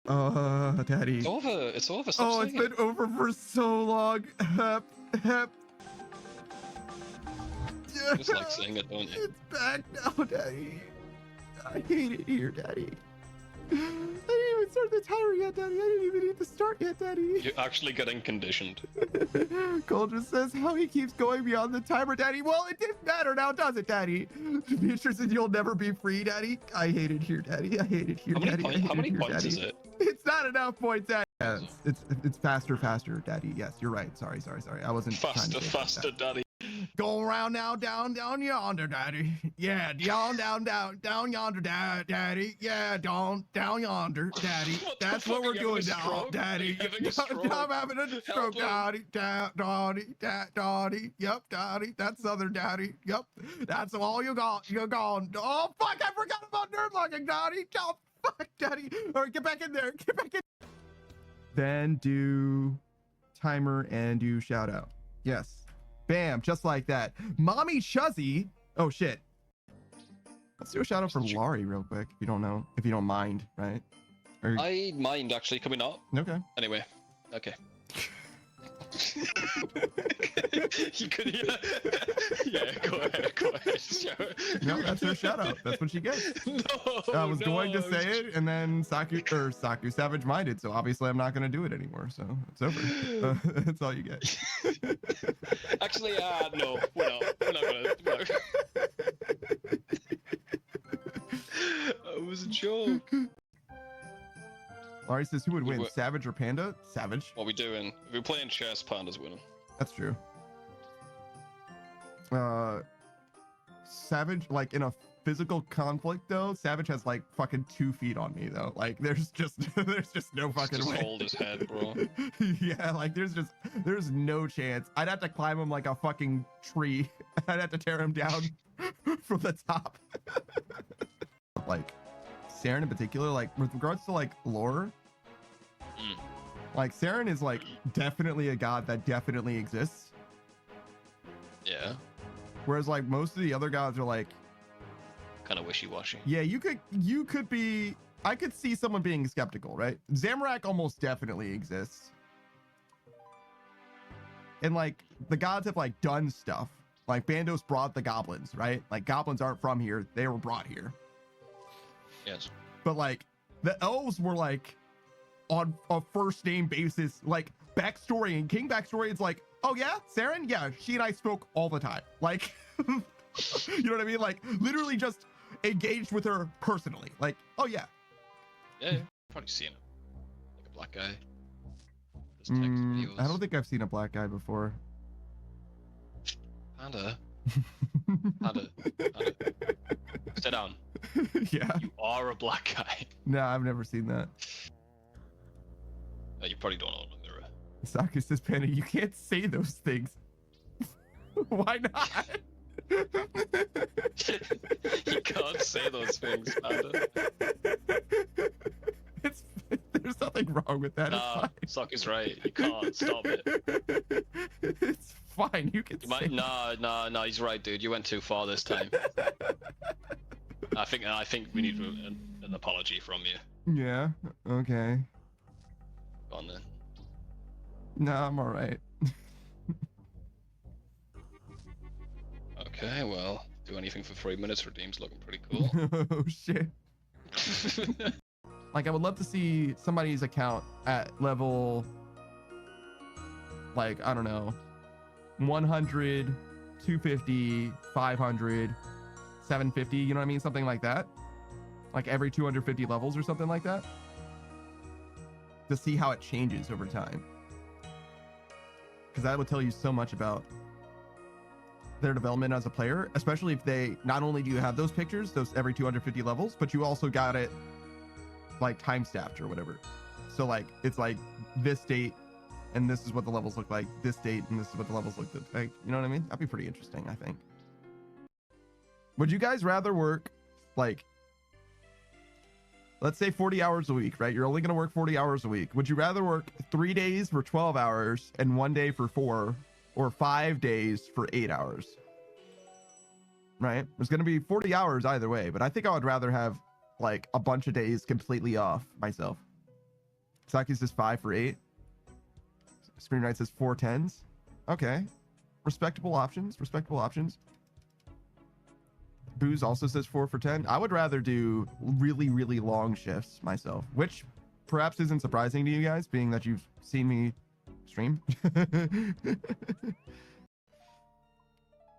Daddy. It's over. It's over. Stop Oh, it's singing. been over for so long. Hep. You just like saying it, don't you? It's back now, Daddy. I hate it here, Daddy. I didn't even start the timer yet, Daddy. I didn't even need to start yet, Daddy. You're actually getting conditioned. Cole just says how he keeps going beyond the timer, Daddy. Well, it didn't matter now, does it, Daddy? Demetrius said you'll never be free, Daddy. I hate it here, Daddy. I hate it here, Daddy. How many points is it? It's not enough points, Daddy. Yeah, it's faster, Daddy. Yes, you're right. Sorry. I wasn't faster, Daddy. Go around now, down yonder, Daddy. Yeah, down yonder, Daddy. Yeah, down yonder, Daddy. That's what we're doing now, Daddy. I'm having a stroke, Daddy. Daddy. Yep, Daddy. That's Southern Daddy. Yep. That's all you got. You're gone. Oh, fuck, I forgot about nerve locking, Daddy. Oh, fuck, Daddy. All right, get back in there. Get back in. Then do timer and do shout out. Yes. Bam, just like that. Mommy Chuzzy. Oh shit. Let's do a shout out for Laurie real quick. If you don't know, if you don't mind, right? Or... I mind actually coming up. Okay. Anyway, okay. You could, yeah, go ahead. No, that's her shout out. That's what she gets. No, I was going to say it, and then Saku Savage minded, so obviously I'm not going to do it anymore. So it's over. That's all you get. Actually, no, we're not gonna. It was a joke. Laurie says, who would win, Savage or Panda? Savage. What are we doing? If we're playing chess, Panda's winning. That's true. Savage, like in a physical conflict though, Savage has like fucking 2 feet on me though. Like there's just no fucking just way. Hold his head, bro. Yeah, like there's no chance. I'd have to climb him like a fucking tree. I'd have to tear him down from the top. Like Saren in particular, like with regards to like lore, like Saren is like definitely a god that definitely exists. Yeah. Whereas like most of the other gods are like kind of wishy-washy. Yeah, you could be. I could see someone being skeptical, right? Zamorak almost definitely exists, and like the gods have like done stuff. Like Bandos brought the goblins, right? Like goblins aren't from here; they were brought here. Yes. But like the elves were like on a first name basis, like backstory and king backstory. It's like, oh yeah, Saren, yeah, she and I spoke all the time. Like, you know what I mean? Like literally just engaged with her personally. Like, oh yeah. Yeah, probably seen him. Like a black guy. This text videos. I don't think I've seen a black guy before. Panda. Sit down. Yeah. You are a black guy. No, I've never seen that. You probably don't know the mirror. Saku says, Panda, you can't say those things. Why not? You can't say those things, Panda. There's nothing wrong with that. Nah, Saku's right. You can't stop it. It's fine. You can say. No, he's right, dude. You went too far this time. I think we need an apology from you. Yeah. Okay. Go on then. No, I'm all right. Okay, well, do anything for 3 minutes. Redeem's looking pretty cool. Oh shit. Like I would love to see somebody's account at level, like, I don't know, 100, 250, 500, 750, you know what I mean? Something like that. Like every 250 levels or something like that. To see how it changes over time. Because that would tell you so much about their development as a player, especially if they, not only do you have those pictures, those every 250 levels, but you also got it like time staffed or whatever. So like, it's like this date and this is what the levels look like, this date and this is what the levels look like. You know what I mean? That'd be pretty interesting, I think. Would you guys rather work like, let's say 40 hours a week, right? You're only going to work 40 hours a week. Would you rather work 3 days for 12 hours and 1 day for 4, or 5 days for 8 hours? Right? There's going to be 40 hours either way, but I think I would rather have like a bunch of days completely off myself. Saki says 5 for 8. Screen Right says 4 10s. Okay. Respectable options. Respectable options. Booze also says 4 for 10. I would rather do really, really long shifts myself, which perhaps isn't surprising to you guys, being that you've seen me stream.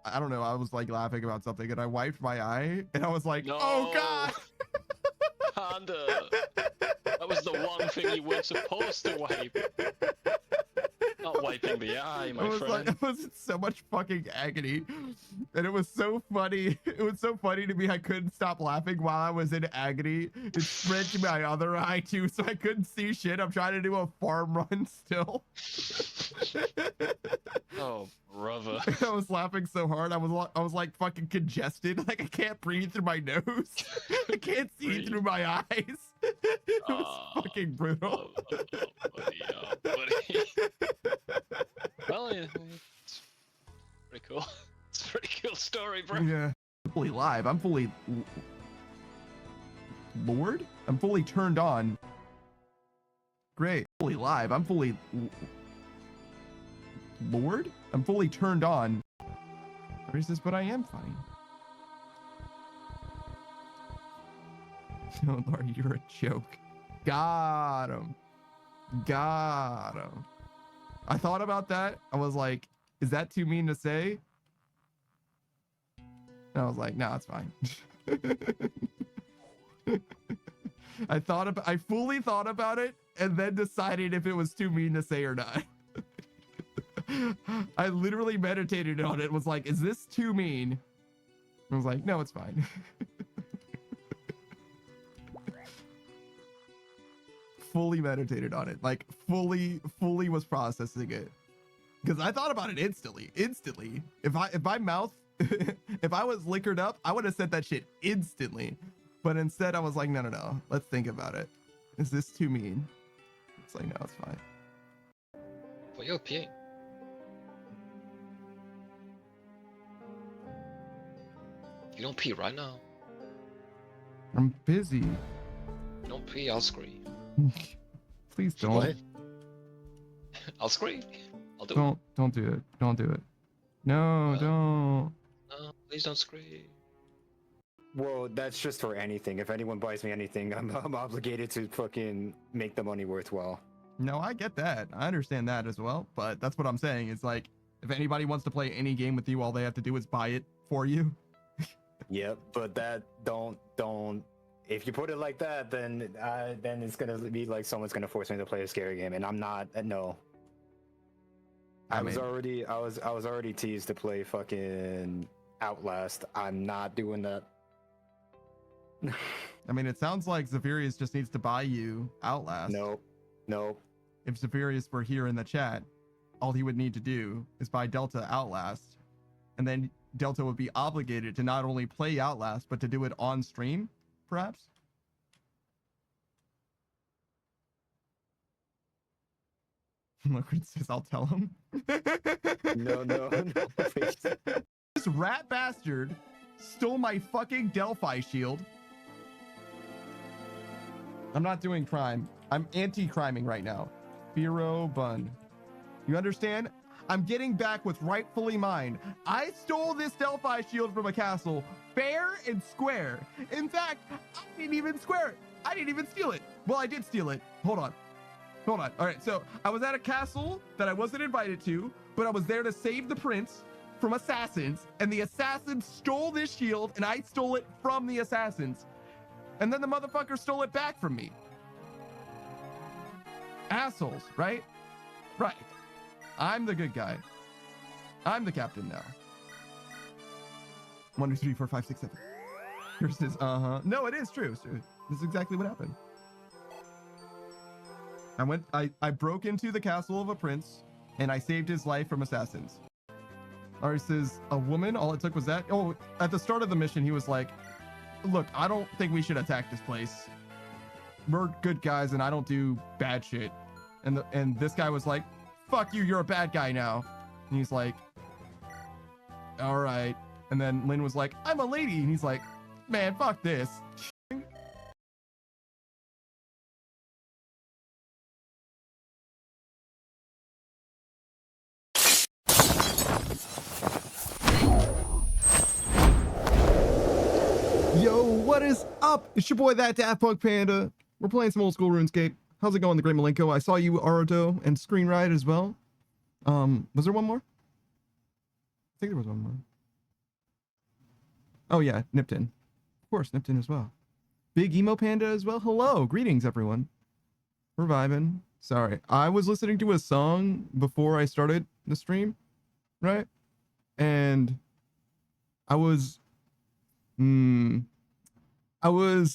I don't know. I was like laughing about something and I wiped my eye and I was like, No. oh God. Panda. That was the one thing you weren't supposed to wipe. Not wiping the eye, my friend. Like, it was so much fucking agony, and it was so funny. It was so funny to me. I couldn't stop laughing while I was in agony. It spread to my other eye too, so I couldn't see shit. I'm trying to do a farm run still. Oh, brother. I was laughing so hard. I was like fucking congested. Like I can't breathe through my nose. I can't see through my eyes. It was fucking brutal. Buddy. Well, yeah, it's pretty cool. It's a pretty cool story, bro. Yeah. Fully live. I'm fully Lord? I'm fully turned on. Great. Fully live. I'm fully Lord? I'm fully turned on. Racist, but I am funny. No, Lord, you're a joke. Got him. Got him. I thought about that. I was like, is that too mean to say? And I was like, no, it's fine. I fully thought about it and then decided if it was too mean to say or not. I literally meditated on it. Was like, is this too mean? I was like, no, it's fine. Fully meditated on it, like fully was processing it, because I thought about it instantly. If my mouth if I was liquored up, I would have said that shit instantly, but instead I was like, no, let's think about it. Is this too mean? It's like, no, it's fine. But you're peeing. You don't pee right now. I'm busy. You don't pee, I'll scream. Please don't. What? I'll scream. I'll do it. Don't do it. Don't do it. No, don't. No, please don't scream. Well, that's just for anything. If anyone buys me anything, I'm obligated to fucking make the money worthwhile. No, I get that. I understand that as well. But that's what I'm saying. It's like, if anybody wants to play any game with you, all they have to do is buy it for you. Yep, but that don't. If you put it like that, then it's gonna be like someone's gonna force me to play a scary game, and I'm not. No. I was already teased to play fucking Outlast. I'm not doing that. I mean, it sounds like Zephyrius just needs to buy you Outlast. Nope. If Zephyrius were here in the chat, all he would need to do is buy Delta Outlast, and then Delta would be obligated to not only play Outlast, but to do it on stream, perhaps? Look, says I'll tell him. No, please. This rat bastard stole my fucking Delphi shield. I'm not doing crime. I'm anti-criming right now. Firo Bun. You understand? I'm getting back what's rightfully mine. I stole this Delphi shield from a castle, fair and square. In fact, I didn't even square it. I didn't even steal it. Well, I did steal it. Hold on. All right, so I was at a castle that I wasn't invited to, but I was there to save the prince from assassins, and the assassins stole this shield, and I stole it from the assassins. And then the motherfucker stole it back from me. Assholes, right? Right. I'm the good guy. I'm the captain now. 1, 2, 3, 4, 5, 6, 7. Yours is No, it is true. This is exactly what happened. I broke into the castle of a prince and I saved his life from assassins. Ours says a woman, all it took was that. Oh, at the start of the mission, he was like, look, I don't think we should attack this place. We're good guys and I don't do bad shit. And this guy was like, fuck you, you're a bad guy now. And he's like, all right. And then Lynn was like, I'm a lady. And he's like, man, fuck this. What is up? It's your boy, that Daft Punk Panda. We're playing some old school RuneScape. How's it going, the Great Malenko? I saw you, Aruto, and Screen Ride as well. Was there one more? I think there was one more. Oh yeah, Nipton. Of course, Nipton as well. Big Emo Panda as well. Hello, greetings everyone. We're vibing. Sorry, I was listening to a song before I started the stream, right? And I was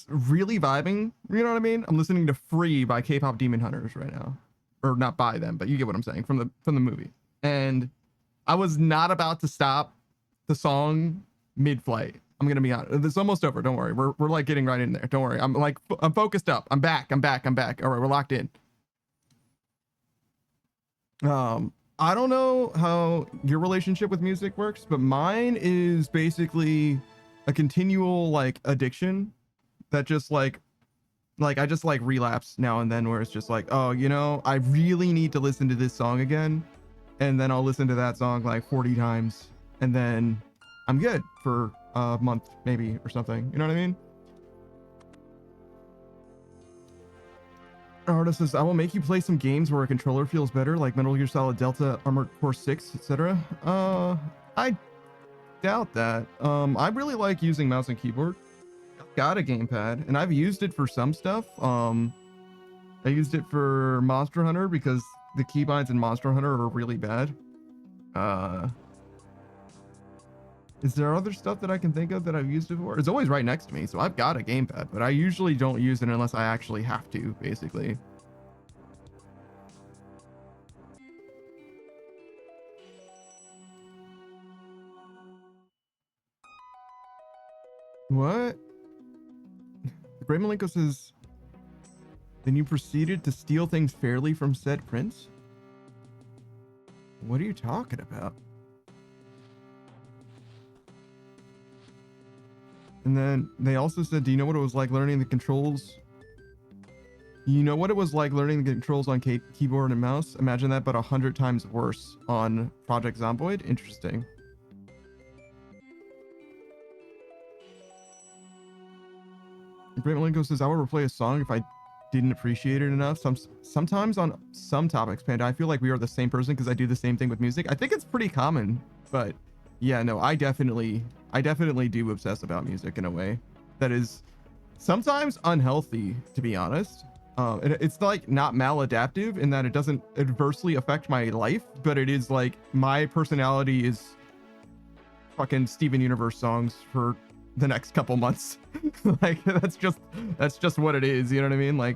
really vibing, you know what I mean? I'm listening to Free by K-pop Demon Hunters right now. Or not by them, but you get what I'm saying, from the movie. And I was not about to stop the song mid-flight. I'm gonna be honest. It's almost over, don't worry. We're like getting right in there. Don't worry. I'm focused up. I'm back. All right, we're locked in. I don't know how your relationship with music works, but mine is basically a continual like addiction that just like I just like relapse now and then, where it's just like, oh, you know, I really need to listen to this song again, and then I'll listen to that song like 40 times, and then I'm good for a month maybe or something, you know what I mean? Artist says, I will make you play some games where a controller feels better, like Metal Gear Solid Delta, Armored Core 6, etc. I doubt that. I really like using mouse and keyboard. I've got a gamepad, and I've used it for some stuff. I used it for Monster Hunter because the keybinds in Monster Hunter are really bad. Is there other stuff that I can think of that I've used it for? It's always right next to me, so I've got a gamepad, but I usually don't use it unless I actually have to, basically. What? The Great Malenko says, then you proceeded to steal things fairly from said prince? What are you talking about? And then they also said, do you know what it was like learning the controls? You know what it was like learning the controls on keyboard and mouse? Imagine that, but 100 times worse on Project Zomboid. Interesting. Great Malenko says, I would replay a song if I didn't appreciate it enough. Sometimes on some topics, Panda, I feel like we are the same person because I do the same thing with music. I think it's pretty common, but yeah, no, I definitely do obsess about music in a way that is sometimes unhealthy, to be honest. It's like not maladaptive in that it doesn't adversely affect my life, but it is like my personality is fucking Steven Universe songs for the next couple months. Like that's just what it is, you know what I mean? Like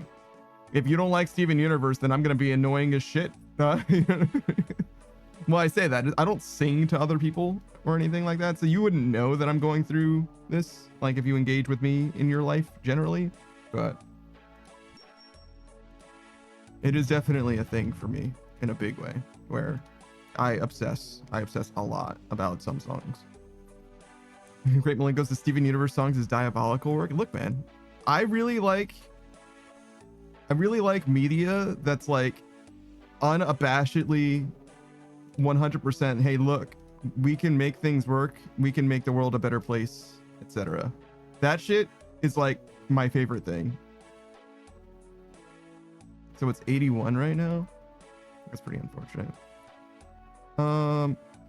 if you don't like Steven Universe, then I'm gonna be annoying as shit. Well, I say that I don't sing to other people or anything like that, so you wouldn't know that I'm going through this, like if you engage with me in your life generally, but it is definitely a thing for me in a big way, where I obsess a lot about some songs. Great Malenko says Steven Universe songs is diabolical work. Look, man, I really like media that's like unabashedly 100%, hey, look, we can make things work, we can make the world a better place, etc. That shit is like my favorite thing. So it's 81 right now. That's pretty unfortunate.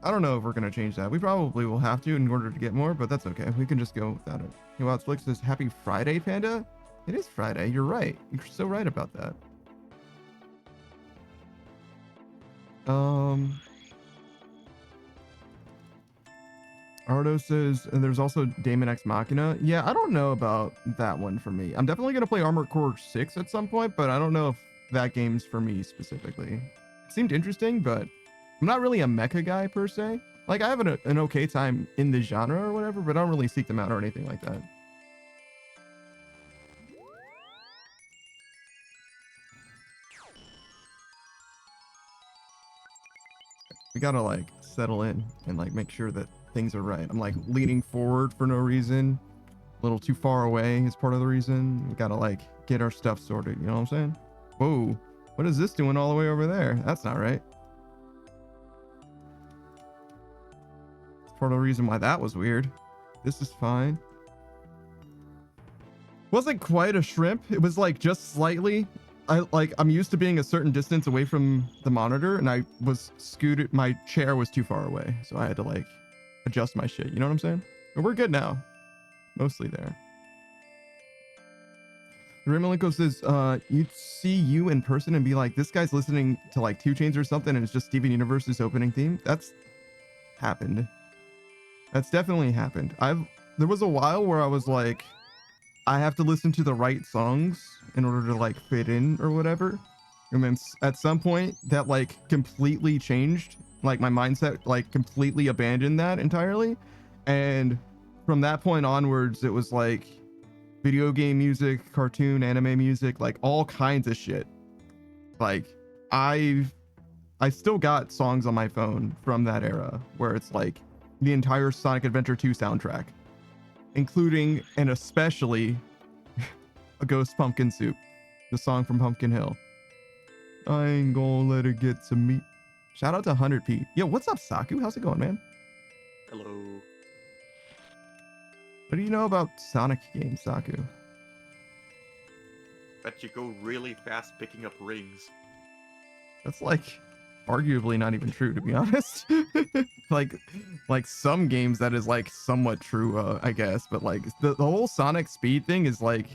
I don't know if we're gonna change that. We probably will have to in order to get more, but that's okay. We can just go without it. Hey, Wild Flick says, happy Friday, Panda. It is Friday. You're right. You're so right about that. Ardo says, and there's also Daemon X Machina. Yeah, I don't know about that one for me. I'm definitely going to play Armored Core 6 at some point, but I don't know if that game's for me specifically. It seemed interesting, but I'm not really a mecha guy per se. Like, I have an okay time in the genre or whatever, but I don't really seek them out or anything like that. We gotta like settle in and like make sure that things are right. I'm like leaning forward for no reason, a little too far away is part of the reason. We gotta like get our stuff sorted, you know what I'm saying? Whoa, what is this doing all the way over there? That's not right. It's part of the reason why that was weird. This is fine. Wasn't quite a shrimp. It was like just slightly. I'm used to being a certain distance away from the monitor, and I was scooted. My chair was too far away, so I had to like adjust my shit. You know what I'm saying? But we're good now. Mostly there. Ramalenko says, you'd see you in person and be like, this guy's listening to like 2 Chainz or something, and it's just Steven Universe's opening theme. That's happened. That's definitely happened. There was a while where I was like, I have to listen to the right songs in order to like fit in or whatever. And then at some point that like completely changed. Like my mindset like completely abandoned that entirely. And from that point onwards, it was like video game music, cartoon, anime music, like all kinds of shit. Like I still got songs on my phone from that era where it's like the entire Sonic Adventure 2 soundtrack, including and especially a Ghost Pumpkin Soup, the song from Pumpkin Hill. I ain't gonna let it get to me. Shout out to 100p. Yo, what's up, Saku? How's it going, man? Hello. What do you know about Sonic games, Saku? Bet you go really fast picking up rings. That's like arguably not even true, to be honest. like some games that is like somewhat true, I guess, but like the whole Sonic speed thing is like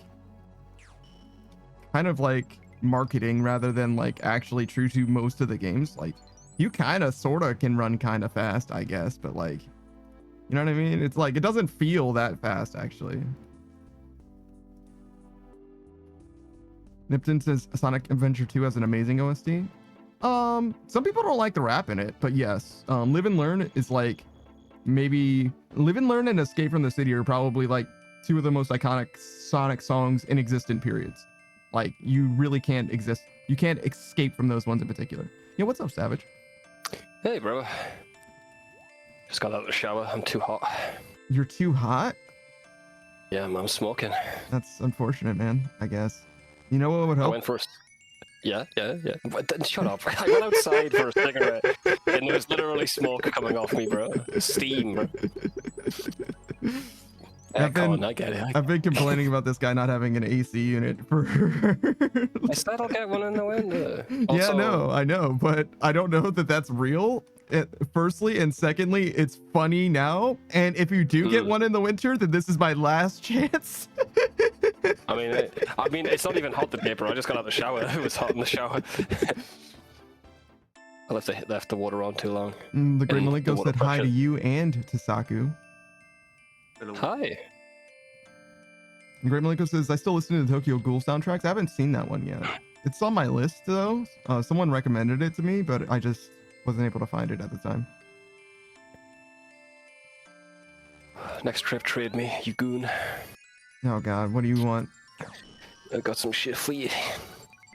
kind of like marketing rather than like actually true to most of the games. Like you kind of sort of can run kind of fast, I guess, but like, you know what I mean? It's like it doesn't feel that fast actually. Nipton says Sonic Adventure 2 has an amazing OST. Some people don't like the rap in it, but yes, Live and Learn is like maybe Live and Learn and Escape from the City are probably like 2 of the most iconic Sonic songs in existent periods. Like you really can't you can't escape from those ones in particular. Yeah, what's up, Savage? Hey, bro. Just got out of the shower. I'm too hot. You're too hot? Yeah, I'm smoking. That's unfortunate, man, I guess. You know what would I help? went first. Yeah. But then shut up. I went outside for a cigarette, and there was literally smoke coming off me, bro. Steam, bro. I get it. I've been complaining about this guy not having an AC unit for. I said I'll get one in the winter. Yeah, no, I know, but I don't know that that's real. Firstly, and secondly, it's funny now. And if you do get one in the winter, then this is my last chance. I mean, it's not even hot today, bro. I just got out of the shower. It was hot in the shower. I left the water on too long. The Great Malenko said hi to you and to Saku. Hello. Hi. Great Malenko says, I still listen to the Tokyo Ghoul soundtracks. I haven't seen that one yet. It's on my list, though. Someone recommended it to me, but I just wasn't able to find it at the time. Next trip, trade me, you goon. Oh, God. What do you want? I got some shit for you.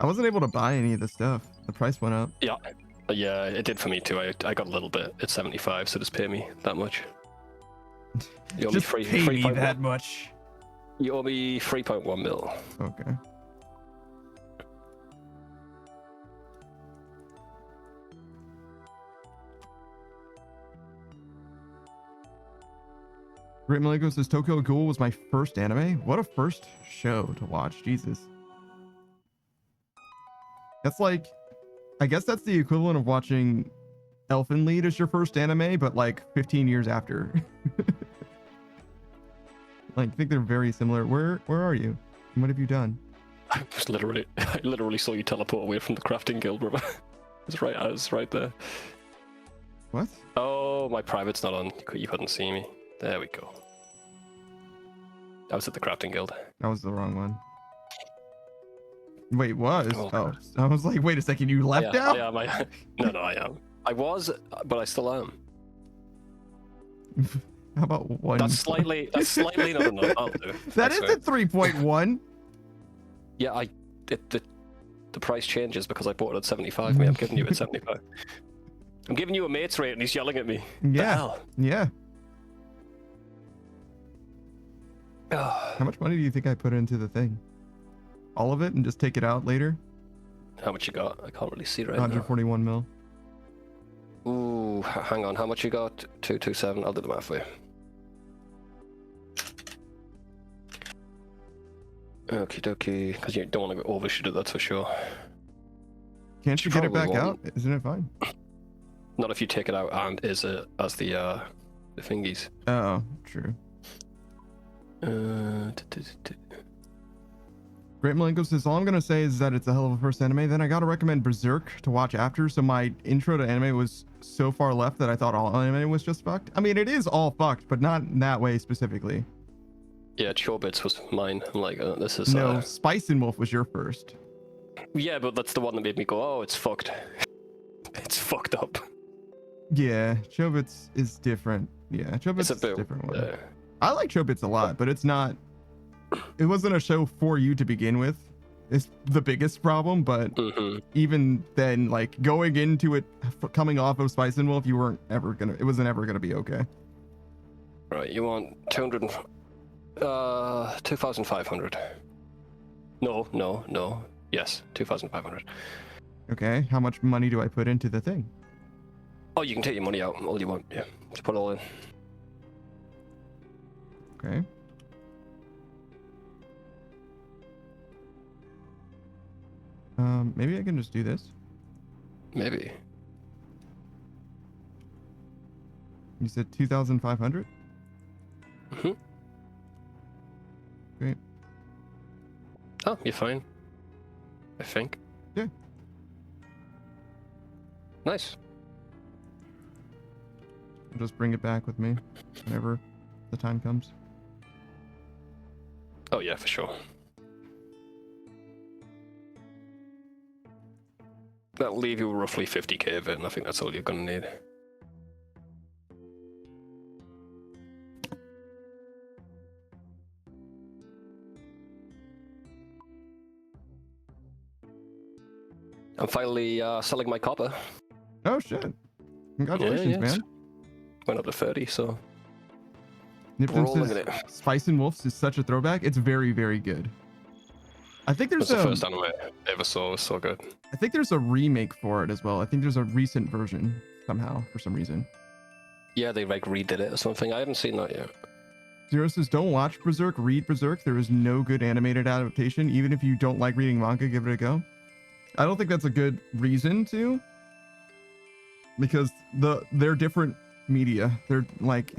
I wasn't able to buy any of the stuff. The price went up. Yeah, it did for me, too. I got a little bit. It's 75, so just pay me that much. You owe Just me pay me that much. You owe me 3.1 mil. Okay. Great Malenko says Tokyo Ghoul was my first anime. What a first show to watch. Jesus. That's like, I guess that's the equivalent of watching Elfen Lied as your first anime, but like 15 years after. Like, I think they're very similar. Where are you? And what have you done? I literally saw you teleport away from the crafting guild, bro. I was right there. What? Oh, my private's not on. You couldn't see me. There we go. I was at the crafting guild. That was the wrong one. Wait, was? Oh. I was like, wait a second, you left now? I am. No, I am. I was, but I still am. How about one? That's slightly not enough. I'll do. That is a 3.1. Yeah, the price changes because I bought it at 75. I'm giving you it at 75. I'm giving you a mate's rate and he's yelling at me. Yeah. Yeah. Oh. How much money do you think I put into the thing? All of it and just take it out later? How much you got? I can't really see right 141 mil. now. Ooh, hang on. How much you got? 227. I'll do the math for you. Okie dokie, because you don't want to overshoot it, that's for sure. Can't you You get it probably back out? won't. Isn't it fine? Not if you take it out and is it as the thingies. Oh, true. Great Malenko says, all I'm going to say is that it's a hell of a first anime. Then I got to recommend Berserk to watch after. So my intro to anime was so far left that I thought all anime was just fucked. I mean, it is all fucked, but not in that way specifically. Yeah, Chobits was mine. I'm like, this is... No, Spice and Wolf was your first. Yeah, but that's the one that made me go, oh, it's fucked. It's fucked up. Yeah, Chobits is different. Yeah, Chobits It's a is a bit... different one. I like Chobits a lot, but it's not... It wasn't a show for you to begin with. It's the biggest problem, but even then, like, going into it, coming off of Spice and Wolf, you weren't ever gonna... It wasn't ever gonna be okay. Right, you want 2,500. No. Yes, 2,500. Okay, how much money do I put into the thing? Oh, you can take your money out all you want. Yeah, just put it all in. Okay. Maybe I can just do this. Maybe. You said 2,500? Mm-hmm. Great. Oh, you're fine. I think. Yeah. Nice. I'll just bring it back with me whenever the time comes. Oh yeah, for sure. That'll leave you roughly 50k of it, and I think that's all you're gonna need. I'm finally selling my copper. Oh shit. Congratulations, yes. man. Went up to 30, so Nipton rolling says in it. Spice and Wolves is such a throwback. It's very, very good. I think there's That's the first anime I ever saw. It was so good. I think there's a remake for it as well. I think there's a recent version somehow for some reason. Yeah, they like redid it or something. I haven't seen that yet. Zero says, don't watch Berserk, read Berserk. There is no good animated adaptation. Even if you don't like reading manga, give it a go. I don't think that's a good reason to, because they're different media. They're like,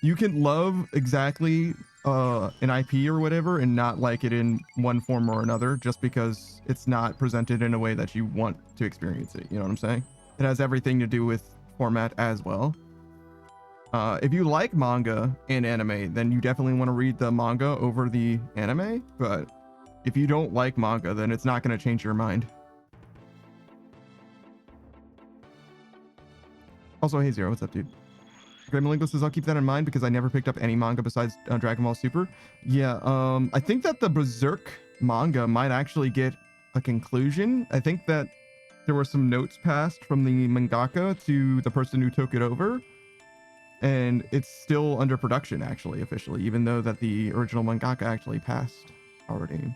you can love exactly an IP or whatever and not like it in one form or another just because it's not presented in a way that you want to experience it. You know what I'm saying? It has everything to do with format as well. If you like manga and anime, then you definitely want to read the manga over the anime, but if you don't like manga, then it's not going to change your mind. Also, hey Zero, what's up, dude? Great Malenko says, I'll keep that in mind because I never picked up any manga besides Dragon Ball Super. Yeah, I think that the Berserk manga might actually get a conclusion. I think that there were some notes passed from the mangaka to the person who took it over, and it's still under production, actually, officially, even though that the original mangaka actually passed already.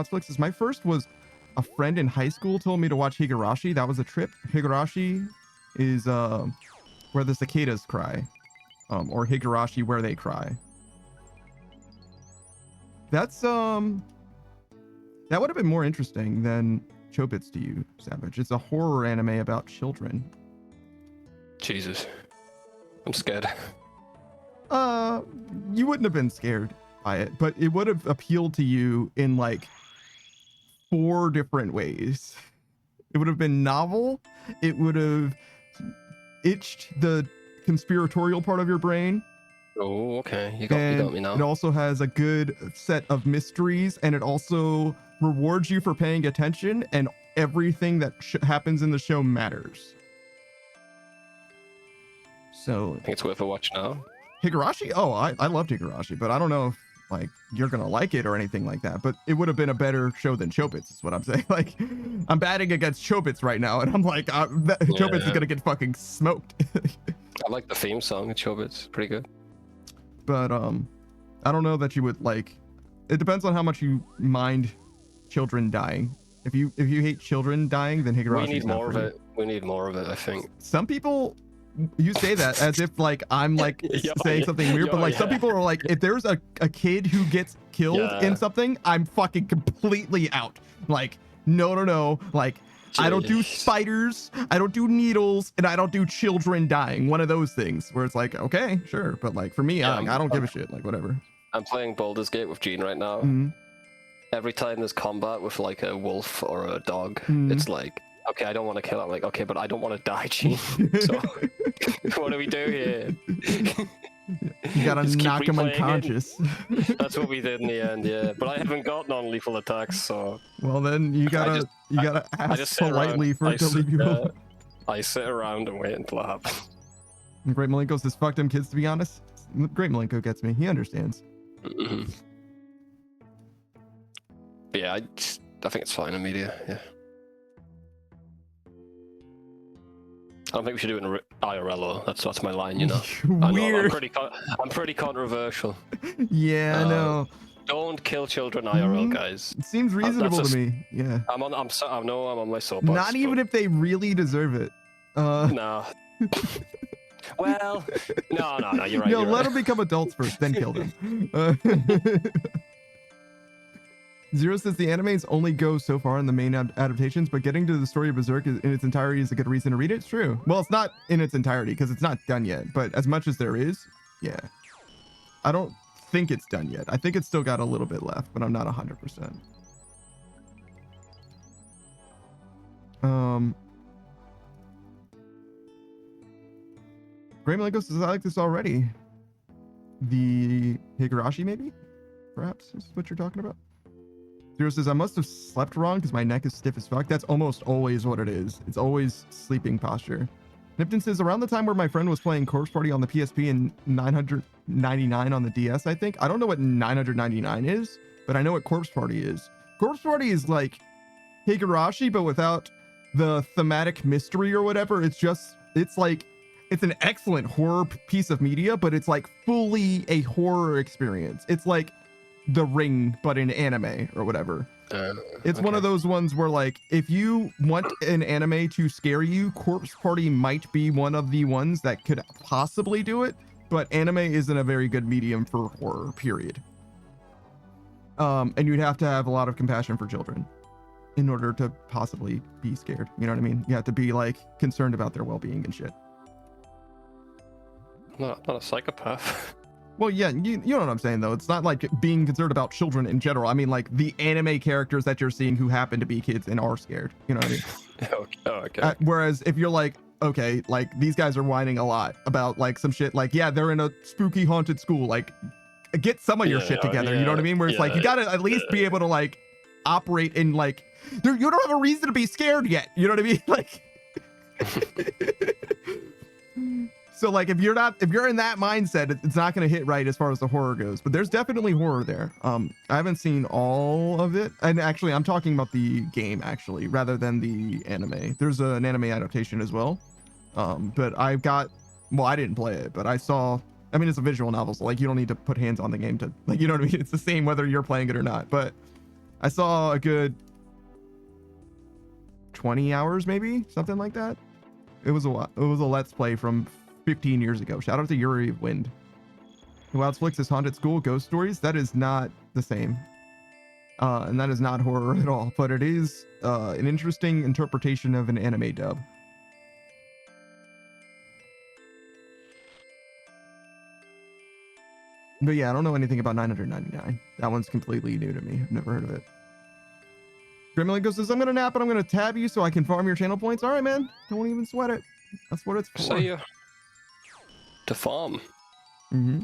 Flix says, my first was a friend in high school told me to watch Higurashi. That was a trip. Higurashi is where the cicadas cry, or Higurashi where they cry. That's that would have been more interesting than Chobits to you, Savage. It's a horror anime about children. Jesus, I'm scared. You wouldn't have been scared by it, but it would have appealed to you in like 4 different ways. It would have been novel. It would have itched the conspiratorial part of your brain. Oh, okay. You got me now. It also has a good set of mysteries, and it also rewards you for paying attention, and everything that happens in the show matters. So I think it's worth a watch now. Higurashi? Oh, I loved Higurashi, but I don't know if like you're gonna like it or anything like that. But it would have been a better show than Chobits, is what I'm saying. Like, I'm batting against Chobits right now, and I'm like, Chobits is gonna get fucking smoked. I like the theme song of Chobits. Pretty good. But I don't know that you would like. It depends on how much you mind children dying. If you hate children dying, then Higurashi. We need more of it. We need more of it, I think. Some people you say that as if like I'm like Yeah, saying yeah. something weird, but Yeah, like some yeah. people are like, if there's a kid who gets killed Yeah. in something, I'm fucking completely out. Like, no. Like, I don't do Jeez. spiders, I don't do needles, and I don't do children dying. One of those things where it's like, okay, sure, but like for me, Yeah, I don't give a shit. Like whatever. I'm playing Baldur's Gate with Gene right now. Mhm. Every time there's combat with like a wolf or a dog, Mhm. it's like, okay, I don't want to kill it. I'm like, okay, but I don't want to die, Gene. So what do we do here? You gotta Just keep knock him replaying it. unconscious. That's what we did in the end, yeah. But I haven't got non-lethal attacks, so Well, then you gotta I ask just sit politely around. for it to leave you alone. I sit around and wait until it happens. Great Malenko says, fuck them kids, to be honest. Great Malenko gets me. He understands. Mhm. But yeah, I think it's fine in media, yeah. I don't think we should do it in IRL, though. That's my line, you know. I know, Weird. I'm pretty controversial. Yeah, I know. Don't kill children IRL, Mhm. guys. It seems reasonable that's to a me. Yeah. I know I'm on my soapbox. Not even if they really deserve it. No. Well, no, you're right. No, you're let right. them become adults first, then kill them. Zero says the animes only go so far in the main adaptations, but getting to the story of Berserk in its entirety is a good reason to read it. It's true. Well, it's not in its entirety because it's not done yet, but as much as there is, yeah. I don't think it's done yet. I think it's still got a little bit left, but I'm not 100%. Gray Malenko says, I like this already. The Higurashi, maybe? Perhaps is what you're talking about. Zero says, I must have slept wrong because my neck is stiff as fuck. That's almost always what it is. It's always sleeping posture. Nipton says, around the time where my friend was playing Corpse Party on the PSP and 999 on the DS, I think. I don't know what 999 is, but I know what Corpse Party is. Corpse Party is like Higurashi, but without the thematic mystery or whatever. It's like, it's an excellent horror piece of media, but it's like fully a horror experience. It's like The Ring, but in anime or whatever. It's one of those ones where like, if you want an anime to scare you, Corpse Party might be one of the ones that could possibly do it, but anime isn't a very good medium for horror, period. And you'd have to have a lot of compassion for children in order to possibly be scared. You know what I mean? You have to be like concerned about their well-being and shit. Not a psychopath. Well, yeah, you know what I'm saying, though. It's not like being concerned about children in general. I mean, like the anime characters that you're seeing who happen to be kids and are scared. You know what I mean? Okay. Whereas if you're like, okay, like these guys are whining a lot about like some shit, like, yeah, they're in a spooky haunted school. Like, get some of your shit together. You know what I mean? Where it's like, you gotta at least be able to like operate in like, you don't have a reason to be scared yet. You know what I mean? Like. So like if you're in that mindset, it's not going to hit right as far as the horror goes, but there's definitely horror there. I haven't seen all of it, and actually I'm talking about the game actually rather than the anime. There's an anime adaptation as well, but I didn't play it, but I saw. I mean, it's a visual novel, so like you don't need to put hands on the game to like, you know what I mean? It's the same whether you're playing it or not. But I saw a good 20 hours, maybe something like that. It was a let's play from 15 years ago. Shout out to Yuri of Wind. Wildsflix' Haunted School Ghost Stories. That is not the same. And that is not horror at all, but it is an interesting interpretation of an anime dub. But yeah, I don't know anything about 999. That one's completely new to me. I've never heard of it. Grimmalingo says, I'm gonna nap, but I'm gonna tab you so I can farm your channel points. All right, man. Don't even sweat it. That's what it's for. So you to farm. Mm-hmm.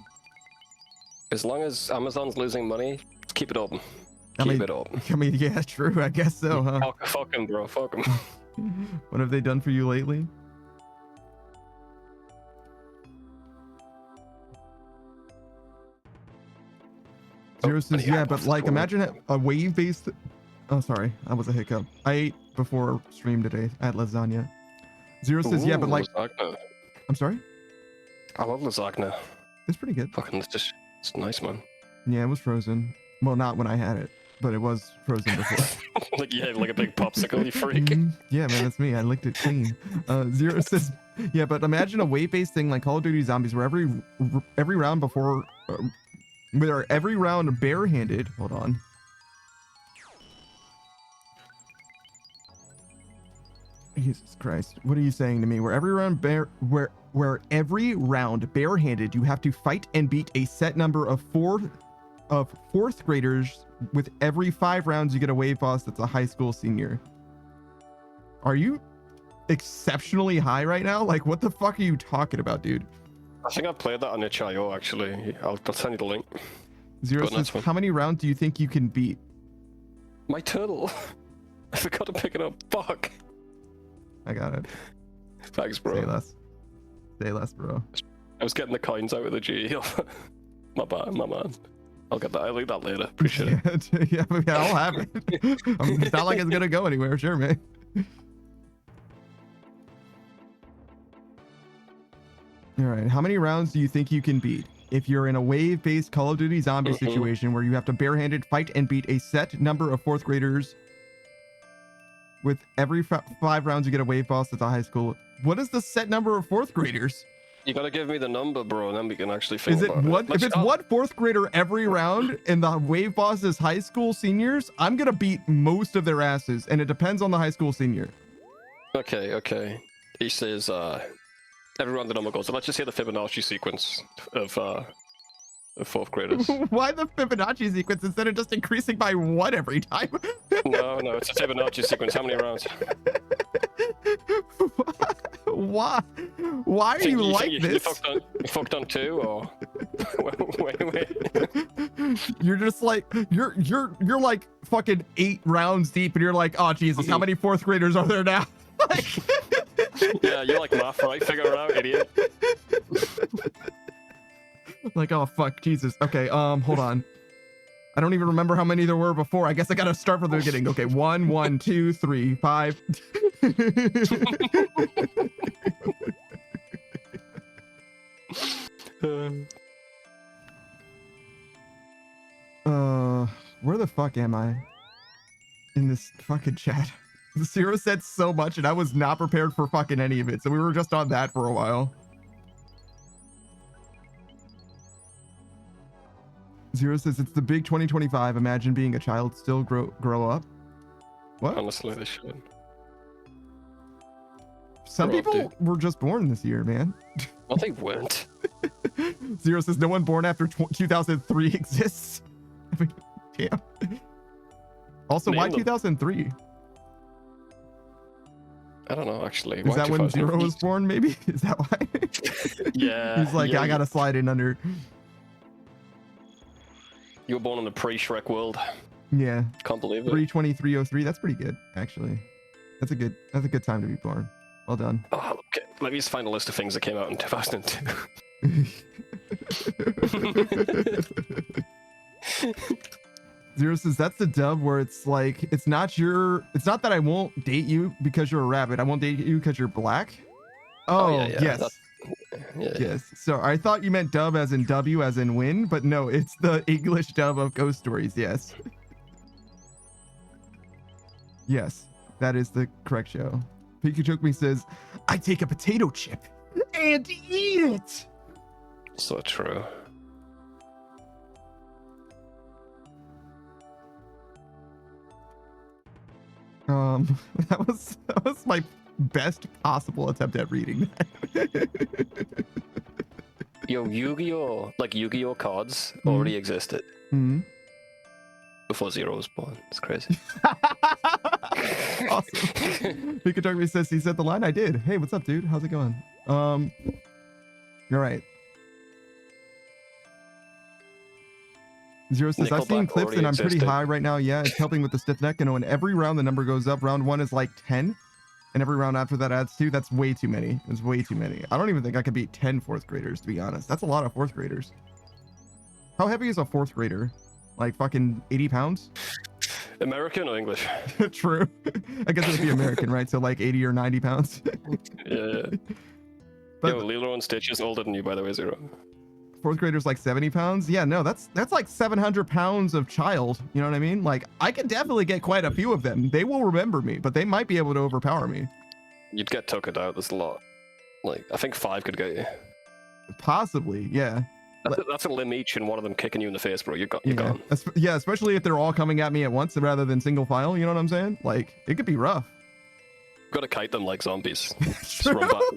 As long as Amazon's losing money, keep it open. I Keep mean, it open. I mean, yeah, true. I guess so, huh? Fuck him, bro. Fuck him. What have they done for you lately? Zero says, yeah, but like, imagine a wave-based. Oh, sorry, that was a hiccup. I ate before stream today. I had lasagna. Zero says, yeah, but like, lasagna. I'm sorry. I love lasagna. It's pretty good. Fucking, it's nice, man. Yeah, it was frozen. Well, not when I had it. but it was frozen before. Like you had like a big popsicle, you freak. Yeah, man, that's me. I licked it clean. Zero says, yeah, but imagine a wave-based thing like Call of Duty Zombies, where every round before, where every round barehanded. Hold on. Jesus Christ, what are you saying to me? Where every round where every round barehanded, you have to fight and beat a set number of fourth graders. With every 5 rounds, you get a wave boss that's a high school senior. Are you exceptionally high right now? Like, what the fuck are you talking about, dude? I think I played that on itch.io actually. I'll send you the link. Zero Got says, next one. how many rounds do you think you can beat? My turtle. I forgot to pick it up. Fuck. I got it. Thanks, bro. Say less. Say less, bro. I was getting the coins out with the G. My bad, my man. I'll get that. I'll leave that later. Appreciate it. Yeah, I'll have it. It's not like it's gonna go anywhere. Sure, man. All right. How many rounds do you think you can beat if you're in a wave-based Call of Duty zombie situation where you have to barehanded fight and beat a set number of 4th graders? With every 5 rounds, you get a wave boss that's a high school. What is the set number of 4th graders? You gotta give me the number, bro, and then we can actually think Is it about one? it. If it's one 4th grader every round and the wave boss is high school seniors, I'm gonna beat most of their asses, and it depends on the high school senior. Okay. He says, every round the number goes. So let's just say the Fibonacci sequence of 4th graders. Why the Fibonacci sequence instead of just increasing by 1 every time? No, it's a Fibonacci sequence. How many rounds? Why? Why are you like this? You fucked on 2 or wait. You're just like you're like fucking 8 rounds deep, and you're like, oh Jesus, how many 4th graders are there now? Like, yeah, you're like math, right? Figure it out, idiot. like, oh fuck, Jesus. Okay, hold on. I don't even remember how many there were before. I guess I gotta start from the beginning. Okay, 1, 2, 3, 5. Where the fuck am I? In this fucking chat. Zero said so much and I was not prepared for fucking any of it. So we were just on that for a while. Zero says it's the big 2025. Imagine being a child, still grow up. What? Honestly, they should. Some Grow up, people were just born this year, man. Well, they weren't. Zero says no one born after 2003 exists. I mean, damn. Also, why Name them. 2003? I don't know, actually. Is that when Zero was born, maybe? Is that why? Yeah. He's like, yeah, I gotta slide in under. You were born in a pre-Shrek world. Yeah. Can't believe it. 32303. That's pretty good, actually. That's a good time to be born. Well done. Oh, okay. Let me just find a list of things that came out in 2002. Zero says that's the dub where it's like it's not that I won't date you because you're a rabbit. I won't date you because you're black. Oh, yeah, yes. Yeah. Yes. So I thought you meant dub as in W as in win, but no, it's the English dub of Ghost Stories. Yes. Yes, that is the correct show. Pikachu says, I take a potato chip and eat it. So true. That was my best possible attempt at reading that. Yo, Yu-Gi-Oh! Like Yu-Gi-Oh! Cards already existed Hmm. before Zero was born. It's crazy. Awesome. Pikachu says he said the line. I did. Hey, what's up, dude? How's it going? You're right. Zero says I've seen Nickelback clips and I'm already pretty existed. high right now. Yeah, it's helping with the stiff neck. And when every round the number goes up, round 1 is like 10, and every round after that adds 2. That's way too many. It's way too many. I don't even think I could beat 10 4th graders, to be honest. That's a lot of 4th graders. How heavy is a 4th grader? Like fucking 80 pounds? American or English? True. I guess it would be American, right? So like 80 or 90 pounds. Yeah. But Yo, Lilo and Stitch is older than you, by the way, Zero. fourth grader's like 70 pounds. Yeah, no, that's like 700 pounds of child. You know what I mean? Like, I can definitely get quite a few of them. They will remember me, but they might be able to overpower me. You'd get tuckered out. There's a lot. Like, I think 5 could get you. Possibly, yeah. That's a limb each, and one of them kicking you in the face, bro. You're gone. Yeah, especially if they're all coming at me at once rather than single file. You know what I'm saying? Like, it could be rough. You've got to kite them like zombies.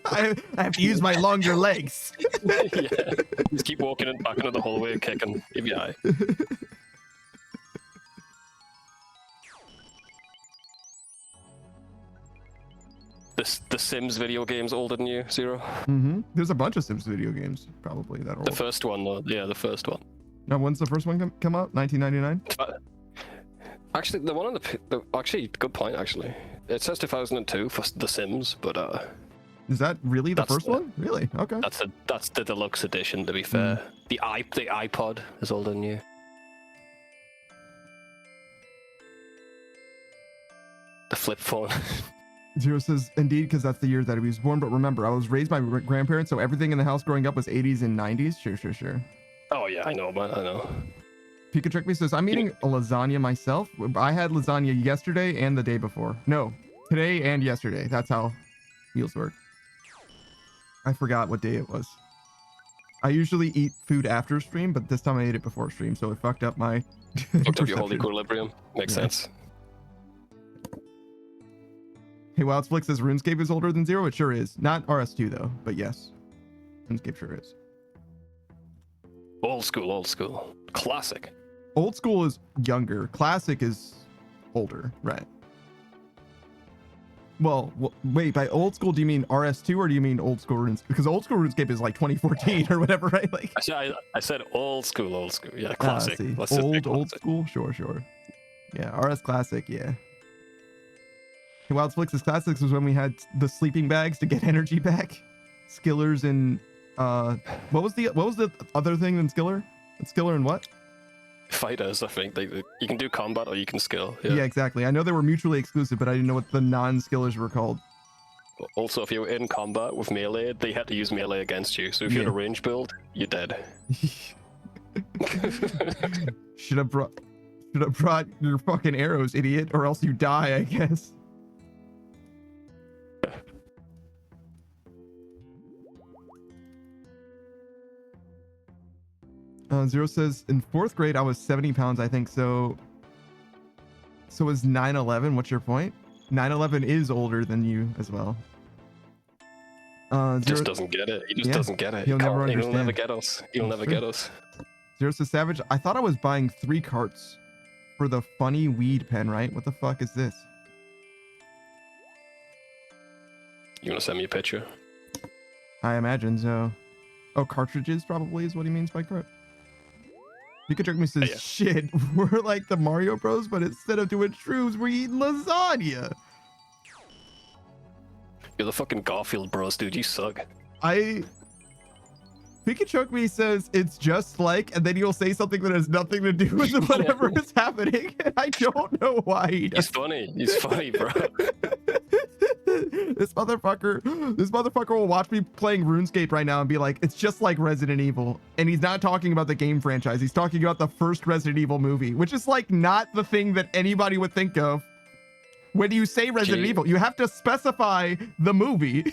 I have to use my longer legs. Yeah. Just keep walking and back into the hallway, kicking. Give you eye. The Sims video game's older than you, Zero? Mm-hmm. There's a bunch of Sims video games, probably, that old. The first one, though. Yeah, the first one. Now, when's the first one come out? 1999? Actually, the one on actually, good point, actually. It says 2002 for The Sims, but is that really the first one? Really? Okay. that's the deluxe edition, to be fair. The iPod is older than you. The flip phone. Zero says, indeed, because that's the year that he was born. But remember, I was raised by grandparents, so everything in the house growing up was 80s and 90s. Sure. Oh, yeah, I know, man. I know. Pika Trick Me says, I'm eating a lasagna myself. I had lasagna yesterday and the day before. No, today and yesterday. That's how meals work. I forgot what day it was. I usually eat food after stream, but this time I ate it before stream, so it fucked up my Fucked up your whole equilibrium. Makes sense. Hey, Wildflix says RuneScape is older than Zero. It sure is. Not RS2 though, but yes. RuneScape sure is. Old school. Classic. Old school is younger. Classic is older, right? Well, wait, by old school, do you mean RS2 or do you mean old school RuneScape? Because old school RuneScape is like 2014 or whatever, right? Like I said old school. Yeah, classic. Old school? Sure. Yeah, RS Classic, yeah. Hey, Wildflix's Classics was when we had the sleeping bags to get energy back. Skillers and what was the other thing than Skiller? Skiller and what? Fighters, I think. You can do combat or you can skill. Yeah, exactly. I know they were mutually exclusive, but I didn't know what the non-skillers were called. Also, if you were in combat with melee, they had to use melee against you. So if you had a range build, you're dead. Should have brought your fucking arrows, idiot, or else you die, I guess. Zero says, in 4th grade, I was 70 pounds, I think. So is 9/11. What's your point? 9/11 is older than you as well. Zero just doesn't get it. He just doesn't get it. He'll never understand. He'll never get us. He'll never get us. Zero says, Savage, I thought I was buying 3 carts for the funny weed pen, right? What the fuck is this? You want to send me a picture? I imagine so. Oh, cartridges probably is what he means by cart. Pika Trick Me says, shit, we're like the Mario Bros, but instead of doing shrooms, we're eating lasagna. You're the fucking Garfield Bros, dude. You suck. Pika Trick Me says, it's just like, and then he'll say something that has nothing to do with whatever is happening. And I don't know why he does. He's funny, bro. This motherfucker will watch me playing RuneScape right now and be like, it's just like Resident Evil. And he's not talking about the game franchise. He's talking about the first Resident Evil movie, which is like not the thing that anybody would think of. When you say Resident Evil, you have to specify the movie.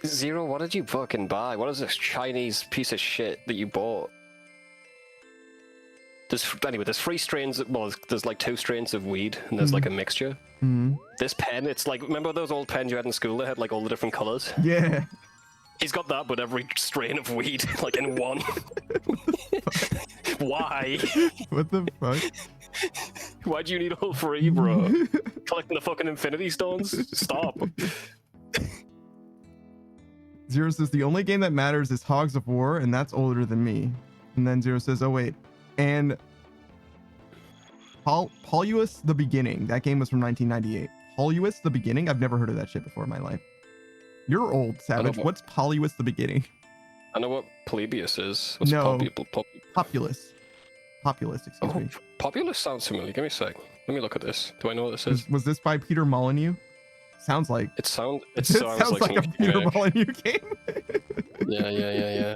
Zero, what did you fucking buy? What is this Chinese piece of shit that you bought? There's 3 strains. Well, there's like 2 strains of weed, and there's like a mixture. This pen, it's like, remember those old pens you had in school that had like all the different colors? Yeah. He's got that, but every strain of weed, like in one. Why? What the fuck? Why do you need all 3, bro? Collecting the fucking Infinity Stones? Stop. Zero says, the only game that matters is Hogs of War, and that's older than me. And then Zero says, oh wait. And Paulus the Beginning. That game was from 1998. Paulus the Beginning? I've never heard of that shit before in my life. You're old, Savage. What's Paulus the Beginning? I know what Polybius is. What's Populous. Populous, excuse me. Populous sounds familiar. Give me a sec. Let me look at this. Do I know what this is? Was this by Peter Molyneux? sounds like. It sounds like a some- Peter yeah. Molyneux game. Yeah.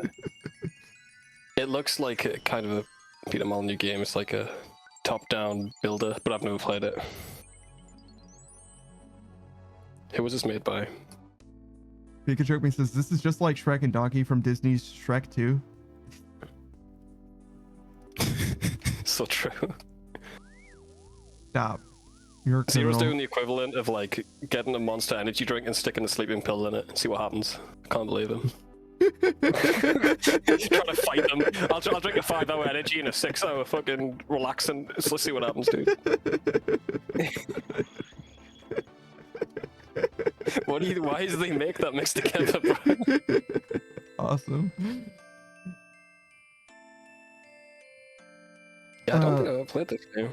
It looks like a kind of a Peter Molyneux game. It's like a top-down builder, but I've never played it. Who was this made by? Pikachu me says this is just like Shrek and Donkey from Disney's Shrek 2. So true. Stop. You're a Zero's criminal. doing the equivalent of like getting a Monster Energy drink and sticking a sleeping pill in it and see what happens. I can't believe him. Trying to fight them. I'll drink a 5-hour energy and a 6-hour fucking relaxing. So let's see what happens, dude. Why does they make that mix together, bro? Awesome. Yeah, I don't think I've ever played this game.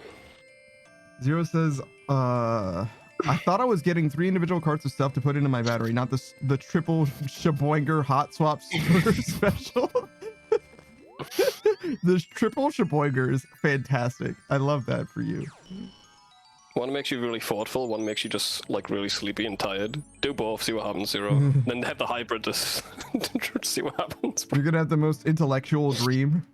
Zero says, I thought I was getting 3 individual carts of stuff to put into my battery, not the triple Shaboinger hot swap super special. The triple Shaboinger is fantastic. I love that for you. One makes you really thoughtful, one makes you just like really sleepy and tired. Do both, see what happens, Zero. Then have the hybrid to see what happens. You're gonna have the most intellectual dream.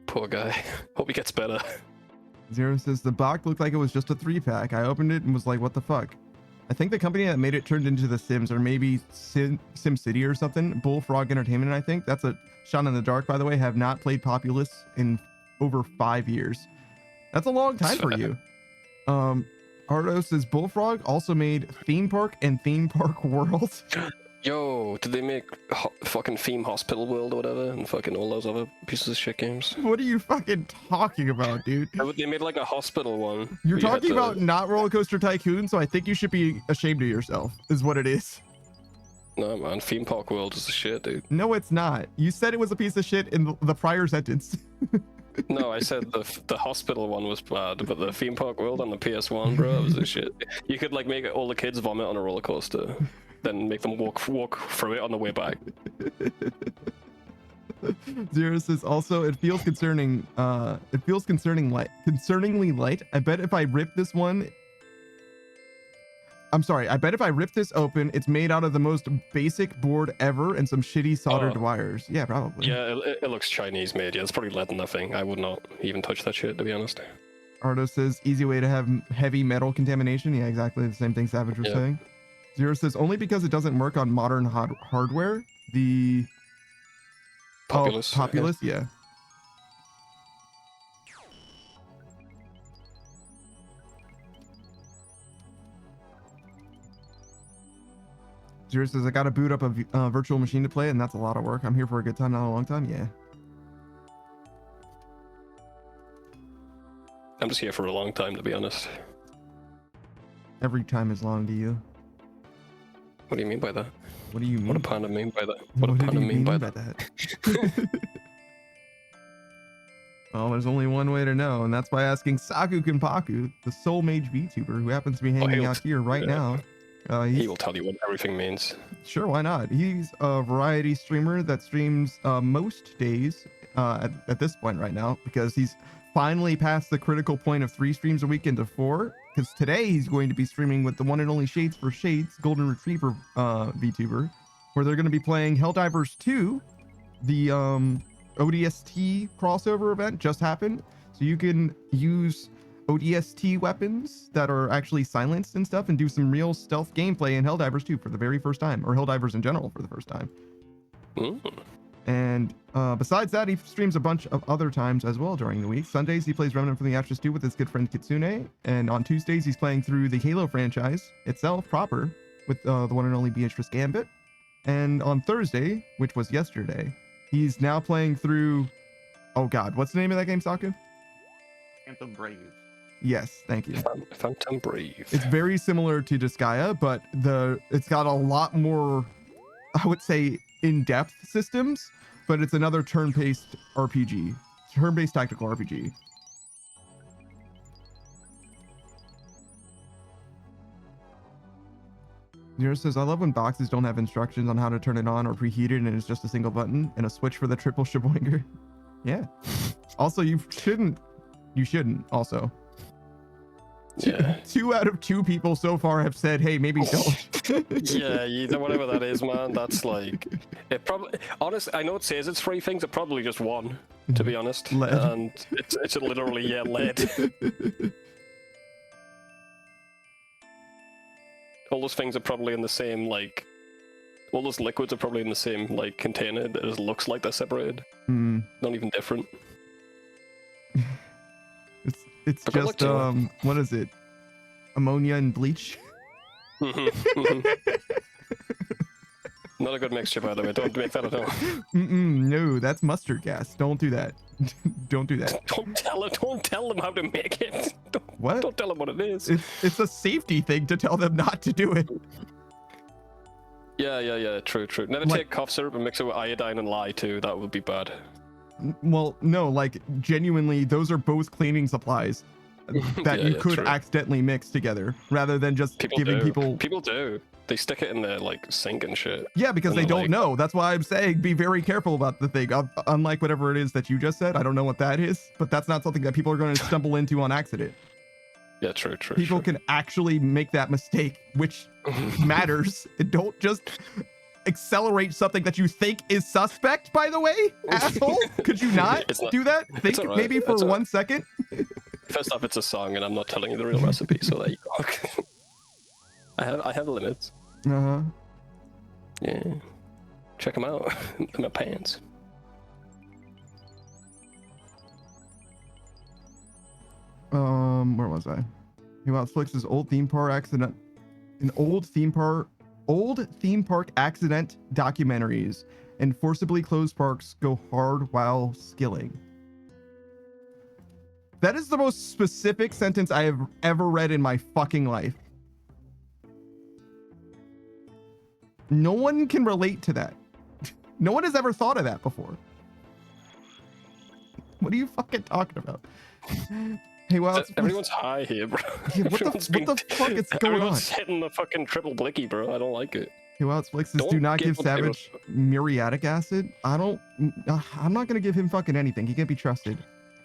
Poor guy. Hope he gets better. Zero says the box looked like it was just a 3-pack. I opened it and was like, what the fuck? I think the company that made it turned into The Sims, or maybe SimCity or something. Bullfrog Entertainment, I think. That's a shot in the dark, by the way. Have not played Populous in over 5 years. That's a long time for you. Ardo says Bullfrog also made Theme Park and Theme Park World. Yo, did they make fucking Theme Hospital World or whatever, and fucking all those other pieces of shit games? What are you fucking talking about, dude? They made like a hospital one. You're where you had talking to- about not Roller Coaster Tycoon, so I think you should be ashamed of yourself, is what it is. No, man, Theme Park World is the shit, dude. No, it's not. You said it was a piece of shit in the prior sentence. No, I said the hospital one was bad, but the Theme Park World on the PS1, bro, that was the shit. You could like make all the kids vomit on a roller coaster, then make them walk through it on the way back. Zero says also it feels concerning. It feels concerningly light. I bet if I rip this one. I'm sorry. I bet if I rip this open, it's made out of the most basic board ever and some shitty soldered wires. Yeah, probably. Yeah, it looks Chinese made. Yeah, it's probably lead in that thing. I would not even touch that shit, to be honest. Ardo says easy way to have heavy metal contamination. Yeah, exactly the same thing Savage was saying. Zero says only because it doesn't work on modern hardware. The Populous. Populous, yeah. Zero says I gotta boot up a virtual machine to play, and that's a lot of work. I'm here for a good time, not a long time. Yeah. I'm just here for a long time, to be honest. Every time is long to you. What do you mean by that? What do you mean? What do Panda mean by that? What do did Panda he mean by that? Well, there's only one way to know, and that's by asking Saku Kenpaku, the Soul Mage VTuber, who happens to be hanging out here right now. He will tell you what everything means. Sure, why not? He's a variety streamer that streams most days at this point right now, because he's finally passed the critical point of 3 streams a week into 4. Because today he's going to be streaming with the one and only Shades for Shades, Golden Retriever VTuber, where they're going to be playing Helldivers 2. The ODST crossover event just happened, so you can use ODST weapons that are actually silenced and stuff and do some real stealth gameplay in Helldivers 2 for the very first time, or Helldivers in general for the first time. And besides that, he streams a bunch of other times as well during the week. Sundays, he plays Remnant from the Ashes 2 with his good friend Kitsune. And on Tuesdays, he's playing through the Halo franchise itself proper with the one and only Beatrice Gambit. And on Thursday, which was yesterday, he's now playing through... Oh god, what's the name of that game, Saku? Phantom Brave. Yes, thank you. Phantom Brave. It's very similar to Disgaea, but it's got a lot more, I would say, in-depth systems, but it's another turn-based RPG. Turn-based tactical RPG. Nero says, I love when boxes don't have instructions on how to turn it on or preheat it and it's just a single button and a switch for the triple Shaboinger. Yeah. Also, you shouldn't also. Yeah. 2 out of 2 people so far have said, hey, maybe don't. Yeah, you know, whatever that is, man. That's like it. Probably, honestly, I know it says it's 3 things. It's probably just 1, to be honest. Lead. And it's literally lead. All those things are probably in the same like. All those liquids are probably in the same like container that just looks like they're separated. Mm. Not even different. It's But good luck just to you. what is it? Ammonia and bleach. Not a good mixture, by the way. Don't make that at all. No, that's mustard gas. Don't do that. Don't do that. Don't tell them how to make it. What? Don't tell them what it is. It's a safety thing to tell them not to do it. Yeah. True. Never Like- take cough syrup and mix it with iodine and lye too. That would be bad. Well, no, like genuinely, those are both cleaning supplies that you could true. accidentally mix together, rather than just giving people. People do. They stick it in their like sink and shit. Yeah, because and they they're don't like- know. That's why I'm saying be very careful about the thing. Unlike whatever it is that you just said, I don't know what that is, but that's not something that people are going to stumble into on accident. Yeah, true. People can actually make that mistake, which matters. And don't just accelerate something that you think is suspect, by the way, asshole. Could you not It's not- do that? Think all right. maybe for It's all 1 second. First off, it's a song, and I'm not telling you the real recipe, so there you go. I have limits. Uh-huh. Yeah, check them out in my pants. Where was I? He wants Flix's old theme park accident. Old theme park accident documentaries and forcibly closed parks go hard while skilling. That is the most specific sentence I have ever read in my fucking life. No one can relate to that. No one has ever thought of that before. What are you fucking talking about? Hey, well, Everyone's high here, bro. Yeah, what the fuck is going on? Everyone's hitting the fucking triple blicky, bro. I don't like it. Hey, well, it's Flix's do Don't not give give him Savage muriatic acid. I'm not gonna give him fucking anything. He can't be trusted.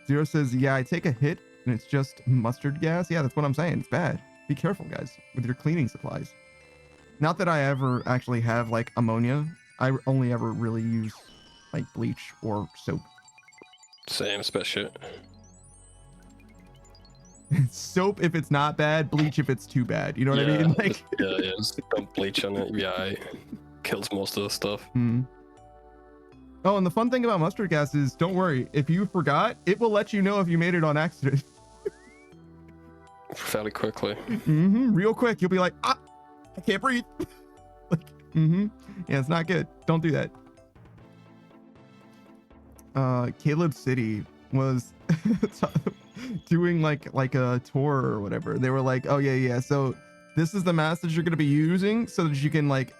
Zero says, yeah, I take a hit and it's just mustard gas. Yeah, that's what I'm saying. It's bad. Be careful, guys, with your cleaning supplies. Not that I ever actually have like ammonia. I only ever really use like bleach or soap. Same special shit. Soap if it's not bad, bleach if it's too bad. You know what I mean? Like, yeah, just don't bleach on it. Yeah, it kills most of the stuff. hmm. Oh, and the fun thing about mustard gas is, don't worry, if you forgot, it will let you know if you made it on accident. Fairly quickly. Real quick, you'll be like, ah, I can't breathe. Like, yeah, it's not good. Don't do that. Caleb City was doing like a tour or whatever. They were like, oh yeah, so this is the mask that you're going to be using so that you can like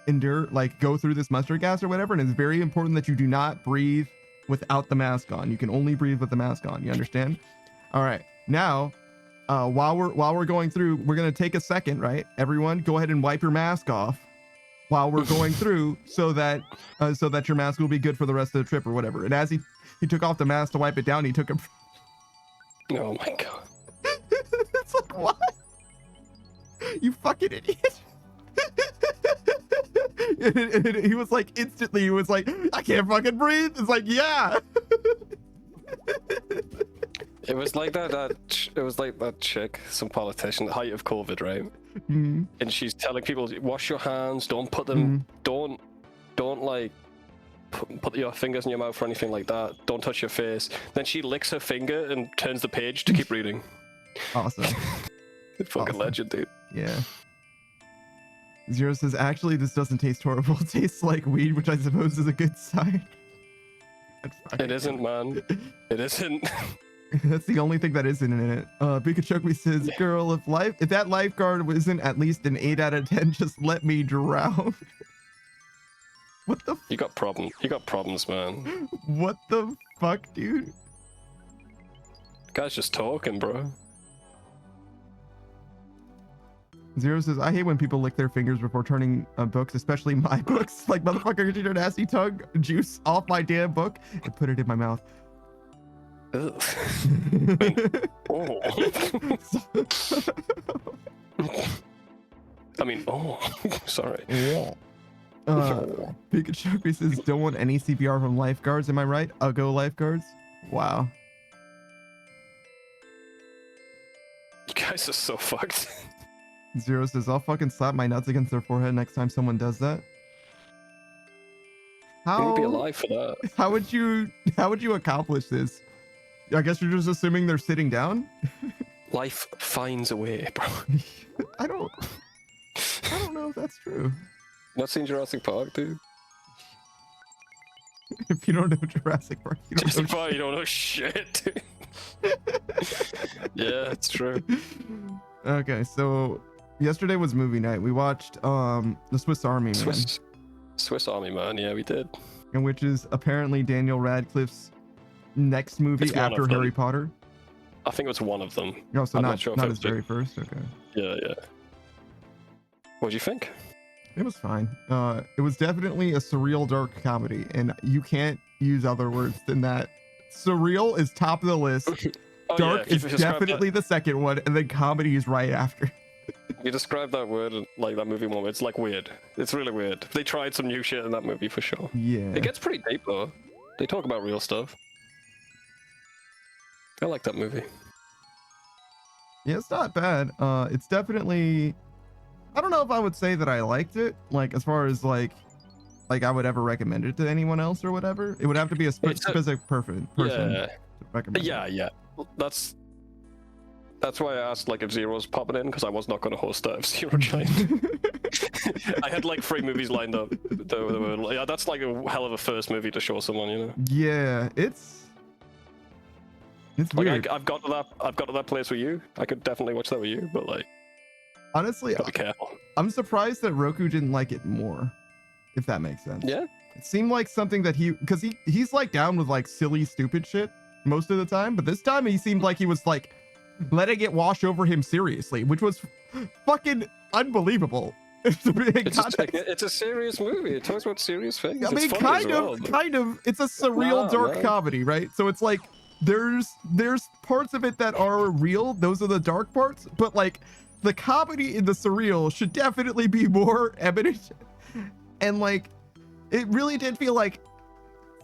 go through this mustard gas or whatever, and it's very important that you do not breathe without the mask on. You can only breathe with the mask on. You understand? All right, now while we're going through, we're going to take a second, right? Everyone go ahead and wipe your mask off while we're going through so that your mask will be good for the rest of the trip or whatever. And as he took off the mask to wipe it down, he took a Oh my god. it's like, what? You fucking idiot. And he was like, instantly, he was like, I can't fucking breathe. It's like, yeah. It was like that chick, some politician, the height of COVID, right? Mm-hmm. And she's telling people, wash your hands, don't put them, don't like put your fingers in your mouth or anything like that. Don't touch your face. Then she licks her finger and turns the page to keep reading. Awesome. Fucking Awesome. legend, dude. Yeah. Zero says, actually, this doesn't taste horrible. It tastes like weed, which I suppose is a good sign. It isn't, man. It isn't. That's the only thing that isn't in it. Pikachu says, girl, if that lifeguard isn't at least an 8 out of 10, just let me drown. What the You got problems, man. what the fuck, dude? Guy's just talking, bro. Zero says, I hate when people lick their fingers before turning books, especially my books. Like, motherfucker, get your nasty tongue juice off my damn book and put it in my mouth. Ugh. Oh. I mean, oh, sorry. Pikachu says, don't want any CPR from lifeguards. Am I right? I'll go lifeguards. Wow. You guys are so fucked. Zero says, I'll fucking slap my nuts against their forehead next time someone does that. You would be How, alive for that. how would you accomplish this? I guess you're just assuming they're sitting down? Life finds a way, bro. I don't know if that's true. Not seen Jurassic Park, dude. If you don't know Jurassic Park, you don't Jurassic know Park, you don't know shit, dude. Yeah, it's true. Okay, so yesterday was movie night. We watched the Swiss Army Man, Swiss Army Man, yeah, we did. and which is apparently Daniel Radcliffe's next movie It's one after of them. Harry Potter. I think it was one of them. No, so I'm not not sure if not it his was very first. Okay, Yeah, yeah. What do you think? it was fine. It was definitely a surreal dark comedy, and you can't use other words than that. Surreal is top of the list. Oh, Dark yeah, is definitely the second one, and then comedy is right after. You describe that word like that movie moment. It's like weird. It's really weird. They tried some new shit in that movie for sure. Yeah. It gets pretty deep though. They talk about real stuff. I like that movie. Yeah, it's not bad. It's definitely. I don't know if I would say that I liked it. Like as far as like I would ever recommend it to anyone else or whatever. It would have to be a specific person Yeah, to recommend. yeah, yeah. That's why I asked like if Zero was popping in because I was not going to host that if Zero joined. I had like 3 movies lined up. Yeah, that's like a hell of a first movie to show someone, you know. Yeah, it's Like weird. I've got to that place with you. I could definitely watch that with you, but like, Honestly, gotta be careful. I'm surprised that Roku didn't like it more, if that makes sense. Yeah. It seemed like something that because he's like down with like silly, stupid shit most of the time, but this time he seemed like he was like letting it wash over him seriously, which was fucking unbelievable. It's a serious movie. It talks about serious things. I mean, It's funny as kind of. It's a surreal Nah, dark man. comedy, right? So it's like there's parts of it that are real. Those are the dark parts, but like the comedy in the surreal should definitely be more evident. And like, it really did feel like,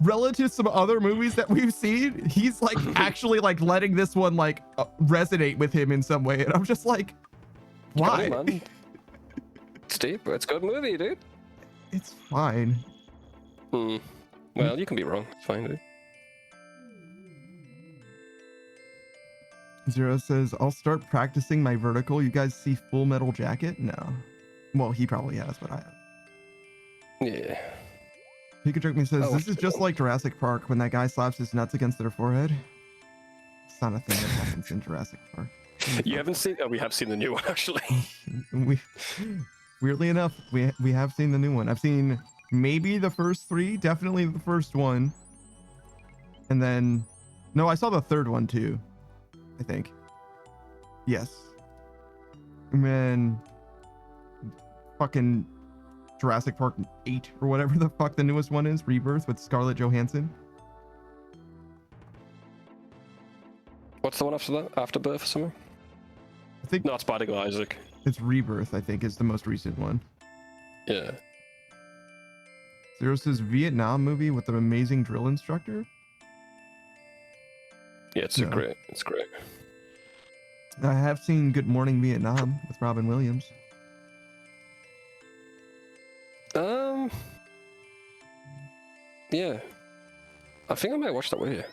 relative to some other movies that we've seen, he's like actually like letting this one like resonate with him in some way. And I'm just like, why? Funny, man. It's deep, but it's a good movie, dude. It's fine. Well, you can be wrong. It's fine, dude. Zero says, I'll start practicing my vertical. You guys see Full Metal Jacket? No. Well, he probably has, but I have. Yeah. Pikachu says, Oh, this is just like Jurassic Park when that guy slaps his nuts against their forehead. It's not a thing that happens in Jurassic Park. You haven't seen? Oh, we have seen the new one actually. Weirdly enough, we have seen the new one. I've seen maybe the first 3, definitely the first one. And then, no, I saw the third one too, I think. Yes. And then fucking Jurassic Park 8 or whatever the fuck the newest one is, Rebirth with Scarlett Johansson. What's the one after that? Afterbirth or something? I think No, it's Biting Isaac. it's Rebirth, I think, is the most recent one. Yeah. Zero says Vietnam movie with an amazing drill instructor. Yeah, it's Yeah. great. It's great. I have seen Good Morning Vietnam with Robin Williams. Yeah. I think I might watch that with you.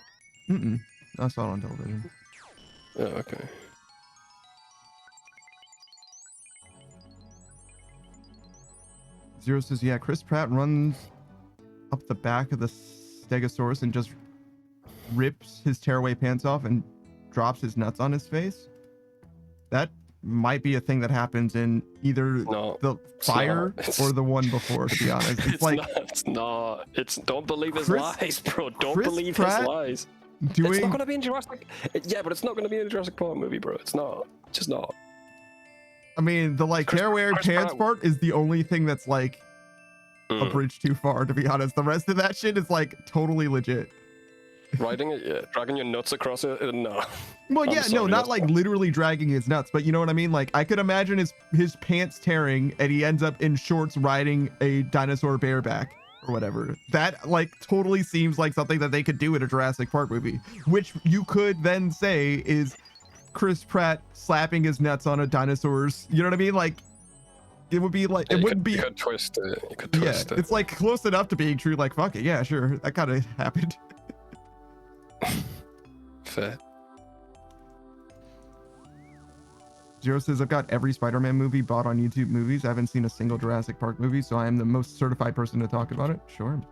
Mm-mm. I saw it on television. Oh, okay. Zero says, yeah, Chris Pratt runs up the back of the Stegosaurus and just rips his tearaway pants off and drops his nuts on his face. That might be a thing that happens in either No, the Fire not. or the one before, to be honest. It's, It's like not. It's not. It's don't believe his Chris- lies, bro. Don't Chris believe Pratt his lies. It's doing not gonna be in Jurassic. Yeah, but it's not gonna be in a Jurassic Park movie, bro. It's not. It's just not. I mean, the like Chris- tearaway Chris pants Pratt- part is the only thing that's like a Mm. bridge too far, to be honest. The rest of that shit is like totally legit. Riding it, yeah. Dragging your nuts across it, no. Well, I'm yeah, no, sorry, not that's like fine. literally dragging his nuts, but you know what I mean? Like I could imagine his pants tearing and he ends up in shorts riding a dinosaur bareback or whatever. That like totally seems like something that they could do in a Jurassic Park movie, which you could then say is Chris Pratt slapping his nuts on a dinosaur's, you know what I mean? Like it would be like, Yeah, it you wouldn't could, be, You could twist it. You could yeah, twist it. it's like close enough to being true. Like, fuck it. Yeah, sure. That kind of happened. Fair. Zero says, I've got every Spider-Man movie bought on YouTube Movies. I haven't seen a single Jurassic Park movie, so I am the most certified person to talk about it. Sure.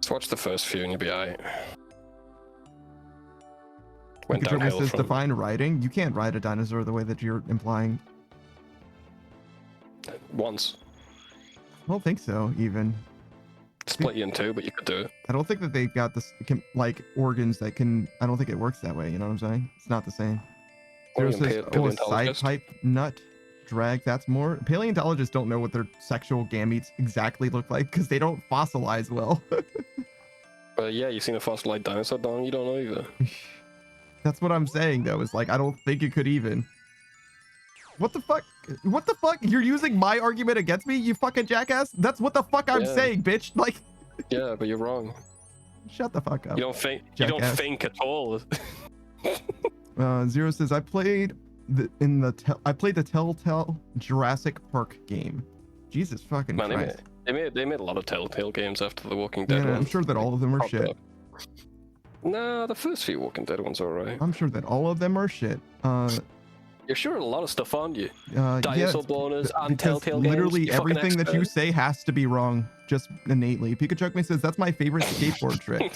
Just watch the first few and you'll be alright. Went Pikachu downhill says, from define riding. You can't ride a dinosaur the way that you're implying. once. I don't think so, even. Split you in two, but you could do it. I don't think that they've got this, like, organs that can... I don't think it works that way, you know what I'm saying? It's not the same. Zero says, oh, a side Paleontologist. pipe nut drag, that's more... Paleontologists don't know what their sexual gametes exactly look like because they don't fossilize well. But yeah, you seen a fossilized dinosaur, Don? You don't know either. That's what I'm saying, though, is like, I don't think it could even. What the fuck? What the fuck? You're using my argument against me, you fucking jackass? That's what the fuck I'm Yeah. saying, bitch. Like, Yeah, but you're wrong. shut the fuck up. You don't think. You don't Jackass. think at all. Zero says, I played the Telltale Jurassic Park game. Jesus fucking Man, Christ. they made a lot of Telltale games after the Walking Dead Yeah, one. I'm sure that all of them are shit. Nah, the first few Walking Dead ones are alright. I'm sure that all of them are shit. You're sure a lot of stuff on you. Yeah, Dinosaur boners and because Telltale games. literally you fucking everything that you expert. say has to be wrong, just innately. Pikachu says, that's my favorite skateboard trick.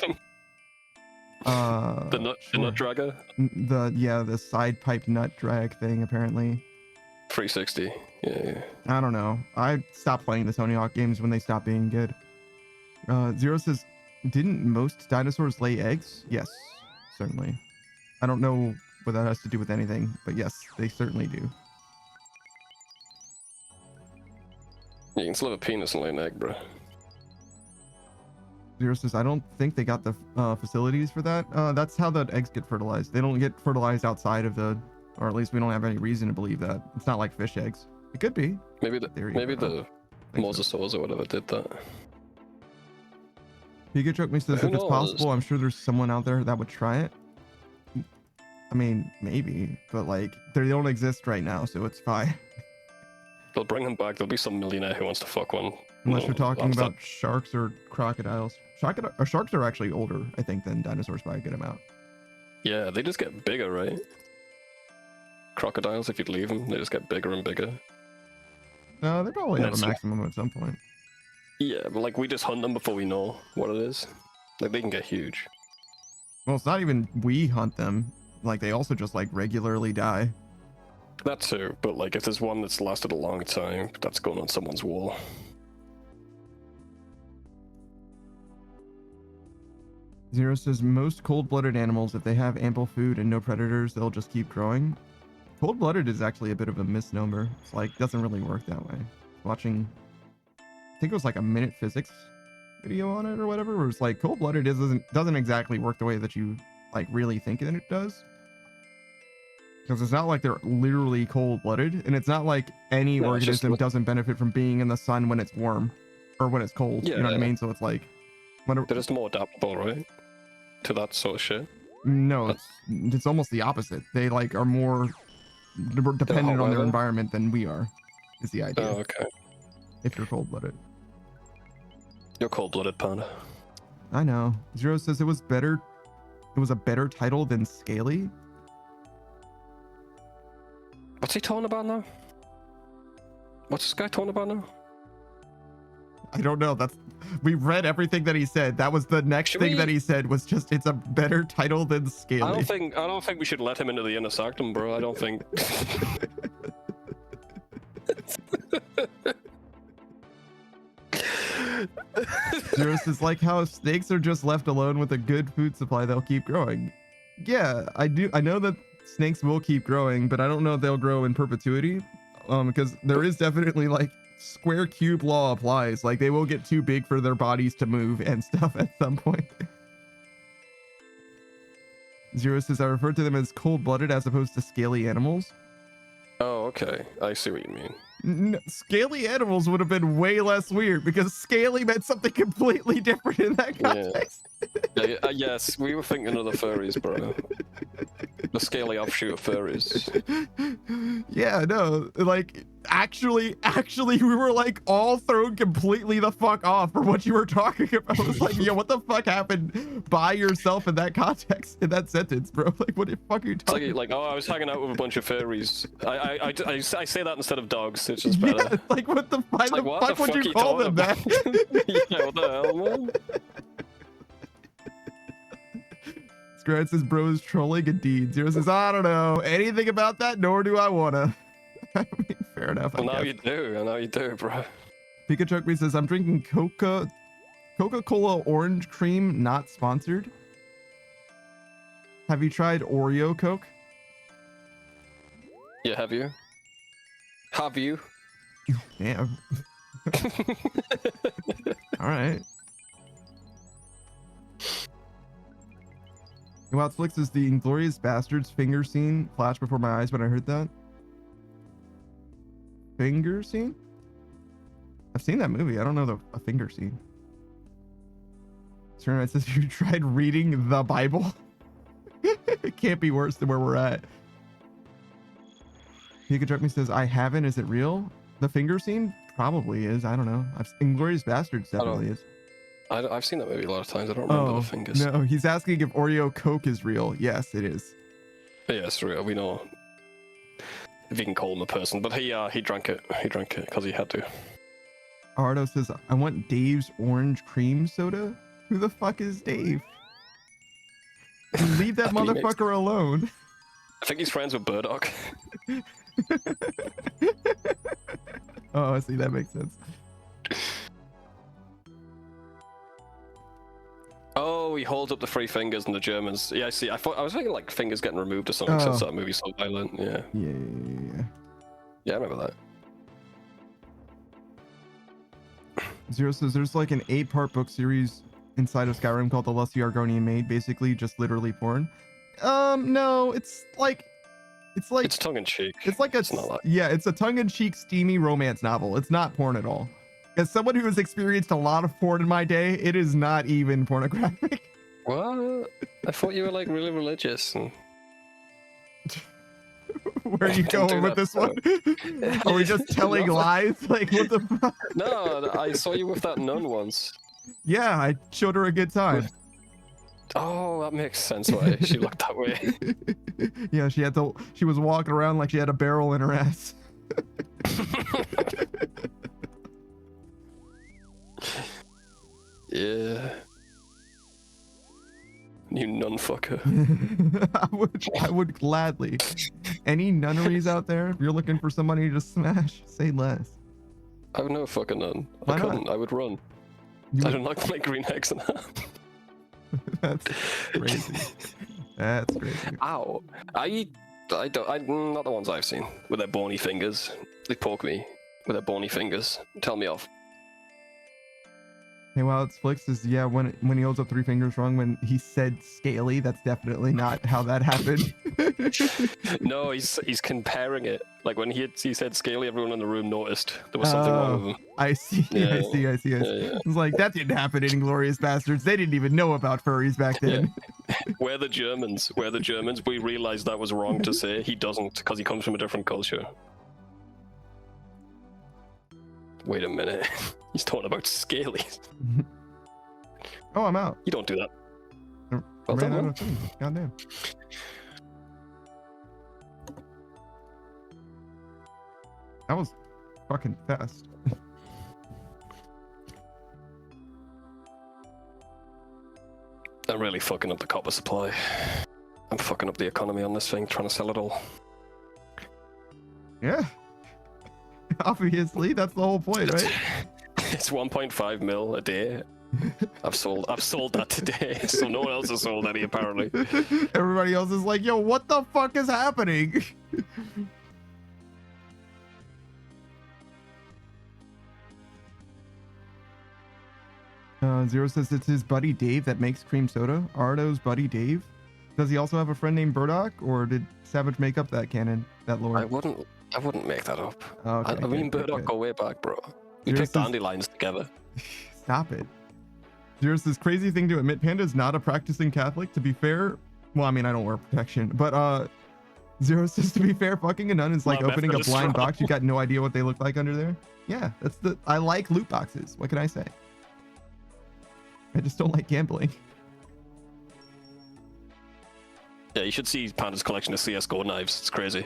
The nut Sure. dragger. The side pipe nut drag thing, apparently. 360. Yeah. I don't know. I stopped playing the Tony Hawk games when they stopped being good. Zero says, didn't most dinosaurs lay eggs? Yes, certainly. I don't know what that has to do with anything, but yes, they certainly do. You can still have a penis and lay an egg, bro. Zero says, I don't think they got the facilities for that. That's how the eggs get fertilized. They don't get fertilized outside of the, or at least we don't have any reason to believe that. It's not like fish eggs. It could be. Maybe the Theory, maybe but I the don't think so. mosasaurs or whatever did that. Pikachu says, Who if it's knows? possible, I'm sure there's someone out there that would try it. I mean, maybe, but like, they don't exist right now, so it's fine. They'll bring them back. There'll be some millionaire who wants to fuck one. Unless No, you're talking that's about sharks or crocodiles. Sharks are actually older, I think, than dinosaurs by a good amount. Yeah, they just get bigger, right? Crocodiles, if you'd leave them, they just get bigger and bigger. No, they probably have a That's- maximum at some point. Yeah, but like we just hunt them before we know what it is. Like they can get huge. Well, it's not even we hunt them. Like, they also just, like, regularly die. That too, but like if there's one that's lasted a long time, that's going on someone's wall. Zero says, most cold-blooded animals, if they have ample food and no predators, they'll just keep growing. Cold-blooded is actually a bit of a misnomer. It's like, doesn't really work that way. Watching, I think it was like a Minute Physics video on it or whatever, where it's like, cold-blooded doesn't exactly work the way that you, like, really think that it does. Because it's not like they're literally cold-blooded, and it's not like any No, it's just organism like- doesn't benefit from being in the sun when it's warm, or when it's cold, you know what I Yeah. mean? So it's like, whatever. They're just more adaptable, right? To that sort of shit. No, it's almost the opposite. They like are more dependent on their weather? environment than we are, is the idea. Oh, okay. If you're cold-blooded. You're cold-blooded, panda. I know. Zero says it was a better title than Scaly. What's he talking about now? What's this guy talking about now? I don't know. We read everything that he said. That was the next Should thing we- that he said was just, it's a better title than Scaly. I don't think we should let him into the inner sanctum, bro. I don't think. Zero says, like how snakes are just left alone with a good food supply, they'll keep growing. Yeah, I know that snakes will keep growing, but I don't know if they'll grow in perpetuity. Because there is definitely like square cube law applies. Like they will get too big for their bodies to move and stuff at some point. Zero says I refer to them as cold-blooded as opposed to scaly animals. Oh, okay. I see what you mean. Scaly animals would have been way less weird because scaly meant something completely different in that context. Yes, we were thinking of the furries, bro. The scaly offshoot of furries. Yeah, no, like actually, we were like all thrown completely the fuck off for what you were talking about. It was like, yo, what the fuck happened by yourself in that context, in that sentence, bro? Like, what the fuck are you talking about? Like, oh, I was hanging out with a bunch of furries. I say that instead of dogs. It's just better. Yeah, like what the fuck? Like, Why the fuck would you call them that? Yeah, what the hell, man? Scrat says, bro is trolling indeed. Zero says, I don't know anything about that, nor do I wanna. I mean, fair enough. Well, I now guess. you do. I know you do, bro. Pikachu says, I'm drinking Coca-Cola orange cream, not sponsored. Have you tried Oreo Coke? Yeah, have you? Have you? Yeah. All right. Wild Flicks is the Inglorious Bastards finger scene flashed before my eyes when I heard that. Finger scene? I've seen that movie. I don't know a finger scene. Cerner says you tried reading the Bible. It can't be worse than where we're at. Pikachu says I haven't. Is it real? The finger scene probably is. I don't know. Inglorious Bastards definitely is. I've seen that movie a lot of times. I don't remember the fingers. No, he's asking if Oreo Coke is real. Yes, it is. Yeah, it's real. We know. If you can call him a person, but he drank it. He drank it because he had to. Ardo says I want Dave's orange cream soda. Who the fuck is Dave? Leave that motherfucker alone. I think he's friends with Burdock. Oh, I see. That makes sense. Oh, he holds up the three fingers and the Germans. Yeah, I see. I was thinking like fingers getting removed or something since that movie's so violent. Yeah. Yeah. Yeah, I remember that. Zero says there's like an 8-part book series inside of Skyrim called The Lusty Argonian Maid, basically just literally porn. No, it's tongue in cheek. It's like it's a tongue-in-cheek steamy romance novel. It's not porn at all. As someone who has experienced a lot of porn in my day, it is not even pornographic. What? I thought you were like really religious. And... Where are you going with this one? Are we just telling lies? Like, what the fuck? No, I saw you with that nun once. Yeah, I showed her a good time. Oh, that makes sense why she looked that way. Yeah, she was walking around like she had a barrel in her ass. Yeah. You nun fucker. I would gladly. Any nunneries out there? If you're looking for somebody to smash, say less. I would never fuck a nun. Why I not? couldn't. I would run. I don't like my green eggs and that. That's crazy. That's crazy. Ow. Not the ones I've seen with their bony fingers. They poke me with their bony fingers. Tell me off. Hey, Wild Flicks says, yeah, when he holds up 3 fingers wrong, when he said scaly, that's definitely not how that happened. No, he's comparing it. Like when he said scaly, everyone in the room noticed there was something wrong with him. I see. Yeah. I see. Yeah. It's like, that didn't happen in Inglorious Bastards. They didn't even know about furries back then. Yeah. We're the Germans. We realized that was wrong to say. He doesn't, because he comes from a different culture. Wait a minute. He's talking about scaly. Oh, I'm out. You don't do that. I ran out of things. Goddamn. That was fucking fast. I'm really fucking up the copper supply. I'm fucking up the economy on this thing, trying to sell it all. Yeah. Obviously, that's the whole point, right? It's 1.5 mil a day. I've sold that today, so no one else has sold any apparently. Everybody else is like, yo, what the fuck is happening? Zero says it's his buddy Dave that makes cream soda. Ardo's buddy Dave. Does he also have a friend named Burdock, or did Savage make up that canon, that lore? I wouldn't make that up. Okay, I mean, good, Burdock good. go way back, bro. We Yours picked is- dandelions together. Stop it. There's this crazy thing to admit. Panda is not a practicing Catholic. To be fair, well, I mean, I don't wear protection, but Zero says, to be fair, fucking a nun is like Well, opening a Methodist blind row. box. You got no idea what they look like under there. Yeah, I like loot boxes. What can I say? I just don't like gambling. Yeah, you should see Panda's collection of CS:GO knives. It's crazy.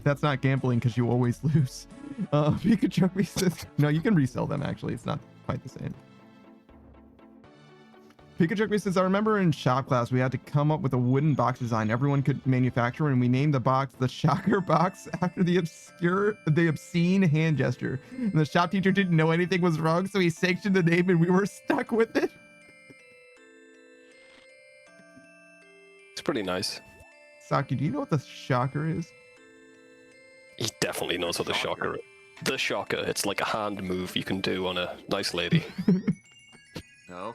That's not gambling because you always lose. Pikachu says, no, you can resell them actually. It's not quite the same. Pikachu says, I remember in shop class we had to come up with a wooden box design everyone could manufacture, and we named the box the Shocker Box after the obscene hand gesture. And the shop teacher didn't know anything was wrong, so he sanctioned the name and we were stuck with it. It's pretty nice. Saki, do you know what the Shocker is? He definitely knows what the shocker is. The shocker. It's like a hand move you can do on a nice lady. No.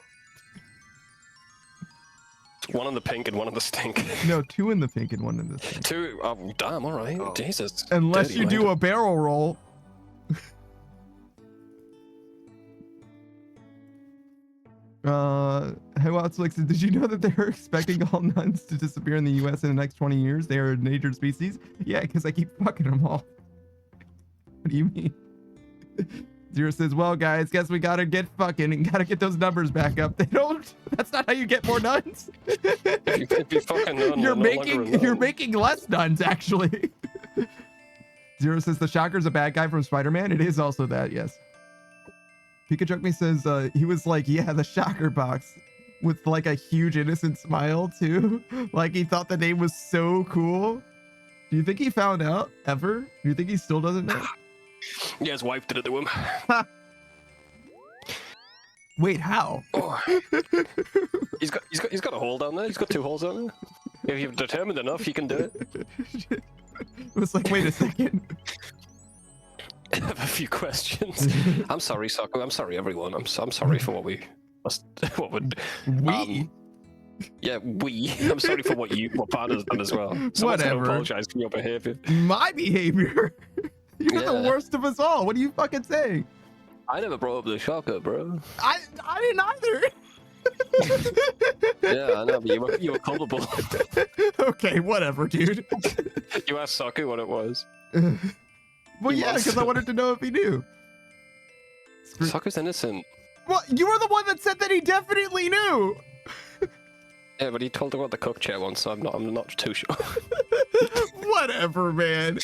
One in the pink and one in the stink. No, 2 in the pink and 1 in the stink. 2. Oh, damn. All right. Oh. Jesus. Unless Dirty you do lady. a barrel roll. Who else likes it? Did you know that they're expecting all nuns to disappear in the U.S. in the next 20 years? They are an endangered species. Yeah, because I keep fucking them all. What do you mean? Zero says, well, guys, guess we gotta get fucking and gotta get those numbers back up. They don't. That's not how you get more nuns. If you fucking nun, You're they're no longer a you're nun. making less nuns actually. Zero says the Shocker's a bad guy from Spider-Man. It is also that, yes. Pikachu says he was like, yeah, the Shocker Box, with like a huge innocent smile too. Like he thought the name was so cool. Do you think he found out ever? Do you think he still doesn't know? Yeah, his wife did it to him. Wait, how? Oh. He's got a hole down there. He's got 2 holes down there. If you're determined enough, you can do it. It was like, wait a second. I have a few questions. I'm sorry, Sokko. I'm sorry, everyone. I'm sorry for what we We? Yeah, we. I'm sorry for what Panda's done as well. Someone's Whatever. gonna apologize for your behavior. My behavior. You're the Yeah. worst of us all. What are you fucking saying? I never brought up the shocker, bro. I didn't either. Yeah, I know, but you were culpable. Okay, whatever, dude. You asked Sokko what it was. Well, He yeah, was. because I wanted to know if he knew. Sokko's innocent. Well, you were the one that said that he definitely knew. Yeah, but he told her about the cook chair once, so I'm not too sure. Whatever, man.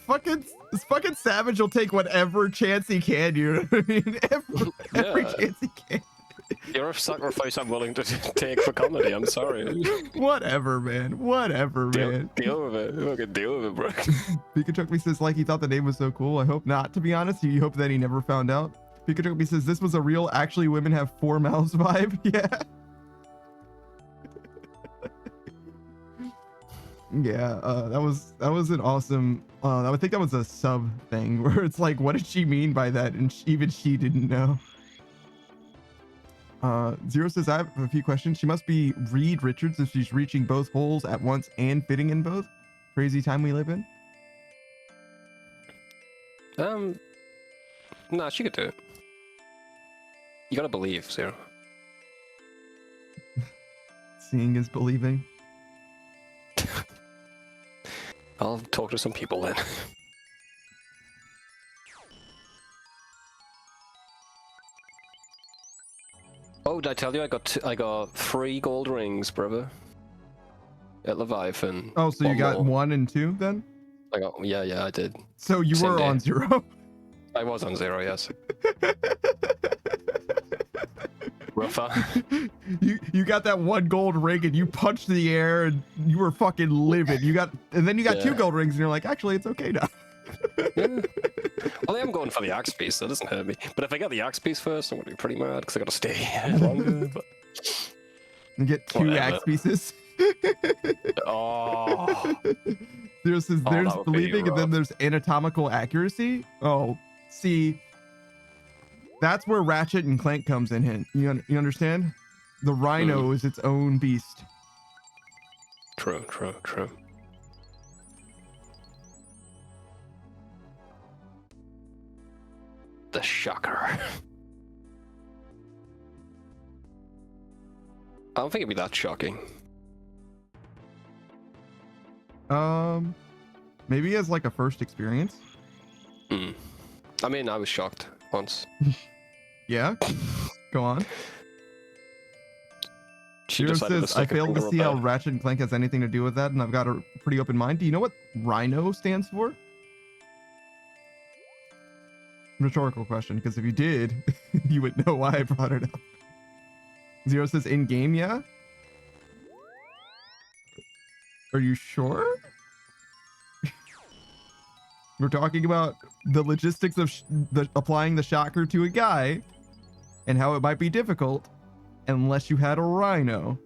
Fucking Savage will take whatever chance he can. You know what I mean? Every Yeah. chance he can. You're a sacrifice I'm willing to take for comedy. I'm sorry. Whatever, man. Whatever, man. Deal with it. Fucking deal with it, bro. Pikachu says like he thought the name was so cool. I hope not. To be honest, you hope that he never found out. Pikachu says this was a real actually women have 4 mouths vibe. Yeah. Yeah, that was an awesome. I think that was a sub thing where it's like, what did she mean by that? And even she didn't know. Zero says I have a few questions. She must be Reed Richards if she's reaching both holes at once and fitting in both. Crazy time we live in. Nah, she could do it. You gotta believe, Zero. Seeing is believing. I'll talk to some people then. Oh, did I tell you I got 3 gold rings, brother? At Leviathan. Oh, so you One got more. 1 and 2 then? Yeah, I did. So you Same were day. on 0. I was on 0, yes. Rougher. you got that 1 gold ring and you punched the air and you were fucking livid. And then you got 2 Yeah. gold rings and you're like, actually, it's okay now. Yeah. Well, I am going for the axe piece, so it doesn't hurt me. But if I get the axe piece first, I'm gonna be pretty mad because I gotta stay longer. But... And get 2 Whatever. axe pieces. Oh, There's that would be believing and then rough. there's anatomical accuracy. Oh, see, that's where Ratchet and Clank comes in. You understand? The Rhino is its own beast. True. The shocker. I don't think it'd be that shocking. Maybe as like a first experience. I mean, I was shocked once. Yeah. Go on. She Zero decided to says, I stick a failed to finger see up how Ratchet and Clank has anything to do with that, and I've got a pretty open mind. Do you know what Rhino stands for? Rhetorical question, because if you did, you would know why I brought it up. Zero says, in game, yeah? Are you sure? We're talking about the logistics of applying the shocker to a guy and how it might be difficult unless you had a Rhino.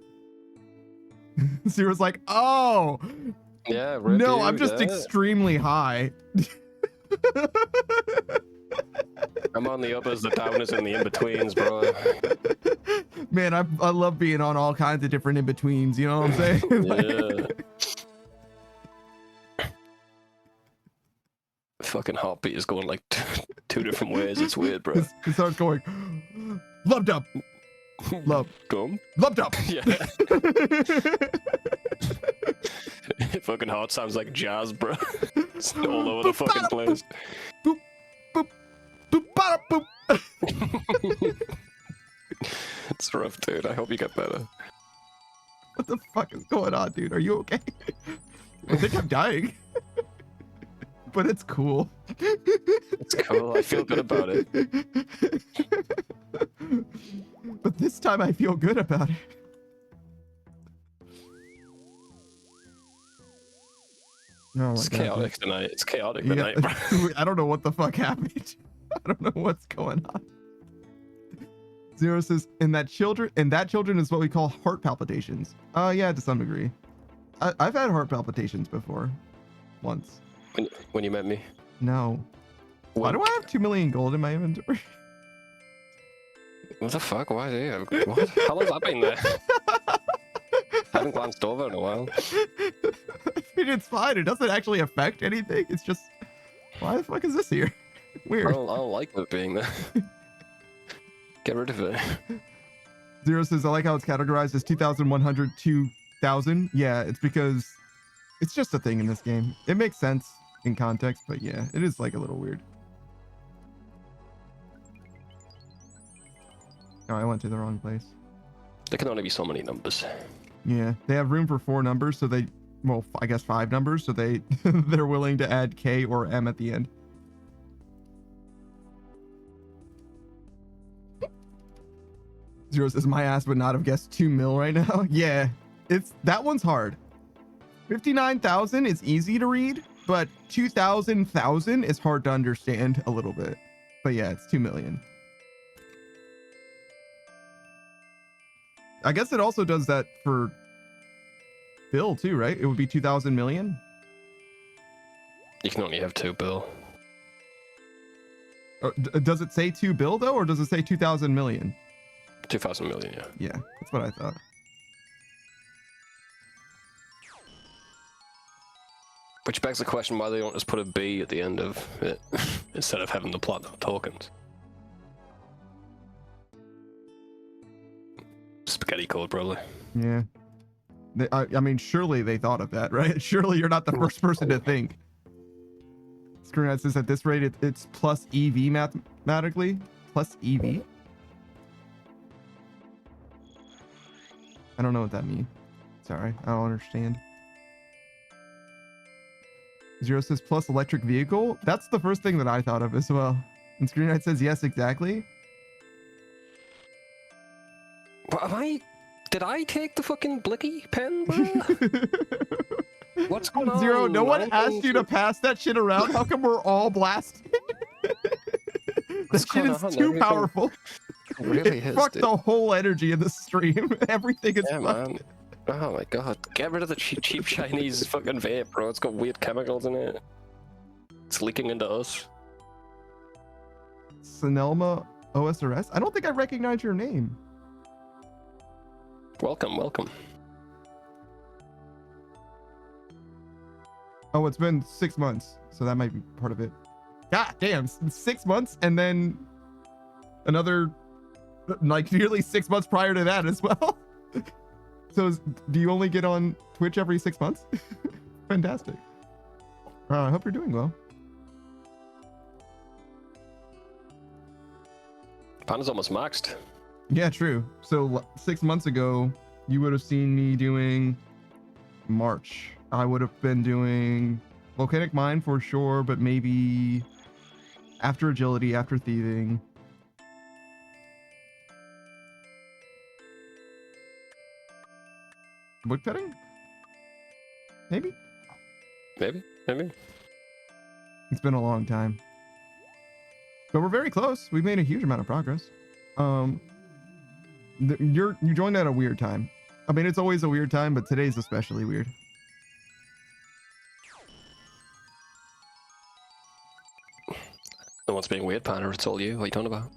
Zero's like, oh, Yeah, no, I'm just extremely high. I'm on the uppers, the downers, and the in-betweens, bro. Man, I love being on all kinds of different in-betweens, you know what I'm saying? Yeah. Fucking heartbeat is going like two different ways. It's weird, bro. It starts going, loved up, love, Dumb. loved up. Yeah. Fucking heart sounds like jazz, bro. It's all over the fucking place. Boop, boop, boop, bada, boop. It's rough, dude. I hope you get better. What the fuck is going on, dude? Are you okay? I think I'm dying. But it's cool. It's cool. I feel good about it. But this time I feel good about it. Oh my It's God, chaotic dude. tonight. It's chaotic Yeah. tonight, bro. I don't know what the fuck happened. I don't know what's going on. Zero says, and that children is what we call heart palpitations. Yeah, to some degree. I've had heart palpitations before. Once. When you met me. No. Why do I have 2 million gold in my inventory? What the fuck? Why do you have... What? How long's that been there? I haven't glanced over in a while. I mean, it's fine. It doesn't actually affect anything. It's just, why the fuck is this here? I Weird. don't like it being there. Get rid of it. Zero says, I like how it's categorized as 2,100, 2,000. Yeah, it's because it's just a thing in this game. It makes sense in context, but yeah, it is like a little weird. Oh, I went to the wrong place. There can only be so many numbers. Yeah, they have room for 4 numbers, so they, well, I guess 5 numbers, so they're willing to add K or M at the end. Zero says, my ass would not have guessed 2 mil right now. Yeah, that one's hard. 59,000 is easy to read, but 2,000 is hard to understand a little bit. But yeah, it's 2 million. I guess it also does that for Bill too, right? It would be 2,000 million. You can only have 2, Bill. Does it say 2 Bill though, or does it say 2,000 million? 2,000 million, yeah. Yeah, that's what I thought. Which begs the question why they don't just put a B at the end of it instead of having the platinum tokens. Spaghetti code, probably. Yeah. I mean, surely they thought of that, right? Surely you're not the first person to think. Screenshot says at this rate, it's plus EV mathematically. Plus EV? I don't know what that means. Sorry, I don't understand. Zero says plus electric vehicle. That's the first thing that I thought of as well. And Screenlight says yes, exactly. What, did I take the fucking blicky pen, bro? What's going on? Zero, no one asked you to pass that shit around. How come we're all blasted? That shit is too powerful. Really It fucked the whole energy of the stream. Everything is fucked. Man. Oh my god. Get rid of the cheap Chinese fucking vape, bro. It's got weird chemicals in it. It's leaking into us. Sonelma OSRS? I don't think I recognize your name. Welcome, welcome. Oh, it's been 6 months, so that might be part of it. God damn, 6 months, and then another like nearly 6 months prior to that as well. So do you only get on Twitch every 6 months? Fantastic. I hope you're doing well. Panda's almost maxed. Yeah, true. So 6 months ago, you would have seen me doing March. I would have been doing Volcanic Mine for sure, but maybe after Agility, after Thieving. Woodcutting? Maybe? Maybe. It's been a long time. But we're very close. We've made a huge amount of progress. You joined at a weird time. I mean, it's always a weird time, but today's especially weird. No one's being weird, Panda. It's all you. What are you talking about?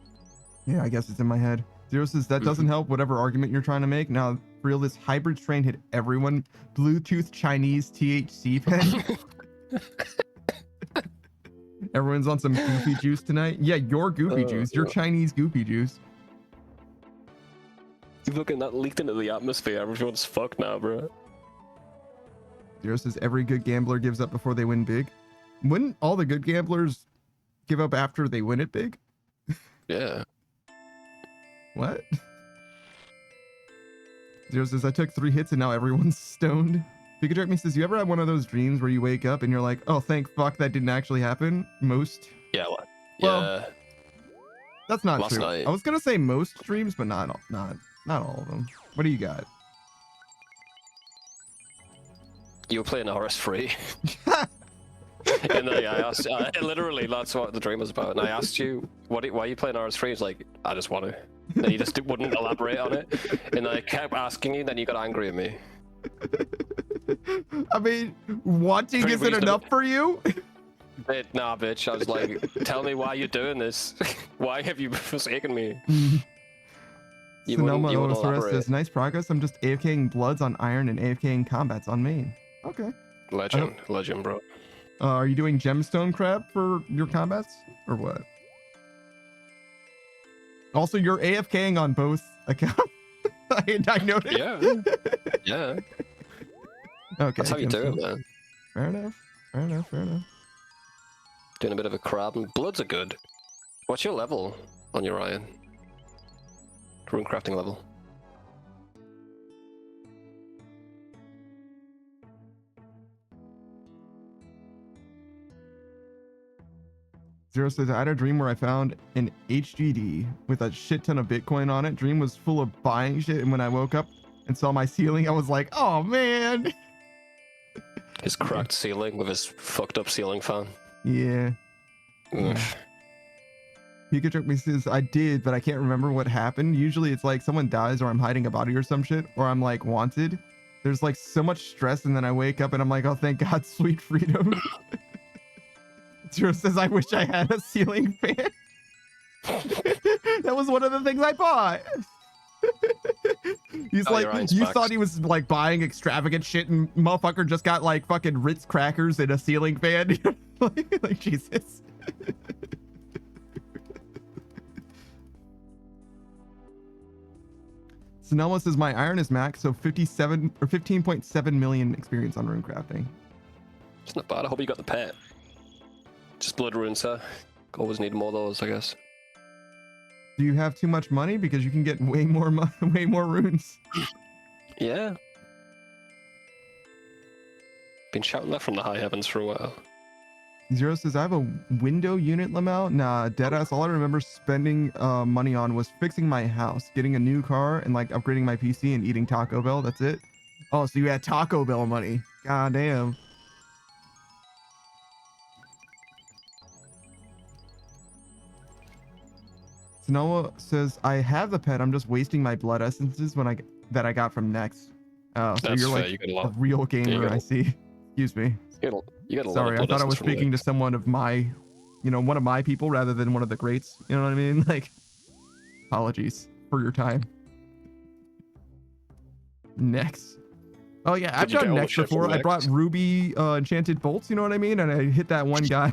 Yeah, I guess it's in my head. Zero says that doesn't help whatever argument you're trying to make. Now, for real, this hybrid strain hit everyone. Bluetooth Chinese THC pen. Everyone's on some goofy juice tonight. Yeah, your goofy juice. Your Chinese goofy juice. You fucking that leaked into the atmosphere. Everyone's fucked now, bro. Zero says every good gambler gives up before they win big. Wouldn't all the good gamblers give up after they win it big? Yeah. What? Zero says I took 3 hits and now everyone's stoned. Pikachu me says, you ever have one of those dreams where you wake up and you're like, oh, thank fuck that didn't actually happen? Most. Yeah. Well, yeah. That's not Last true. night. I was gonna say most dreams, but not all of them. What do you got? You were playing RS3. And then I asked, literally, that's what the dream was about. And I asked you, why are you playing RS3? He's like, I just want to. And you just wouldn't elaborate on it. And I kept asking you, then you got angry at me. I mean, wanting Pretty isn't reasonable. enough for you? Nah, bitch. I was like, tell me why you're doing this. Why have you forsaken me? You Sonoma wouldn't OSRS elaborate. says, nice progress. I'm just AFKing Bloods on Iron and AFKing Combats on Main. Okay. Legend, bro. Are you doing Gemstone Crab for your combats? Or what? Also, you're AFKing on both accounts. I noticed. Yeah. Yeah. Okay. That's how you do it, man. Fair enough. Doing a bit of a crab, and Bloods are good. What's your level on your Iron? Rune crafting level. Zero says, I had a dream where I found an HGD with a shit ton of Bitcoin on it. Dream was full of buying shit, and when I woke up and saw my ceiling, I was like, oh man. His cracked ceiling with his fucked up ceiling fan. Yeah. Pikachu me says, I did, but I can't remember what happened. Usually it's like someone dies or I'm hiding a body or some shit, or I'm like wanted. There's like so much stress, and then I wake up and I'm like, oh, thank God, sweet freedom. Zero says, I wish I had a ceiling fan. That was one of the things I bought. He's Oh, like, your Iron's you maxed. thought he was like buying extravagant shit, and motherfucker just got like fucking Ritz crackers and a ceiling fan. like Jesus. Sonoma says my iron is max, so 57 or 15.7 million experience on rune crafting. It's not bad. I hope you got the pet. Just blood runes, sir. Always need more of those, I guess. Do you have too much money? Because you can get way more way more runes. Yeah. Been shouting that from the high heavens for a while. Zero says I have a window unit, Lamau. Nah, deadass. All I remember spending money on was fixing my house, getting a new car, and like upgrading my PC and eating Taco Bell. That's it. Oh, so you had Taco Bell money. God damn. Noah says, I have the pet. I'm just wasting my blood essences that I got from Next. Oh, so That's you're fair. like You got a a lot. real gamer, got I a- see. Excuse me. You got a lot Sorry, of I blood thought I was essence from speaking to Next. someone of my, one of my people rather than one of the greats. You know what I mean? Like, apologies for your time. Next. Oh yeah, I've Did you get done all the next ships from before. I Next? brought ruby enchanted bolts, you know what I mean? And I hit that one guy.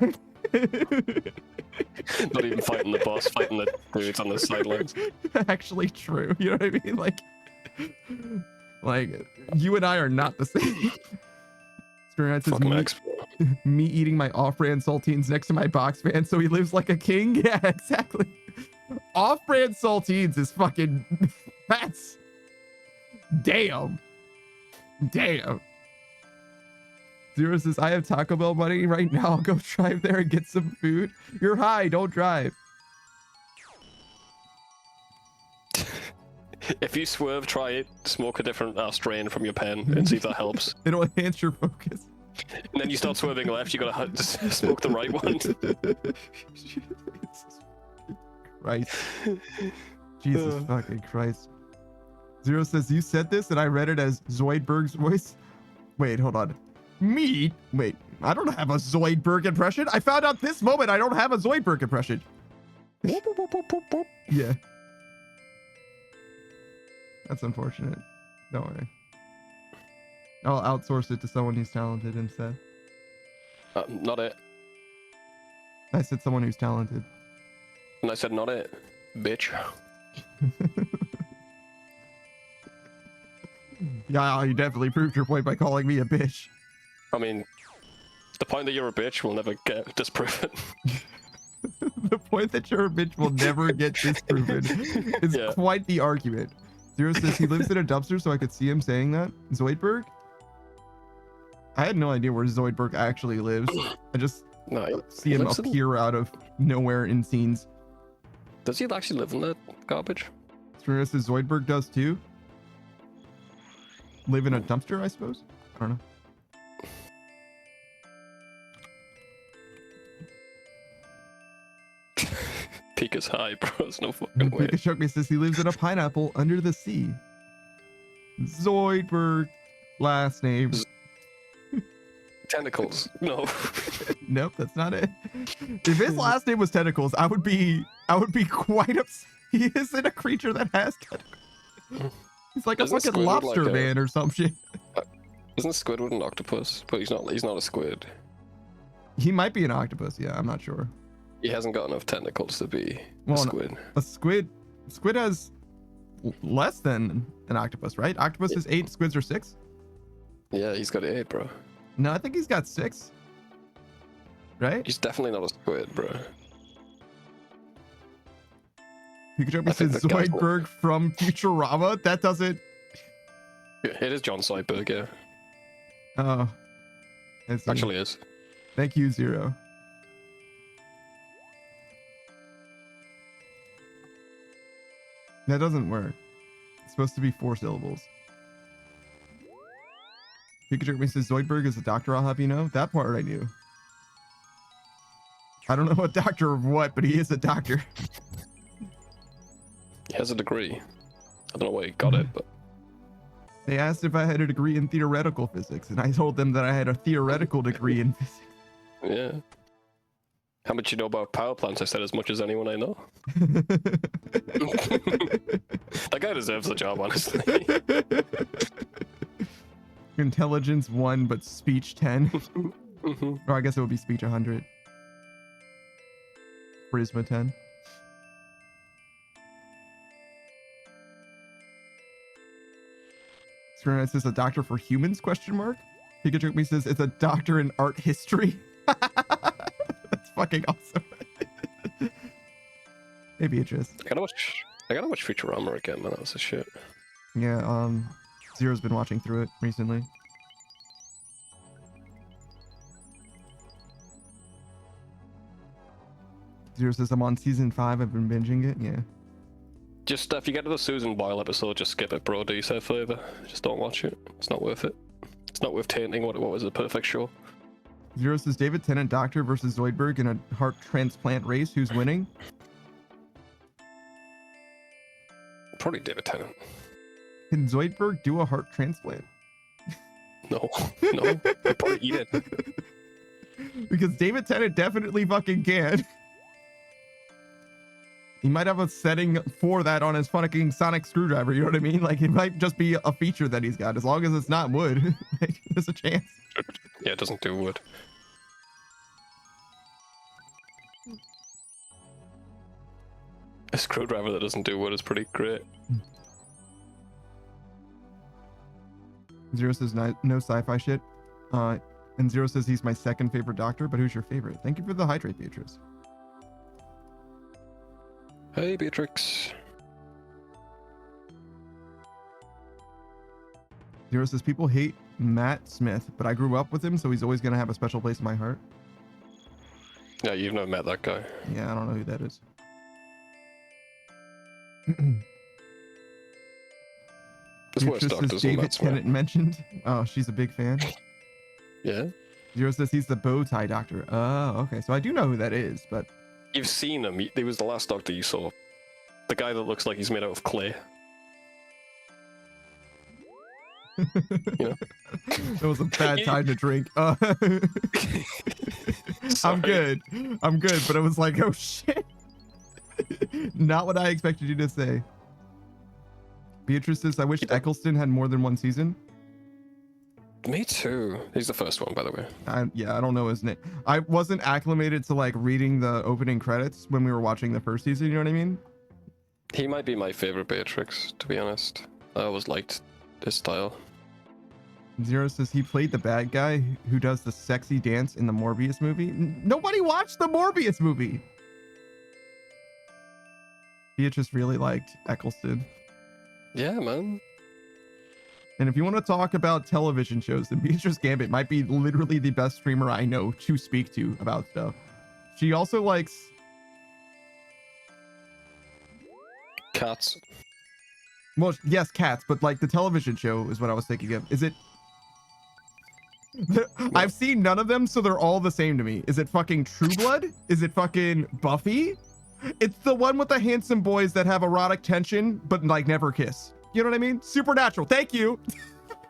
Not even fighting the boss, fighting the dudes on the sidelines. Actually true, you know what I mean? Like you and I are not the same. Spirit says Fuck me, Max. me eating my off-brand saltines next to my box fan so he lives like a king. Yeah, exactly. Off-brand saltines is fucking that's damn. Zero says, I have Taco Bell money right now. I'll go drive there and get some food. You're high, don't drive. If you swerve, try it. Smoke a different strain from your pen and see if that helps. It'll enhance your focus. And then you start swerving left, you gotta smoke the right one. Christ. Jesus fucking Christ. Zero says, you said this and I read it as Zoidberg's voice. Wait, hold on. Me? Wait, I don't have a Zoidberg impression. I found out this moment I don't have a Zoidberg impression. Yeah. That's unfortunate. Don't worry. I'll outsource it to someone who's talented instead. Not it. I said someone who's talented. And I said not it, bitch. Yeah, you definitely proved your point by calling me a bitch. I mean, the point that you're a bitch will never get disproven. The point that you're a bitch will never get disproven is quite the argument. Zero says he lives in a dumpster, so I could see him saying that. Zoidberg? I had no idea where Zoidberg actually lives. I just see him appear out of nowhere in scenes. Does he actually live in that garbage? Zero says Zoidberg does too. Live in a dumpster, I suppose? I don't know. Peak is high, bro. There's no fucking way. Pika Shook me says he lives in a pineapple under the sea. Zoidberg. Last name. Tentacles. No. Nope, that's not it. If his last name was Tentacles, I would be quite upset. He isn't a creature that has tentacles. He's like a fucking lobster man or some shit. Isn't Squidward an octopus? But he's not a squid. He might be an octopus, yeah, I'm not sure. He hasn't got enough tentacles to be Well, a squid. A squid has less than an octopus, right? Octopus is 8, squids are 6. Yeah, he's got 8, bro. No, I think he's got 6. Right? He's definitely not a squid, bro. Pikachu says Zoidberg from Futurama. That doesn't. It is John Zoidberg, yeah. Oh. Actually is. Thank you, Zero. That doesn't work. It's supposed to be 4 syllables. Pikachu says Zoidberg is a doctor, I'll have you know. That part I knew. I don't know a doctor of what, but he is a doctor. He has a degree. I don't know where he got it, but... They asked if I had a degree in theoretical physics, and I told them that I had a theoretical degree in physics. Yeah. How much you know about power plants? I said as much as anyone I know. That guy deserves the job, honestly. Intelligence 1, but speech 10. Or I guess it would be speech 100. Charisma 10. Serena says a doctor for humans? Question mark. Pikachu me says it's a doctor in art history. That's fucking awesome. Hey Beatrice. I gotta watch Futurama again, man. That was a shit. Yeah, Zero's been watching through it recently. Zero says I'm on season 5. I've been binging it. Yeah. Just if you get to the Susan Boyle episode, just skip it, bro. Do yourself a favor. Just don't watch it. It's not worth it. It's not worth tainting what was a perfect show. Zero says David Tennant Doctor versus Zoidberg in a heart transplant race. Who's winning? Probably David Tennant. Can Zoidberg do a heart transplant? No, no. He'd probably eat it. Because David Tennant definitely fucking can. He might have a setting for that on his fucking sonic screwdriver. You know what I mean? Like, it might just be a feature that he's got. As long as it's not wood, like, there's a chance. Yeah, it doesn't do wood. A screwdriver that doesn't do wood is pretty great. Zero says no sci-fi shit. And Zero says he's my second favorite doctor, but who's your favorite? Thank you for the hydrate, Beatrice. Hey, Beatrix. Zero says people hate Matt Smith, but I grew up with him, so he's always gonna have a special place in my heart. Yeah, you've never met that guy. Yeah, I don't know who that is. There's worse Beatrice doctors says than David Matt Smith. Tennant mentioned. Oh, she's a big fan. Yeah? Zero says he's the bow tie doctor. Oh, okay. So I do know who that is, but You've seen him. He was the last doctor you saw. The guy that looks like he's made out of clay. Yeah. It was a bad time to drink. I'm good. I'm good, but it was like, oh shit. Not what I expected you to say. Beatrice says, I wish Eccleston had more than one season. Me too. He's the first one, by the way. Yeah, I don't know his name. I wasn't acclimated to like reading the opening credits when we were watching the first season, you know what I mean? He might be my favorite Beatrix, to be honest. I always liked his style. Zero says he played the bad guy who does the sexy dance in the Morbius movie. Nobody watched the Morbius movie. Beatrice really liked Eccleston. Yeah, man. And if you want to talk about television shows, then Beatrice Gambit might be literally the best streamer I know to speak to about stuff. She also likes Cats. well, yes, cats, but like the television show is what I was thinking of. Is it? I've seen none of them, so they're all the same to me. Is it fucking True Blood? Is it fucking Buffy? It's the one with the handsome boys that have erotic tension, but like never kiss. You know what I mean? Supernatural. Thank you.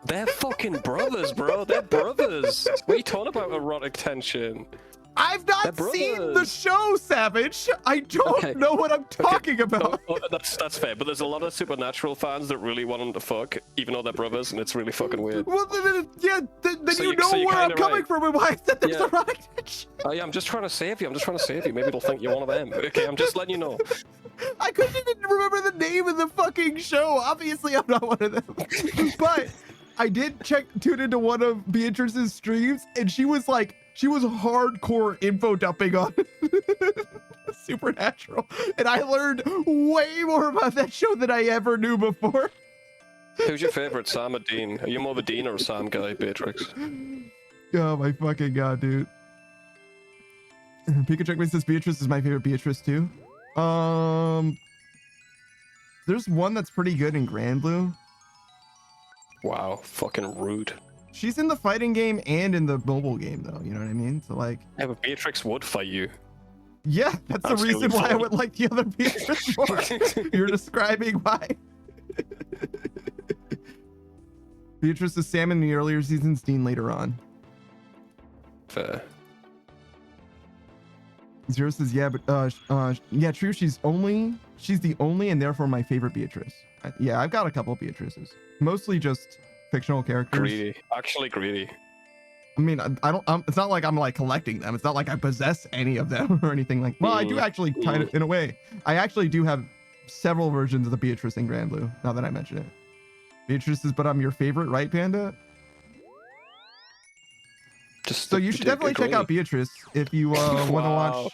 They're fucking brothers, bro. They're brothers. What are you talking about erotic tension? I've not seen the show, Savage. I don't know what I'm talking about. That's fair, but there's a lot of Supernatural fans that really want them to fuck, even though they're brothers, and it's really fucking weird. Well, then So you you- know so you're where I'm kinda coming right. from and why I said there's Yeah. erotic tension. Oh yeah, I'm just trying to save you. Maybe they'll think you're one of them. Okay, I'm just letting you know. I couldn't even remember the name of the fucking show. Obviously, I'm not one of them. But I did tune into one of Beatrice's streams, and she was hardcore info dumping on Supernatural. And I learned way more about that show than I ever knew before. Who's your favorite, Sam or Dean? Are you more of a Dean or a Sam guy, Beatrix? Oh my fucking god, dude. Pikachu says Beatrice is my favorite Beatrice too. There's one that's pretty good in Grand Blue. Wow, fucking rude. She's in the fighting game and in the mobile game though, you know what I mean? So like, Yeah, but Beatrix would fight you. yeah, that's the Absolutely reason why I fine. would like the other Beatrice more. You're describing why. Beatrice is Sam in the earlier seasons, Dean later on. Fair. Zero says, yeah, but yeah, true. She's the only and therefore my favorite Beatrice. Yeah, I've got a couple of Beatrices, mostly just fictional characters. Greedy. Actually greedy. I mean, I don't. It's not like I'm like collecting them. It's not like I possess any of them or anything like. Well, I do actually kind of, in a way. I actually do have several versions of the Beatrice in Grand Blue. Now that I mention it, Beatrice is, but I'm your favorite, right, Panda? Just So you should definitely check out Beatrice if you want to watch.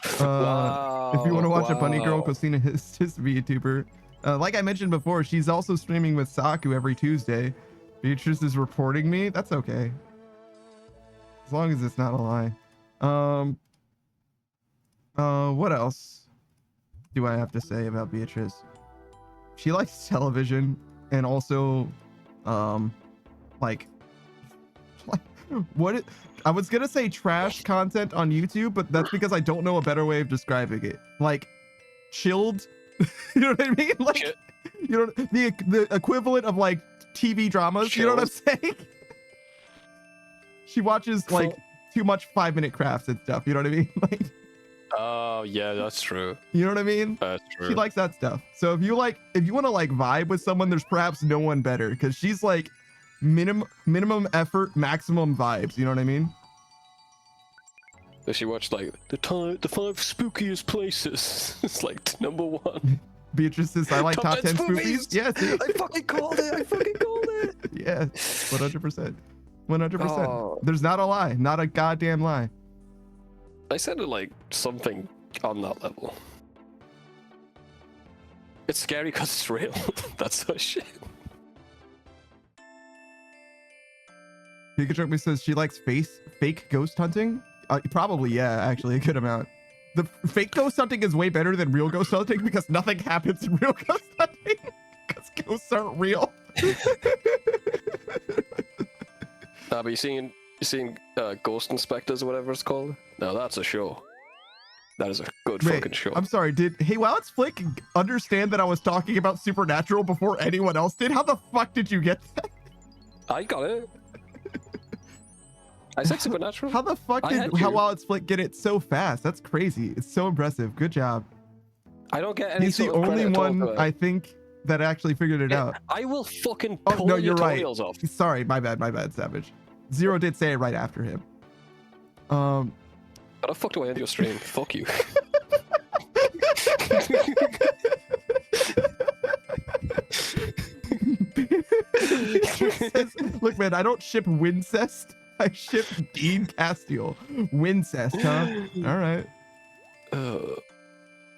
If you want to watch a bunny girl, Christina his VTuber. Like I mentioned before, she's also streaming with Saku every Tuesday. Beatrice is reporting me. That's okay. As long as it's not a lie. What else do I have to say about Beatrice? She likes television and also, like what it, I was gonna say trash content on YouTube, but that's because I don't know a better way of describing it. Like chilled, you know what I mean? Like, you know, the equivalent of like TV dramas. Chills. You know what I'm saying? She watches like too much 5-minute crafts and stuff. You know what I mean? Like, Oh yeah, that's true. You know what I mean? That's true. She likes that stuff. So if you want to like vibe with someone, there's perhaps no one better because she's like minimum effort, maximum vibes. You know what I mean? Does she watch like the 5 spookiest places? It's like number 1. Beatrice says, I like top 10 spookies. Yeah, see? I fucking called it. Yeah, 100%. 100%. Oh. There's not a lie. Not a goddamn lie. I said it like something on that level. It's scary because it's real. That's so shit. Pikachu says she likes fake ghost hunting. Probably, yeah, actually, a good amount. The fake ghost hunting is way better than real ghost hunting because nothing happens in real ghost hunting because ghosts aren't real. But you seen Ghost Inspectors or whatever it's called? No, that's a show. That is a good fucking show. I'm sorry, hey, wow, it's Flick understand that I was talking about Supernatural before anyone else did? How the fuck did you get that? I got it. I said Supernatural. How the fuck did Wow It's Flick get it so fast? That's crazy. It's so impressive. Good job. I don't get any. He's the only one I think that actually figured it out. I will fucking pull pull no, your you're right. toenails off. Sorry, my bad, Savage. Zero did say it right after him. How the fuck do I end your stream? Fuck you. Says, look, man, I don't ship Wincest. I ship Dean Castiel. Wincest, huh? All right.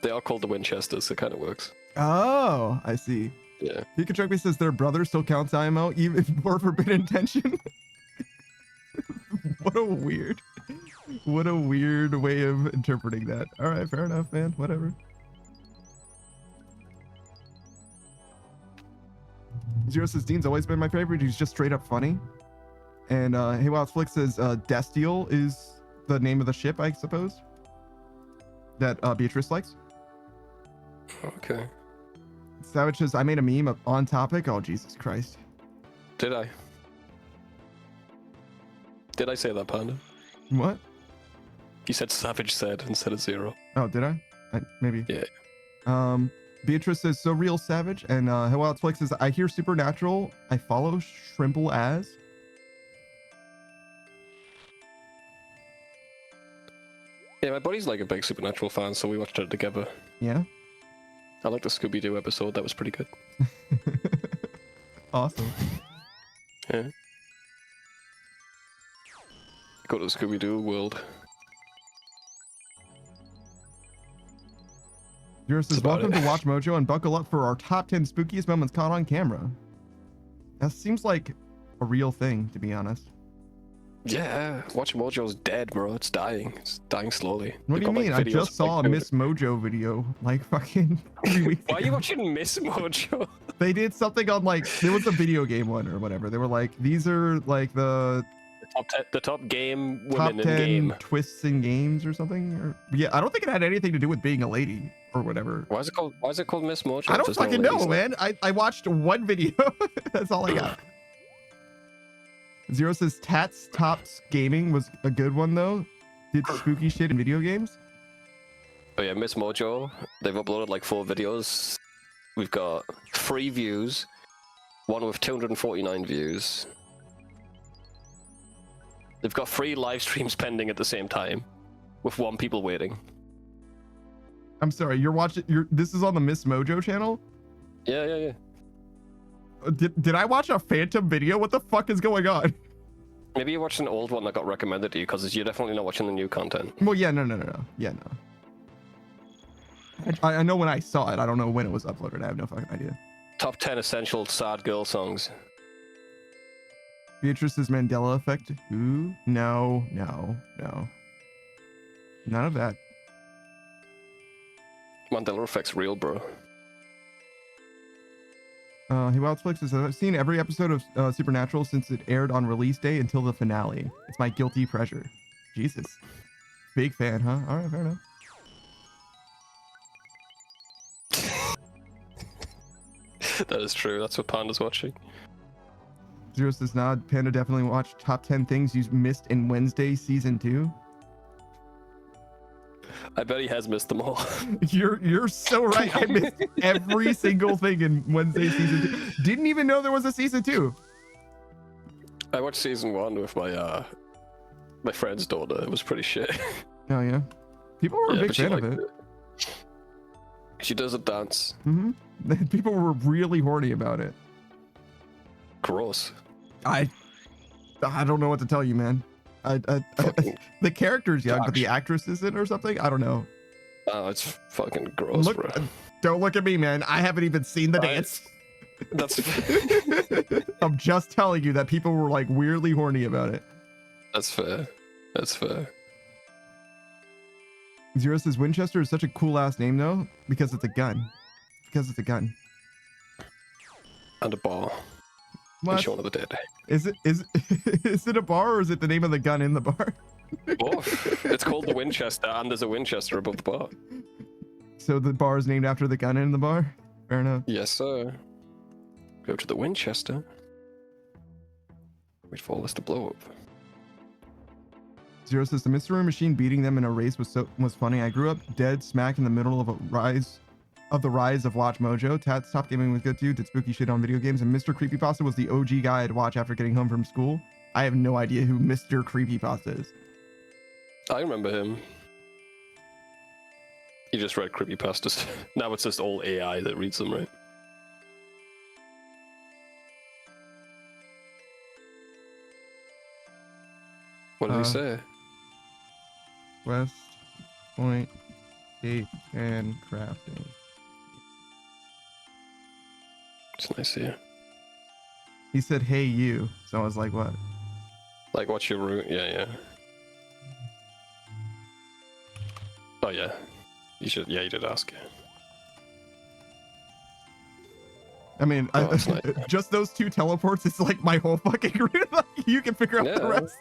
They are called the Winchesters, so it kind of works. Oh, I see. Yeah. Pikachu says their brother still counts IMO, even for forbidden intention. What a weird way of interpreting that. All right, fair enough, man. Whatever. Zero says Dean's always been my favorite. He's just straight up funny. And Hey Wild Flick says Destiel is the name of the ship, I suppose, that Beatrice likes. Okay. Savage says I made a meme on topic. Oh, Jesus Christ. Did I? Did I say that, Panda? What? You said Savage said instead of Zero. Oh, did I? Maybe. Yeah. Beatrice says so real Savage, and Hey Wild Flick says I hear Supernatural. I follow Shrimple as. Yeah, my buddy's like a big Supernatural fan, so we watched it together. Yeah. I like the Scooby-Doo episode. That was pretty good. Awesome. Yeah. Go to the Scooby-Doo world. Zero says, welcome to Watch Mojo and buckle up for our top 10 spookiest moments caught on camera. That seems like a real thing, to be honest. Yeah, Watch Mojo's dead, bro. It's dying. It's dying slowly. What do you mean? I just saw a Miss Mojo video like fucking 3 weeks ago. Why are you watching Miss Mojo? They did something on like, there was a video game one or whatever. They were like, these are like the top game top women 10 in game. twists in games or something. Or, yeah, I don't think it had anything to do with being a lady or whatever. Why is it called Miss Mojo? I don't fucking know, man. I watched one video. That's all I got. Zero says Tats Tops Gaming was a good one though. Did spooky shit in video games. Oh yeah, Miss Mojo. They've uploaded like 4 videos. We've got 3 views, one with 249 views. They've got 3 live streams pending at the same time, with 1 people waiting. I'm sorry, you're watching. This is on the Miss Mojo channel. Yeah. Did I watch a phantom video? What the fuck is going on? Maybe you watched an old one that got recommended to you, because you're definitely not watching the new content. Well, yeah, no. Yeah, no. I know when I saw it. I don't know when it was uploaded. I have no fucking idea. Top 10 essential sad girl songs. Beatrice's Mandela effect. Who? No. None of that. Mandela effect's real, bro. He Wildflix says, I've seen every episode of Supernatural since it aired on release day until the finale. It's my guilty pleasure. Jesus. Big fan, huh? All right, fair enough. That is true. That's what Panda's watching. Zero says, nah, Panda definitely watched top 10 things you missed in Wednesday season 2. I bet he has missed them all. You're so right. I missed every single thing in Wednesday season 2. Didn't even know there was a season 2. I watched season 1 with my friend's daughter. It was pretty shit. Oh yeah, people were a big but she fan of liked it. She does a dance. People were really horny about it. Gross. I don't know what to tell you, man. Fucking The character's young, but the gosh. actress isn't, or something. I don't know. Oh, it's fucking gross, Look, bro. don't look at me, man. I haven't even seen the dance. That's I'm just telling you that people were like weirdly horny about it. that's fair. That's fair. Zero says Winchester is such a cool ass name though, because it's a gun. Because it's a gun. And a bar. And What? Shaun of the Dead. Is it a bar or is it the name of the gun in the bar? Both. It's called the Winchester, and there's a Winchester above the bar. So the bar is named after the gun in the bar? Fair enough. Yes, sir. Go to the Winchester. Wait for all this to blow up. Zero says the mystery machine beating them in a race was funny. I grew up dead smack in the middle of the rise of Watch Mojo. Tat Stop Gaming was good too. Did spooky shit on video games. And Mr. Creepypasta was the OG guy I'd watch after getting home from school. I have no idea who Mr. Creepypasta is. I remember him. He just read creepypastas. Now it's just all AI that reads them, right? What did he say? West Point Gate and Crafting. It's nice here. He said, "Hey you." So I was like, "What?" Like, what's your route? Yeah, yeah. Oh, yeah. You should, yeah, you did ask. I mean, Oh, that's nice. just those 2 teleports is like my whole fucking route. Like, you can figure out the Yeah. rest.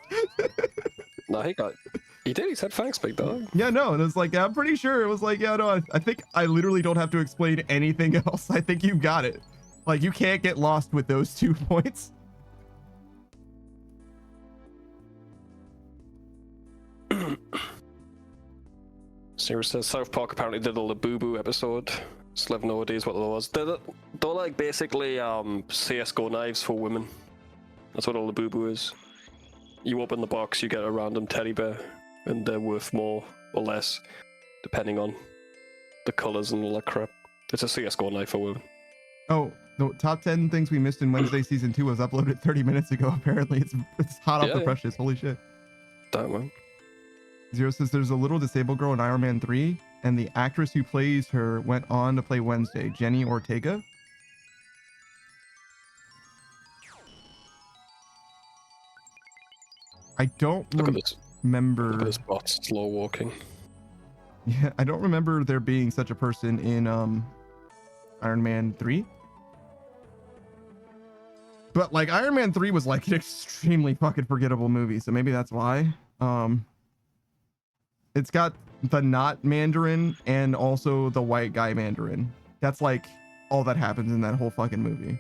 No, he did, he said thanks, big dog. Yeah, no, and it was like, I'm pretty sure it was like, yeah, no, I think I literally don't have to explain anything else. I think you got it. Like, you can't get lost with those 2 points. Sarah says South Park apparently did all the Boo Boo episode. Still have no idea what that was. They're like basically CSGO knives for women. That's what all the Boo Boo is. You open the box, you get a random teddy bear, and they're worth more or less, depending on the colors and all that crap. It's a CSGO knife for women. Oh, the top 10 things we missed in Wednesday season 2 was uploaded 30 minutes ago. Apparently, it's hot off the presses. Holy shit. Damn, man. Zero says there's a little disabled girl in Iron Man 3, and the actress who plays her went on to play Wednesday, Jenny Ortega. I don't Look at this. remember. Look at this bot slow walking. Yeah, I don't remember there being such a person in Iron Man 3. But like Iron Man 3 was like an extremely fucking forgettable movie, so maybe that's why. It's got the not Mandarin and also the white guy Mandarin. That's like all that happens in that whole fucking movie.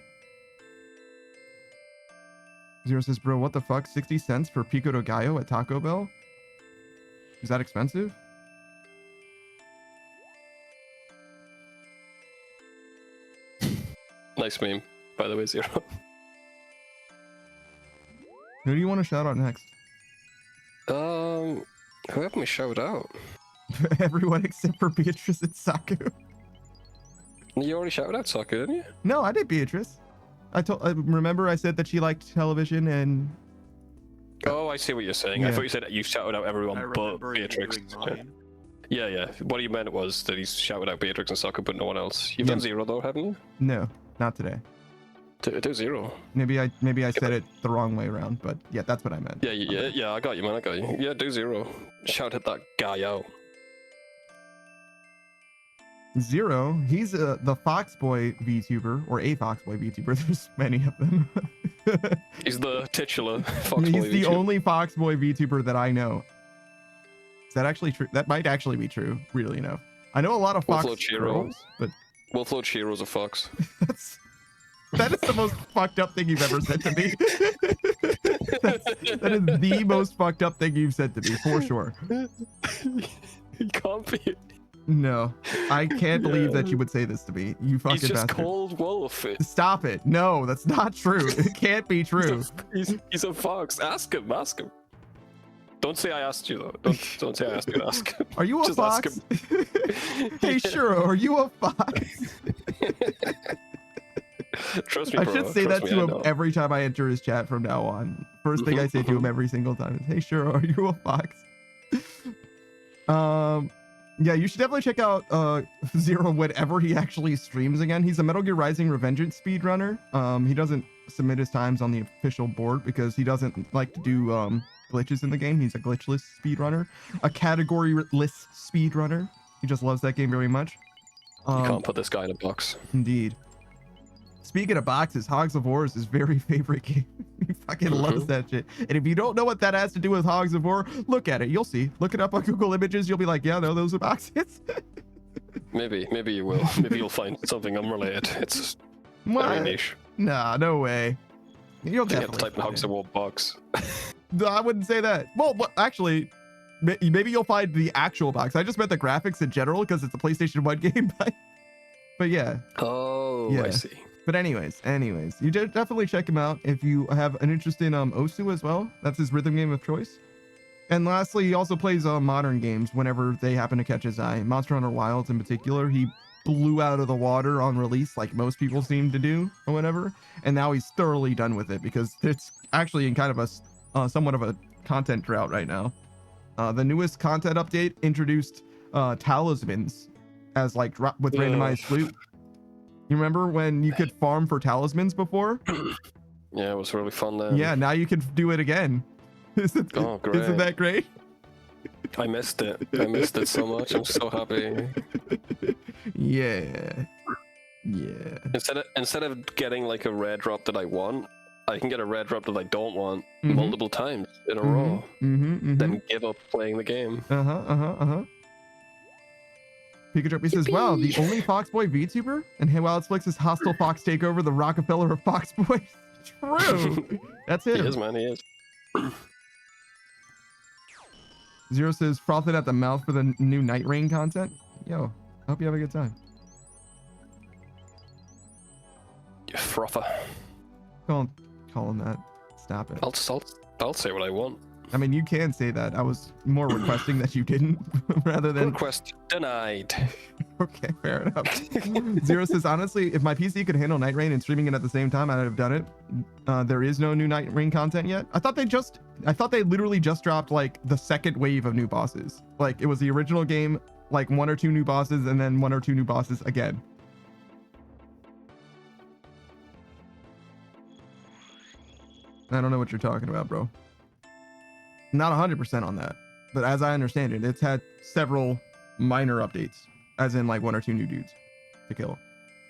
Zero says, bro, what the fuck? 60 cents for pico de gallo at Taco Bell? Is that expensive? Nice meme, by the way, Zero. Who do you want to shout out next? Who haven't we shouted out? Everyone except for Beatrice and Saku. You already shouted out Sokka, didn't you? No, I did Beatrice. I remember I said that she liked television and. Oh, I see what you're saying. Yeah. I thought you said you shouted out everyone I but remember you Beatrix. doing mine. Yeah, yeah. What you meant was that he's shouted out Beatrix and Sokka, but no one else. You've Yeah. done Zero though, haven't you? No, not today. Do Zero. Maybe I said it the wrong way around, but yeah, that's what I meant. Yeah. I got you, man. I got you. Yeah, do Zero. Shout at that guy out. Zero, he's the Foxboy VTuber, or a Foxboy VTuber. There's many of them. He's the titular Foxboy. He's the VTuber. only Foxboy VTuber that I know. Is that actually true? That might actually be true, really enough. I know a lot of Fox Wolfload Shiro. girls, but Wolfload Shiro's a fox. that is the most fucked up thing you've ever said to me. That is the most fucked up thing you've said to me, for sure. He can't be. No, I can't believe that you would say this to me. You fucking He's just bastard. called wolf. Stop it. No, that's not true. It can't be true. He's a fox. Ask him. Ask him. Don't say I asked you though. Don't say I asked you. Ask him. Are you a Just ask fox? Hey, Shuro, are you a fox? Trust me, I bro. should say that Trust me, to I him know. every time I enter his chat from now on. First thing I say to him every single time is, "Hey, Shuro, are you a fox?" Yeah, you should definitely check out Zero whenever he actually streams again. He's a Metal Gear Rising Revengeance speedrunner. He doesn't submit his times on the official board because he doesn't like to do glitches in the game. He's a glitchless speedrunner, a category-less speedrunner. He just loves that game very much. You can't put this guy in a box. Indeed. Speaking of boxes, Hogs of War is his very favorite game. He fucking loves that shit. And if you don't know what that has to do with Hogs of War, look at it. You'll see. Look it up on Google Images. You'll be like, yeah, no, those are boxes. Maybe you will. Maybe you'll find something unrelated. It's very What? niche. Nah, no way. You'll You have to definitely type in find Hogs it. of War box. No, I wouldn't say that. Well, actually, maybe you'll find the actual box. I just meant the graphics in general because it's a PlayStation 1 game. But yeah. Oh, Yeah. I see. But anyways, you definitely check him out if you have an interest in Osu as well. That's his rhythm game of choice. And lastly, he also plays modern games whenever they happen to catch his eye. Monster Hunter Wilds in particular, he blew out of the water on release like most people seem to do or whatever. And now he's thoroughly done with it because it's actually in kind of a somewhat of a content drought right now. The newest content update introduced talismans as like with randomized loot. You remember when you could farm for talismans before? Yeah, it was really fun then. Yeah, now you can do it again. Isn't that great? I missed it. I missed it so much. I'm so happy. Yeah. Instead of getting like a rare drop that I want, I can get a rare drop that I don't want Mhm. multiple times in a row. Then give up playing the game. Pikachu says, wow, the only Foxboy VTuber? And hey, Wildflix is hostile fox takeover, the Rockefeller of Foxboy. True. That's He it. is, man. He is. Zero says, frothing at the mouth for the new Night Rain content. Yo, I hope you have a good time. You frother. Don't call him that. Stop it. I'll say what I want. I mean, you can say that. I was more requesting that you didn't rather than. Request denied. Okay, fair enough. Zero says, honestly, if my PC could handle Night Rain and streaming it at the same time, I'd have done it. There is no new Night Rain content yet. I thought they literally just dropped like the second wave of new bosses. Like it was the original game, like 1 or 2 new bosses, and then 1 or 2 new bosses again. I don't know what you're talking about, bro. Not 100% on that, but as I understand it, it's had several minor updates, as in like 1 or 2 new dudes to kill.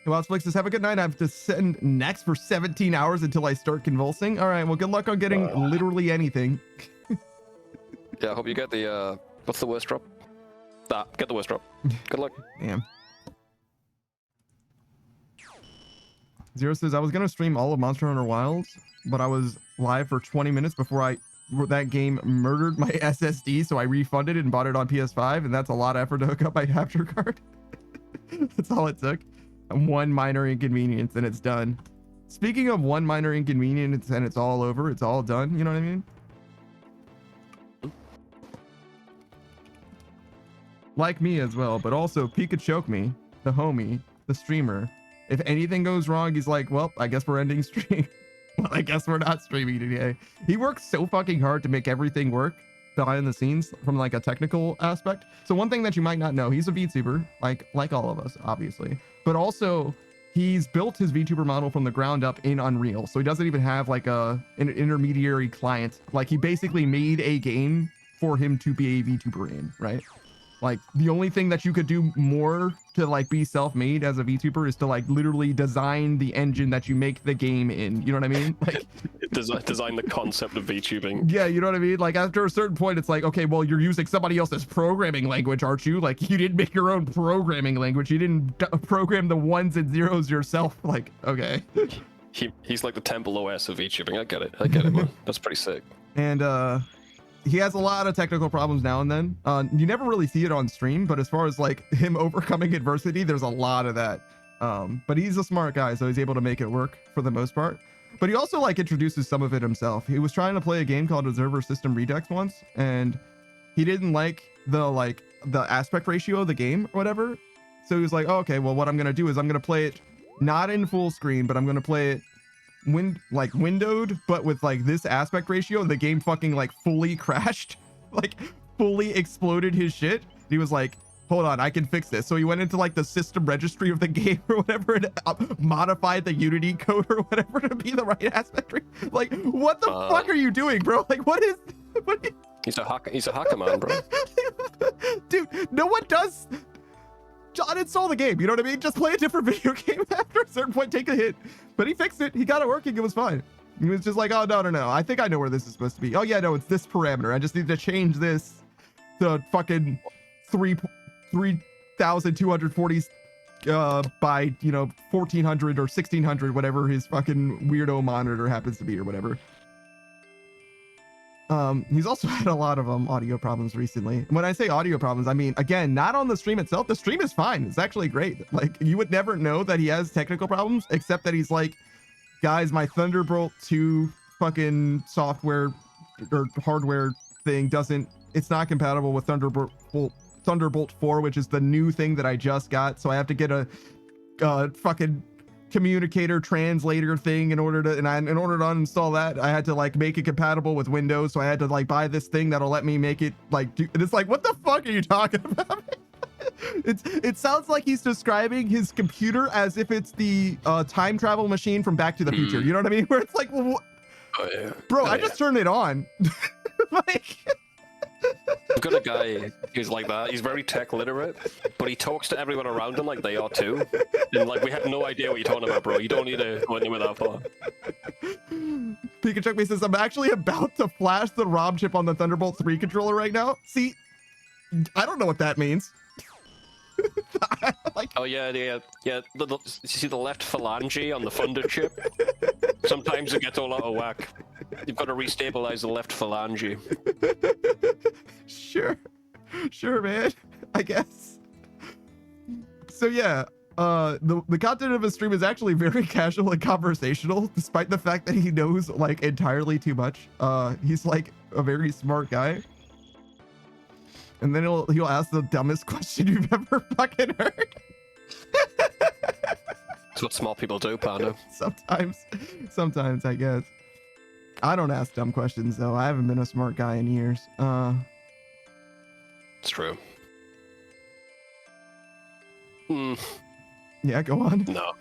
Well, Flix says, have a good night. I have to send next for 17 hours until I start convulsing. All right, well, good luck on getting literally anything. Yeah, I hope you get the, what's the worst drop? Get the worst drop. Good luck. Damn. Zero says, I was going to stream all of Monster Hunter Wilds, but I was live for 20 minutes before that game murdered my SSD, so I refunded it and bought it on PS5, and that's a lot of effort to hook up my capture card. That's all it took. One minor inconvenience and it's done. Speaking of one minor inconvenience and it's all over, it's all done, you know what I mean? Like me as well, but also Pikachu me, the homie, the streamer. If anything goes wrong, he's like, well, I guess we're ending stream. Well, I guess we're not streaming today. He works so fucking hard to make everything work behind the scenes from like a technical aspect. So one thing that you might not know, he's a VTuber, like all of us, obviously. But also, he's built his VTuber model from the ground up in Unreal. So he doesn't even have like an intermediary client. Like he basically made a game for him to be a VTuber in, right? Like the only thing that you could do more to like be self-made as a VTuber is to like literally design the engine that you make the game in. You know what I mean? Like design the concept of VTubing. Yeah, you know what I mean? Like after a certain point, it's like, okay, well, you're using somebody else's programming language, aren't you? Like you didn't make your own programming language. You didn't program the 1s and 0s yourself. Like, okay. He's like the Temple OS of VTubing. I get it, man. That's pretty sick. And he has a lot of technical problems now and then. You never really see it on stream, but as far as like him overcoming adversity, there's a lot of that. But he's a smart guy, so he's able to make it work for the most part. But he also like introduces some of it himself. He was trying to play a game called Observer System Redux once, and he didn't like the aspect ratio of the game or whatever. So he was like, oh, okay, well, what I'm gonna do is I'm gonna play it not in full screen, but I'm gonna play it windowed, but with like this aspect ratio, and the game fucking like fully crashed, like fully exploded his shit. He was like, hold on, I can fix this. So he went into like the system registry of the game or whatever and modified the Unity code or whatever to be the right aspect ratio. Like, what the fuck are you doing, bro? Like, what is He's a hacker man, bro. Dude, no one does. Uninstall the game, you know what I mean? Just play a different video game after a certain point, take a hit. But he fixed it, he got it working, it was fine. He was just like, oh, no, I think I know where this is supposed to be. Oh yeah, no, it's this parameter. I just need to change this to fucking 3,240 by, 1,400 or 1,600, whatever his fucking weirdo monitor happens to be or whatever. He's also had a lot of audio problems recently. When I say audio problems, I mean, again, not on the stream itself. The stream is fine. It's actually great. Like, you would never know that he has technical problems, except that he's like, guys, my Thunderbolt 2 fucking software or hardware thing it's not compatible with Thunderbolt 4, which is the new thing that I just got. So I have to get a fucking communicator translator thing in order to uninstall that. I had to like make it compatible with Windows, so I had to like buy this thing that'll let me make it like and it's like, what the fuck are you talking about? It sounds like he's describing his computer as if it's the time travel machine from Back to the Future. You know what I mean? Where it's like, well, bro, I just turned it on. Like, I've got a guy who's like that. He's very tech literate, but he talks to everyone around him like they are too. And like, we have no idea what you're talking about, bro. You don't need to go into it that far. Pikachu says, I'm actually about to flash the ROM chip on the Thunderbolt 3 controller right now. See, I don't know what that means. Like, oh yeah. You see the left phalange on the Thunder chip? Sometimes it gets all out of whack. You've got to restabilize the left phalange. Sure, man. I guess. So yeah, the content of his stream is actually very casual and conversational, despite the fact that he knows like entirely too much. He's like a very smart guy. And then he'll ask the dumbest question you've ever fucking heard. That's what small people do, Panda. Sometimes, I guess. I don't ask dumb questions, though. I haven't been a smart guy in years. It's true. Yeah, go on. No.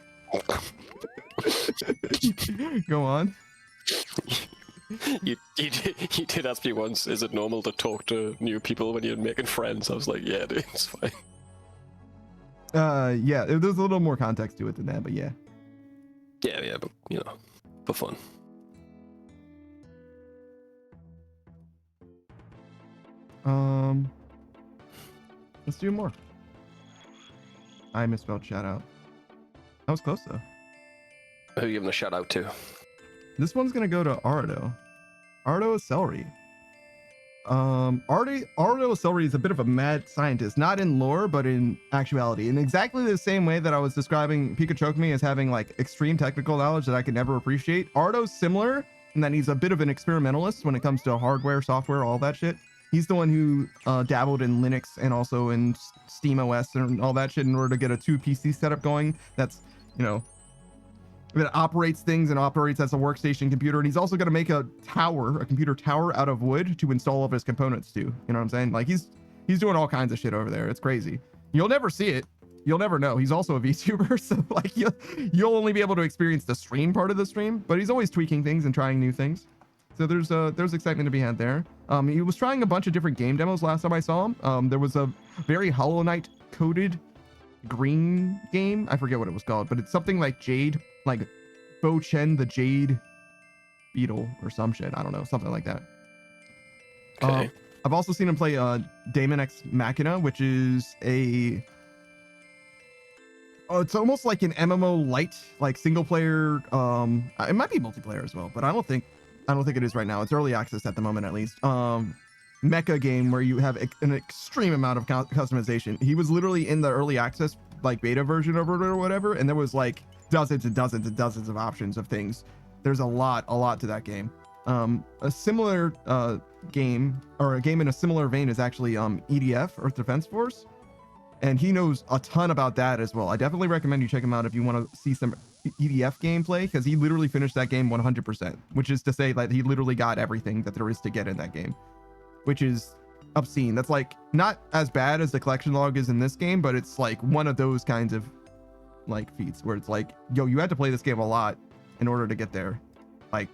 Go on. You did ask me once, is it normal to talk to new people when you're making friends? I was like, yeah, dude, it's fine. Yeah, there's a little more context to it than that, but yeah. Yeah, but, for fun. Let's do more. I misspelled shout out. That was close though. Who are you giving a shout out to? This one's gonna go to Ardo. Ardo Celery. Ardo Celery is a bit of a mad scientist, not in lore, but in actuality. In exactly the same way that I was describing Pikachu as having like extreme technical knowledge that I could never appreciate. Ardo's similar in that he's a bit of an experimentalist when it comes to hardware, software, all that shit. He's the one who dabbled in Linux and also in SteamOS and all that shit in order to get a 2 PC setup going. That's, that operates things and operates as a workstation computer. And he's also going to make a computer tower out of wood to install all of his components to. You know what I'm saying? Like he's doing all kinds of shit over there. It's crazy. You'll never see it. You'll never know. He's also a VTuber, so like you'll only be able to experience the stream part of the stream. But he's always tweaking things and trying new things. So there's excitement to be had there. He was trying a bunch of different game demos last time I saw him. There was a very Hollow Knight coded green game. I forget what it was called, but it's something like Jade, like Bo Chen the Jade Beetle or some shit. I don't know, something like that. Okay. I've also seen him play Daemon X Machina, which is it's almost like an MMO light, like single player. It might be multiplayer as well, but I don't think it is right now. It's early access at the moment, at least. mecha game where you have an extreme amount of customization. He was literally in the early access like beta version of it or whatever, and there was like dozens and dozens and dozens of options of things. There's a lot to that game. A similar game, or a game in a similar vein, is actually EDF, Earth Defense Force, and he knows a ton about that as well. I definitely recommend you check him out if you want to see some EDF gameplay, because he literally finished that game 100%, which is to say that he literally got everything that there is to get in that game, which is obscene. That's like not as bad as the collection log is in this game, but it's like one of those kinds of like feats where it's like, yo, you had to play this game a lot in order to get there. Like,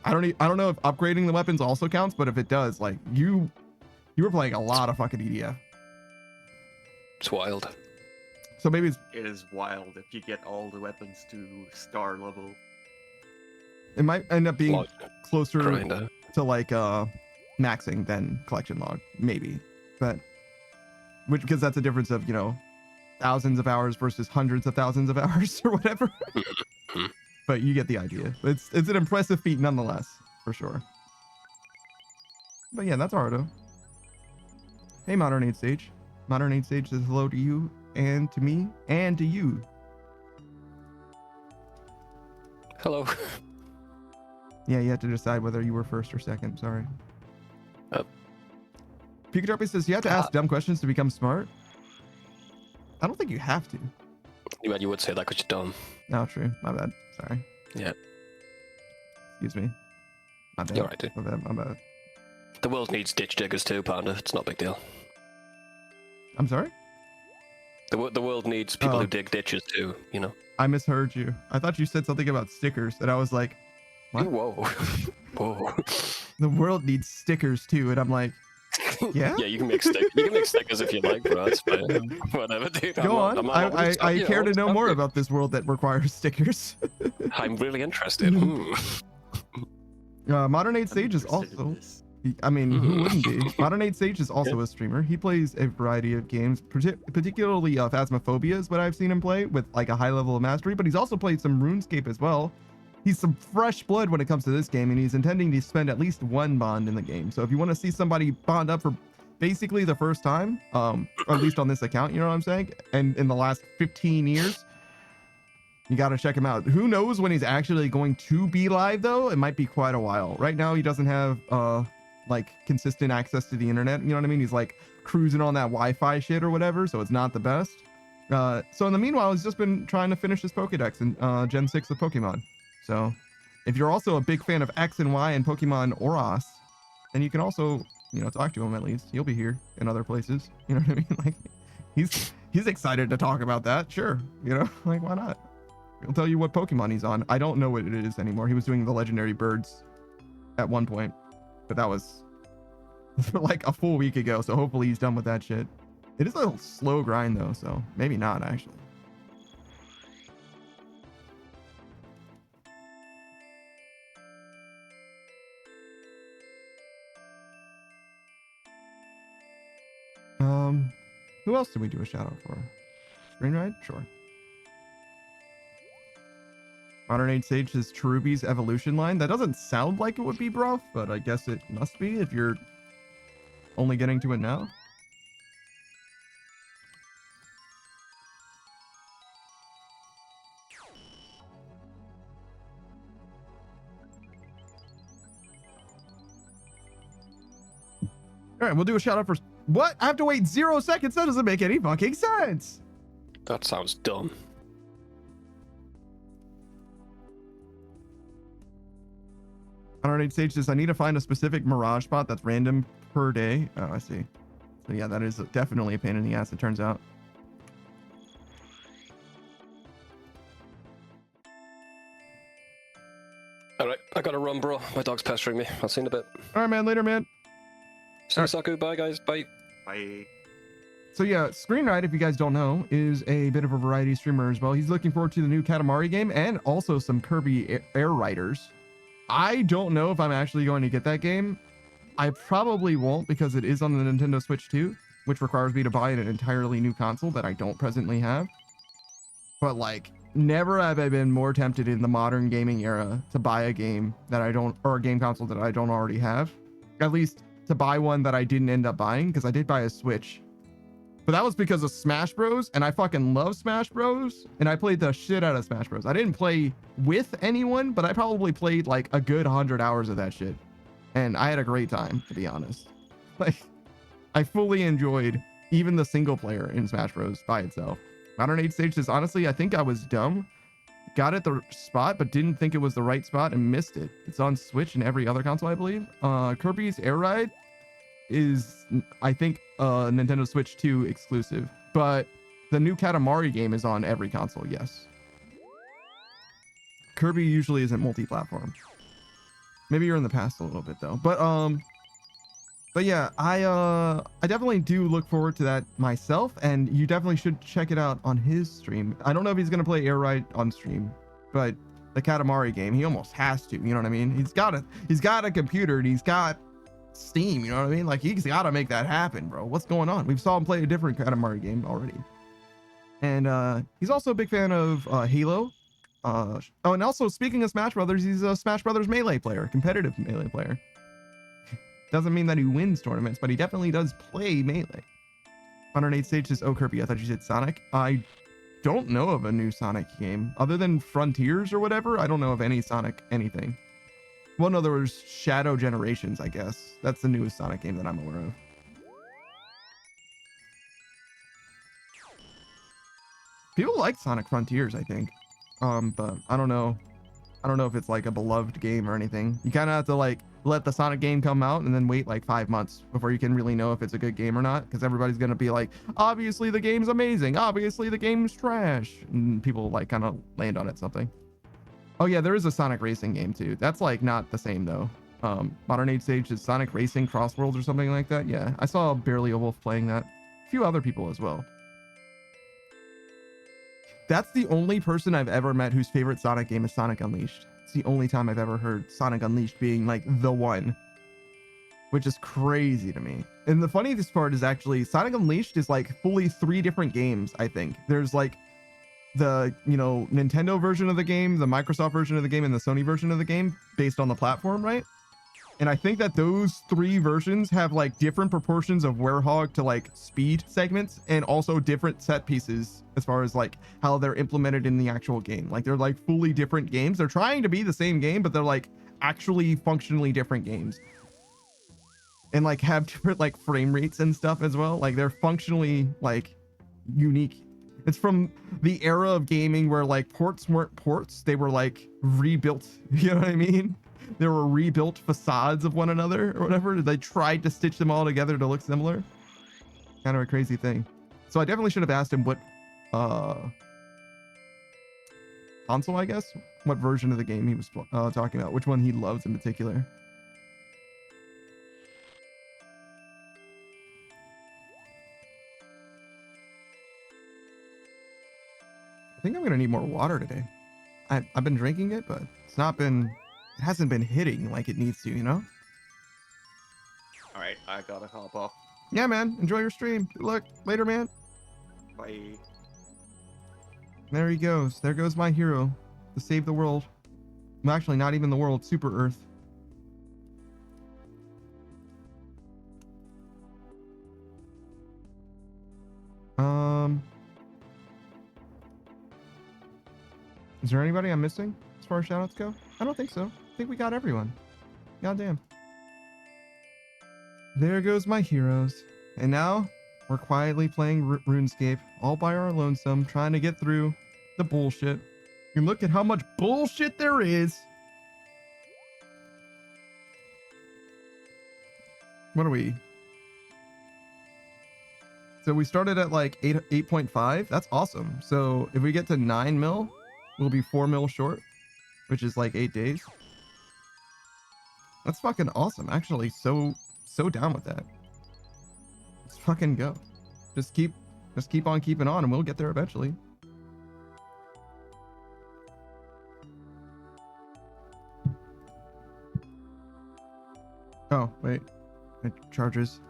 I don't know if upgrading the weapons also counts, but if it does, like you were playing a lot of fucking EDF. It's wild. So maybe It is wild if you get all the weapons to star level. it might end up being Log. closer Kinda. to like maxing than collection log, maybe, but because that's a difference of, you know, thousands of hours versus hundreds of thousands of hours or whatever. But you get the idea. It's an impressive feat nonetheless, for sure. But yeah, that's Ardo. Hey, Modern Age Sage. Modern Age Sage says hello to you and to me and to you. Hello. Yeah, you had to decide whether you were first or second. Sorry. Pikachu says you have to ask dumb questions to become smart. I don't think you have to. You would say that because you're dumb. No, true. My bad. Sorry. Yeah. Excuse me. My bad. You're right, dude. My bad. My bad. The world needs ditch diggers too, Panda. It's not a big deal. I'm sorry? The world needs people Oh. who dig ditches too, you know? I misheard you. I thought you said something about stickers, and I was like, what? Whoa. Whoa. The world needs stickers too, and I'm like, yeah? Yeah, you can make stickers if you like, bro. That's fine. Whatever, dude. Go on. I care to know more it. about this world that requires stickers. I'm really interested. Hmm. Modern Age Sage is Interested in also, this. I mean, who Mhm. wouldn't be? Modern Age Sage is also a streamer. He plays a variety of games, particularly Phasmophobia is what I've seen him play with like a high level of mastery, but he's also played some RuneScape as well. He's some fresh blood when it comes to this game, and he's intending to spend at least one bond in the game. So if you want to see somebody bond up for basically the first time, or at least on this account, you know what I'm saying? And in the last 15 years, you got to check him out. Who knows when he's actually going to be live though? It might be quite a while. Right now, he doesn't have like consistent access to the internet. You know what I mean? He's like cruising on that Wi-Fi shit or whatever, so it's not the best. So in the meanwhile, he's just been trying to finish his Pokedex in Gen 6 of Pokemon. So if you're also a big fan of X and Y and Pokemon Oros, then you can also, you know, talk to him at least. He'll be here in other places. You know what I mean? Like he's excited to talk about that. Sure. You know, like why not? He'll tell you what Pokemon he's on. I don't know what it is anymore. He was doing the legendary birds at one point, but that was like a full week ago. So hopefully he's done with that shit. It is a little slow grind though, so maybe not actually. Who else did we do a shout out for? Green Ride? Sure. Modern Age Sage is Cherubi's evolution line. That doesn't sound like it would be Bruff, but I guess it must be if you're only getting to it now. All right, we'll do a shout out for what? I have to wait 0 seconds? That doesn't make any fucking sense. That sounds dumb. Modern Age Sage says, I need to find a specific Mirage spot that's random per day. Oh, I see. So yeah, that is definitely a pain in the ass, it turns out. Alright, I gotta run, bro. My dog's pestering me. I'll see you in a bit. All right, man. Later, man. See you, Saku. Bye, guys. Bye. Bye. So yeah, Screenride, if you guys don't know, is a bit of a variety streamer as well. He's looking forward to the new Katamari game and also some Kirby Air Riders. I don't know if I'm actually going to get that game. I probably won't because it is on the Nintendo Switch 2, which requires me to buy an entirely new console that I don't presently have. But like, never have I been more tempted in the modern gaming era to buy a game that I don't, or a game console that I don't already have. At least to buy one that I didn't end up buying, because I did buy a Switch. But that was because of Smash Bros. And I fucking love Smash Bros. And I played the shit out of Smash Bros. I didn't play with anyone, but I probably played like a good 100 hours of that shit. And I had a great time, to be honest. Like, I fully enjoyed even the single player in Smash Bros. By itself. Modern Age Stages, honestly, I think I was dumb. Got it the spot, but didn't think it was the right spot and missed it. It's on Switch and every other console, I believe. Kirby's Air Ride is, I think, Nintendo Switch 2 exclusive, but the new Katamari game is on every console. Yes. Kirby usually isn't multi-platform. Maybe you're in the past a little bit though, but yeah, I definitely do look forward to that myself, and you definitely should check it out on his stream. I don't know if he's gonna play Air Ride on stream, but the Katamari game, he almost has to. You know what I mean? He's got a computer and he's got Steam. You know what I mean? Like, he's got to make that happen, bro. What's going on? We saw him play a different Katamari game already, and he's also a big fan of Halo. Oh, and also speaking of Smash Brothers, he's a Smash Brothers Melee player, competitive Melee player. Doesn't mean that he wins tournaments, but he definitely does play Melee. 108 stages. Oh, Kirby, I thought you said Sonic. I don't know of a new Sonic game other than Frontiers or whatever. I don't know of any Sonic anything. Well, no, there was Shadow Generations, I guess. That's the newest Sonic game that I'm aware of. People like Sonic Frontiers, I think. But I don't know. I don't know if it's like a beloved game or anything. You kind of have to like let the Sonic game come out and then wait like 5 months before you can really know if it's a good game or not. Because everybody's going to be like, obviously the game's amazing. Obviously the game's trash. And people like kind of land on it something. Oh yeah, there is a Sonic Racing game too. That's like not the same though. Modern Age Stage is Sonic Racing Crossworlds or something like that. Yeah, I saw Barely a Wolf playing that. A few other people as well. That's the only person I've ever met whose favorite Sonic game is Sonic Unleashed. It's the only time I've ever heard Sonic Unleashed being like the one, which is crazy to me. And the funniest part is actually Sonic Unleashed is like fully 3 different games, I think. There's like the, you know, Nintendo version of the game, the Microsoft version of the game, and the Sony version of the game based on the platform, right? And I think that those 3 versions have like different proportions of werehog to like speed segments, and also different set pieces as far as like how they're implemented in the actual game. Like they're like fully different games. They're trying to be the same game, but they're like actually functionally different games. And like have different like frame rates and stuff as well. Like they're functionally like unique. It's from the era of gaming where like ports weren't ports. They were like rebuilt. You know what I mean? There were rebuilt facades of one another or whatever. They tried to stitch them all together to look similar. Kind of a crazy thing. So I definitely should have asked him what console, I guess, what version of the game he was talking about, which one he loves in particular. I think I'm gonna need more water today. I've been drinking it, but it hasn't been hitting like it needs to, you know? Alright, I gotta hop off. Yeah, man. Enjoy your stream. Good luck. Later, man. Bye. There he goes. There goes my hero to save the world. Well, actually, not even the world. Super Earth. Is there anybody I'm missing as far as shoutouts go? I don't think so. I think we got everyone. Goddamn. There goes my heroes. And now we're quietly playing RuneScape all by our lonesome, trying to get through the bullshit. And look at how much bullshit there is. What are we? So we started at like 8.5. That's awesome. So if we get to 9 mil, we'll be 4 mil short, which is like 8 days. That's fucking awesome. Actually, so down with that. Let's fucking go. Just keep on keeping on, and we'll get there eventually. Oh, wait. It charges.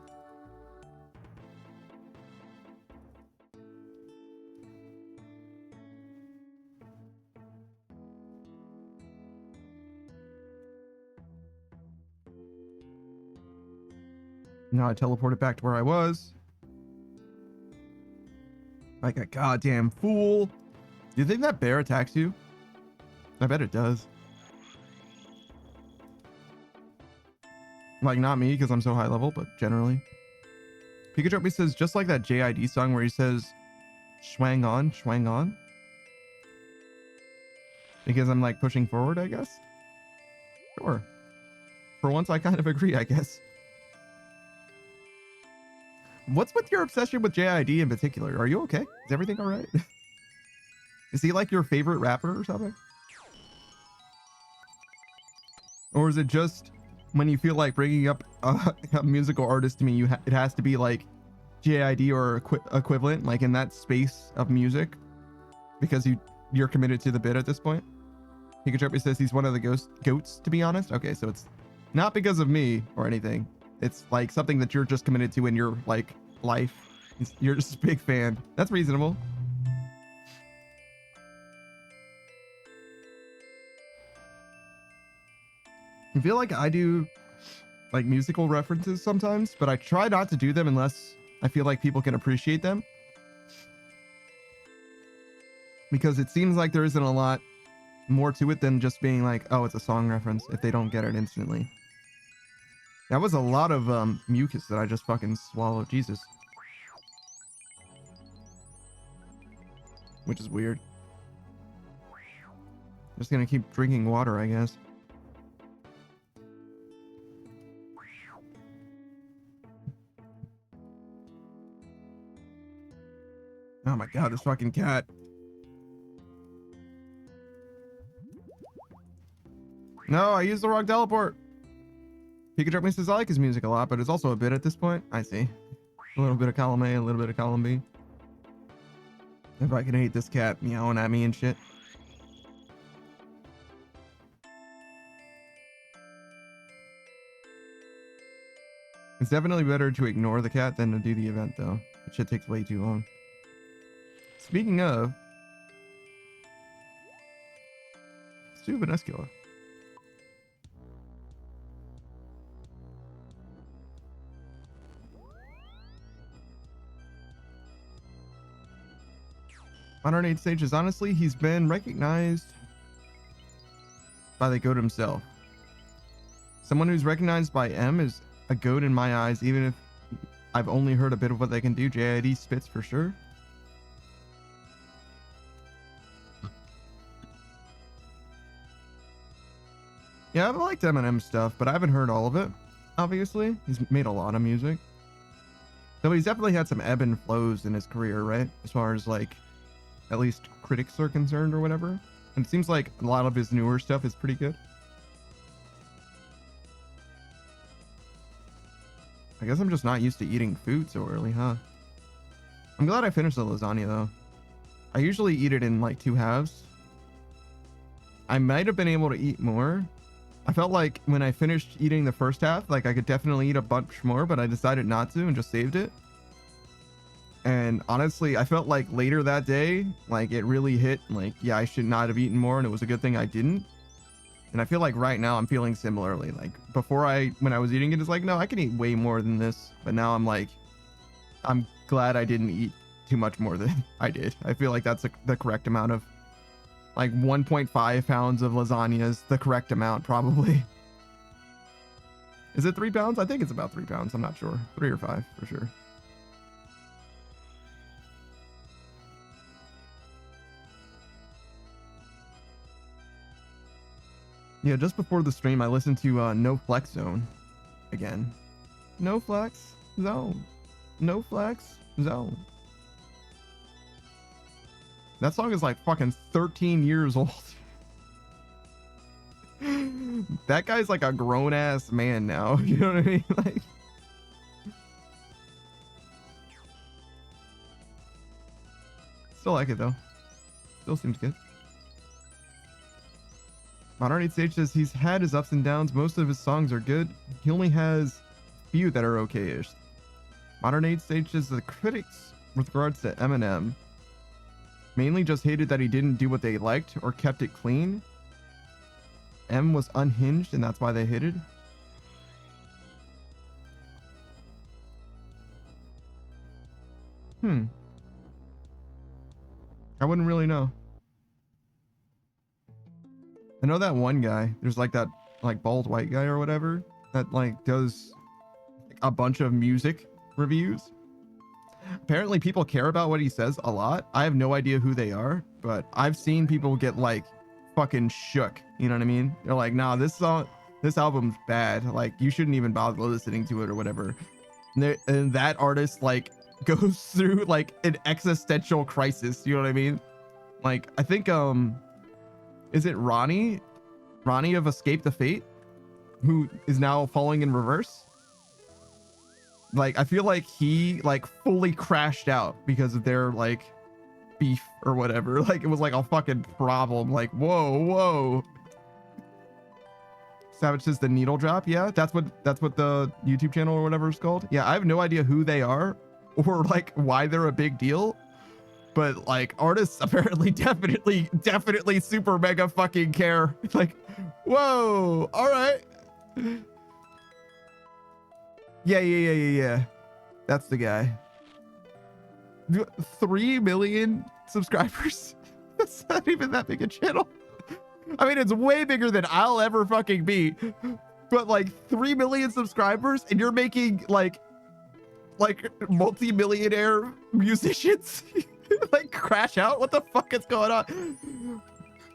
Now I teleported back to where I was. Like a goddamn fool. Do you think that bear attacks you? I bet it does. Like, not me, because I'm so high level, but generally. Pikachu says, just like that JID song where he says, swang on, swang on. Because I'm like pushing forward, I guess. Sure. For once, I kind of agree, I guess. What's with your obsession with JID in particular? Are you okay? Is everything all right? Is he like your favorite rapper or something? Or is it just when you feel like bringing up a musical artist to me, it has to be like JID or equivalent, like in that space of music, because you're committed to the bit at this point? Pikachu says he's one of the goats, to be honest. Okay, so it's not because of me or anything. It's like something that you're just committed to in your like life. You're just a big fan. That's reasonable. I feel like I do like musical references sometimes, but I try not to do them unless I feel like people can appreciate them. Because it seems like there isn't a lot more to it than just being like, oh, it's a song reference if they don't get it instantly. That was a lot of mucus that I just fucking swallowed. Jesus. Which is weird. Just gonna keep drinking water, I guess. Oh my god, this fucking cat. No, I used the wrong teleport. Pikachu says I like his music a lot, but it's also a bit at this point. I see. A little bit of column A, a little bit of column B. If I can hate this cat meowing at me and shit. It's definitely better to ignore the cat than to do the event, though. It shit takes way too long. Speaking of, let's do Venescula. Modern Age Stages, honestly, he's been recognized by the goat himself. Someone who's recognized by M is a goat in my eyes, even if I've only heard a bit of what they can do. JID spits for sure. Yeah, I've liked Eminem stuff, but I haven't heard all of it, obviously. He's made a lot of music. Though he's definitely had some ebb and flows in his career, right? As far as like, at least critics are concerned or whatever. And it seems like a lot of his newer stuff is pretty good. I guess I'm just not used to eating food so early, huh? I'm glad I finished the lasagna though. I usually eat it in like 2 halves. I might have been able to eat more. I felt like when I finished eating the first half, like I could definitely eat a bunch more, but I decided not to and just saved it. And honestly, I felt like later that day, like it really hit, like, yeah, I should not have eaten more, and it was a good thing I didn't. And I feel like right now I'm feeling similarly. Like before when I was eating it, it's like, no, I can eat way more than this. But now I'm like, I'm glad I didn't eat too much more than I did. I feel like that's the correct amount of, like 1.5 pounds of lasagna is the correct amount, probably. Is it 3 pounds? I think it's about 3 pounds. I'm not sure. 3 or 5 for sure. Yeah, just before the stream, I listened to No Flex Zone again. No Flex Zone. No Flex Zone. That song is like fucking 13 years old. That guy's like a grown ass man now. You know what I mean? Like, still like it though. Still seems good. Modern Age Stage says he's had his ups and downs. Most of his songs are good. He only has a few that are okay-ish. Modern Age Stage says the critics, with regards to Eminem, mainly just hated that he didn't do what they liked or kept it clean. M was unhinged and that's why they hated. I wouldn't really know. I know that one guy. There's like that like bald white guy or whatever that like does a bunch of music reviews. Apparently people care about what he says a lot. I have no idea who they are, but I've seen people get like fucking shook. You know what I mean? They're like, nah, this album's bad. Like you shouldn't even bother listening to it or whatever. And that artist like goes through like an existential crisis. You know what I mean? Like I think is it Ronnie of Escape the Fate who is now falling in reverse? Like I feel like he like fully crashed out because of their like beef or whatever. Like it was like a fucking problem. Like whoa. Savage says the needle drop. Yeah, that's what the YouTube channel or whatever is called. Yeah, I have no idea who they are or like why they're a big deal. But like artists apparently definitely super mega fucking care. Like, whoa, all right. Yeah. That's the guy. 3 million subscribers. That's not even that big a channel. I mean, it's way bigger than I'll ever fucking be. But like 3 million subscribers and you're making like multi-millionaire musicians like crash out. What the fuck is going on?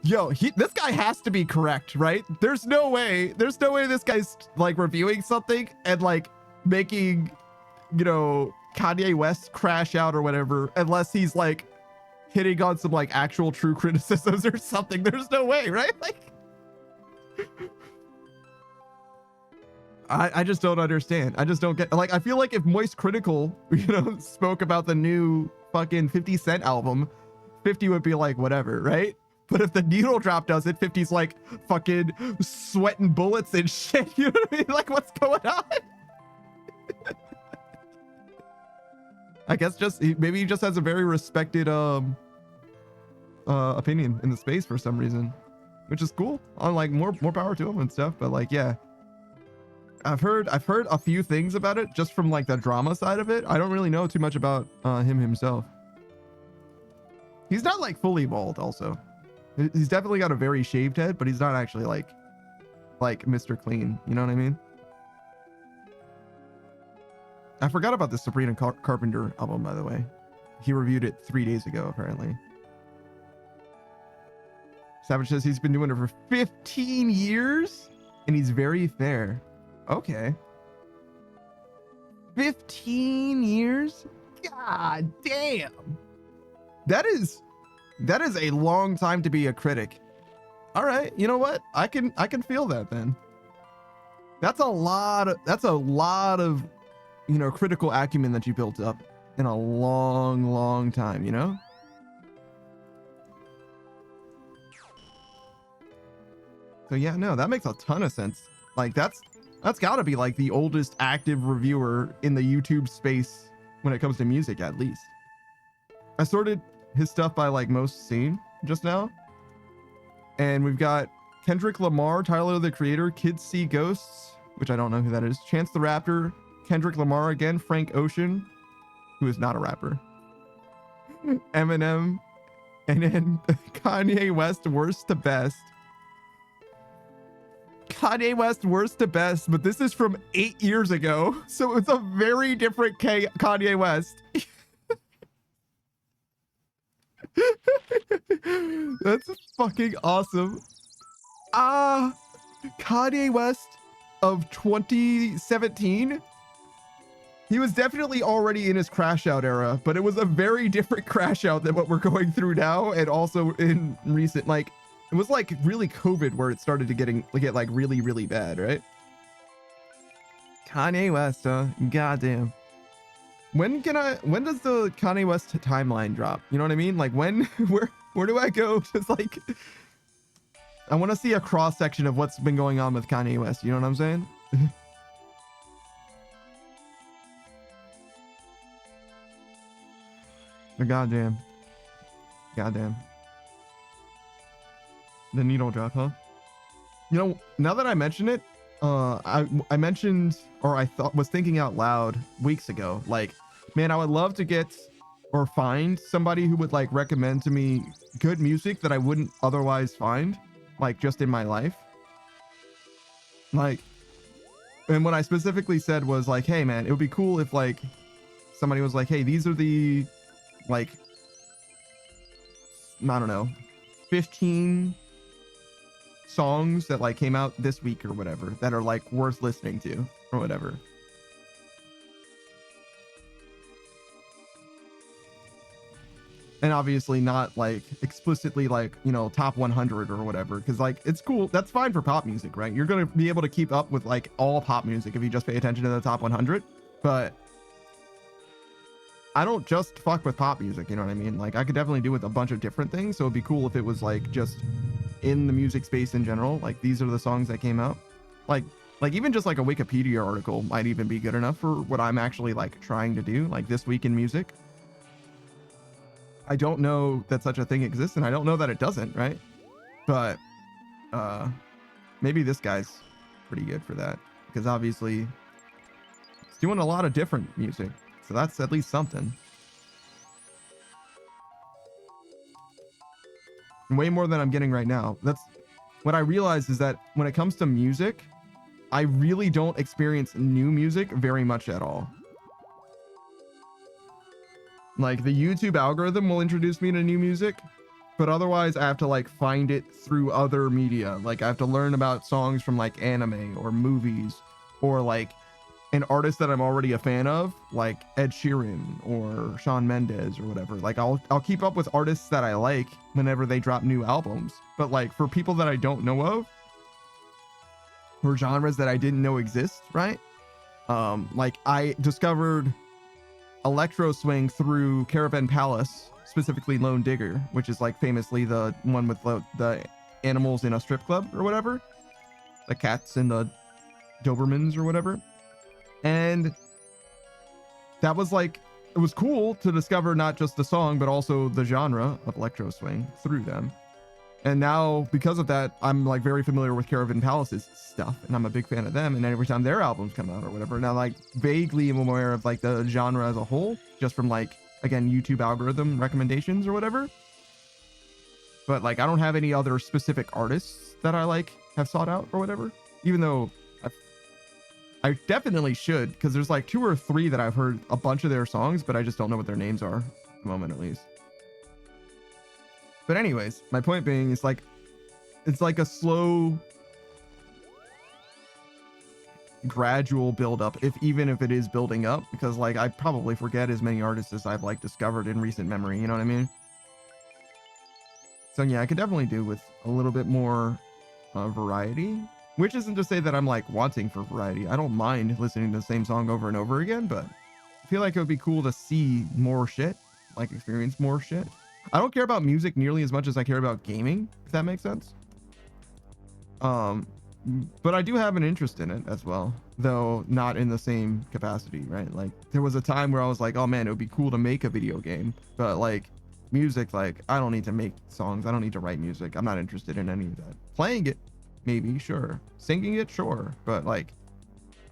Yo, this guy has to be correct, right? There's no way this guy's like reviewing something and like making, you know, Kanye West crash out or whatever, unless he's like hitting on some like actual true criticisms or something. There's no way, right? Like I just don't understand. I just don't get, like, I feel like if Moist Critical, you know, spoke about the new fucking 50 Cent album, 50 would be like, whatever, right? But if the needle drop does it, 50's like fucking sweating bullets and shit. You know what I mean? Like, what's going on? I guess maybe he just has a very respected opinion in the space for some reason, which is cool. I'm like more power to him and stuff. But like, yeah, I've heard a few things about it just from like the drama side of it. I don't really know too much about him himself. He's not like fully bald. Also, he's definitely got a very shaved head, but he's not actually like Mr. Clean. You know what I mean? I forgot about the Sabrina Carpenter album, by the way. He reviewed it 3 days ago, apparently. Savage says he's been doing it for 15 years and he's very fair. Okay. 15 years? God damn. That is a long time to be a critic. All right, you know what? I can feel that then. That's a lot of you know, critical acumen that you built up in a long time, you know? So yeah, no, that makes a ton of sense. Like that's gotta be like the oldest active reviewer in the YouTube space when it comes to music, at least. I sorted his stuff by like most seen just now. And we've got Kendrick Lamar, Tyler the Creator, Kids See Ghosts, which I don't know who that is, Chance the Rapper, Kendrick Lamar again, Frank Ocean, who is not a rapper, Eminem, and then Kanye West, Worst to Best. Kanye West, Worst to Best, but this is from 8 years ago, so it's a very different Kanye West. That's fucking awesome. Kanye West of 2017. He was definitely already in his crash out era, but it was a very different crash out than what we're going through now. And also in recent, like, it was like really COVID where it started to get like really bad, right? Kanye West, huh? Goddamn. When does the Kanye West timeline drop? You know what I mean? Like where do I go? Just like, I want to see a cross section of what's been going on with Kanye West. You know what I'm saying? Goddamn. The needle drop, huh? You know, now that I mention it, I mentioned, or I was thinking out loud weeks ago, like, man, I would love to get or find somebody who would like recommend to me good music that I wouldn't otherwise find, like just in my life. Like, and what I specifically said was like, hey man, it would be cool if like somebody was like, hey, these are the like, I don't know, 15 songs that like came out this week or whatever that are like worth listening to or whatever. And obviously not like explicitly like, you know, top 100 or whatever, because like it's cool, that's fine for pop music, right? You're going to be able to keep up with like all pop music if you just pay attention to the top 100. But I don't just fuck with pop music, you know what I mean? Like I could definitely do with a bunch of different things, so it'd be cool if it was like just in the music space in general, like these are the songs that came out. Like even just like a Wikipedia article might even be good enough for what I'm actually like trying to do, like this week in music. I don't know that such a thing exists, and I don't know that it doesn't, right? But maybe this guy's pretty good for that, because obviously he's doing a lot of different music, so that's at least something. Way more than I'm getting right now. That's what I realized, is that when it comes to music, I really don't experience new music very much at all. Like the YouTube algorithm will introduce me to new music, but otherwise I have to like find it through other media. Like I have to learn about songs from like anime or movies, or like an artist that I'm already a fan of, like Ed Sheeran or Shawn Mendes or whatever. Like I'll keep up with artists that I like whenever they drop new albums. But like for people that I don't know of, or genres that I didn't know exist, right? Like I discovered electro swing through Caravan Palace, specifically Lone Digger, which is like famously the one with the animals in a strip club or whatever, the cats and the Dobermans or whatever. And that was like, it was cool to discover not just the song but also the genre of electro swing through them. And now because of that, I'm like very familiar with Caravan Palace's stuff, and I'm a big fan of them. And every time their albums come out or whatever, now like vaguely am aware of like the genre as a whole, just from like, again, YouTube algorithm recommendations or whatever. But like I don't have any other specific artists that I like have sought out or whatever, even though I definitely should, because there's like 2 or 3 that I've heard a bunch of their songs, but I just don't know what their names are at the moment, at least. But anyways, my point being is like, it's like a slow, gradual build up, even if it is building up, because like I probably forget as many artists as I've like discovered in recent memory, you know what I mean? So yeah, I could definitely do with a little bit more variety, which isn't to say that I'm like wanting for variety. I don't mind listening to the same song over and over again, but I feel like it would be cool to see more shit, like experience more shit. I don't care about music nearly as much as I care about gaming, if that makes sense. But I do have an interest in it as well, though not in the same capacity, right? Like there was a time where I was like, oh man, it would be cool to make a video game, but like music, like I don't need to make songs. I don't need to write music. I'm not interested in any of that. Playing it, maybe, sure. Singing it, sure. But like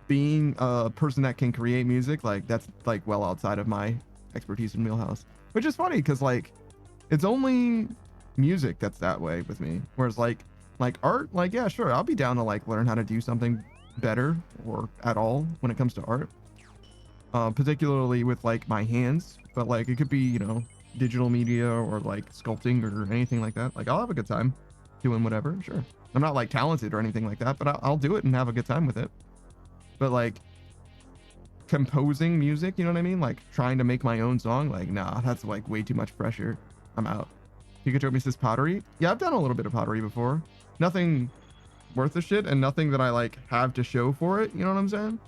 being a person that can create music, like that's like well outside of my expertise and wheelhouse, which is funny because like it's only music that's that way with me. Whereas like art, like, yeah, sure, I'll be down to like learn how to do something better or at all when it comes to art. Particularly with like my hands, but like it could be, you know, digital media or like sculpting or anything like that. Like I'll have a good time doing whatever, sure. I'm not like talented or anything like that, but I'll do it and have a good time with it. But like composing music, you know what I mean? Like trying to make my own song, like, nah, that's like way too much pressure. I'm out. Pikachu says pottery. Yeah, I've done a little bit of pottery before. Nothing worth a shit and nothing that I like have to show for it. You know what I'm saying?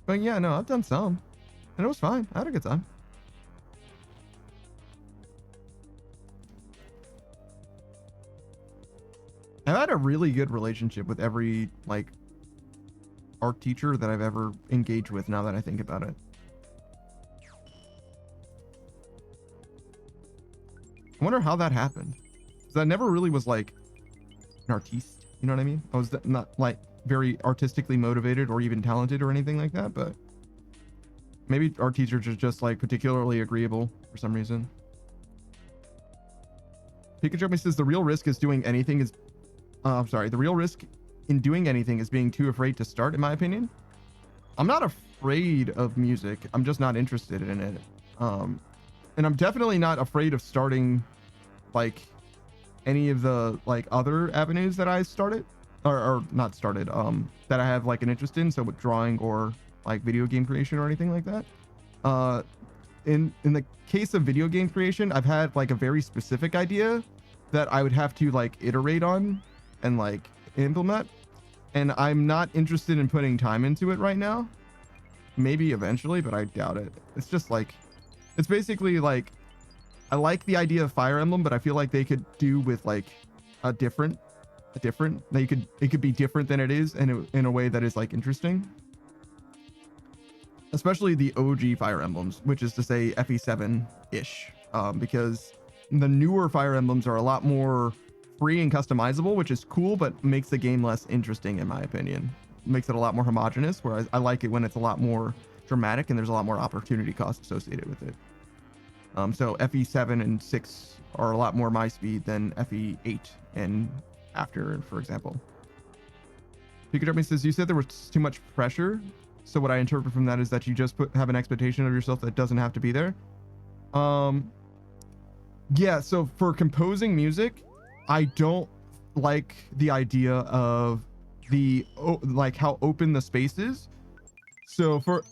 But yeah, no, I've done some and it was fine. I had a good time. I've had a really good relationship with every like art teacher that I've ever engaged with, now that I think about it. I wonder how that happened. Because I never really was like an artiste, you know what I mean? I was not like very artistically motivated or even talented or anything like that, but maybe our teachers are just like particularly agreeable for some reason. Pikachu says the real risk is doing anything is I'm sorry, the real risk in doing anything is being too afraid to start, in my opinion. I'm not afraid of music, I'm just not interested in it. And I'm definitely not afraid of starting like any of the like other avenues that I started or not started that I have like an interest in, so with drawing or like video game creation or anything like that. In the case of video game creation, I've had like a very specific idea that I would have to like iterate on and like implement, and I'm not interested in putting time into it right now. Maybe eventually, but I doubt it. It's just like, it's basically like, I like the idea of Fire Emblem, but I feel like they could do with like a different, it could be different than it is in a way that is like interesting. Especially the OG Fire Emblems, which is to say FE7-ish, because the newer Fire Emblems are a lot more free and customizable, which is cool, but makes the game less interesting in my opinion. Makes it a lot more homogenous, whereas I like it when it's a lot more dramatic and there's a lot more opportunity cost associated with it. So FE7 and 6 are a lot more my speed than FE8 and after, for example. Pikachu says, you said there was too much pressure. So what I interpret from that is that you just have an expectation of yourself that doesn't have to be there. Yeah, so for composing music, I don't like the idea of the like how open the space is. So for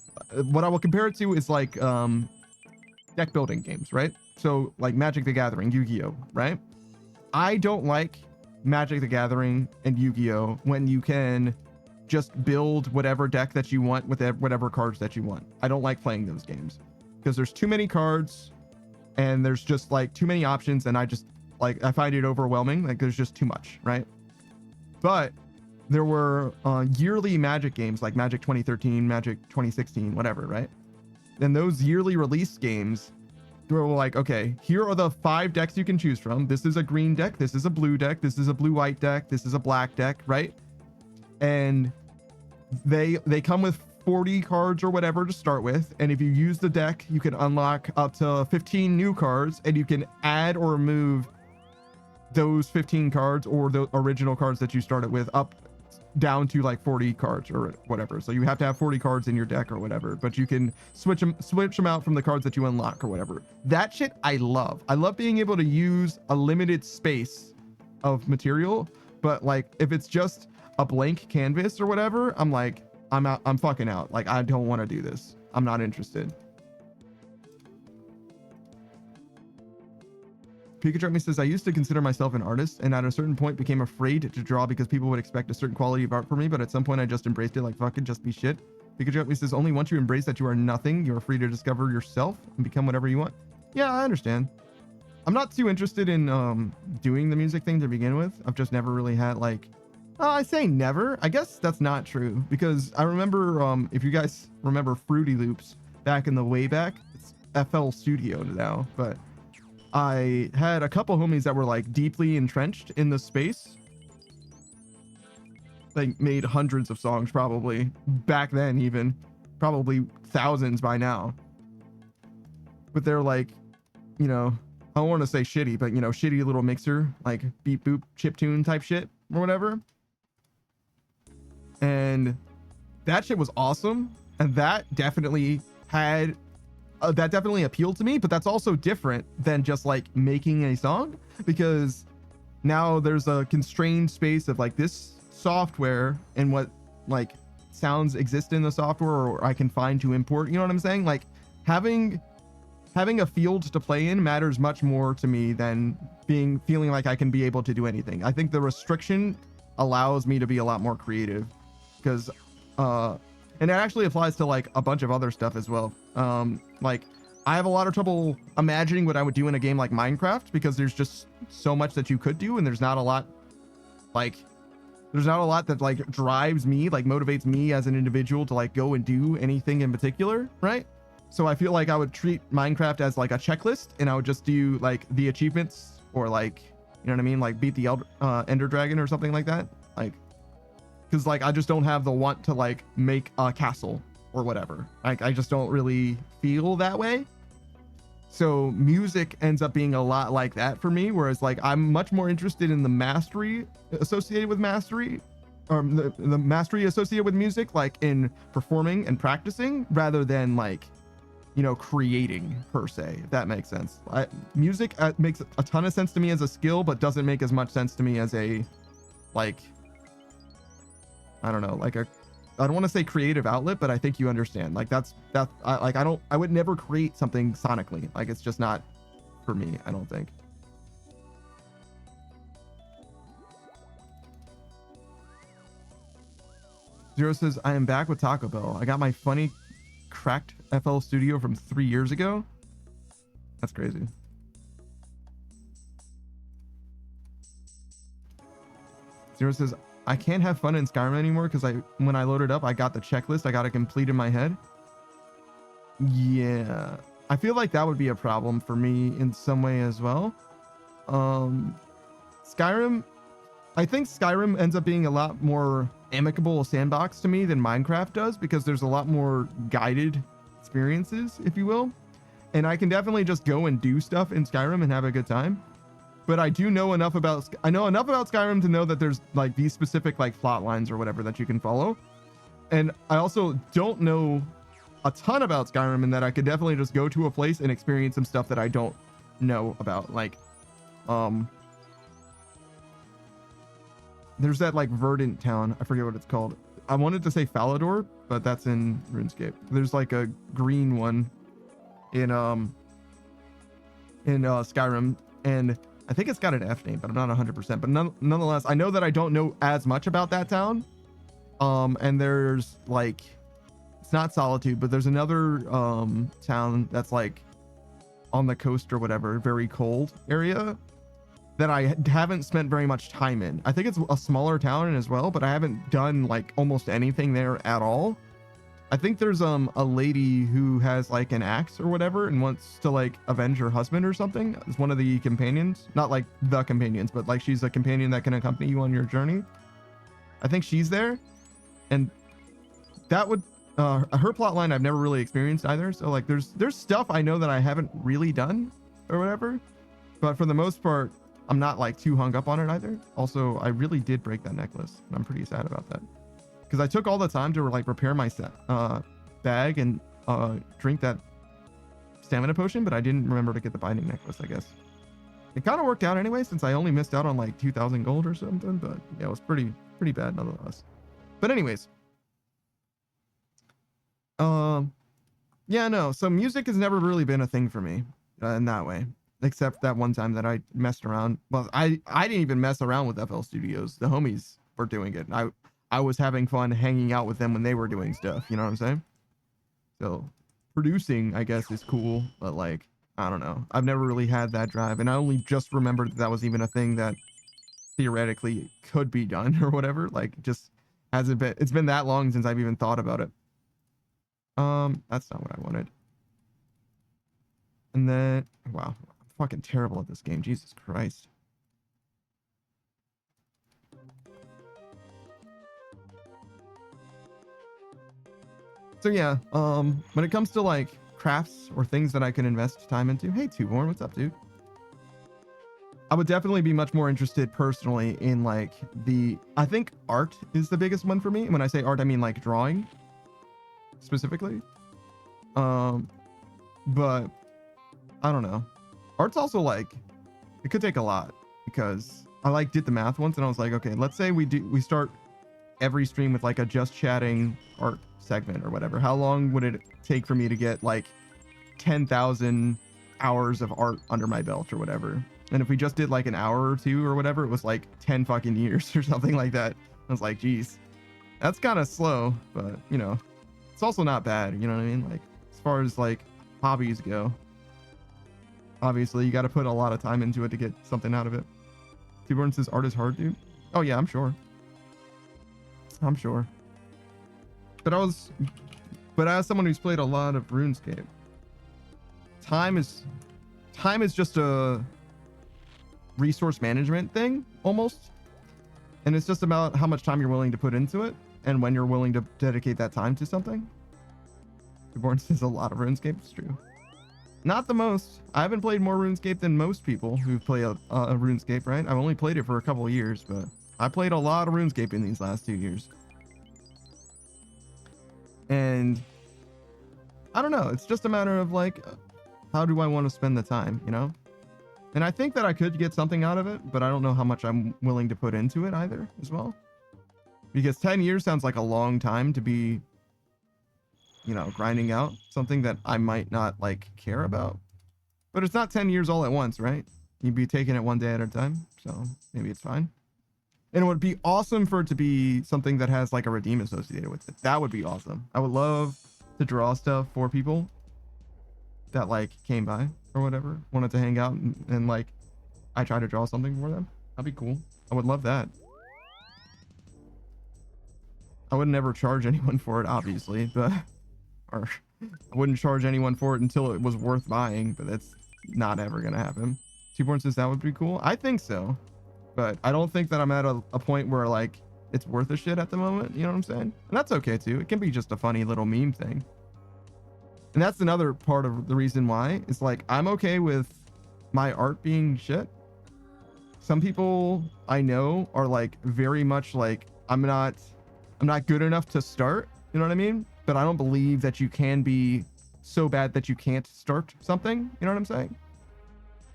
what I will compare it to is like deck building games, right? So like Magic the Gathering, Yu-Gi-Oh, right? I don't like Magic the Gathering and Yu-Gi-Oh when you can just build whatever deck that you want with whatever cards that you want. I don't like playing those games because there's too many cards and there's just like too many options, and I find it overwhelming. Like there's just too much, right? But there were yearly Magic games like Magic 2013, Magic 2016, whatever, right? And those yearly release games were like, okay, here are the 5 decks you can choose from. This is a green deck, this is a blue deck, this is a blue-white deck, this is a black deck, right? And they come with 40 cards or whatever to start with, and if you use the deck, you can unlock up to 15 new cards, and you can add or remove those 15 cards or the original cards that you started with up down to like 40 cards or whatever. So you have to have 40 cards in your deck or whatever, but you can switch them out from the cards that you unlock or whatever. That shit I love. I love being able to use a limited space of material, but like if it's just a blank canvas or whatever, I'm like, I'm out, I'm fucking out. Like I don't want to do this. I'm not interested. Pikachu says, I used to consider myself an artist and at a certain point became afraid to draw because people would expect a certain quality of art from me, but at some point I just embraced it like, fuck it, just be shit. Pikachu says, only once you embrace that you are nothing, you're free to discover yourself and become whatever you want. Yeah, I understand. I'm not too interested in doing the music thing to begin with. I've just never really had like, I say never. I guess that's not true because I remember, if you guys remember Fruity Loops back in the way back, it's FL Studio now, but I had a couple homies that were like deeply entrenched in the space. They made hundreds of songs probably back then, even probably thousands by now. But they're like, you know, I don't want to say shitty, but you know, shitty little mixer, like beep boop chiptune type shit or whatever. And that shit was awesome. And that definitely had that definitely appealed to me, but that's also different than just like making a song, because now there's a constrained space of like this software and what like sounds exist in the software or I can find to import, you know what I'm saying? Like having a field to play in matters much more to me than feeling like I can be able to do anything. I think the restriction allows me to be a lot more creative because and it actually applies to like a bunch of other stuff as well. Like I have a lot of trouble imagining what I would do in a game like Minecraft because there's just so much that you could do and there's not a lot that like drives me, like motivates me as an individual to like go and do anything in particular, right? So I feel like I would treat Minecraft as like a checklist and I would just do like the achievements or like, you know what I mean? Like beat the Ender Dragon or something like that. Like, because like I just don't have the want to like make a castle or whatever. Like I just don't really feel that way. So music ends up being a lot like that for me, whereas like I'm much more interested in the mastery associated with mastery, or the mastery associated with music, like in performing and practicing, rather than like, you know, creating per se, if that makes sense. Music makes a ton of sense to me as a skill, but doesn't make as much sense to me as a, like, I don't know, like I don't want to say creative outlet, but I think you understand. Like I would never create something sonically. Like it's just not for me, I don't think. Zero says, I am back with Taco Bell. I got my funny cracked FL Studio from 3 years ago. That's crazy. Zero says, I can't have fun in Skyrim anymore because when I loaded up, I got the checklist I got to complete in my head. Yeah, I feel like that would be a problem for me in some way as well. Skyrim, I think Skyrim ends up being a lot more amicable sandbox to me than Minecraft does, because there's a lot more guided experiences, if you will. And I can definitely just go and do stuff in Skyrim and have a good time. But I do know enough about, I know enough about Skyrim to know that there's like these specific like plot lines or whatever that you can follow. And I also don't know a ton about Skyrim, in that I could definitely just go to a place and experience some stuff that I don't know about. Like, there's that like verdant town. I forget what it's called. I wanted to say Falador, but that's in RuneScape. There's like a green one in Skyrim, and I think it's got an F name, but I'm not 100%. But nonetheless, I know that I don't know as much about that town. And there's like, it's not Solitude, but there's another town that's like on the coast or whatever, very cold area, that I haven't spent very much time in. I think it's a smaller town as well, but I haven't done like almost anything there at all. I think there's a lady who has like an axe or whatever and wants to like avenge her husband or something. It's one of the companions, not like the companions, but like she's a companion that can accompany you on your journey. I think she's there, and that would her plot line I've never really experienced either. So like there's stuff I know that I haven't really done or whatever, but for the most part I'm not like too hung up on it either. Also, I really did break that necklace, and I'm pretty sad about that, because I took all the time to like repair my bag and drink that stamina potion, but I didn't remember to get the binding necklace, I guess. It kind of worked out anyway, since I only missed out on like 2,000 gold or something, but yeah, it was pretty bad nonetheless. But anyways, yeah, no, so music has never really been a thing for me in that way, except that one time that I messed around. Well, I didn't even mess around with FL Studios. The homies were doing it. I was having fun hanging out with them when they were doing stuff, you know what I'm saying? So producing, I guess, is cool, but like, I don't know. I've never really had that drive, and I only just remembered that was even a thing that theoretically could be done or whatever. Like, just hasn't been, it's been that long since I've even thought about it. That's not what I wanted. And then, wow, I'm fucking terrible at this game. Jesus Christ. So yeah, when it comes to like crafts or things that I can invest time into, hey Tuborn, what's up, dude? I would definitely be much more interested personally in like I think art is the biggest one for me. And when I say art, I mean like drawing specifically. But I don't know. Art's also like, it could take a lot, because I like did the math once and I was like, okay, let's say we start every stream with like a just chatting art segment or whatever. How long would it take for me to get like 10,000 hours of art under my belt or whatever? And if we just did like an hour or two or whatever, it was like 10 fucking years or something like that. I was like, geez, that's kind of slow, but you know, it's also not bad. You know what I mean? Like, as far as like hobbies go, obviously you got to put a lot of time into it to get something out of it. T-Burn says art is hard, dude. Oh yeah, I'm sure. But as someone who's played a lot of RuneScape, time is just a resource management thing almost. And it's just about how much time you're willing to put into it and when you're willing to dedicate that time to something. Born says a lot of RuneScape. It's true. Not the most. I haven't played more RuneScape than most people who play a RuneScape, right? I've only played it for a couple of years, but I played a lot of RuneScape in these last 2 years. And I don't know. It's just a matter of like, how do I want to spend the time, you know? And I think that I could get something out of it, but I don't know how much I'm willing to put into it either as well. Because 10 years sounds like a long time to be, you know, grinding out something that I might not like care about. But it's not 10 years all at once, right? You'd be taking it one day at a time. So maybe it's fine. And it would be awesome for it to be something that has like a redeem associated with it. That would be awesome. I would love to draw stuff for people that like came by or whatever, wanted to hang out and like I try to draw something for them. That'd be cool. I would love that. I would never charge anyone for it, obviously, but or I wouldn't charge anyone for it until it was worth buying, but that's not ever gonna happen. T-Born says that would be cool. I think so, but I don't think that I'm at a point where like it's worth a shit at the moment. You know what I'm saying? And that's okay too. It can be just a funny little meme thing. And that's another part of the reason why it's like I'm okay with my art being shit. Some people I know are like very much like I'm not good enough to start, you know what I mean? But I don't believe that you can be so bad that you can't start something, you know what I'm saying?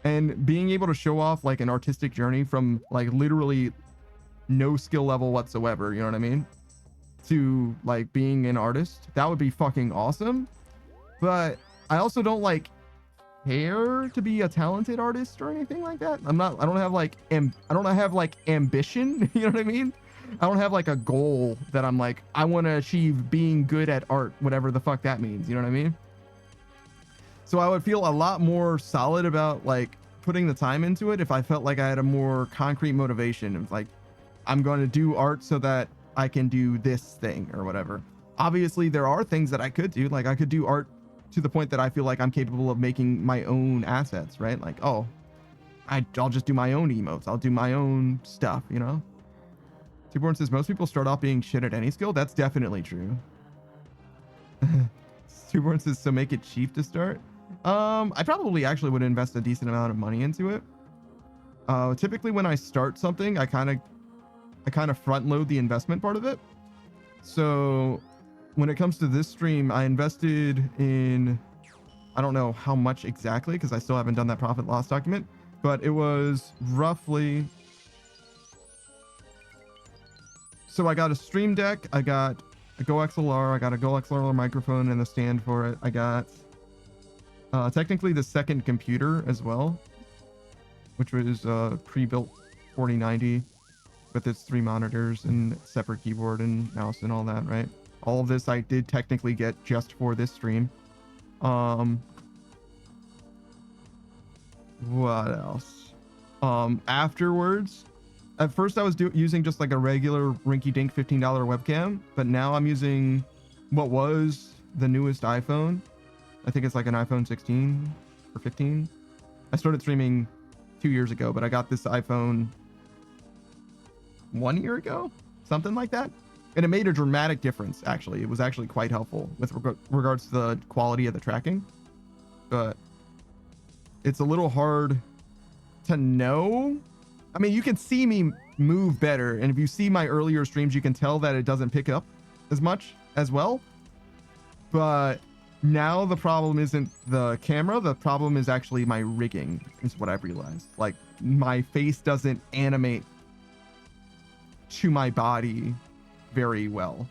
And being able to show off like an artistic journey from like literally no skill level whatsoever, you know what I mean? To like being an artist, that would be fucking awesome. But I also don't like care to be a talented artist or anything like that. I don't have like ambition, you know what I mean? I don't have like a goal that I'm like, I want to achieve being good at art, whatever the fuck that means, you know what I mean? So I would feel a lot more solid about like putting the time into it if I felt like I had a more concrete motivation of like, I'm going to do art so that I can do this thing or whatever. Obviously there are things that I could do. Like I could do art to the point that I feel like I'm capable of making my own assets, right? Like, oh, I'll just do my own emotes. I'll do my own stuff, you know? T-Born says most people start off being shit at any skill. That's definitely true. T-Born says, so make it cheap to start. I probably actually would invest a decent amount of money into it. Typically when I start something, I kind of front load the investment part of it. So when it comes to this stream, I invested in, I don't know how much exactly because I still haven't done that profit loss document, but it was roughly. So I got a stream deck, I got a Go XLR, I got a Go XLR microphone and a stand for it. I got technically the second computer as well, which was pre-built 4090 with its 3 monitors and separate keyboard and mouse and all that, right? All of this I did technically get just for this stream. What else? Afterwards, at first I was using just like a regular rinky-dink $15 webcam, but now I'm using what was the newest iPhone. I think it's like an iPhone 16 or 15. I started streaming 2 years ago, but I got this iPhone 1 year ago, something like that. And it made a dramatic difference, actually. It was actually quite helpful with regards to the quality of the tracking. But it's a little hard to know. I mean, you can see me move better. And if you see my earlier streams, you can tell that it doesn't pick up as much as well. But now the problem isn't the camera. The problem is actually my rigging, is what I've realized. Like, my face doesn't animate to my body very well.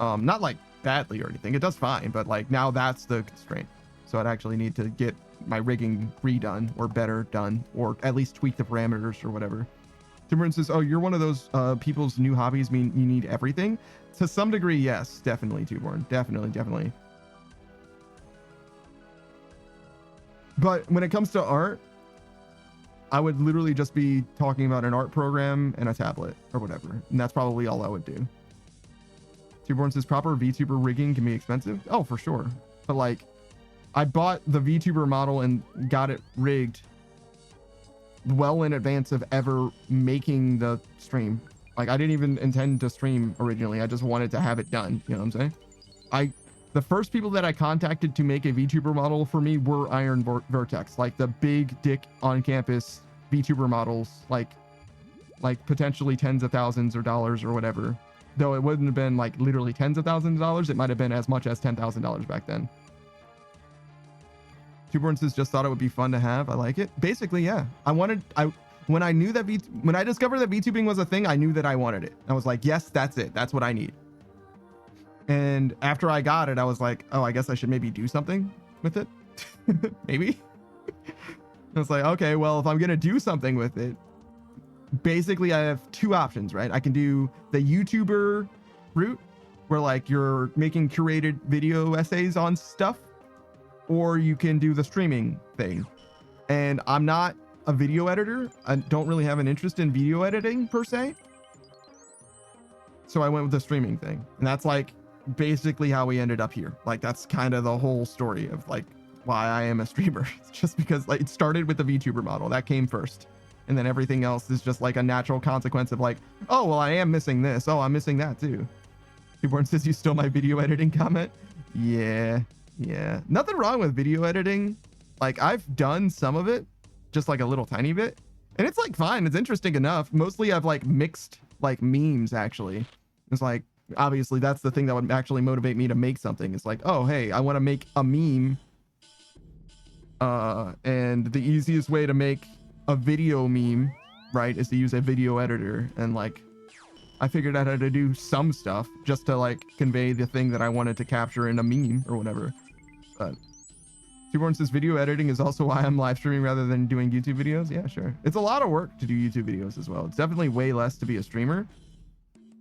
Not like badly or anything. It does fine, but like now that's the constraint. So I'd actually need to get my rigging redone or better done, or at least tweak the parameters or whatever. Timberland says, oh, you're one of those people's new hobbies mean you need everything? To some degree, yes, definitely, Tuborn. Definitely. But when it comes to art, I would literally just be talking about an art program and a tablet or whatever. And that's probably all I would do. Tuborn says proper VTuber rigging can be expensive. Oh, for sure. But like, I bought the VTuber model and got it rigged well in advance of ever making the stream. Like I didn't even intend to stream originally. I just wanted to have it done. You know what I'm saying? The first people that I contacted to make a VTuber model for me were Iron Vertex, like the big dick on campus VTuber models, like potentially tens of thousands or dollars or whatever. Though it wouldn't have been like literally tens of thousands of dollars. It might have been as much as $10,000 back then. Tuborn says just thought it would be fun to have. I like it. Basically, yeah. When I discovered that VTubing was a thing, I knew that I wanted it. I was like, yes, that's it. That's what I need. And after I got it, I was like, oh, I guess I should maybe do something with it. Maybe. I was like, okay, well, if I'm going to do something with it, basically I have two options, right? I can do the YouTuber route where like you're making curated video essays on stuff, or you can do the streaming thing. And I'm not a video editor. I don't really have an interest in video editing per se. So I went with the streaming thing. And that's like basically how we ended up here. Like that's kind of the whole story of like why I am a streamer. It's just because like it started with the VTuber model that came first, and then everything else is just like a natural consequence of like, oh well, I am missing this, oh I'm missing that too. Newborn says you stole my video editing comment. Yeah, nothing wrong with video editing. Like I've done some of it, just like a little tiny bit, and it's like fine, it's interesting enough. Mostly I've like mixed like memes. Actually, it's like obviously that's the thing that would actually motivate me to make something. It's like, oh hey, I want to make a meme, and the easiest way to make a video meme, right, is to use a video editor. And like I figured out how to do some stuff just to like convey the thing that I wanted to capture in a meme or whatever. But Tuborn says video editing is also why I'm live streaming rather than doing YouTube videos. Yeah, sure. It's a lot of work to do YouTube videos as well. It's definitely way less to be a streamer,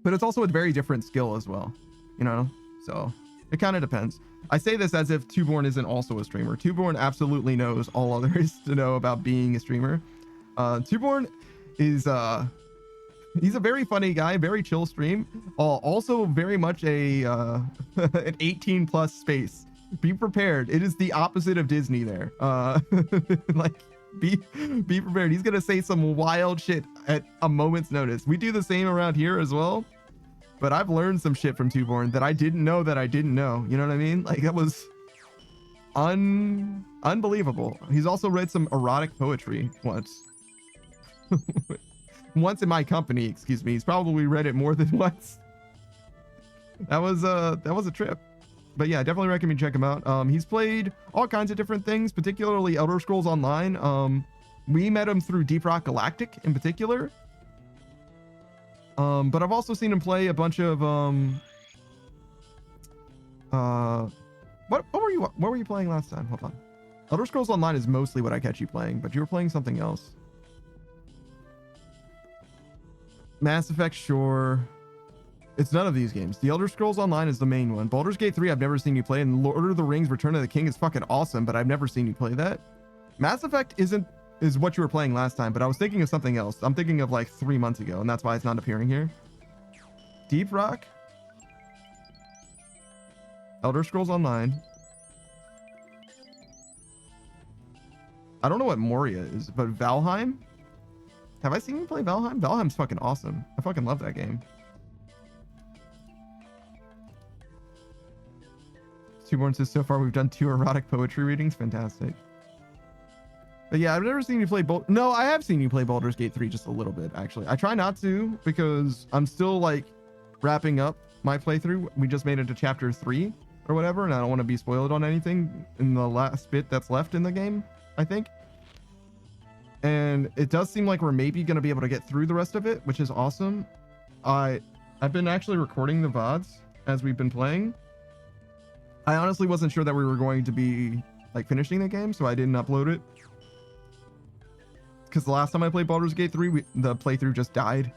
but it's also a very different skill as well, you know? So it kind of depends. I say this as if Tuborn isn't also a streamer. Tuborn absolutely knows all there is to know about being a streamer. Tuborn is he's a very funny guy, very chill stream. Also very much a an 18 plus space. Be prepared. It is the opposite of Disney there. Like be prepared. He's gonna say some wild shit at a moment's notice. We do the same around here as well. But I've learned some shit from Tuborn that I didn't know that I didn't know. You know what I mean? Like that was unbelievable. He's also read some erotic poetry once. Once in my company, excuse me. He's probably read it more than once. That was a trip. But yeah, definitely recommend check him out. He's played all kinds of different things, particularly Elder Scrolls Online. We met him through Deep Rock Galactic in particular. But I've also seen him play a bunch of what were you playing last time? Hold on. Elder Scrolls Online is mostly what I catch you playing, but you were playing something else. Mass Effect, sure. It's none of these games. The Elder Scrolls Online is the main one. Baldur's Gate 3 I've never seen you play, and Lord of the Rings Return of the King is fucking awesome, but I've never seen you play that. Mass Effect is what you were playing last time, but I was thinking of something else. I'm thinking of like 3 months ago, and that's why it's not appearing here. Deep Rock, Elder Scrolls Online. I don't know what Moria is, but Valheim? Have I seen you play Valheim? Valheim's fucking awesome. I fucking love that game. Tuborn says, so far we've done 2 erotic poetry readings. Fantastic. But yeah, I've never seen you play No, I have seen you play Baldur's Gate 3 just a little bit, actually. I try not to because I'm still like wrapping up my playthrough. We just made it to chapter 3 or whatever, and I don't want to be spoiled on anything in the last bit that's left in the game, I think. And it does seem like we're maybe going to be able to get through the rest of it, which is awesome. I've been actually recording the VODs as we've been playing. I honestly wasn't sure that we were going to be like finishing the game, so I didn't upload it. Because the last time I played Baldur's Gate 3, the playthrough just died.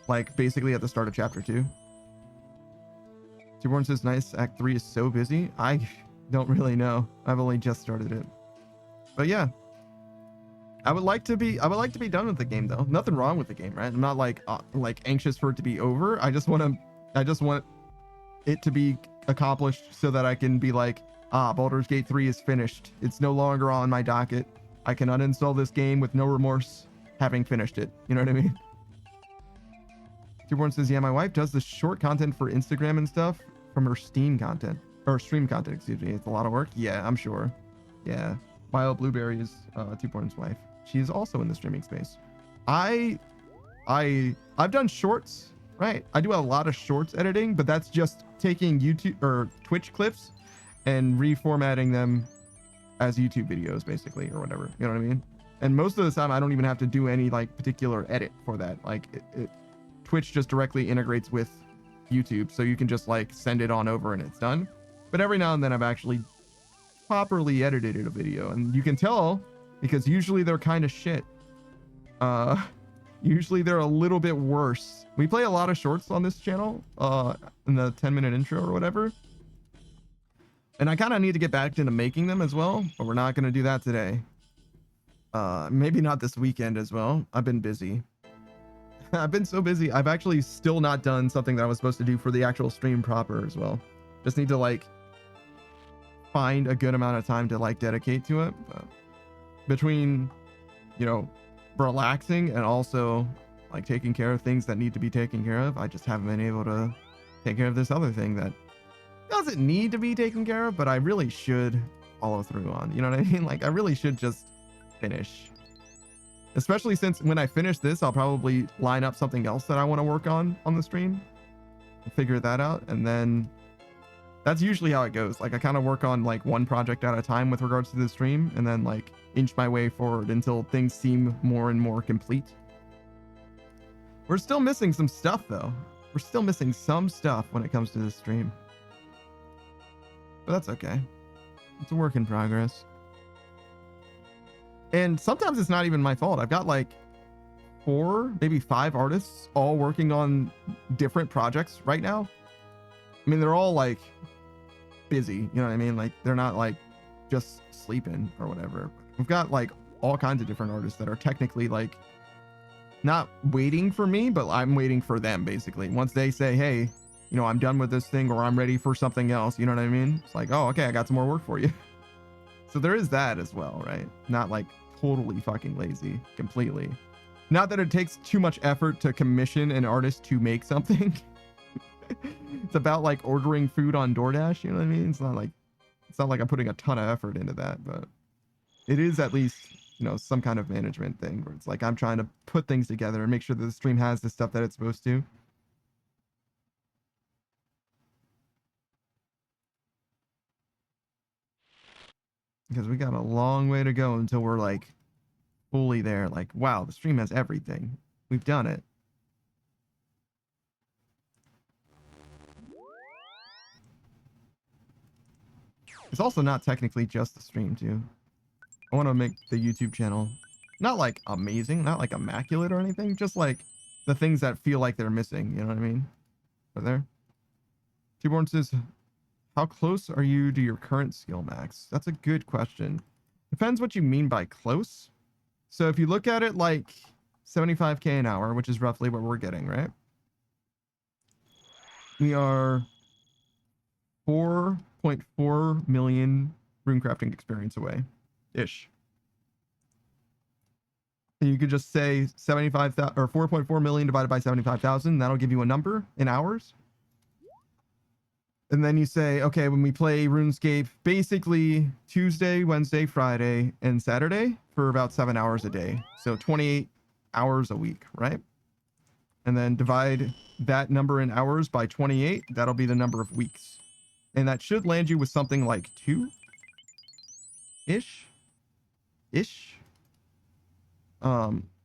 Like basically at the start of chapter 2. Tuborn says, nice, Act 3 is so busy. I don't really know. I've only just started it. But yeah. I would like to be done with the game though. Nothing wrong with the game, right? I'm not like anxious for it to be over. I just want it to be accomplished so that I can be like, Baldur's Gate 3 is finished. It's no longer on my docket. I can uninstall this game with no remorse having finished it. You know what I mean? Tuborn says, yeah, my wife does the short content for Instagram and stuff from her Steam content. Or stream content, excuse me. It's a lot of work. Yeah, I'm sure. Yeah. Wild Blueberry is Tuborn's wife. She's also in the streaming space. I've done shorts, right? I do a lot of shorts editing, but that's just taking YouTube or Twitch clips and reformatting them as YouTube videos, basically, or whatever. You know what I mean? And most of the time, I don't even have to do any like particular edit for that. Like Twitch just directly integrates with YouTube, so you can just like send it on over and it's done. But every now and then I've actually properly edited a video, and you can tell because usually they're kind of shit. Usually they're a little bit worse. We play a lot of shorts on this channel, in the 10-minute intro or whatever. And I kind of need to get back into making them as well, but we're not going to do that today. Maybe not this weekend as well. I've been busy. I've been so busy. I've actually still not done something that I was supposed to do for the actual stream proper as well. Just need to like find a good amount of time to like dedicate to it. But between, you know, relaxing and also like taking care of things that need to be taken care of, I just haven't been able to take care of this other thing that doesn't need to be taken care of, but I really should follow through on. You know what I mean? Like I really should just finish. Especially since when I finish this, I'll probably line up something else that I want to work on the stream and figure that out. And then that's usually how it goes. Like I kind of work on like one project at a time with regards to the stream, and then like inch my way forward until things seem more and more complete. We're still missing some stuff though. We're still missing some stuff when it comes to this stream. But that's okay. It's a work in progress. And sometimes it's not even my fault. I've got like 4, maybe 5 artists all working on different projects right now. I mean, they're all like busy, you know what I mean? Like they're not like just sleeping or whatever. We've got like all kinds of different artists that are technically like not waiting for me, but I'm waiting for them basically. Once they say, hey, you know, I'm done with this thing or I'm ready for something else, you know what I mean? It's like, oh, okay, I got some more work for you. So there is that as well, right? Not like totally fucking lazy completely. Not that it takes too much effort to commission an artist to make something. It's about like ordering food on DoorDash, you know what I mean? It's not like I'm putting a ton of effort into that, but it is at least, you know, some kind of management thing where it's like I'm trying to put things together and make sure that the stream has the stuff that it's supposed to. Because we got a long way to go until we're like fully there. Like, wow, the stream has everything. We've done it. It's also not technically just the stream too. I want to make the YouTube channel not like amazing, not like immaculate or anything, just like the things that feel like they're missing, you know what I mean? Right there. T-Born says, how close are you to your current skill max? That's a good question. Depends what you mean by close. So if you look at it like 75k an hour, which is roughly what we're getting, right? We are 4.4 million runecrafting experience away ish. And you could just say 75,000 or 4.4 million divided by 75,000. That'll give you a number in hours. And then you say, okay, when we play RuneScape, basically Tuesday, Wednesday, Friday, and Saturday for about 7 hours a day. So 28 hours a week, right? And then divide that number in hours by 28. That'll be the number of weeks. And that should land you with something like 2-ish.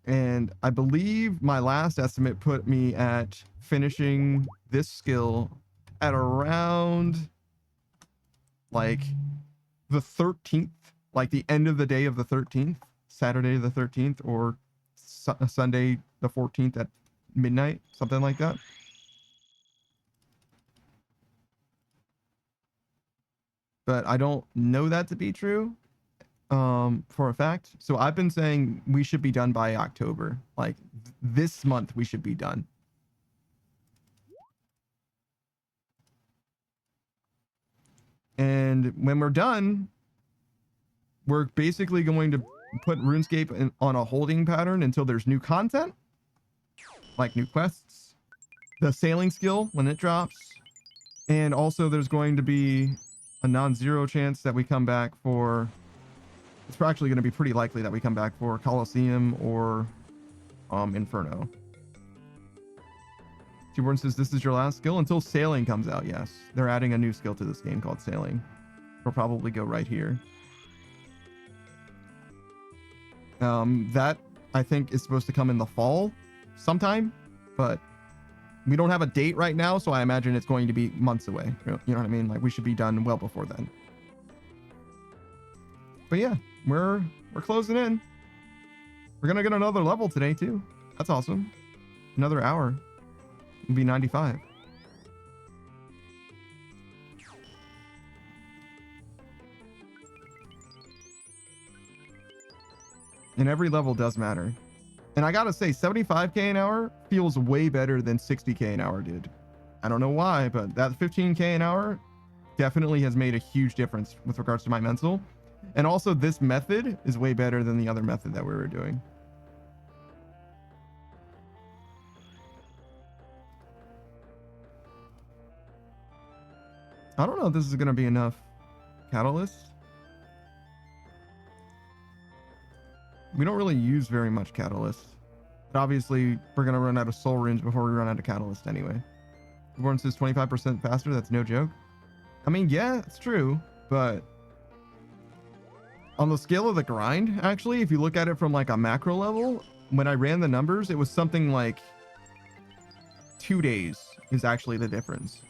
And I believe my last estimate put me at finishing this skill at around like the 13th, like the end of the day of the 13th, Saturday the 13th, or Sunday the 14th at midnight, something like that. But I don't know that to be true for a fact. So I've been saying we should be done by October. Like this month we should be done. And when we're done, we're basically going to put RuneScape on a holding pattern until there's new content, like new quests, the sailing skill when it drops, and also there's going to be a non-zero chance that we come back for, it's actually going to be pretty likely that we come back for Colosseum or Inferno. T-Born says this is your last skill until sailing comes out. Yes, they're adding a new skill to this game called sailing. We'll probably go right here. That I think is supposed to come in the fall sometime, but we don't have a date right now, so I imagine it's going to be months away. You know what I mean? Like we should be done well before then. But yeah, we're closing in. We're gonna get another level today too. That's awesome. Another hour. It'll be 95. And every level does matter. And I gotta say, 75k an hour feels way better than 60k an hour did. I don't know why, but that 15k an hour definitely has made a huge difference with regards to my mental. And also this method is way better than the other method that we were doing. I don't know if this is gonna be enough catalyst. We don't really use very much catalyst, but obviously we're gonna run out of soul runes before we run out of catalyst anyway. Born says 25% faster. That's no joke. I mean, yeah, it's true, but on the scale of the grind, actually, if you look at it from like a macro level, when I ran the numbers, it was something like 2 days is actually the difference.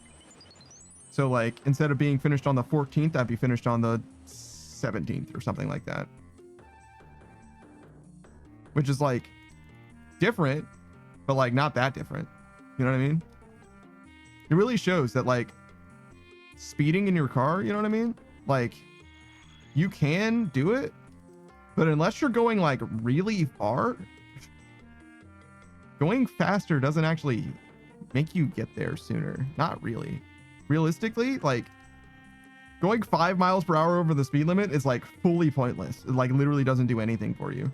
So like instead of being finished on the 14th, I'd be finished on the 17th or something like that. Which is like different, but like not that different. You know what I mean? It really shows that like speeding in your car, you know what I mean? Like you can do it, but unless you're going like really far, going faster doesn't actually make you get there sooner. Not really. Realistically, like going 5 miles per hour over the speed limit is like fully pointless. It like literally doesn't do anything for you.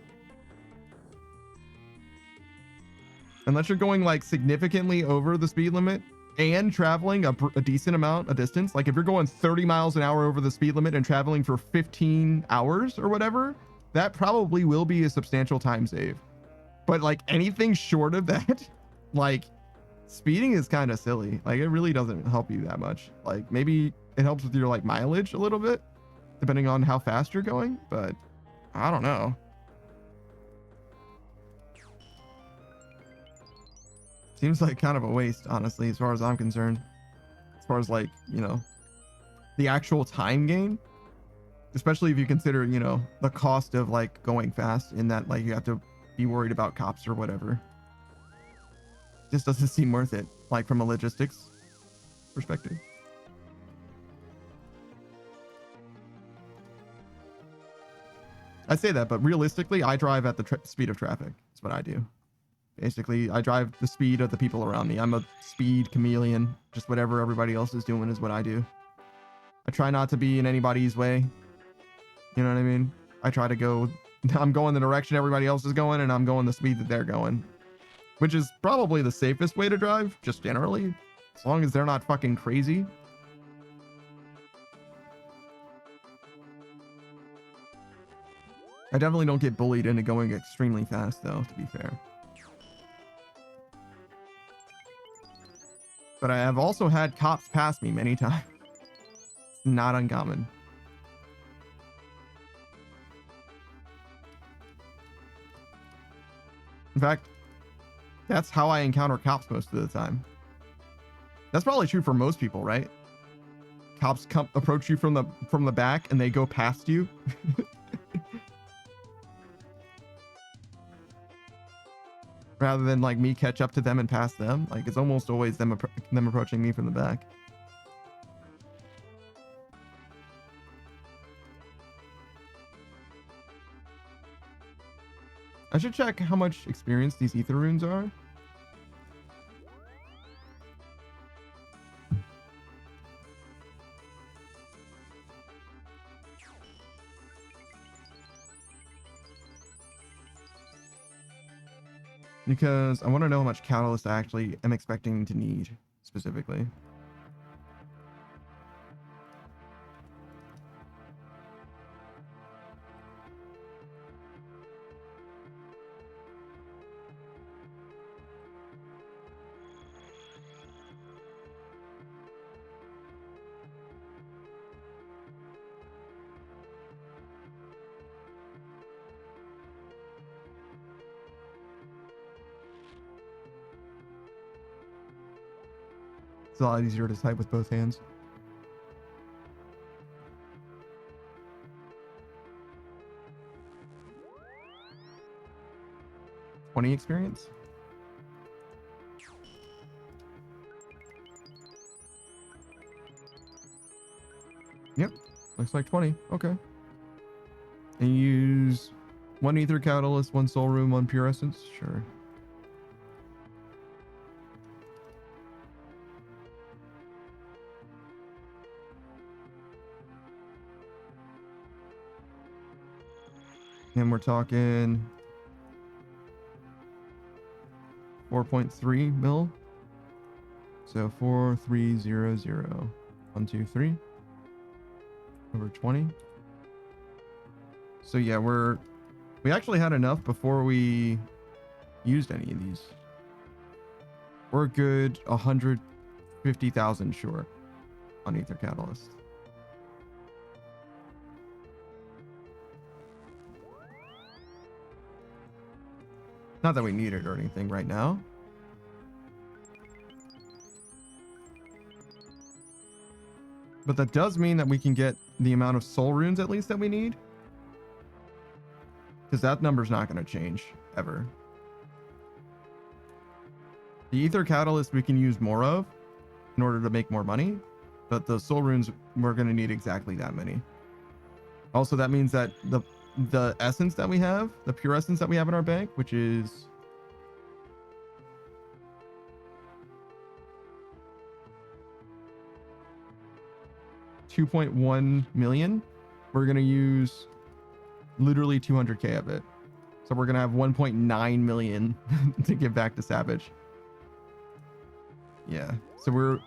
Unless you're going like significantly over the speed limit and traveling a decent amount of distance. Like if you're going 30 miles an hour over the speed limit and traveling for 15 hours or whatever, that probably will be a substantial time save. But like anything short of that, like speeding is kind of silly. Like it really doesn't help you that much. Like maybe it helps with your like mileage a little bit, depending on how fast you're going, but I don't know. Seems like kind of a waste, honestly, as far as I'm concerned. As far as like, you know, the actual time gain, especially if you consider, you know, the cost of like going fast in that like you have to be worried about cops or whatever. Just doesn't seem worth it, like from a logistics perspective. I say that, but realistically, I drive at the speed of traffic. That's what I do. Basically, I drive the speed of the people around me. I'm a speed chameleon. Just whatever everybody else is doing is what I do. I try not to be in anybody's way. You know what I mean? I try to go, I'm going the direction everybody else is going, and I'm going the speed that they're going. Which is probably the safest way to drive, just generally. As long as they're not fucking crazy. I definitely don't get bullied into going extremely fast, though, to be fair. But I have also had cops pass me many times. Not uncommon. In fact, that's how I encounter cops most of the time. That's probably true for most people, right? Cops come approach you from the back and they go past you. Rather than like me catch up to them and pass them. Like it's almost always them approaching me from the back. I should check how much experience these Aether runes are. because I want to know how much catalyst I actually am expecting to need specifically. It's a lot easier to type with both hands. $20 experience? Yep, looks like 20. Okay. And you use 1 ether catalyst, 1 soul rune, 1 pure essence? Sure. And we're talking 4.3 mil. So 4300. 1, 2, 3. Over 20. So yeah, we actually had enough before we used any of these. We're a good 150,000 short on Aether Catalyst. Not that we need it or anything right now. But that does mean that we can get the amount of soul runes at least that we need. Because that number's not going to change ever. The Aether Catalyst we can use more of in order to make more money. But the soul runes, we're going to need exactly that many. Also, that means that the essence that we have, the pure essence that we have in our bank, which is $2.1 million, we're going to use literally 200k of it. So we're going to have 1.9 million to give back to Savage. Yeah. So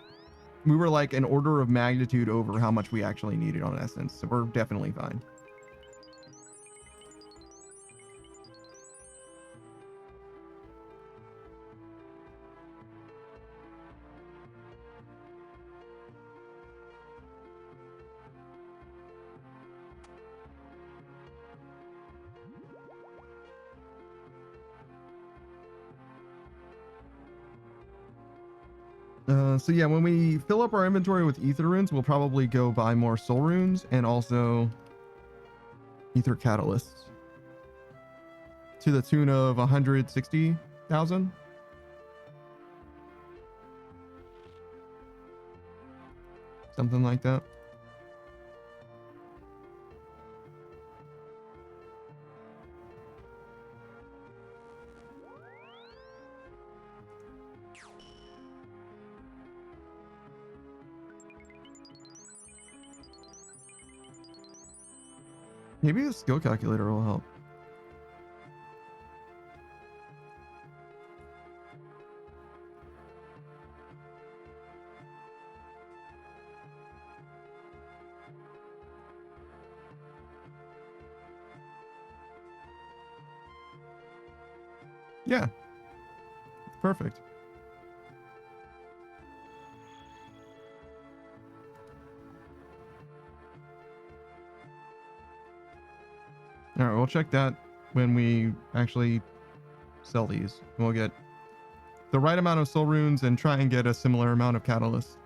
we were like an order of magnitude over how much we actually needed on essence. So we're definitely fine. So yeah, when we fill up our inventory with ether runes, we'll probably go buy more soul runes and also ether catalysts to the tune of 160,000. Something like that. Maybe the skill calculator will help. Yeah. Perfect. All right, we'll check that when we actually sell these. We'll get the right amount of soul runes and try and get a similar amount of catalysts.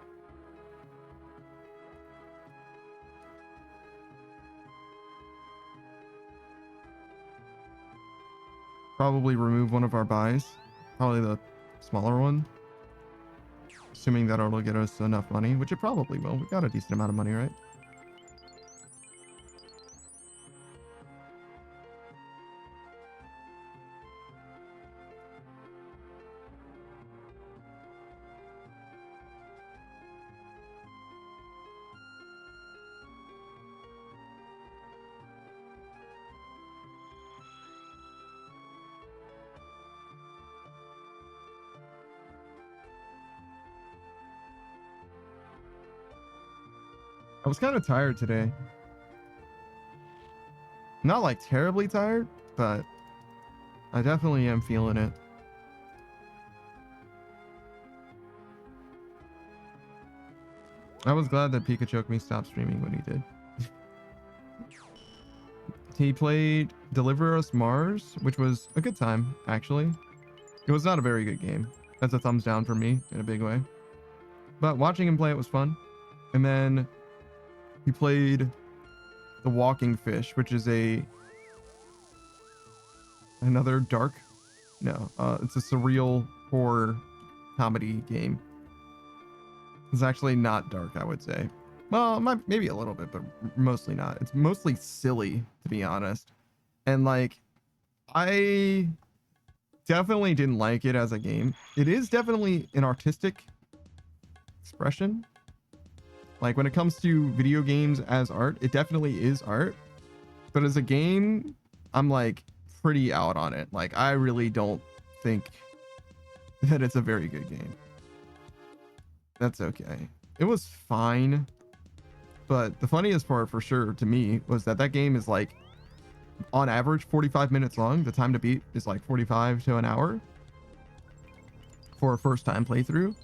Probably remove one of our buys, probably the smaller one, assuming that it'll get us enough money, which it probably will. We got a decent amount of money, right? I was kind of tired today. Not like terribly tired, but I definitely am feeling it. I was glad that Pikachu stopped streaming when he did. He played Deliver Us Mars, which was a good time, actually. It was not a very good game. That's a thumbs down for me in a big way. But watching him play it was fun. And then he played The Walking Fish, which is another dark, it's a surreal horror comedy game. It's actually not dark, I would say. Well, maybe a little bit, but mostly not. It's mostly silly, to be honest. And like, I definitely didn't like it as a game. It is definitely an artistic expression. Like when it comes to video games as art, it definitely is art. But as a game, I'm like pretty out on it. Like I really don't think that it's a very good game. That's okay. It was fine. But the funniest part for sure to me was that game is like on average 45 minutes long. The time to beat is like 45 to an hour for a first time playthrough.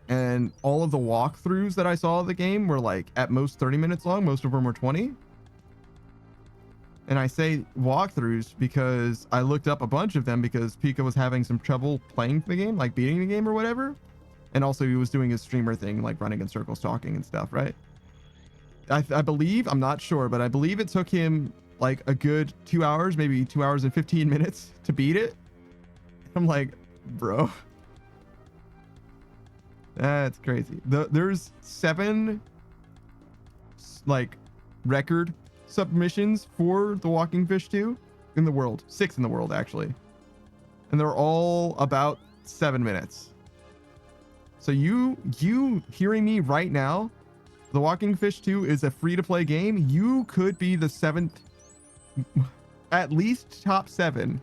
And all of the walkthroughs that I saw of the game were like at most 30 minutes long. Most of them were 20. And I say walkthroughs because I looked up a bunch of them because Pika was having some trouble playing the game, like beating the game or whatever. And also he was doing his streamer thing, like running in circles, talking and stuff, right? I believe, I'm not sure, but I believe it took him like a good 2 hours, maybe 2 hours and 15 minutes to beat it. I'm like, bro, that's crazy. There's 7 like record submissions for The Walking Fish 2 in the world. 6 in the world, actually. And they're all about 7 minutes. So you hearing me right now, The Walking Fish 2 is a free-to-play game. You could be the 7th, at least top 7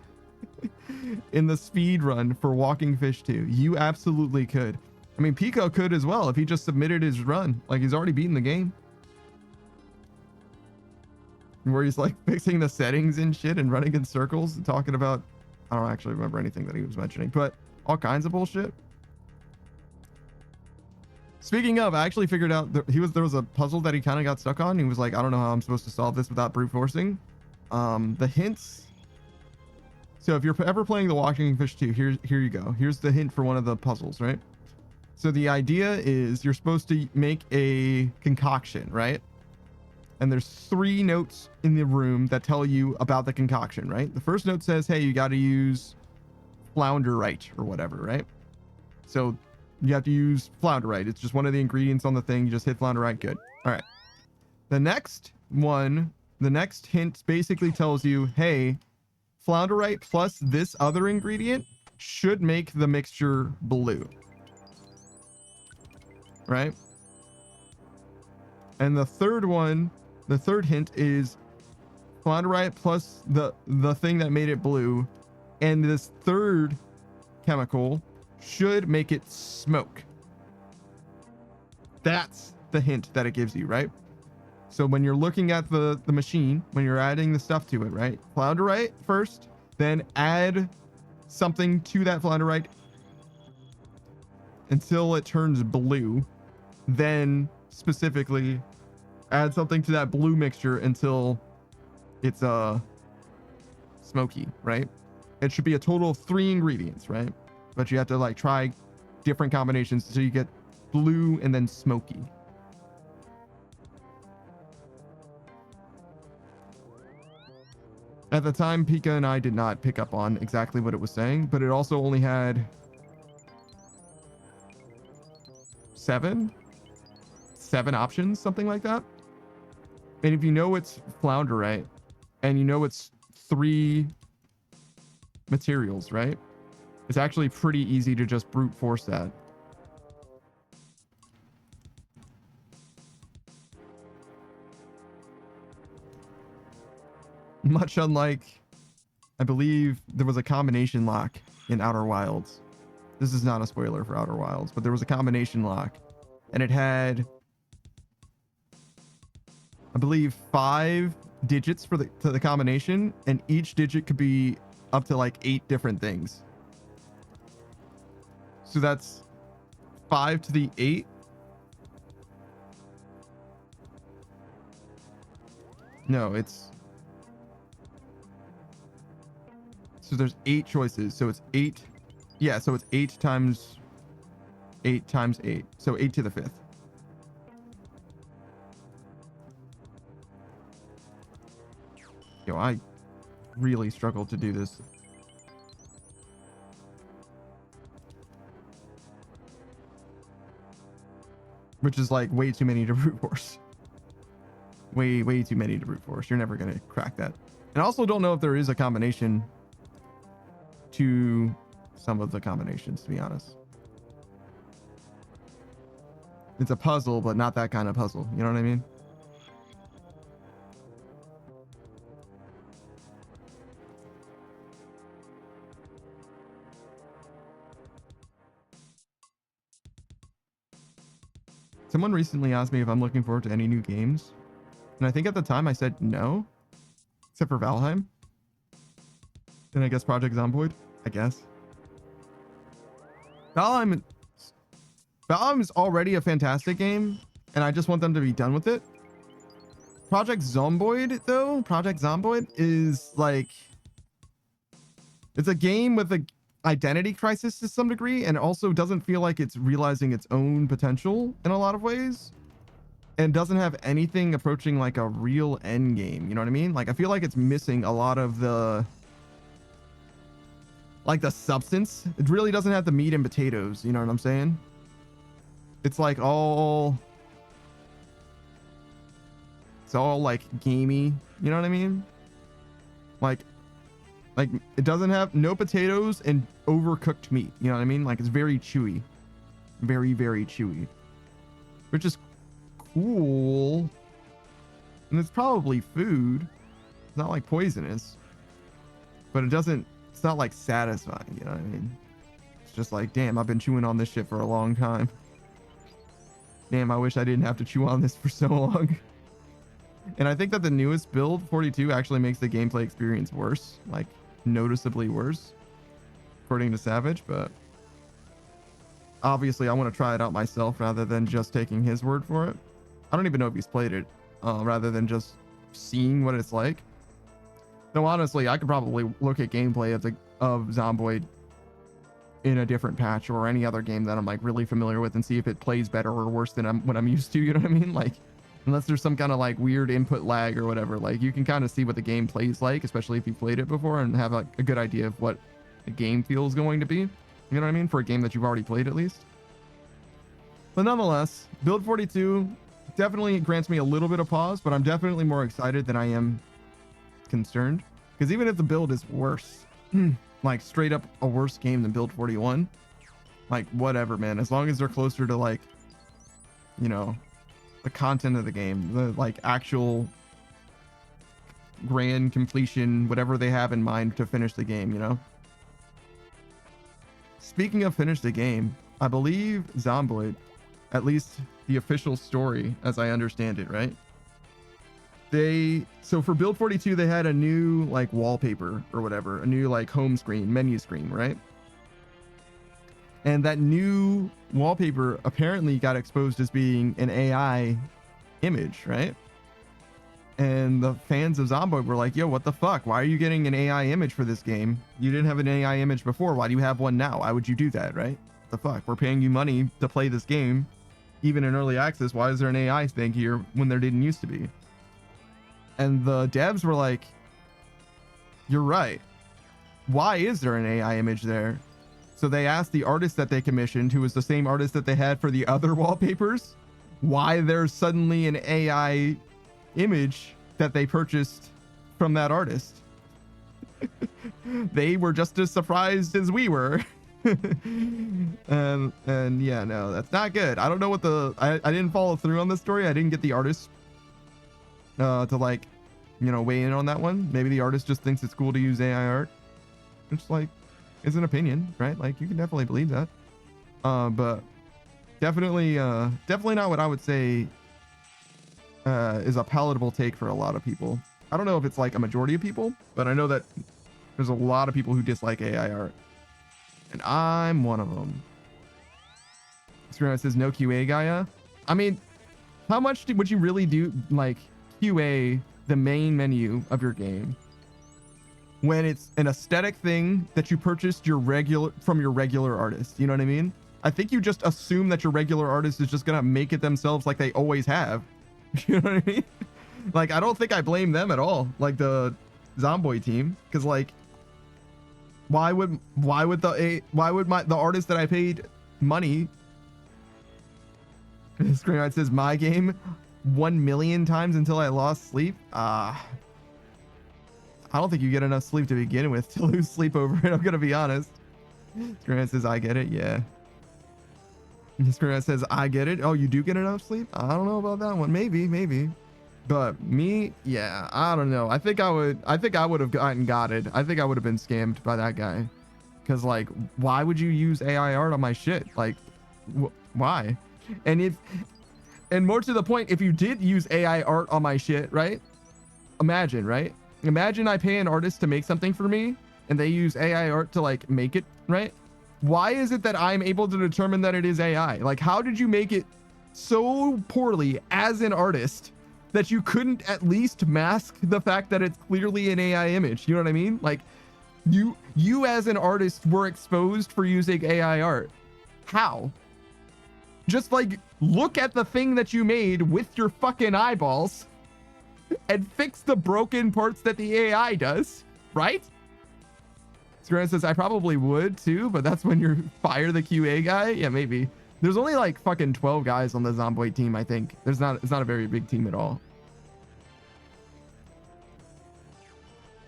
in the speed run for Walking Fish 2. You absolutely could. I mean, Pico could as well if he just submitted his run. Like, he's already beaten the game. Where he's like fixing the settings and shit and running in circles and talking about, I don't actually remember anything that he was mentioning, but all kinds of bullshit. Speaking of, I actually figured out there was a puzzle that he kind of got stuck on. He was like, I don't know how I'm supposed to solve this without brute forcing. The hints. So if you're ever playing The Walking Fish 2, here you go. Here's the hint for one of the puzzles, right? So the idea is you're supposed to make a concoction, right? And there's 3 notes in the room that tell you about the concoction, right? The first note says, hey, you got to use flounderite or whatever, right? So you have to use flounderite. It's just one of the ingredients on the thing. You just hit flounderite. Good. All right. The next hint basically tells you, hey, flounderite plus this other ingredient should make the mixture blue. Right? And the third hint is flounderite plus the thing that made it blue. And this third chemical should make it smoke. That's the hint that it gives you, right? So when you're looking at the machine, when you're adding the stuff to it, right? Flounderite first, then add something to that flounderite until it turns blue. Then specifically add something to that blue mixture until it's smoky, right? It should be a total of 3 ingredients, right? But you have to like try different combinations until you get blue and then smoky. At the time, Pika and I did not pick up on exactly what it was saying, but it also only had 7 options, something like that. And if you know it's flounderite and you know it's 3 materials, right? It's actually pretty easy to just brute force that. Much unlike, I believe there was a combination lock in Outer Wilds. This is not a spoiler for Outer Wilds, but there was a combination lock and it had I believe 5 digits for the combination, and each digit could be up to like 8 different things. So that's 5 to the 8. No, it's, so there's 8 choices. So it's 8. Yeah, so it's 8 times 8 times 8. So 8 to the 5th. Yo, I really struggled to do this. Which is like way too many to brute force. Way too many to brute force. You're never going to crack that. And I also don't know if there is a combination to some of the combinations, to be honest. It's a puzzle, but not that kind of puzzle. You know what I mean? Someone recently asked me if I'm looking forward to any new games. And I think at the time I said no. Except for Valheim. And I guess Project Zomboid. I guess. Valheim is already a fantastic game. And I just want them to be done with it. Project Zomboid, though. Project Zomboid is like... It's a game with a identity crisis to some degree, and also doesn't feel like it's realizing its own potential in a lot of ways, and doesn't have anything approaching like a real end game. You know what I mean? Like, I feel like it's missing a lot of the the substance. It really doesn't have the meat and potatoes. You know what I'm saying? It's like all, it's all like gamey. You know what I mean? Like it doesn't have no potatoes and overcooked meat. You know what I mean? Like, it's very chewy. Very, very chewy. Which is cool. And it's probably food. It's not like poisonous. But it doesn't, it's not like satisfying. You know what I mean? It's just like, damn, I've been chewing on this shit for a long time. Damn, I wish I didn't have to chew on this for so long. And I think that the newest build, 42, actually makes the gameplay experience worse. Like, noticeably worse, according to Savage. But obviously I want to try it out myself rather than just taking his word for it. I don't even know if he's played it, rather than just seeing what it's like. Though honestly, I could probably look at gameplay of Zomboid in a different patch or any other game that I'm like really familiar with and see if it plays better or worse than what I'm used to. You know what I mean? Like, unless there's some kind of like weird input lag or whatever, like you can kind of see what the game plays like, especially if you played it before and have like a good idea of what the game feels going to be. You know what I mean? For a game that you've already played at least. But nonetheless, build 42 definitely grants me a little bit of pause, but I'm definitely more excited than I am concerned. Because even if the build is worse, like straight up a worse game than build 41, like whatever, man. As long as they're closer to like, you know, the content of the game, the like actual grand completion, whatever they have in mind to finish the game, you know? Speaking of finish the game, I believe Zomboid, at least the official story as I understand it, right? So for build 42, they had a new like wallpaper or whatever, a new like home screen, menu screen, right? And that new wallpaper apparently got exposed as being an AI image, right? And the fans of Zomboid were like, yo, what the fuck? Why are you getting an AI image for this game? You didn't have an AI image before. Why do you have one now? Why would you do that, right? What the fuck? We're paying you money to play this game, even in early access. Why is there an AI thing here when there didn't used to be? And the devs were like, you're right. Why is there an AI image there? So they asked the artist that they commissioned, who was the same artist that they had for the other wallpapers, why there's suddenly an AI image that they purchased from that artist. They were just as surprised as we were. and yeah, no, that's not good. I don't know what I didn't follow through on this story. I didn't get the artist to like, you know, weigh in on that one. Maybe the artist just thinks it's cool to use AI art. It's like, it's an opinion, right? Like, you can definitely believe that. But definitely not what I would say is a palatable take for a lot of people. I don't know if it's like a majority of people, but I know that there's a lot of people who dislike AI art, and I'm one of them. Screenwriter says no QA, Gaia. I mean, how much would you really do like QA the main menu of your game when it's an aesthetic thing that you purchased from your regular artist? You know what I mean? I think you just assume that your regular artist is just gonna make it themselves like they always have. You know what I mean? Like, I don't think I blame them at all, like the Zomboid team, because like, why would the artist that I paid money? Screenwriter says my game 1 million times until I lost sleep. I don't think you get enough sleep to begin with to lose sleep over it. I'm gonna be honest. Screenwriter says I get it. Yeah. Screenwriter says I get it. Oh, you do get enough sleep? I don't know about that one. Maybe. But me, yeah, I don't know. I think I would have gotten gotted. I think I would have been scammed by that guy. Cause like, why would you use AI art on my shit? Like, why? And more to the point, if you did use AI art on my shit, right? Imagine I pay an artist to make something for me and they use AI art to like make it, right? Why is it that I'm able to determine that it is AI? Like, how did you make it so poorly as an artist that you couldn't at least mask the fact that it's clearly an AI image? You know what I mean? Like, you as an artist were exposed for using AI art. How? Just like look at the thing that you made with your fucking eyeballs and fix the broken parts that the AI does, right? Scran says I probably would too, but that's when you fire the QA guy. Yeah, maybe. There's only like fucking 12 guys on the Zomboid team, I think. It's not a very big team at all.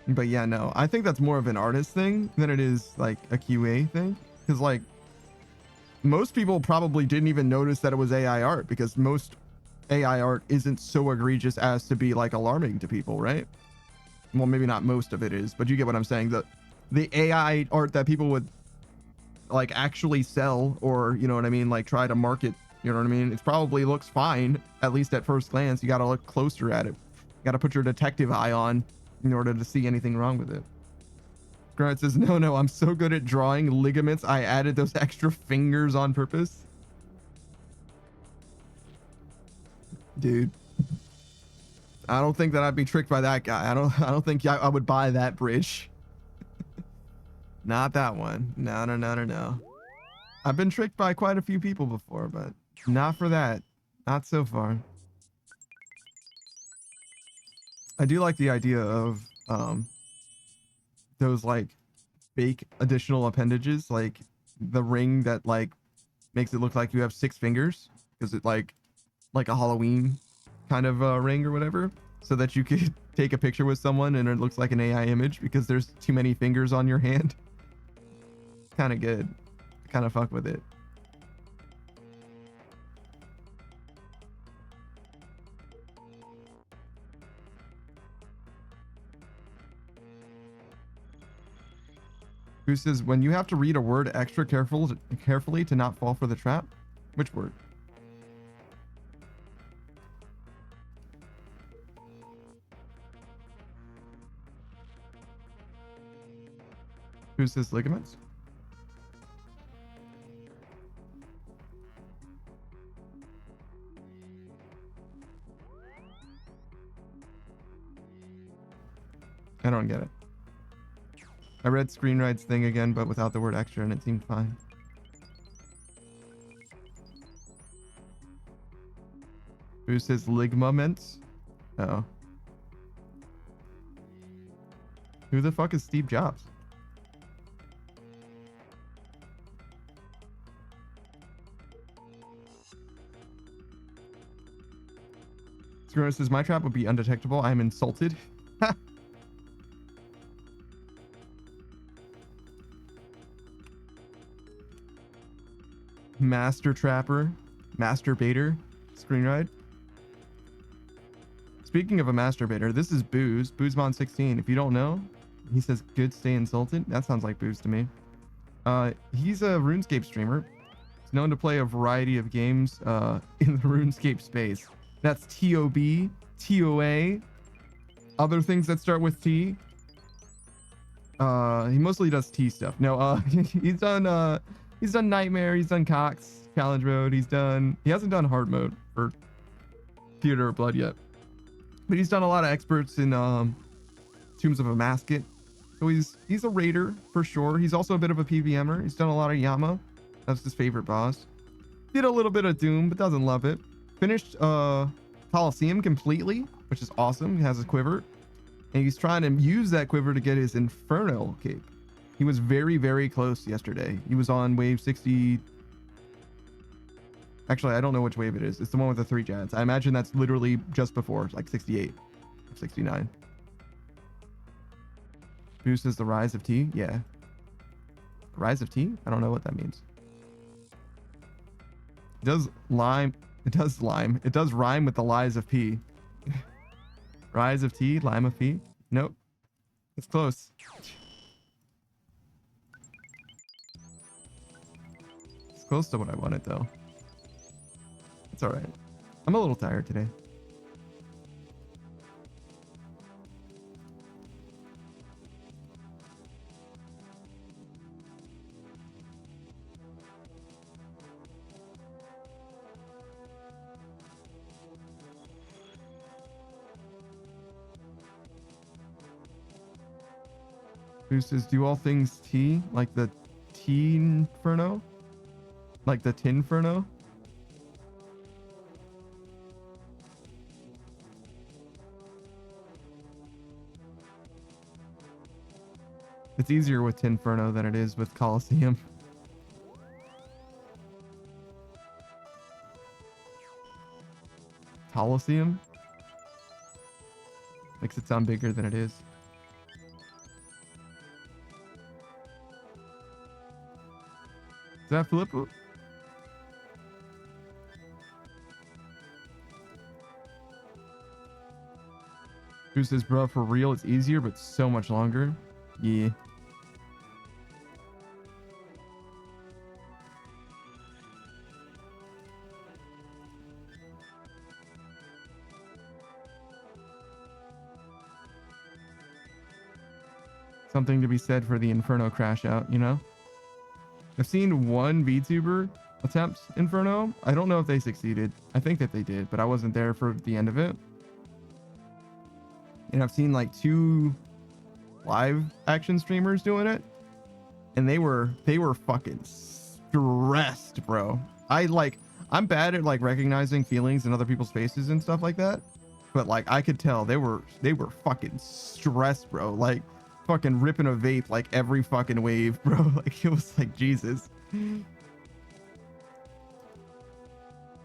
But yeah, no, I think that's more of an artist thing than it is like a QA thing. Because like, most people probably didn't even notice that it was AI art because most AI art isn't so egregious as to be like alarming to people, right? Well, maybe not most of it is, but you get what I'm saying. The AI art that people would like actually sell, or you know what I mean, like try to market, you know what I mean? It probably looks fine, at least at first glance. You got to look closer at it. You got to put your detective eye on in order to see anything wrong with it. Grant says, no, I'm so good at drawing ligaments. I added those extra fingers on purpose. Dude, I don't think that I'd be tricked by that guy. I don't think I would buy that bridge. Not that one. No. I've been tricked by quite a few people before, but not for that. Not so far. I do like the idea of those like fake additional appendages, like the ring that like makes it look like you have 6 fingers, because it like a Halloween kind of ring or whatever, so that you could take a picture with someone and it looks like an AI image because there's too many fingers on your hand. Kind of good. Kind of fuck with it. Who says when you have to read a word extra carefully to not fall for the trap? Which word? Who says ligaments? I don't get it. I read Screenwrite's thing again, but without the word extra, and it seemed fine. Who says ligaments? Oh. Who the fuck is Steve Jobs? Screenwrite says my trap would be undetectable. I am insulted. Master Trapper, Masturbator, Screenride. Speaking of a masturbator, this is Booze, Boozemon16. If you don't know, he says, good, stay insulted. That sounds like Booze to me. He's a RuneScape streamer. He's known to play a variety of games in the RuneScape space. That's TOB, TOA, other things that start with T. He mostly does T stuff. No, he's done Nightmare, he's done Cox, Challenge Mode, he hasn't done Hard Mode for Theater of Blood yet. But he's done a lot of experts in Tombs of a Masket. So he's a raider for sure. He's also a bit of a PVMer. He's done a lot of Yama. That's his favorite boss. Did a little bit of Doom, but doesn't love it. Finished Coliseum completely, which is awesome. He has a quiver. And he's trying to use that quiver to get his Inferno cape. He was very, very close yesterday. He was on wave 60. Actually, I don't know which wave it is. It's the one with the 3 Jads. I imagine that's literally just before, like 68 or 69. Boost is the Rise of T? Yeah. Rise of T? I don't know what that means. It does rhyme with the lies of P. Rise of T, Lime of P? Nope. It's close. It's close to what I wanted though. It's alright. I'm a little tired today. Who says do all things T, like the T-Inferno? Like the Tinferno? It's easier with Tinferno than it is with Coliseum. Coliseum? Makes it sound bigger than it is. Is that Filippo? Who says, bro, for real, it's easier, but so much longer? Yeah. Something to be said for the Inferno crash out, you know? I've seen one VTuber attempt Inferno. I don't know if they succeeded. I think that they did, but I wasn't there for the end of it. And I've seen like 2 live action streamers doing it, and they were fucking stressed, bro. I'm bad at like recognizing feelings in other people's faces and stuff like that, but like I could tell they were fucking stressed, bro. Like fucking ripping a vape like every fucking wave, bro. Like it was like Jesus.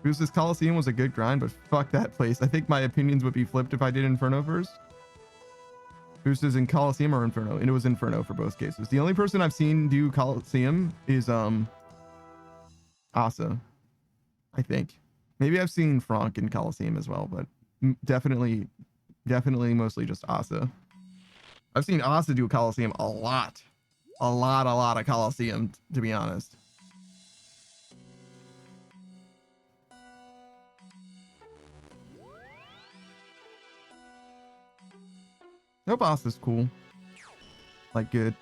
Bruce's Coliseum was a good grind, but fuck that place. I think my opinions would be flipped if I did Inferno first. Bruce's in Coliseum or Inferno, and it was Inferno for both cases. The only person I've seen do Coliseum is Asa, I think. Maybe I've seen Frank in Coliseum as well, but definitely mostly just Asa. I've seen Asa do Coliseum a lot of Coliseum, to be honest. Hope Asa's cool. Like good.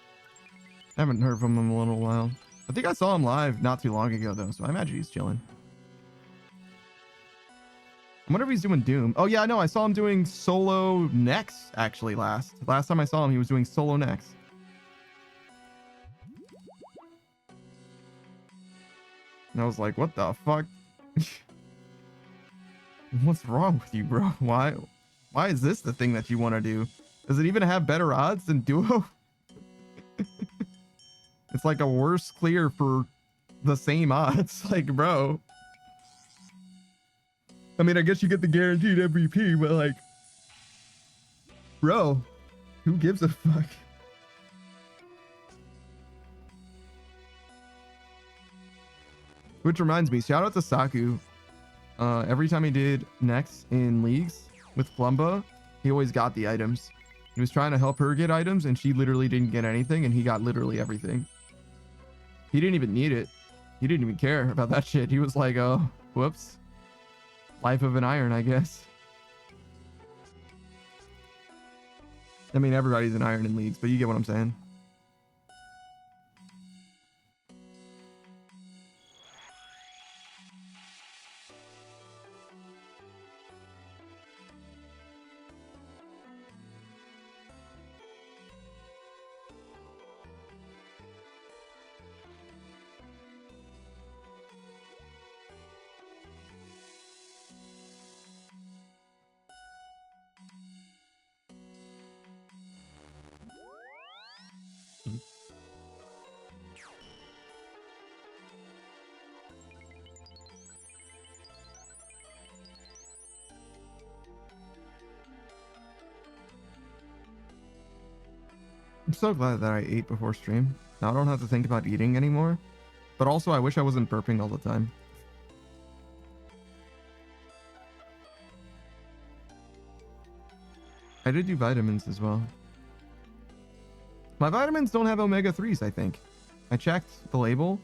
I haven't heard from him in a little while. I think I saw him live not too long ago though, so I imagine he's chilling. I wonder if he's doing Doom. Oh yeah, no, I saw him doing solo Nex actually last time I saw him, he was doing solo Nex. And I was like, what the fuck? What's wrong with you, bro? Why is this the thing that you want to do? Does it even have better odds than Duo? It's like a worse clear for the same odds. Like, bro. I mean, I guess you get the guaranteed MVP, but like, bro, who gives a fuck? Which reminds me, shout out to Saku. Every time he did Nex in leagues with Plumba, he always got the items. He was trying to help her get items, and she literally didn't get anything, and he got literally everything. He didn't even need it. He didn't even care about that shit. He was like, oh, whoops. Life of an iron, I guess. I mean, everybody's an iron in leagues, but you get what I'm saying. I'm so glad that I ate before stream. Now I don't have to think about eating anymore. But also, I wish I wasn't burping all the time. I did do vitamins as well. My vitamins don't have omega-3s, I think. I checked the label.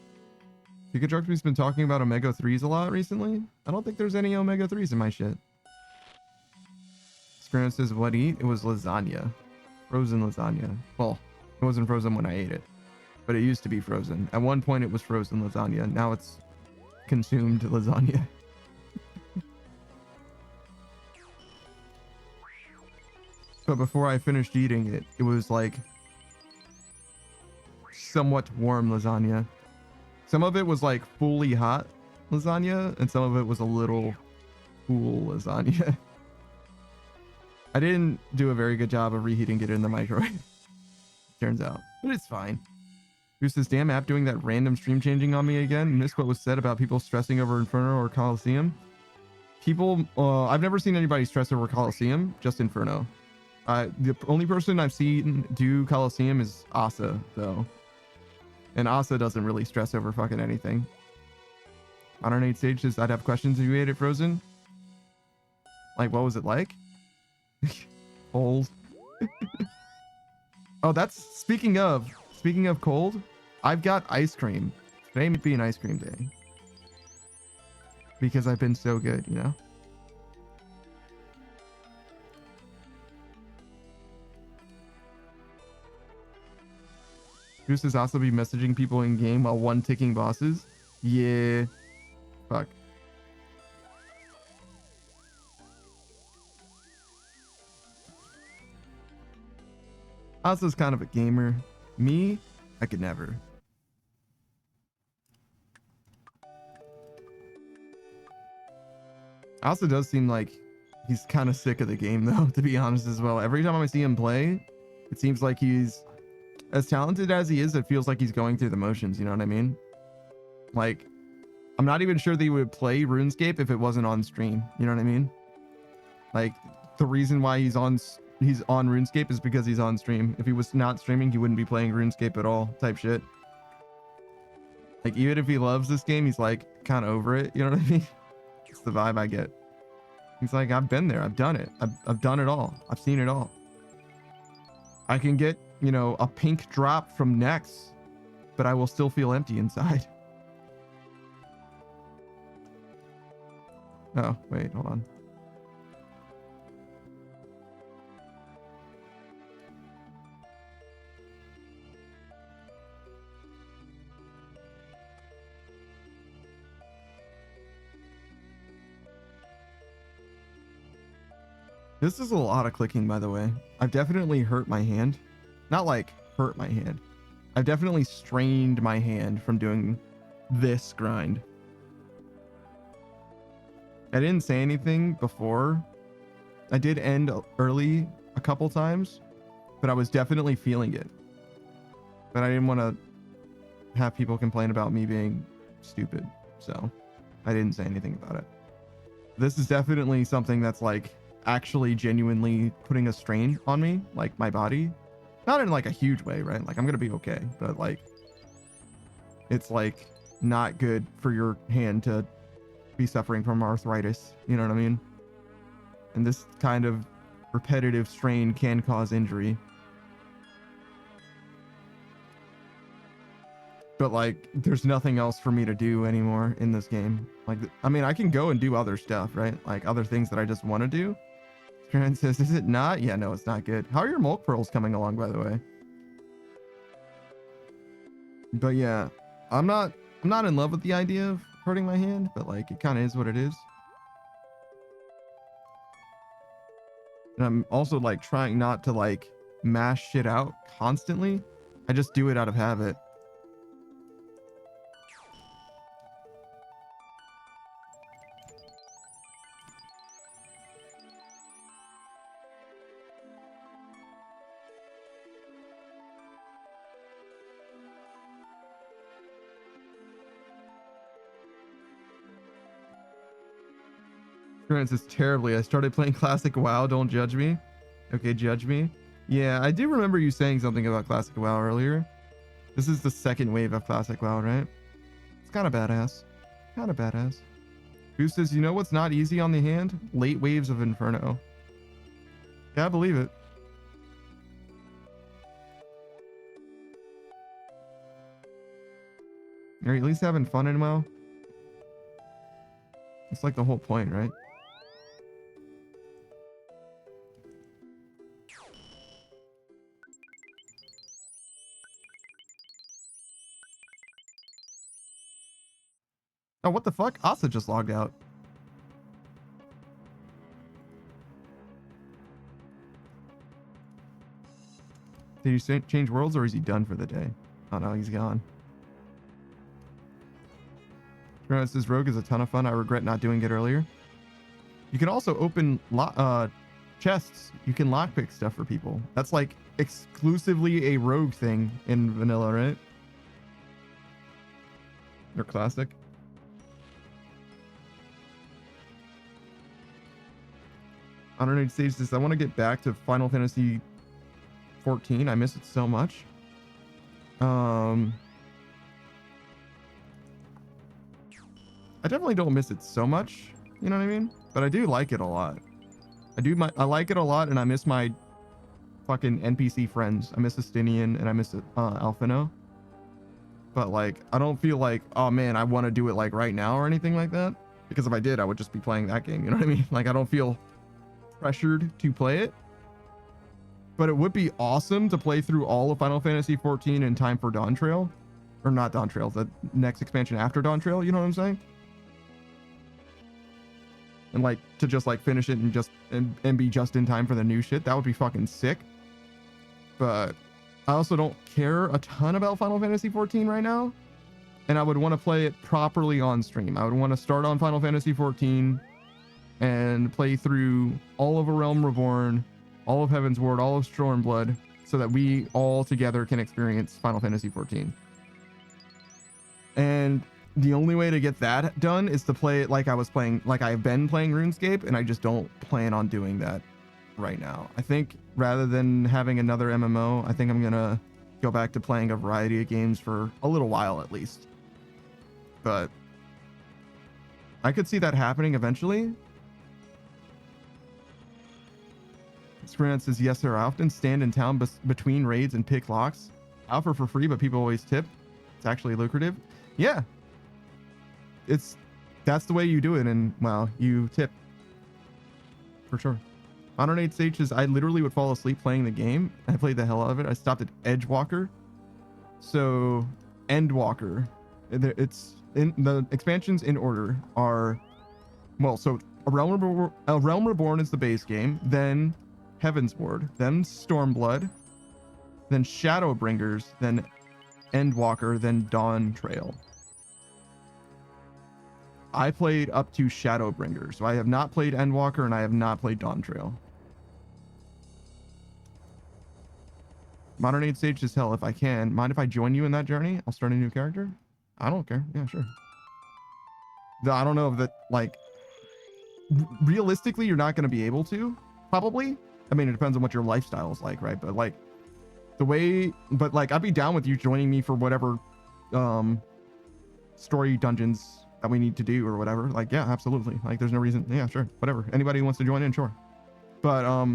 Pikachu's been talking about omega-3s a lot recently. I don't think there's any omega-3s in my shit. Screen says, what eat? It was lasagna. Frozen lasagna. Well, it wasn't frozen when I ate it, but it used to be frozen. At one point, it was frozen lasagna. Now it's consumed lasagna. But before I finished eating it, it was like somewhat warm lasagna. Some of it was like fully hot lasagna, and some of it was a little cool lasagna. I didn't do a very good job of reheating it in the microwave, turns out, but it's fine. Who's this damn app doing that random stream changing on me again? Missed what was said about people stressing over Inferno or Coliseum. People, I've never seen anybody stress over Coliseum, just Inferno. The only person I've seen do Coliseum is Asa, though. And Asa doesn't really stress over fucking anything. Modern Age Sage says, I'd have questions if you ate it frozen. Like, what was it like? Cold. Oh, that's speaking of cold. I've got ice cream. Today might be an ice cream day because I've been so good, you know. Goose is also be messaging people in game while one ticking bosses. Yeah. Fuck. Asa's kind of a gamer. Me, I could never. Asa does seem like he's kind of sick of the game, though, to be honest as well. Every time I see him play, it seems like he's as talented as he is. It feels like he's going through the motions. You know what I mean? Like, I'm not even sure that he would play RuneScape if it wasn't on stream. You know what I mean? Like, the reason why he's on RuneScape is because he's on stream. If he was not streaming, he wouldn't be playing RuneScape at all, type shit. Like, even if he loves this game, he's like kind of over it. You know what I mean? It's the vibe I get. He's like, I've been there. I've done it. I've done it all. I've seen it all. I can get, you know, a pink drop from Nex, but I will still feel empty inside. Oh, wait, hold on. This is a lot of clicking, by the way. I've definitely hurt my hand. Not like hurt my hand. I've definitely strained my hand from doing this grind. I didn't say anything before. I did end early a couple times, but I was definitely feeling it. But I didn't want to have people complain about me being stupid, so I didn't say anything about it. This is definitely something that's like actually genuinely putting a strain on me, like my body. Not in like a huge way, right? Like I'm gonna be okay, but like it's like not good for your hand to be suffering from arthritis, you know what I mean? And this kind of repetitive strain can cause injury. but like there's nothing else for me to do anymore in this game. Like, I mean, I can go and do other stuff, right? Like other things that I just want to do. Karen says, is it not? Yeah, no, it's not good. How are your Mulk Pearls coming along, by the way? But yeah, I'm not in love with the idea of hurting my hand, but like it kind of is what it is. And I'm also like trying not to like mash shit out constantly. I just do it out of habit. This terribly. I started playing classic WoW. Don't judge me. Okay, judge me. Yeah, I do remember you saying something about classic WoW earlier. This is the second wave of classic WoW, right? It's kind of badass. Kind of badass. Who says, you know what's not easy on the hand? Late waves of Inferno. Yeah, I believe it. You're at least having fun in WoW. It's like the whole point, right? Oh, what the fuck? Asa just logged out. Did he change worlds or is he done for the day? Oh no, he's gone. This rogue is a ton of fun. I regret not doing it earlier. You can also open chests. You can lockpick stuff for people. That's like exclusively a rogue thing in vanilla, right? Or classic. I don't know. Stage this. I want to get back to Final Fantasy 14. I miss it so much. I definitely don't miss it so much, you know what I mean? But I do like it a lot. I like it a lot, and I miss my fucking NPC friends. I miss Estinian and I miss Alfino. But like, I don't feel like, oh man, I want to do it like right now or anything like that. Because if I did, I would just be playing that game, you know what I mean? Like, I don't feel pressured to play it. But it would be awesome to play through all of Final Fantasy 14 in time for Dawn Trail. Or not Dawn Trail, the next expansion after Dawn Trail, you know what I'm saying? And like to just like finish it and just and be just in time for the new shit. That would be fucking sick. But I also don't care a ton about Final Fantasy 14 right now. And I would want to play it properly on stream. I would want to start on Final Fantasy 14 and play through all of A Realm Reborn, all of Heaven's Ward, all of Stormblood, so that we all together can experience Final Fantasy 14. And the only way to get that done is to play it like I've been playing RuneScape, and I just don't plan on doing that right now. I think rather than having another MMO, I think I'm gonna go back to playing a variety of games for a little while at least. But I could see that happening eventually. Experience says, yes, sir. I often stand in town between raids and pick locks. Offer for free, but people always tip. It's actually lucrative. Yeah. That's the way you do it, and well, you tip. For sure. Modern 8 stages, I literally would fall asleep playing the game. I played the hell out of it. I stopped at Edgewalker. So, Endwalker. It's in the expansions in order are, well, so A Realm Reborn is the base game, then Heaven's Ward, then Stormblood, then Shadowbringers, then Endwalker, then Dawn Trail. I played up to Shadowbringers, so I have not played Endwalker and I have not played Dawn Trail. Modern 8 stage is hell if I can. Mind if I join you in that journey? I'll start a new character? I don't care. Yeah, sure. I don't know if that, like, realistically, you're not going to be able to, probably. I mean, it depends on what your lifestyle is like, right? But like, I'd be down with you joining me for whatever story dungeons that we need to do or whatever. Like, yeah, absolutely. Like, there's no reason. Yeah, sure. Whatever. Anybody who wants to join in, sure. But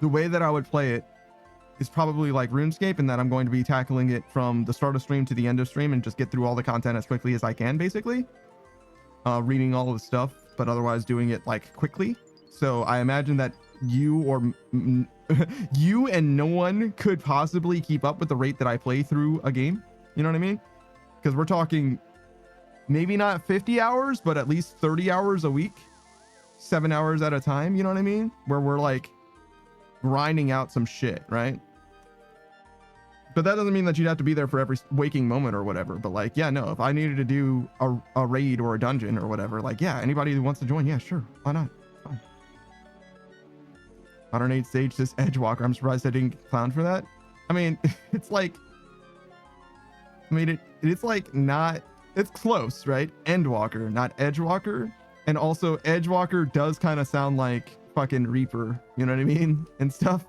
the way that I would play it is probably like RuneScape, in that I'm going to be tackling it from the start of stream to the end of stream and just get through all the content as quickly as I can, basically. Reading all of the stuff, but otherwise doing it like quickly. So I imagine that you or you and no one could possibly keep up with the rate that I play through a game. You know what I mean? Because we're talking maybe not 50 hours, but at least 30 hours a week, 7 hours at a time. You know what I mean? Where we're like grinding out some shit, right? But that doesn't mean that you'd have to be there for every waking moment or whatever. But like, yeah, no, if I needed to do a raid or a dungeon or whatever, like, yeah, anybody who wants to join, yeah, sure, why not? Fine. Modern Age Sage says Edgewalker. I'm surprised I didn't clown for that. I mean, it's like, it's like not, it's close, right? Endwalker, not Edgewalker. And also Edgewalker does kind of sound like fucking Reaper, you know what I mean? And stuff.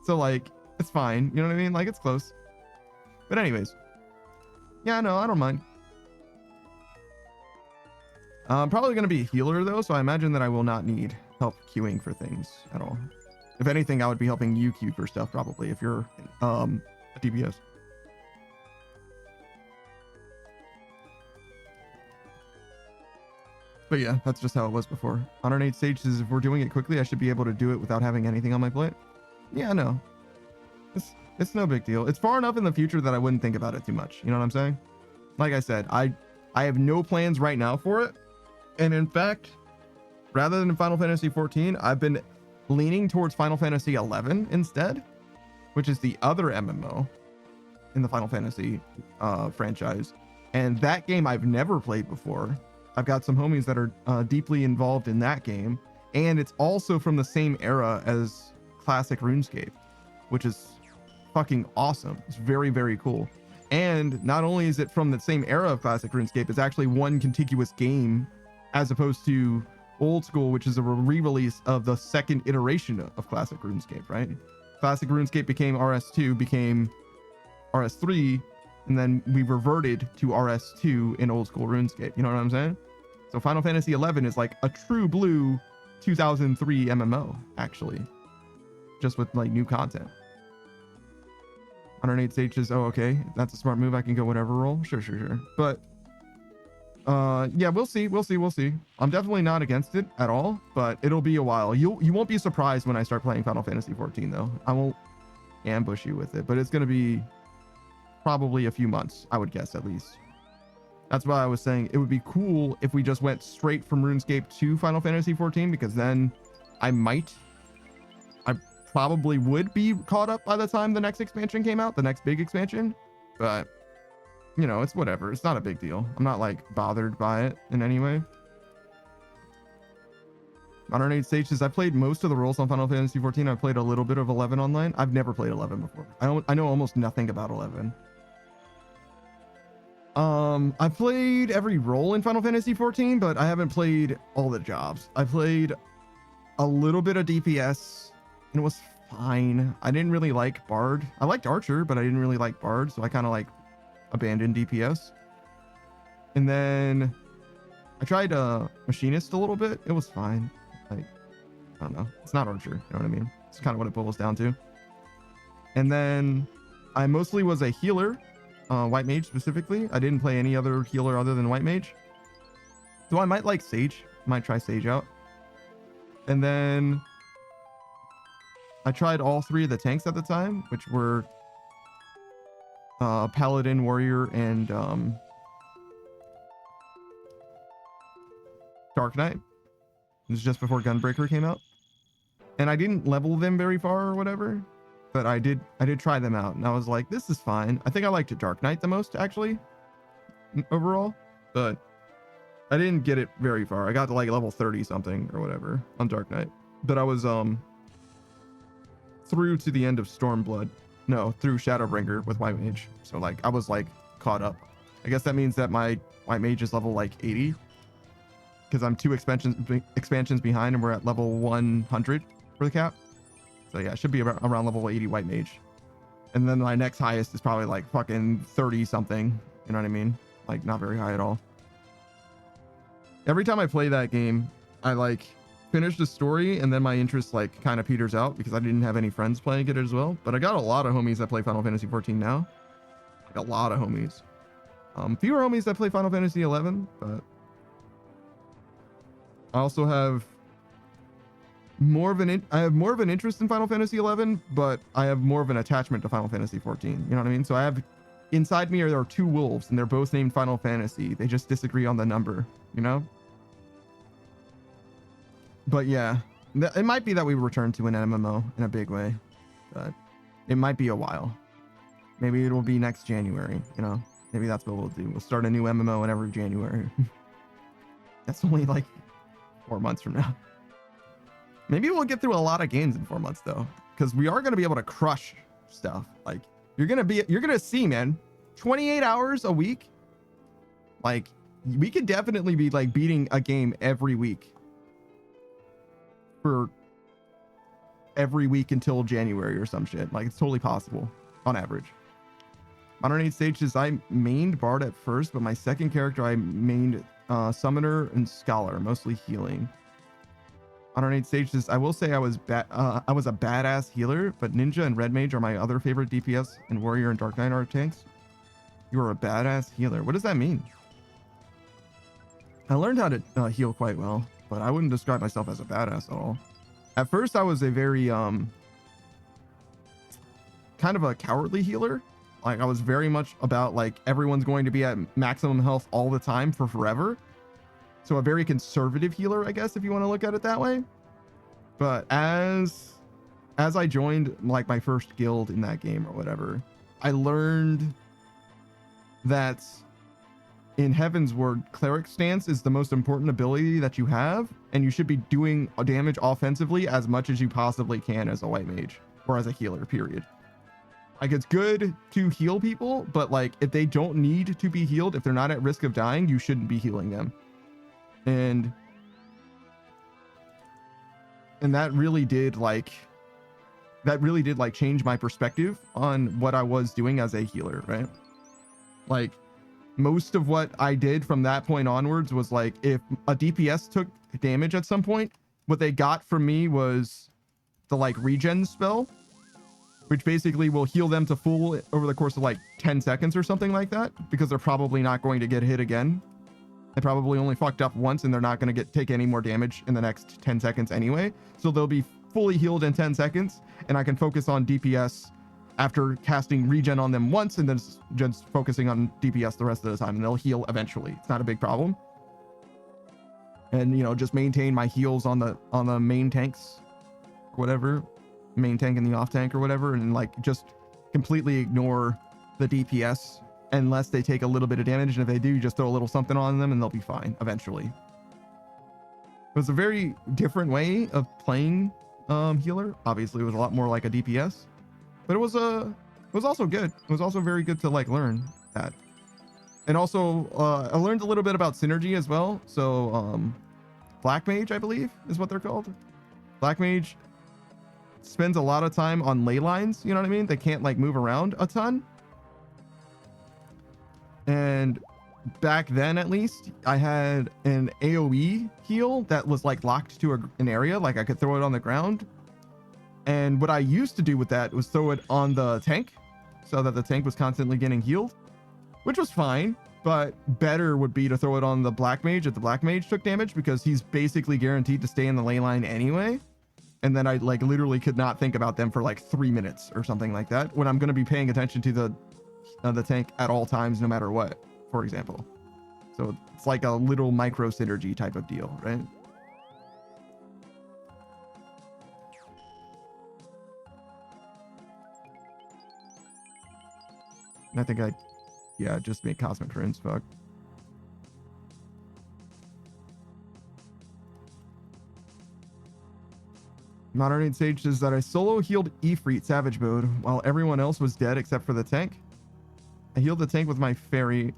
So like, it's fine, you know what I mean? Like, it's close. But anyways, yeah, no, I don't mind. I'm probably going to be a healer though, so I imagine that I will not need help queuing for things at all. If anything, I would be helping you queue for stuff probably if you're a DPS. But yeah, that's just how it was before. Modern Age Sage says if we're doing it quickly, I should be able to do it without having anything on my plate. Yeah, no. It's no big deal. It's far enough in the future that I wouldn't think about it too much. You know what I'm saying? Like I said, I have no plans right now for it. And in fact, rather than Final Fantasy 14, I've been leaning towards Final Fantasy 11 instead, which is the other MMO in the Final Fantasy franchise. And that game I've never played before. I've got some homies that are deeply involved in that game. And it's also from the same era as classic RuneScape, which is fucking awesome. It's very, very cool. And not only is it from the same era of classic RuneScape, it's actually one contiguous game as opposed to Oldschool, which is a re-release of the second iteration of classic RuneScape, right? Classic RuneScape became RS2, became RS3, and then we reverted to RS2 in Oldschool RuneScape. You know what I'm saying? So Final Fantasy 11 is like a true blue 2003 MMO, actually, just with like new content. 108 stages. Oh, okay, that's a smart move. I can go whatever role. Sure. But yeah, we'll see. I'm definitely not against it at all, but it'll be a while. You won't be surprised when I start playing Final Fantasy 14 though. I won't ambush you with it, but it's gonna be probably a few months, I would guess, at least. That's why I was saying it would be cool if we just went straight from RuneScape to Final Fantasy 14, because then I probably would be caught up by the time the next expansion came out, the next big expansion. But you know, it's whatever. It's not a big deal. I'm not like bothered by it in any way. Modern Age Sage says I played most of the roles on Final Fantasy 14. I played a little bit of 11 online. I've never played 11 before. I know almost nothing about 11. I played every role in Final Fantasy 14, but I haven't played all the jobs. I played a little bit of DPS and it was fine. I didn't really like Bard. I liked Archer, but I didn't really like Bard, so I kind of like abandoned DPS. And then I tried Machinist a little bit. It was fine. Like, I don't know. It's not Archer, you know what I mean? It's kind of what it boils down to. And then I mostly was a healer, White Mage specifically. I didn't play any other healer other than White Mage. So I might like Sage. Might try Sage out. And then I tried all three of the tanks at the time, which were Paladin, Warrior, and Dark Knight. It was just before Gunbreaker came out. And I didn't level them very far or whatever, but I did try them out, and I was like, this is fine. I think I liked Dark Knight the most, actually, overall, but I didn't get it very far. I got to like level 30 something or whatever on Dark Knight, but I was through to the end of Stormblood. No, through Shadowbringer with White Mage. So like I was like caught up. I guess that means that my White Mage is level like 80, because I'm 2 expansions behind and we're at level 100 for the cap. So yeah, it should be around level 80 White Mage. And then my next highest is probably like fucking 30 something. You know what I mean? Like not very high at all. Every time I play that game, I like finish the story, and then my interest like kind of peters out because I didn't have any friends playing it as well. But I got a lot of homies that play Final Fantasy 14 now. Like a lot of homies. Fewer homies that play Final Fantasy 11, but I also have more of an interest in Final Fantasy 11, but I have more of an attachment to Final Fantasy 14. You know what I mean? So I have inside me there are two wolves, and they're both named Final Fantasy. They just disagree on the number, you know? But yeah, it might be that we return to an MMO in a big way, but it might be a while. Maybe it will be next January, you know? Maybe that's what we'll do. We'll start a new MMO in every January. That's only like 4 months from now. Maybe we'll get through a lot of games in 4 months though, because we are going to be able to crush stuff. Like you're going to see, man, 28 hours a week. Like we could definitely be like beating a game every week for every week until January or some shit. Like it's totally possible on average. Modern Age stages, I mained Bard at first, but my second character I mained Summoner and Scholar, mostly healing. Modern Age stages, I will say I was a badass healer, but Ninja and Red Mage are my other favorite DPS, and Warrior and Dark Knight are tanks. You are a badass healer. What does that mean? I learned how to heal quite well, but I wouldn't describe myself as a badass at all. At first, I was a very kind of a cowardly healer. Like I was very much about like everyone's going to be at maximum health all the time for forever. So a very conservative healer, I guess, if you want to look at it that way. But as I joined like my first guild in that game or whatever, I learned that in Heaven's Word, Cleric Stance is the most important ability that you have, and you should be doing damage offensively as much as you possibly can as a white mage or as a healer, period. Like it's good to heal people, but like if they don't need to be healed, if they're not at risk of dying, you shouldn't be healing them. And that really did like change my perspective on what I was doing as a healer, right? Like most of what I did from that point onwards was like if a DPS took damage at some point, what they got from me was the like regen spell, which basically will heal them to full over the course of like 10 seconds or something like that, because they're probably not going to get hit again. They probably only fucked up once and they're not going to take any more damage in the next 10 seconds anyway. So they'll be fully healed in 10 seconds and I can focus on DPS after casting regen on them once and then just focusing on DPS the rest of the time, and they'll heal eventually. It's not a big problem. And, you know, just maintain my heals on the main tanks, whatever. Main tank and the off tank or whatever, and like just completely ignore the DPS unless they take a little bit of damage, and if they do, just throw a little something on them and they'll be fine eventually. It was a very different way of playing healer. Obviously it was a lot more like a DPS, but it was also good. It was also very good to like learn that. And also I learned a little bit about synergy as well. So Black Mage, I believe is what they're called. Black Mage spends a lot of time on ley lines, you know what I mean? They can't like move around a ton. And back then, at least, I had an AoE heal that was like locked to an area, like I could throw it on the ground. And what I used to do with that was throw it on the tank so that the tank was constantly getting healed, which was fine. But better would be to throw it on the Black Mage if the Black Mage took damage, because he's basically guaranteed to stay in the ley line anyway. And then I like literally could not think about them for like 3 minutes or something like that when I'm going to be paying attention to the tank at all times, no matter what, for example. So it's like a little micro synergy type of deal, right? And I think just make Cosmic Runes, fuck. Modern Age Sage says that I solo healed Ifrit Savage Mode while everyone else was dead except for the tank. I healed the tank with my fairy,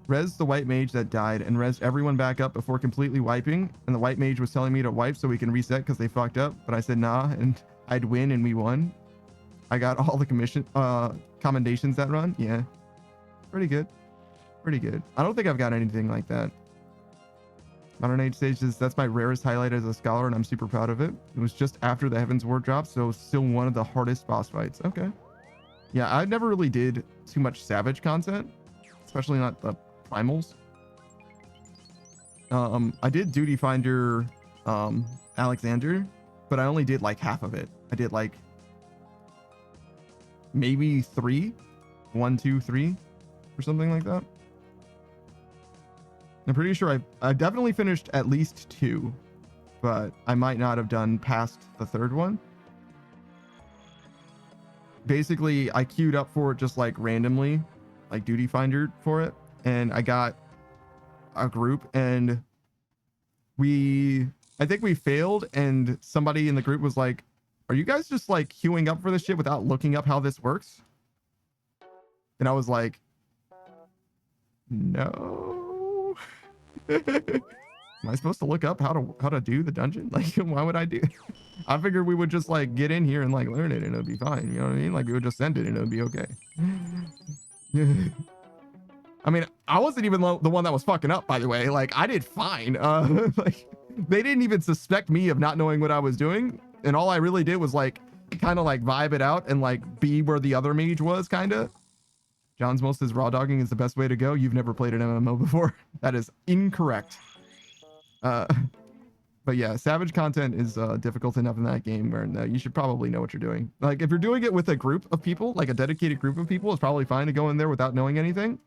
rezzed the white mage that died, and rezzed everyone back up before completely wiping. And the white mage was telling me to wipe so we can reset because they fucked up. But I said nah, and I'd win, and we won. I got all the commendations that run. Yeah, pretty good. Pretty good. I don't think I've got anything like that. Modern Age stages, that's my rarest highlight as a scholar, and I'm super proud of it. It was just after the Heaven's Ward drop, so still one of the hardest boss fights. Okay. Yeah, I never really did too much Savage content, especially not the primals. I did Duty Finder Alexander, but I only did like half of it. I did like maybe 3, 1, 2, 3, or something like that. I'm pretty sure I definitely finished at least 2, but I might not have done past the 3rd one. Basically, I queued up for it just like randomly, like Duty Finder for it, and I got a group, and I think we failed, and somebody in the group was like, "Are you guys just like queuing up for this shit without looking up how this works?" And I was like, "No." Am I supposed to look up how to do the dungeon? Like, why would I do? I figured we would just like get in here and like learn it and it'll be fine. You know what I mean? Like we would just send it and it would be okay. I mean, I wasn't even the one that was fucking up, by the way. Like I did fine. Like they didn't even suspect me of not knowing what I was doing, and all I really did was like kind of like vibe it out and like be where the other mage was, kind of. John's most is raw dogging is the best way to go. You've never played an MMO before. That is incorrect. But yeah, Savage content is difficult enough in that game where you should probably know what you're doing. Like if you're doing it with a group of people, like a dedicated group of people, it's probably fine to go in there without knowing anything.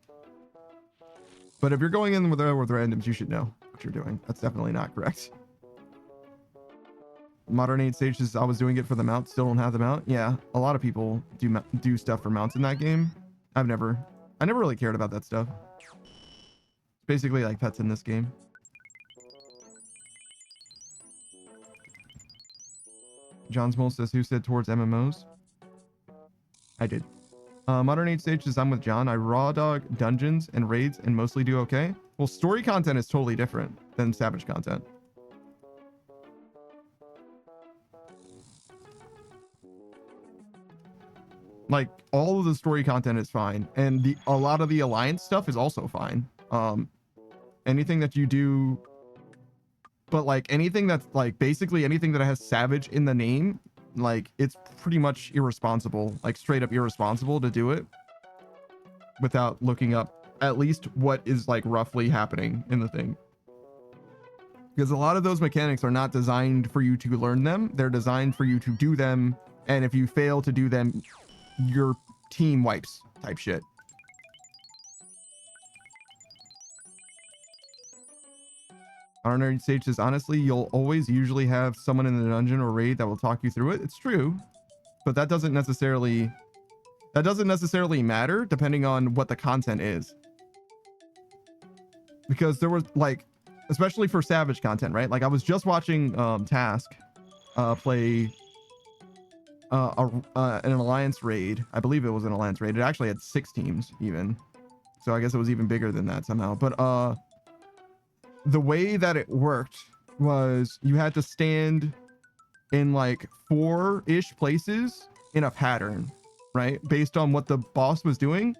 But if you're going in with randoms, you should know what you're doing. That's definitely not correct. Modern Age stages, I was doing it for the mount, still don't have the mount. Yeah, a lot of people do stuff for mounts in that game. I never really cared about that stuff. It's basically like pets in this game. John's Mole says, who said towards MMOs? I did. Modern Age stages, I'm with John. I raw dog dungeons and raids and mostly do okay. Well, story content is totally different than Savage content. Like all of the story content is fine, and a lot of the alliance stuff is also fine. Anything that you do, but like anything that's like basically anything that has Savage in the name, like it's pretty much irresponsible, like straight up irresponsible to do it without looking up at least what is like roughly happening in the thing. Because a lot of those mechanics are not designed for you to learn them. They're designed for you to do them, and if you fail to do them, your team wipes type shit. Modern Age stage says, honestly, you'll always usually have someone in the dungeon or raid that will talk you through it. It's true, but that doesn't necessarily matter depending on what the content is. Because there was like, especially for Savage content, right? Like I was just watching Task play an alliance raid. I believe it was an alliance raid. It actually had 6 teams even, so I guess it was even bigger than that somehow. But the way that it worked was you had to stand in like 4-ish places in a pattern, right, based on what the boss was doing.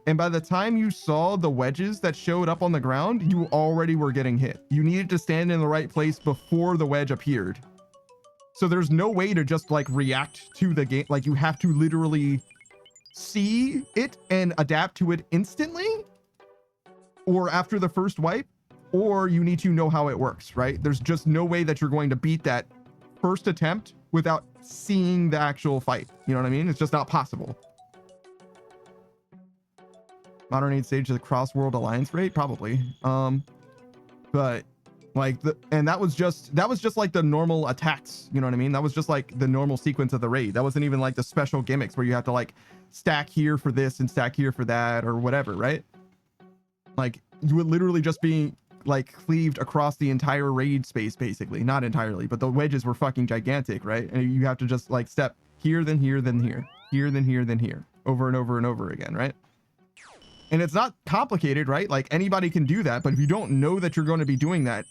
And by the time you saw the wedges that showed up on the ground, you already were getting hit. You needed to stand in the right place before the wedge appeared. So there's no way to just like react to the game. Like you have to literally see it and adapt to it instantly, or after the first wipe, or you need to know how it works, right? There's just no way that you're going to beat that first attempt without seeing the actual fight. You know what I mean? It's just not possible. Modern Age stage is a cross-world alliance raid, probably. But like that was just like the normal attacks, you know what I mean? That was just like the normal sequence of the raid. That wasn't even like the special gimmicks where you have to like stack here for this and stack here for that or whatever, right? Like you would literally just be like cleaved across the entire raid space, basically. Not entirely, but the wedges were fucking gigantic, right? And you have to just like step here, then here, then here, here, then here, then here, over and over and over again, right? And it's not complicated, right? Like anybody can do that, but if you don't know that you're going to be doing that,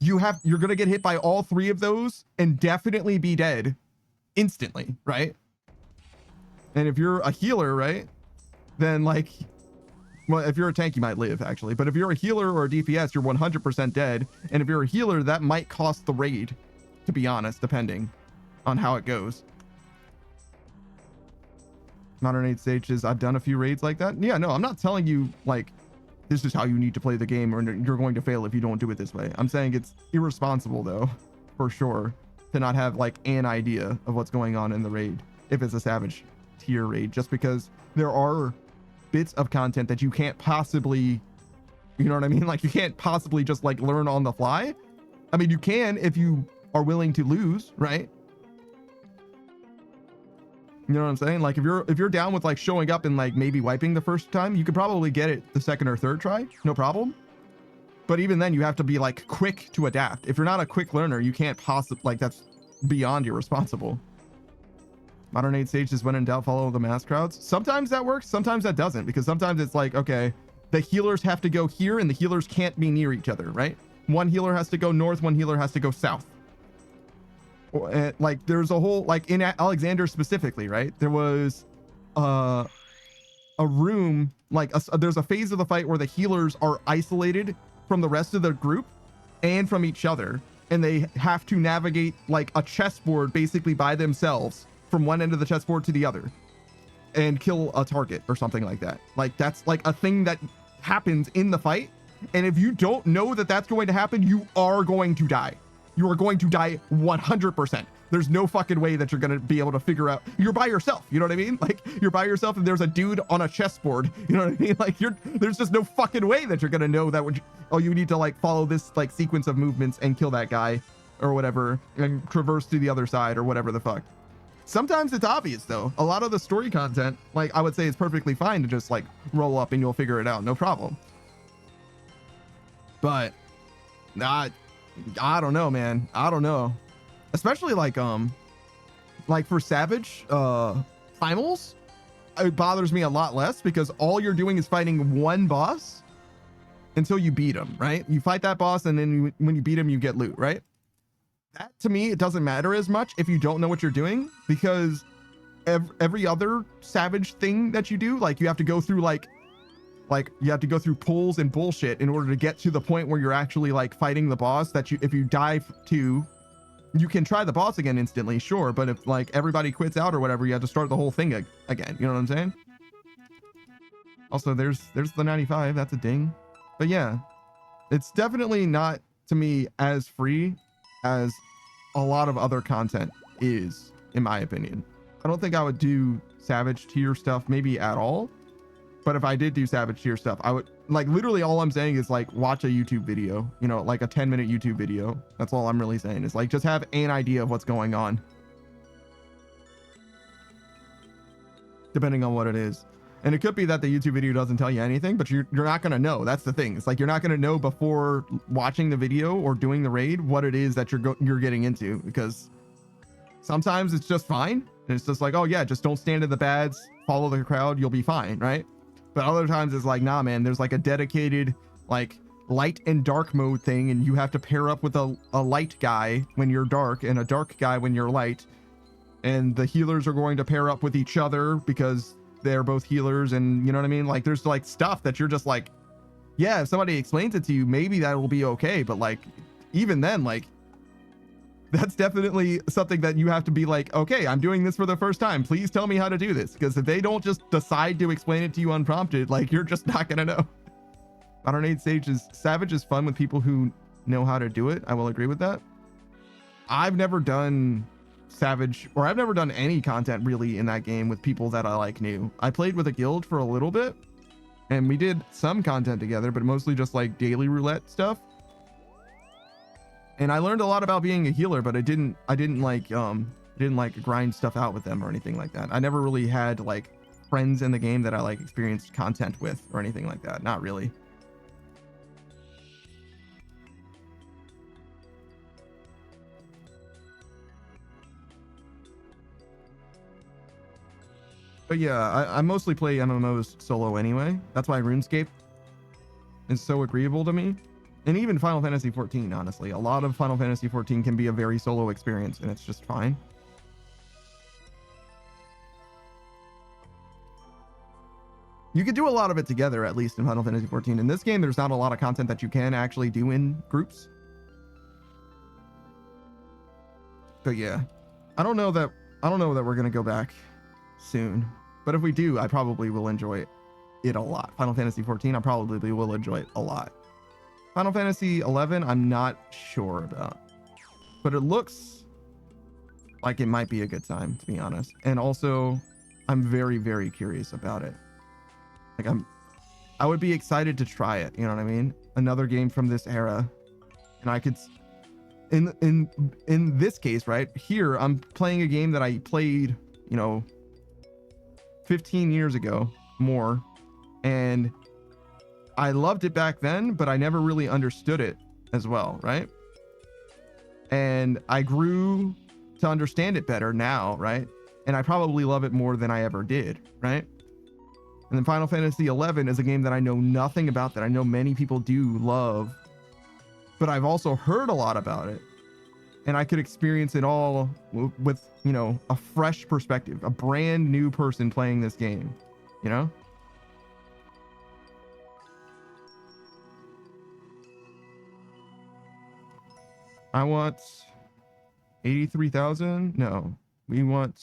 you're going to get hit by all 3 of those and definitely be dead instantly, right? And if you're a healer, right, then like Well, if you're a tank, you might live actually, but if you're a healer or a DPS, you're 100% dead. And if you're a healer, that might cost the raid, to be honest, depending on how it goes. Modern 8 stages, I've done a few raids like that. Yeah, no, I'm not telling you like this is how you need to play the game or you're going to fail if you don't do it this way. I'm saying it's irresponsible though, for sure, to not have like an idea of what's going on in the raid if it's a savage tier raid, just because there are bits of content that you can't possibly, you know what I mean? Like you can't possibly just like learn on the fly. I mean, you can if you are willing to lose, right? You know what I'm saying? Like if you're down with like showing up and like maybe wiping the first time, you could probably get it the second or third try, no problem. But even then you have to be like quick to adapt. If you're not a quick learner, you can't possibly, like that's beyond irresponsible. Modern 8 stages, when in doubt, follow the mass crowds. Sometimes that works, sometimes that doesn't, because sometimes it's like, okay, the healers have to go here and the healers can't be near each other, right? One healer has to go north, one healer has to go south. Like there's a whole, like in Alexander specifically, right? There was a room, like there's a phase of the fight where the healers are isolated from the rest of the group and from each other, and they have to navigate like a chessboard basically by themselves from one end of the chessboard to the other and kill a target or something like that. Like that's like a thing that happens in the fight, and if you don't know that that's going to happen, you are going to die. You are going to die 100%. There's no fucking way that you're going to be able to figure out. You're by yourself. You know what I mean? Like you're by yourself and there's a dude on a chessboard. You know what I mean? Like there's just no fucking way that you're going to know that you need to like follow this like sequence of movements and kill that guy or whatever and traverse to the other side or whatever the fuck. Sometimes it's obvious though. A lot of the story content, like I would say, it's perfectly fine to just like roll up and you'll figure it out. No problem. But I don't know, man. I don't know. Especially like for Savage finals, it bothers me a lot less because all you're doing is fighting one boss until you beat him, right? You fight that boss and then when you beat him, you get loot, right? That to me, it doesn't matter as much if you don't know what you're doing, because every other Savage thing that you do, like you have to go through like you have to go through pulls and bullshit in order to get to the point where you're actually like fighting the boss that if you die to, you can try the boss again instantly, sure, but if like everybody quits out or whatever, you have to start the whole thing again. You know what I'm saying? Also, there's the 95, that's a ding. But yeah, it's definitely not, to me, as free as a lot of other content is, in my opinion. I don't think I would do Savage tier stuff maybe at all. But if I did do Savage tier stuff, I would, like, literally all I'm saying is like watch a YouTube video, you know, like a 10-minute YouTube video. That's all I'm really saying, is like just have an idea of what's going on, depending on what it is. And it could be that the YouTube video doesn't tell you anything, but you're not going to know. That's the thing. It's like you're not going to know before watching the video or doing the raid what it is that you're getting into, because sometimes it's just fine and it's just like, oh yeah, just don't stand in the bads, follow the crowd, you'll be fine, right? But other times it's like, nah, man, there's like a dedicated like light and dark mode thing, and you have to pair up with a light guy when you're dark and a dark guy when you're light. And the healers are going to pair up with each other because they're both healers, and you know what I mean? Like there's like stuff that you're just like, yeah, if somebody explains it to you, maybe that will be okay. But like, even then, like, that's definitely something that you have to be like, okay, I'm doing this for the first time. Please tell me how to do this. Because if they don't just decide to explain it to you unprompted, like you're just not going to know. Modern 8 stages, Savage is fun with people who know how to do it. I will agree with that. I've never done Savage, or I've never done any content really in that game with people that I like knew. I played with a guild for a little bit and we did some content together, but mostly just like daily roulette stuff. And I learned a lot about being a healer, but I didn't like grind stuff out with them or anything like that. I never really had like friends in the game that I like experienced content with or anything like that. Not really. But yeah, I mostly play MMOs solo anyway. That's why RuneScape is so agreeable to me. And even Final Fantasy 14, honestly. A lot of Final Fantasy 14 can be a very solo experience, and it's just fine. You could do a lot of it together, at least in Final Fantasy 14. In this game, there's not a lot of content that you can actually do in groups. But yeah, I don't know that we're gonna go back soon. But if we do, I probably will enjoy it a lot. Final Fantasy 14, I probably will enjoy it a lot. Final Fantasy 11, I'm not sure about, but it looks like it might be a good time, to be honest. And also, I'm very, very curious about it. Like I would be excited to try it. You know what I mean? Another game from this era, and I could, in this case, right here, I'm playing a game that I played, 15 years ago, more, and I loved it back then, but I never really understood it as well, right? And I grew to understand it better now, right? And I probably love it more than I ever did, right? And then Final Fantasy 11 is a game that I know nothing about, that I know many people do love, but I've also heard a lot about it. And I could experience it all with, a fresh perspective, a brand new person playing this game, I want 83,000. No, we want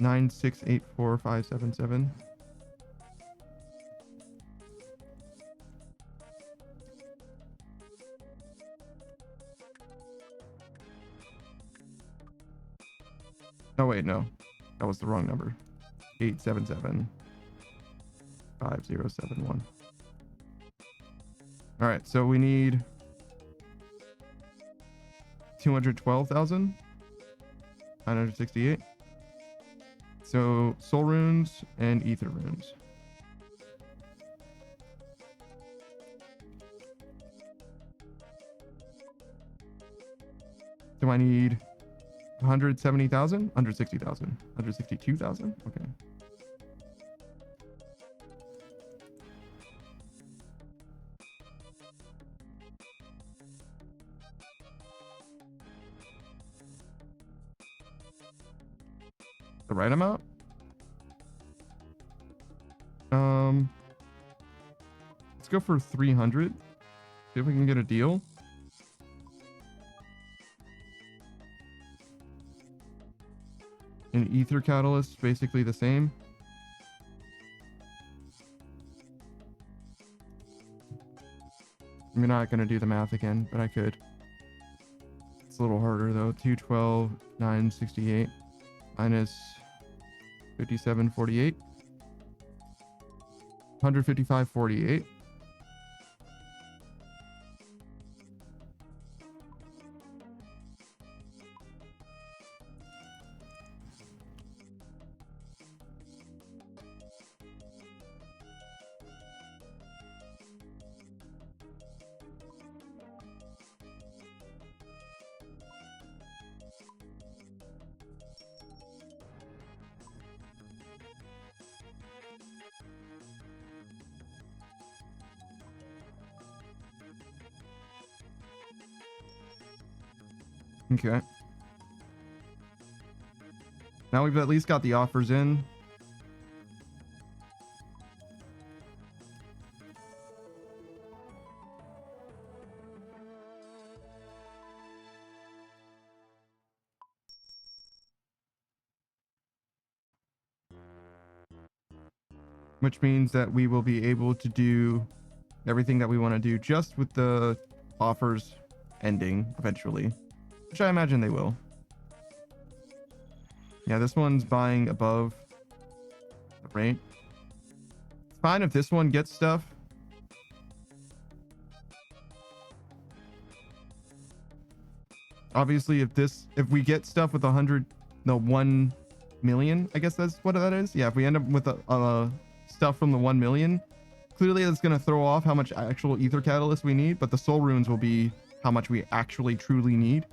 9684577. Oh wait, no, that was the wrong number. 877-5071. All right, so we need 212,968. So soul runes and ether runes. Do I need 170,000? 160,000? 162,000? Okay. The right amount? Let's go for 300. See if we can get a deal. An ether catalyst, basically the same. I'm not gonna do the math again, but I could. It's a little harder though. 212, 968 minus 57.48. 155.48. Okay. Now we've at least got the offers in. Which means that we will be able to do everything that we want to do just with the offers ending eventually. Which I imagine they will. Yeah, this one's buying above the rate. It's fine if this one gets stuff. Obviously, if we get stuff with 1 million, I guess that's what that is. Yeah, if we end up with stuff from the 1 million, clearly that's going to throw off how much actual ether catalyst we need, but the soul runes will be how much we actually truly need,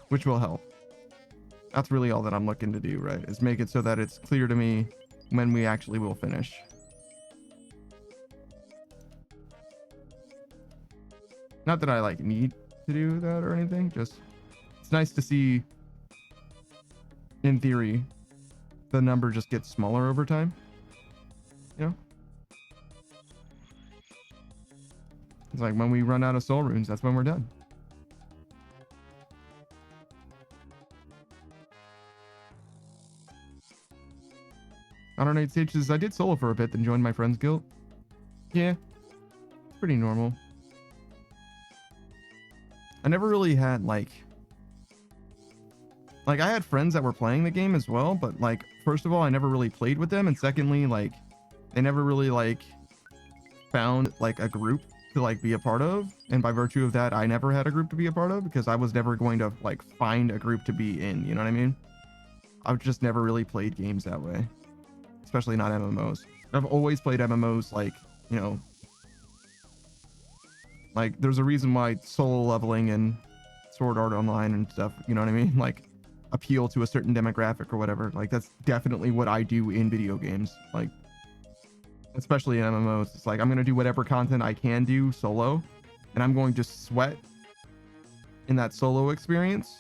which will help. That's really all that I'm looking to do, right? Is make it so that it's clear to me when we actually will finish. Not that I need to do that or anything, just it's nice to see in theory, the number just gets smaller over time. You know? It's like when we run out of soul runes, that's when we're done. I don't know, stages. I did solo for a bit, then joined my friend's guild. Yeah, it's pretty normal. I never really had like I had friends that were playing the game as well, but like first of all, I never really played with them, and secondly, like they never really like found like a group to like be a part of, and by virtue of that, I never had a group to be a part of because I was never going to like find a group to be in, you know what I mean? I've just never really played games that way, especially not MMOs. I've always played MMOs like, you know, like there's a reason why solo leveling and Sword Art Online and stuff, you know what I mean? Like appeal to a certain demographic or whatever. Like that's definitely what I do in video games. Like especially in MMOs, it's like I'm gonna do whatever content I can do solo, and I'm going to sweat in that solo experience.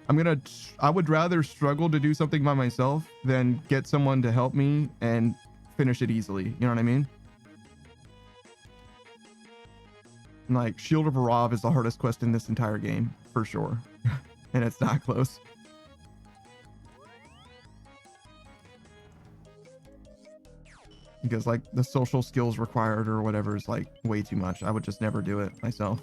I would rather struggle to do something by myself than get someone to help me and finish it easily. You know what I mean? Like Shield of Arav is the hardest quest in this entire game for sure, and it's not close. Because like the social skills required or whatever is like way too much. I would just never do it myself.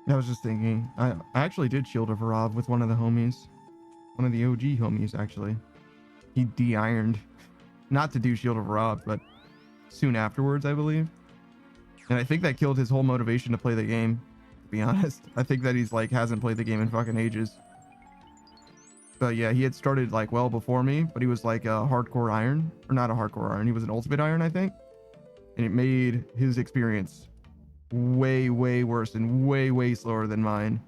I was just thinking, I actually did Shield of Arav with one of the homies. One of the OG homies, actually. He de-ironed. Not to do Shield of Arav, but soon afterwards, I believe. And I think that killed his whole motivation to play the game, to be honest. I think that he's like, hasn't played the game in fucking ages. But yeah, he had started like well before me, but he was like a hardcore iron. Or not a hardcore iron, he was an ultimate iron, I think. And it made his experience way worse and way slower than mine.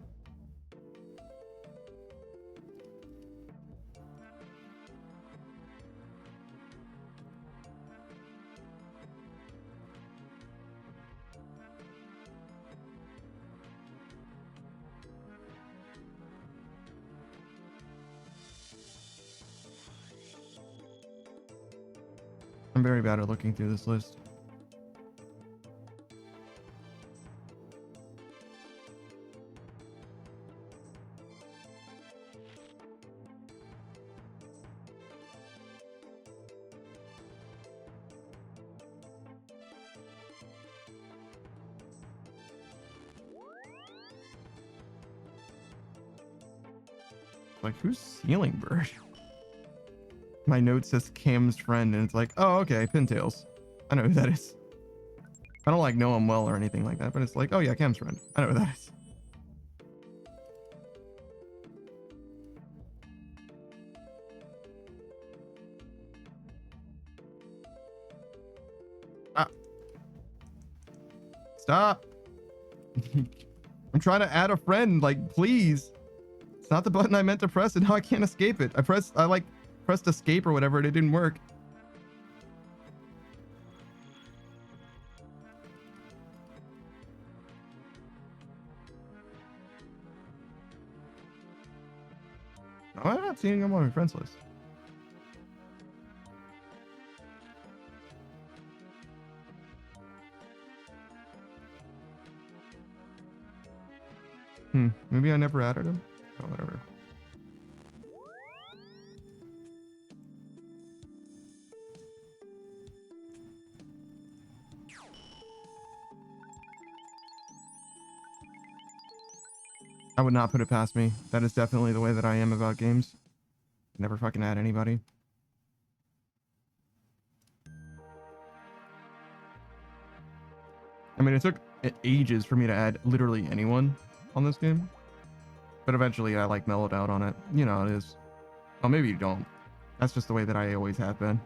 I'm very bad at looking through this list. Like, who's Ceiling Bird? My note says Cam's friend, and it's like, oh, okay, Pintails. I know who that is. I don't like know him well or anything like that, but it's like, oh yeah, Cam's friend. I know who that is. Ah. Stop. I'm trying to add a friend, like, please. It's not the button I meant to press, and now I can't escape it. I pressed escape or whatever, and it didn't work. No, I'm not seeing him on my friends list. Maybe I never added him. Oh, whatever. I would not put it past me. That is definitely the way that I am about games. Never fucking add anybody. I mean, it took ages for me to add literally anyone on this game. But eventually I like mellowed out on it. You know, it is. Oh, maybe you don't. That's just the way that I always have been.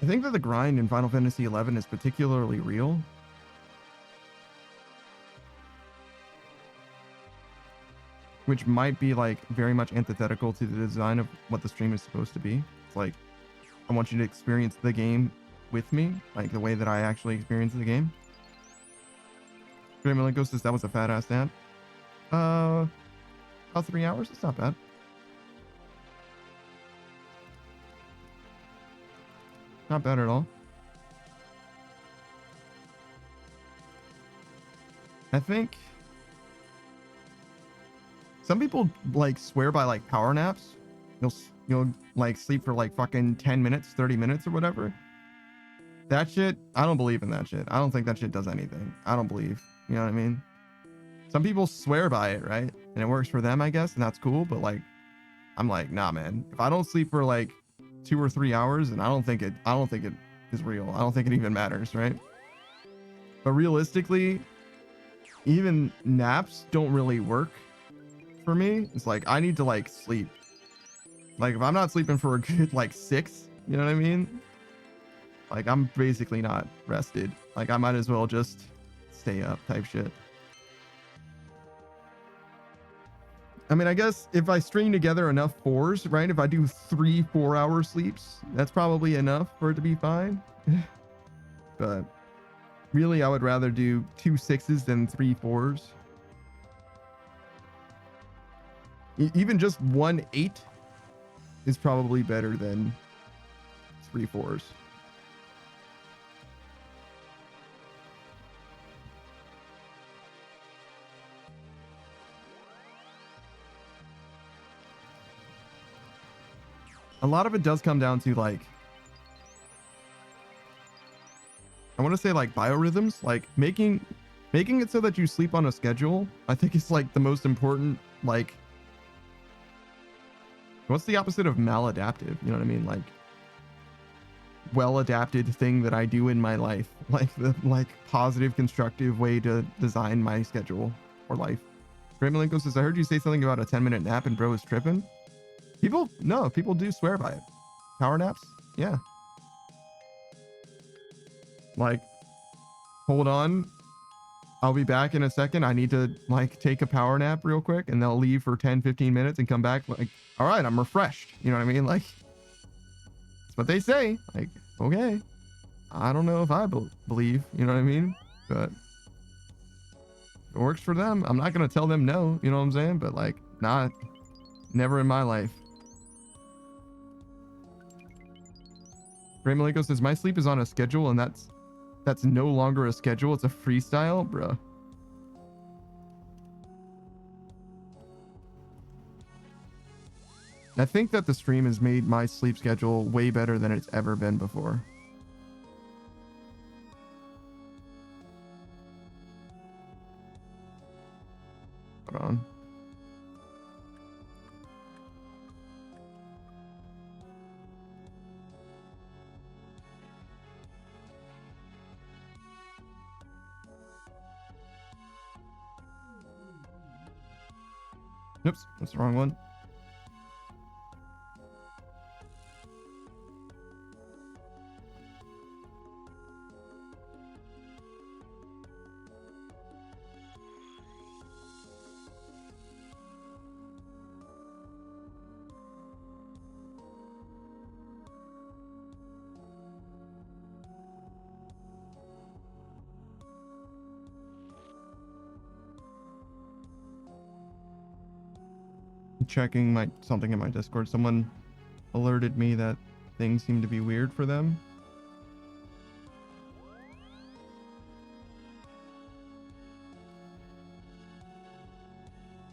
I think that the grind in Final Fantasy XI is particularly real. Which might be like very much antithetical to the design of what the stream is supposed to be. It's like, I want you to experience the game with me, like the way that I actually experience the game. Great Malenko says that was a fat ass nap. About 3 hours. It's not bad. Not bad at all. I think some people like swear by like power naps. You'll like sleep for like fucking 10 minutes, 30 minutes or whatever. That shit, I don't believe in that shit. I don't think that shit does anything. I don't believe. You know what I mean? Some people swear by it, right? And it works for them, I guess, and that's cool. But like, I'm like, nah, man. If I don't sleep for like 2 or 3 hours, and I don't think it is real. I don't think it even matters, right? But realistically, even naps don't really work for me. It's like I need to like sleep. Like if I'm not sleeping for a good like 6, you know what I mean? Like I'm basically not rested. Like I might as well just stay up type shit. I mean, I guess if I string together enough 4s, right? If I do 3 4-hour sleeps, that's probably enough for it to be fine. But really, I would rather do 2 6s than 3 4s. Even just 1 8 is probably better than 3 4s. A lot of it does come down to like, I want to say like biorhythms, like making it so that you sleep on a schedule. I think it's like the most important, like, what's the opposite of maladaptive? You know what I mean? Like well adapted thing that I do in my life, like the like positive, constructive way to design my schedule or life. Great Malenko says, I heard you say something about a 10-minute nap and bro is tripping. People do swear by it. Power naps? Yeah. Like, hold on. I'll be back in a second. I need to like take a power nap real quick, and they'll leave for 10, 15 minutes and come back like, all right, I'm refreshed. You know what I mean? Like, that's what they say. Like, okay. I don't know if I believe, you know what I mean? But if it works for them, I'm not going to tell them no. You know what I'm saying? But like, never in my life. Ray Malenko says, my sleep is on a schedule, and that's no longer a schedule. It's a freestyle, bro. I think that the stream has made my sleep schedule way better than it's ever been before. Hold on. Oops, that's the wrong one. Checking something in my Discord. Someone alerted me that things seem to be weird for them.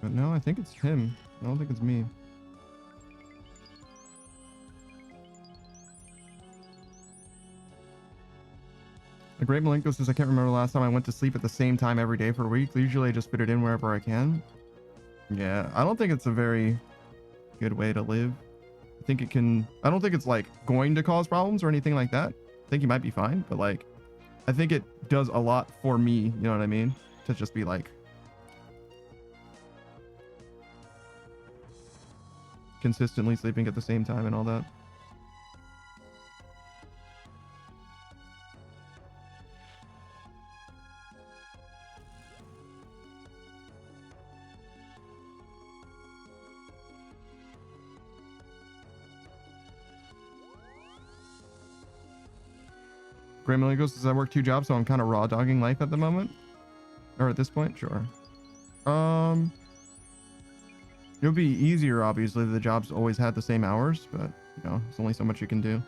But no, I think it's him. I don't think it's me. The Great Malenko says, I can't remember the last time I went to sleep at the same time every day for a week. Usually I just fit it in wherever I can. Yeah, I don't think it's a very good way to live. I think it can, I don't think it's like going to cause problems or anything like that. I think you might be fine, but like, I think it does a lot for me, you know what I mean? To just be like consistently sleeping at the same time and all that. Graham Legos says I work 2 jobs, so I'm kind of raw dogging life at the moment. Or at this point, sure. It would be easier, obviously, if the jobs always had the same hours, but you know, there's only so much you can do.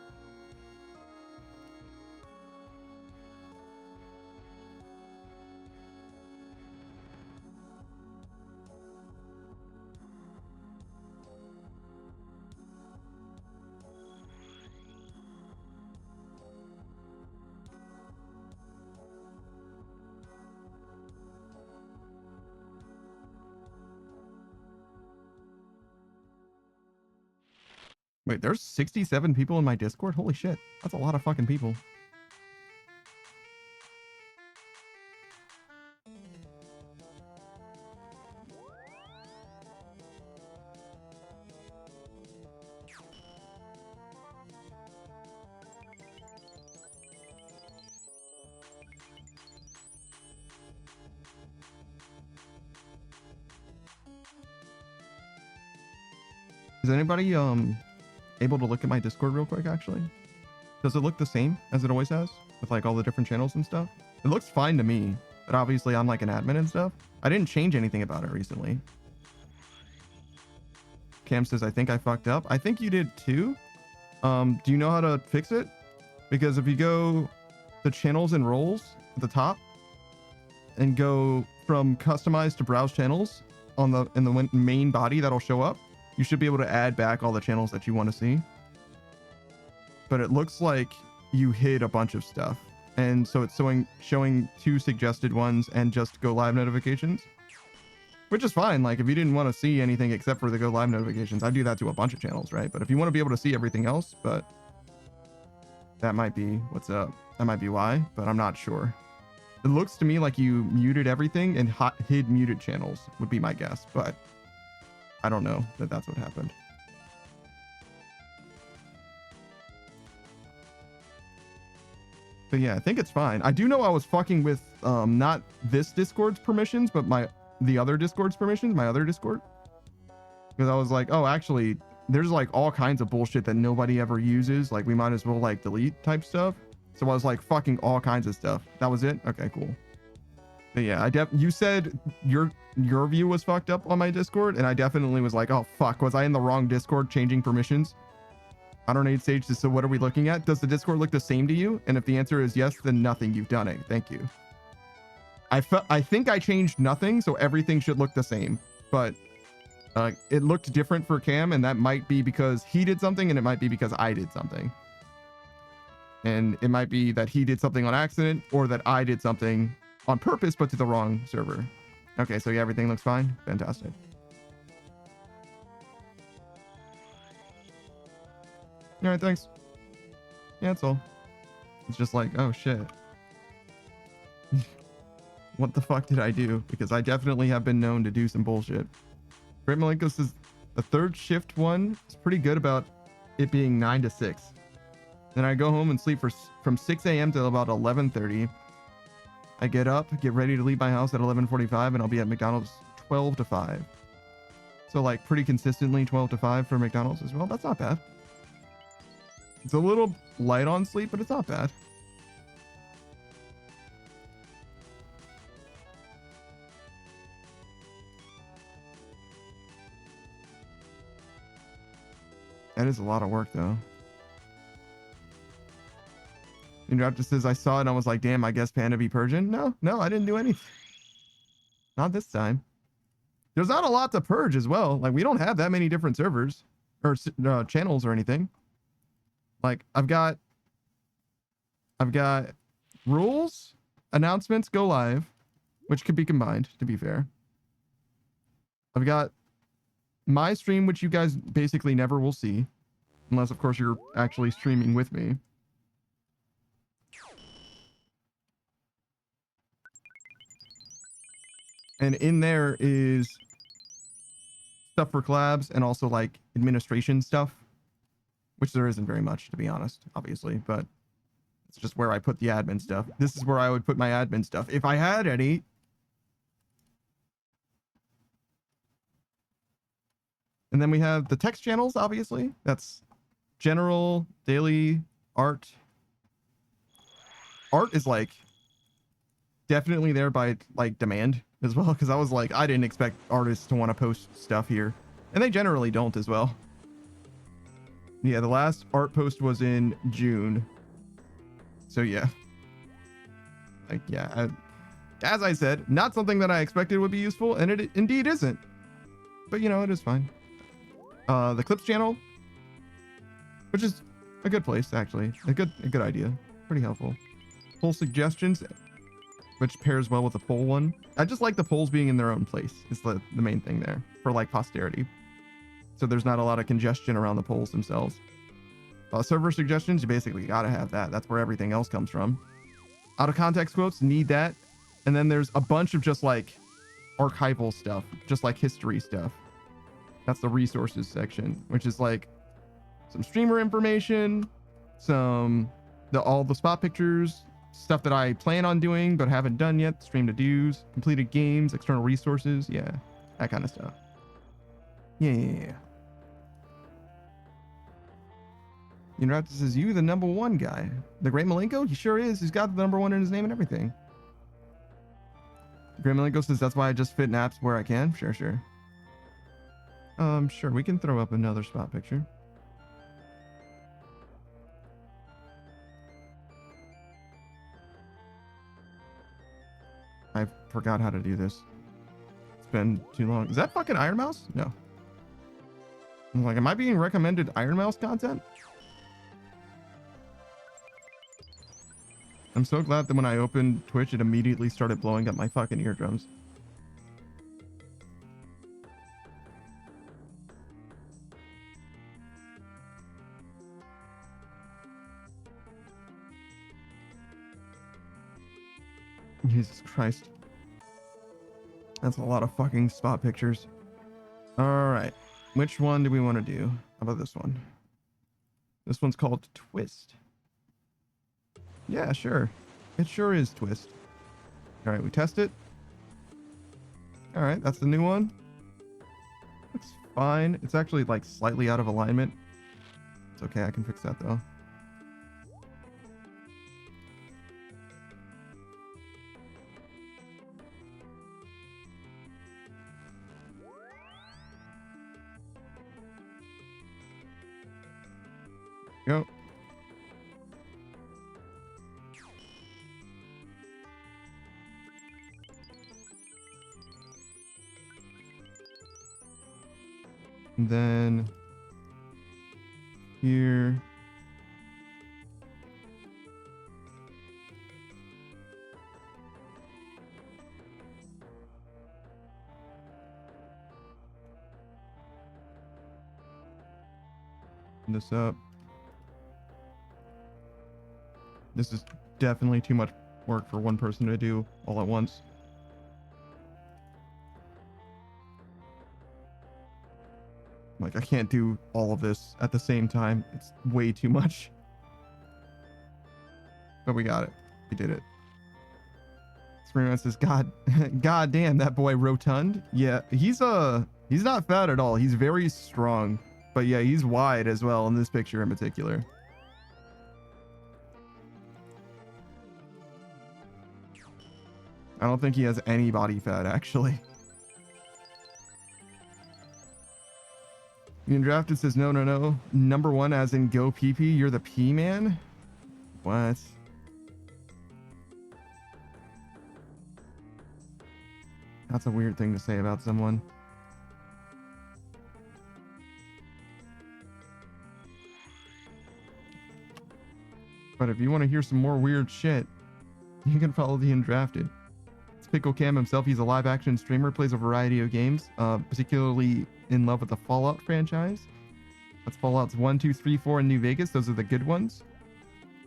Wait, there's 67 people in my Discord? Holy shit. That's a lot of fucking people. Is anybody able to look at my Discord real quick actually? Does it look the same as it always has? With like all the different channels and stuff? It looks fine to me, but obviously I'm like an admin and stuff. I didn't change anything about it recently. Cam says, I think I fucked up. I think you did too. Do you know how to fix it? Because if you go the channels and roles at the top and go from customize to browse channels on the in the main body, that'll show up. You should be able to add back all the channels that you want to see. But it looks like you hid a bunch of stuff. And so it's showing 2 suggested ones and just go live notifications. Which is fine. Like if you didn't want to see anything except for the go live notifications, I do that to a bunch of channels, right? But if you want to be able to see everything else, but that might be what's up. That might be why, but I'm not sure. It looks to me like you muted everything and hid muted channels would be my guess, but I don't know that that's what happened. But yeah, I think it's fine. I do know I was fucking with not this Discord's permissions, but the other Discord's permissions, my other Discord. Because I was like, oh, actually, there's like all kinds of bullshit that nobody ever uses. Like we might as well like delete type stuff. So I was like fucking all kinds of stuff. That was it? Okay, cool. But yeah, you said your view was fucked up on my Discord, and I definitely was like, oh fuck, was I in the wrong Discord changing permissions? I don't need Sage, so what are we looking at? Does the Discord look the same to you? And if the answer is yes, then nothing, you've done it. Thank you. I think I changed nothing, so everything should look the same. But it looked different for Cam, and that might be because he did something, and it might be because I did something. And it might be that he did something on accident, or that I did something on purpose, but to the wrong server. Okay, so yeah, everything looks fine. Fantastic. All right, thanks. Yeah, that's all. It's just like, oh shit. What the fuck did I do? Because I definitely have been known to do some bullshit. Great Malenko says the 3rd shift one is pretty good about it being 9 to 6. Then I go home and sleep from 6 a.m. till about 11:30. I get up, get ready to leave my house at 11:45, and I'll be at McDonald's 12 to 5. So like pretty consistently 12 to 5 for McDonald's as well. That's not bad. It's a little light on sleep, but it's not bad. That is a lot of work though. Interrupter says, I saw it and I was like, damn, I guess Panda be purging. No, I didn't do anything. Not this time. There's not a lot to purge as well. Like, we don't have that many different servers or channels or anything. Like, I've got rules, announcements, go live, which could be combined, to be fair. I've got my stream, which you guys basically never will see, unless of course you're actually streaming with me. And in there is stuff for collabs and also like administration stuff, which there isn't very much, to be honest, obviously, but it's just where I put the admin stuff. This is where I would put my admin stuff if I had any. And then we have the text channels, obviously. That's general, daily, art. Art is like definitely there by like demand as well, because I was like, I didn't expect artists to want to post stuff here, and they generally don't as well. Yeah, the last art post was in June, so yeah, like yeah, as I said, not something that I expected would be useful, and it indeed isn't, but you know, it is fine. The clips channel, which is a good place actually, a good idea, pretty helpful. Poll suggestions, which pairs well with the poll one. I just like the polls being in their own place. Is the main thing there for like posterity. So there's not a lot of congestion around the polls themselves. Server suggestions, you basically gotta have that. That's where everything else comes from. Out of context quotes, need that. And then there's a bunch of just like archival stuff, just like history stuff. That's the resources section, which is like some streamer information, all the spot pictures, stuff that I plan on doing but haven't done yet, stream to dos, completed games, external resources, yeah, that kind of stuff. Yeah. Raptor says, you the number one guy. The Great Malenko? He sure is. He's got the number one in his name and everything. Great Malenko says, that's why I just fit in apps where I can. Sure. Sure, we can throw up another spot picture. I forgot how to do this. It's been too long. Is that fucking Iron Mouse? No. I'm like, am I being recommended Iron Mouse content? I'm so glad that when I opened Twitch, it immediately started blowing up my fucking eardrums. Jesus Christ. That's a lot of fucking spot pictures. Alright. Which one do we want to do? How about this one? This one's called Twist. Yeah, sure. It sure is Twist. Alright, we test it. Alright, that's the new one. Looks fine. It's actually like slightly out of alignment. It's okay, I can fix that though. Go. And then here. This up. This is definitely too much work for one person to do all at once. Like, I can't do all of this at the same time. It's way too much. But we got it. We did it. Screamman says, God damn, that boy rotund. Yeah, he's not fat at all. He's very strong. But yeah, he's wide as well in this picture in particular. I don't think he has any body fat, actually. Being drafted says, no. Number one as in go PP, you're the P-man? What? That's a weird thing to say about someone. But if you want to hear some more weird shit, you can follow the Undrafted. It's Pickle Cam himself. He's a live action streamer, plays a variety of games, particularly in love with the Fallout franchise. That's Fallouts 1, 2, 3, 4, and New Vegas. Those are the good ones.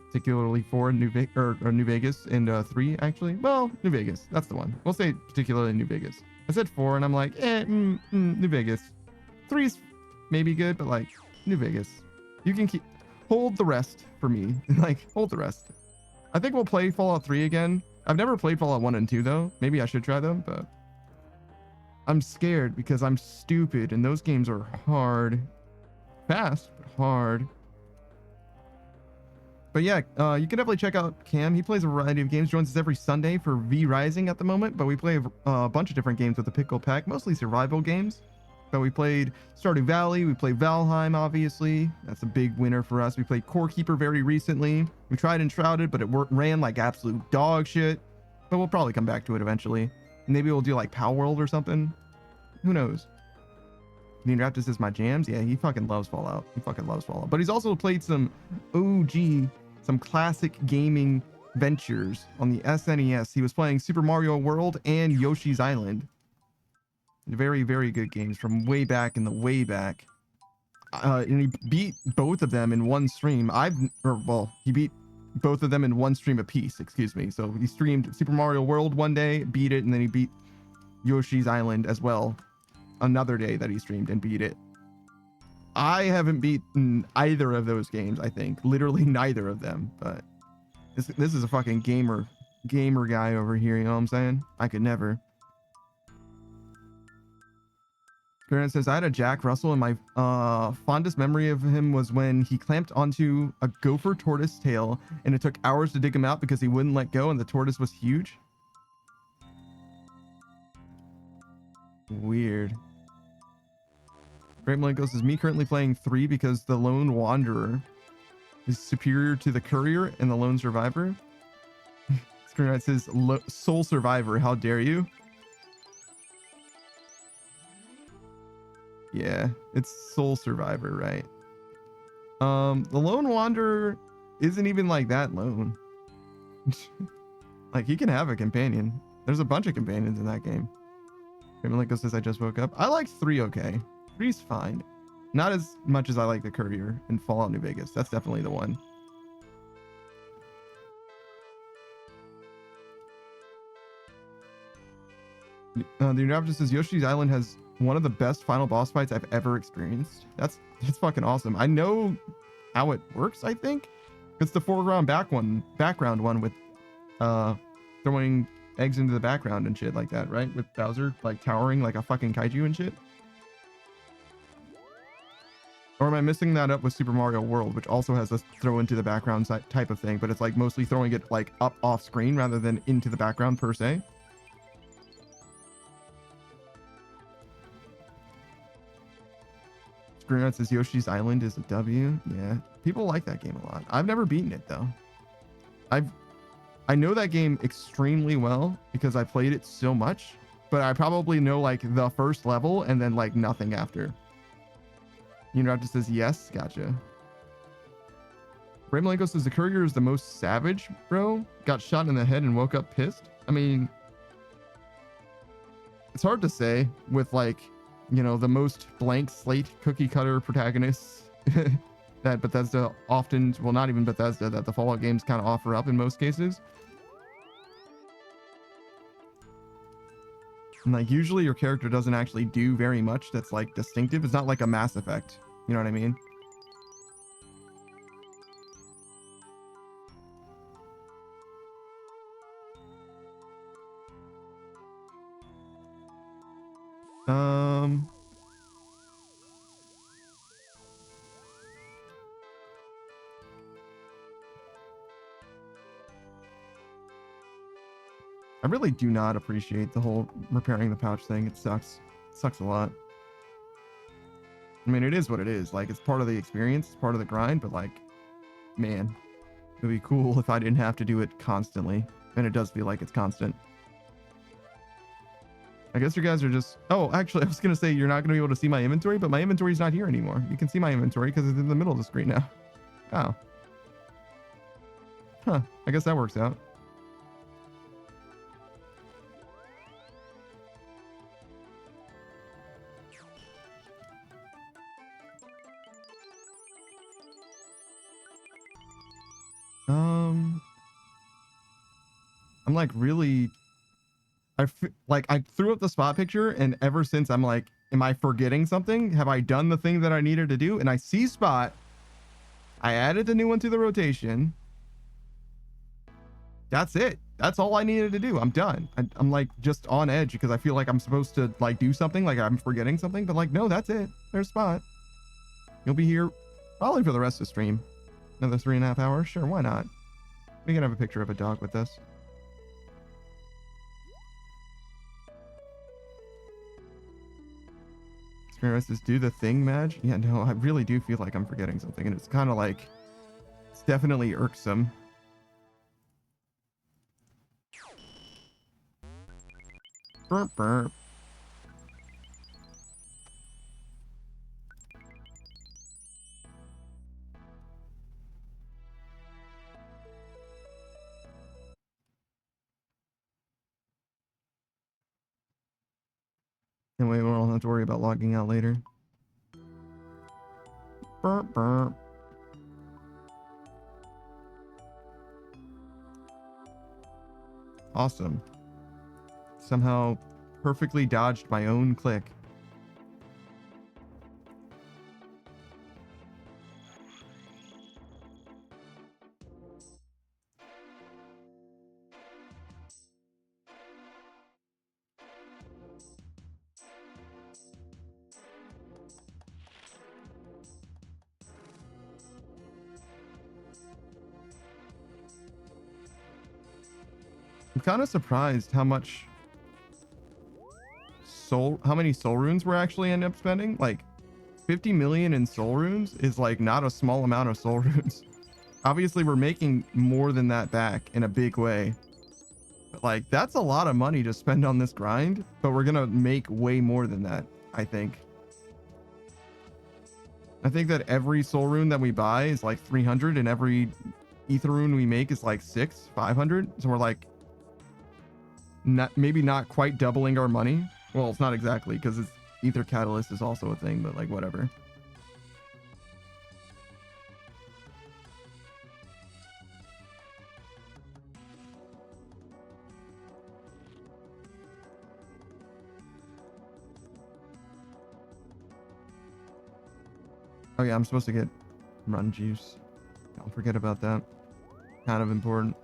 Particularly 4 and New Vegas and 3 actually. Well, New Vegas. That's the one. We'll say particularly New Vegas. I said 4 and I'm like, New Vegas. 3's maybe good, but like New Vegas. You can hold the rest for me. Like hold the rest. I think we'll play Fallout 3 again. I've never played Fallout 1 and 2 though. Maybe I should try them, but I'm scared because I'm stupid and those games are hard. Fast, but hard. But yeah, you can definitely check out Cam. He plays a variety of games, joins us every Sunday for V Rising at the moment, but we play a bunch of different games with the Pickle Pack, mostly survival games. But we played Stardew Valley, we played Valheim, obviously. That's a big winner for us. We played Core Keeper very recently. We tried Enshrouded, but it ran like absolute dog shit. But we'll probably come back to it eventually. Maybe we'll do like Power World or something. Who knows? Dean Raptus is my jams. Yeah, he fucking loves Fallout. He fucking loves Fallout. But he's also played some OG, some classic gaming ventures on the SNES. He was playing Super Mario World and Yoshi's Island. Very, very good games from way back in the way back. And he beat both of them in one stream. He beat both of them in one stream apiece, excuse me. So he streamed Super Mario World one day, beat it, and then he beat Yoshi's Island as well another day that he streamed and beat it. I haven't beaten either of those games, I think. Literally neither of them, but this is a fucking gamer guy over here, you know what I'm saying? I could never. Grant says, I had a Jack Russell and my fondest memory of him was when he clamped onto a gopher tortoise tail and it took hours to dig him out because he wouldn't let go and the tortoise was huge. Weird. Great Malenko says, me currently playing 3 because the Lone Wanderer is superior to the Courier and the Lone Survivor. Screenwrite says, Soul Survivor, how dare you? Yeah, it's Soul Survivor, right? The Lone Wanderer isn't even like that lone. Like, he can have a companion. There's a bunch of companions in that game. Great Malenko says, I just woke up. I like 3 okay. 3's fine. Not as much as I like the Courier in Fallout New Vegas. That's definitely the one. The Unraptor says Yoshi's Island has one of the best final boss fights I've ever experienced. That's fucking awesome. I know how it works, I think. It's the foreground background one with throwing eggs into the background and shit like that, right? With Bowser like towering like a fucking kaiju and shit. Or am I missing that up with Super Mario World, which also has a throw into the background type of thing, but it's like mostly throwing it like up off screen rather than into the background per se? Screenshot says Yoshi's Island is a W. Yeah, people like that game a lot. I've never beaten it though. I know that game extremely well because I played it so much, but I probably know like the first level and then like nothing after. Uniraptor says yes, gotcha. Ray Malenko says the Courier is the most savage, bro. Got shot in the head and woke up pissed. I mean, it's hard to say with like, you know, the most blank slate cookie cutter protagonists that Bethesda often, well, not even Bethesda, that the Fallout games kind of offer up in most cases. And like usually your character doesn't actually do very much that's like distinctive. It's not like a Mass Effect. You know what I mean? I really do not appreciate the whole repairing the pouch thing. It sucks. It sucks a lot. I mean, it is what it is. Like, it's part of the experience. It's part of the grind. But, like, man, it would be cool if I didn't have to do it constantly. And it does feel like it's constant. I guess you guys are just... Oh, actually, I was going to say you're not going to be able to see my inventory, but my inventory's not here anymore. You can see my inventory because it's in the middle of the screen now. Oh. Huh. I guess that works out. I'm like really, like I threw up the spot picture, and ever since I'm like, am I forgetting something? Have I done the thing that I needed to do? And I see spot. I added the new one to the rotation. That's it. That's all I needed to do. I'm done. I'm like just on edge because I feel like I'm supposed to like do something, like I'm forgetting something, but like, no, that's it. There's spot. You'll be here probably for the rest of the stream. Another 3.5 hours. Sure, why not? We can have a picture of a dog with us. Spirit says, do the thing, Madge? Yeah, no, I really do feel like I'm forgetting something, and it's kind of like, it's definitely irksome. Burp, burp. Anyway, we won't have to worry about logging out later. Burp, burp. Awesome. Somehow perfectly dodged my own click. I'm kind of surprised how many soul runes we're actually end up spending. Like 50 million in soul runes is like not a small amount of soul runes. Obviously we're making more than that back in a big way, but like that's a lot of money to spend on this grind, but we're gonna make way more than that. I think that every soul rune that we buy is like 300, and every Aether rune we make is like 500. So we're like maybe not quite doubling our money. Well, it's not exactly, because it's Aether Catalyst is also a thing, but like whatever. Oh yeah, I'm supposed to get run juice. Don't forget about that. Kind of important.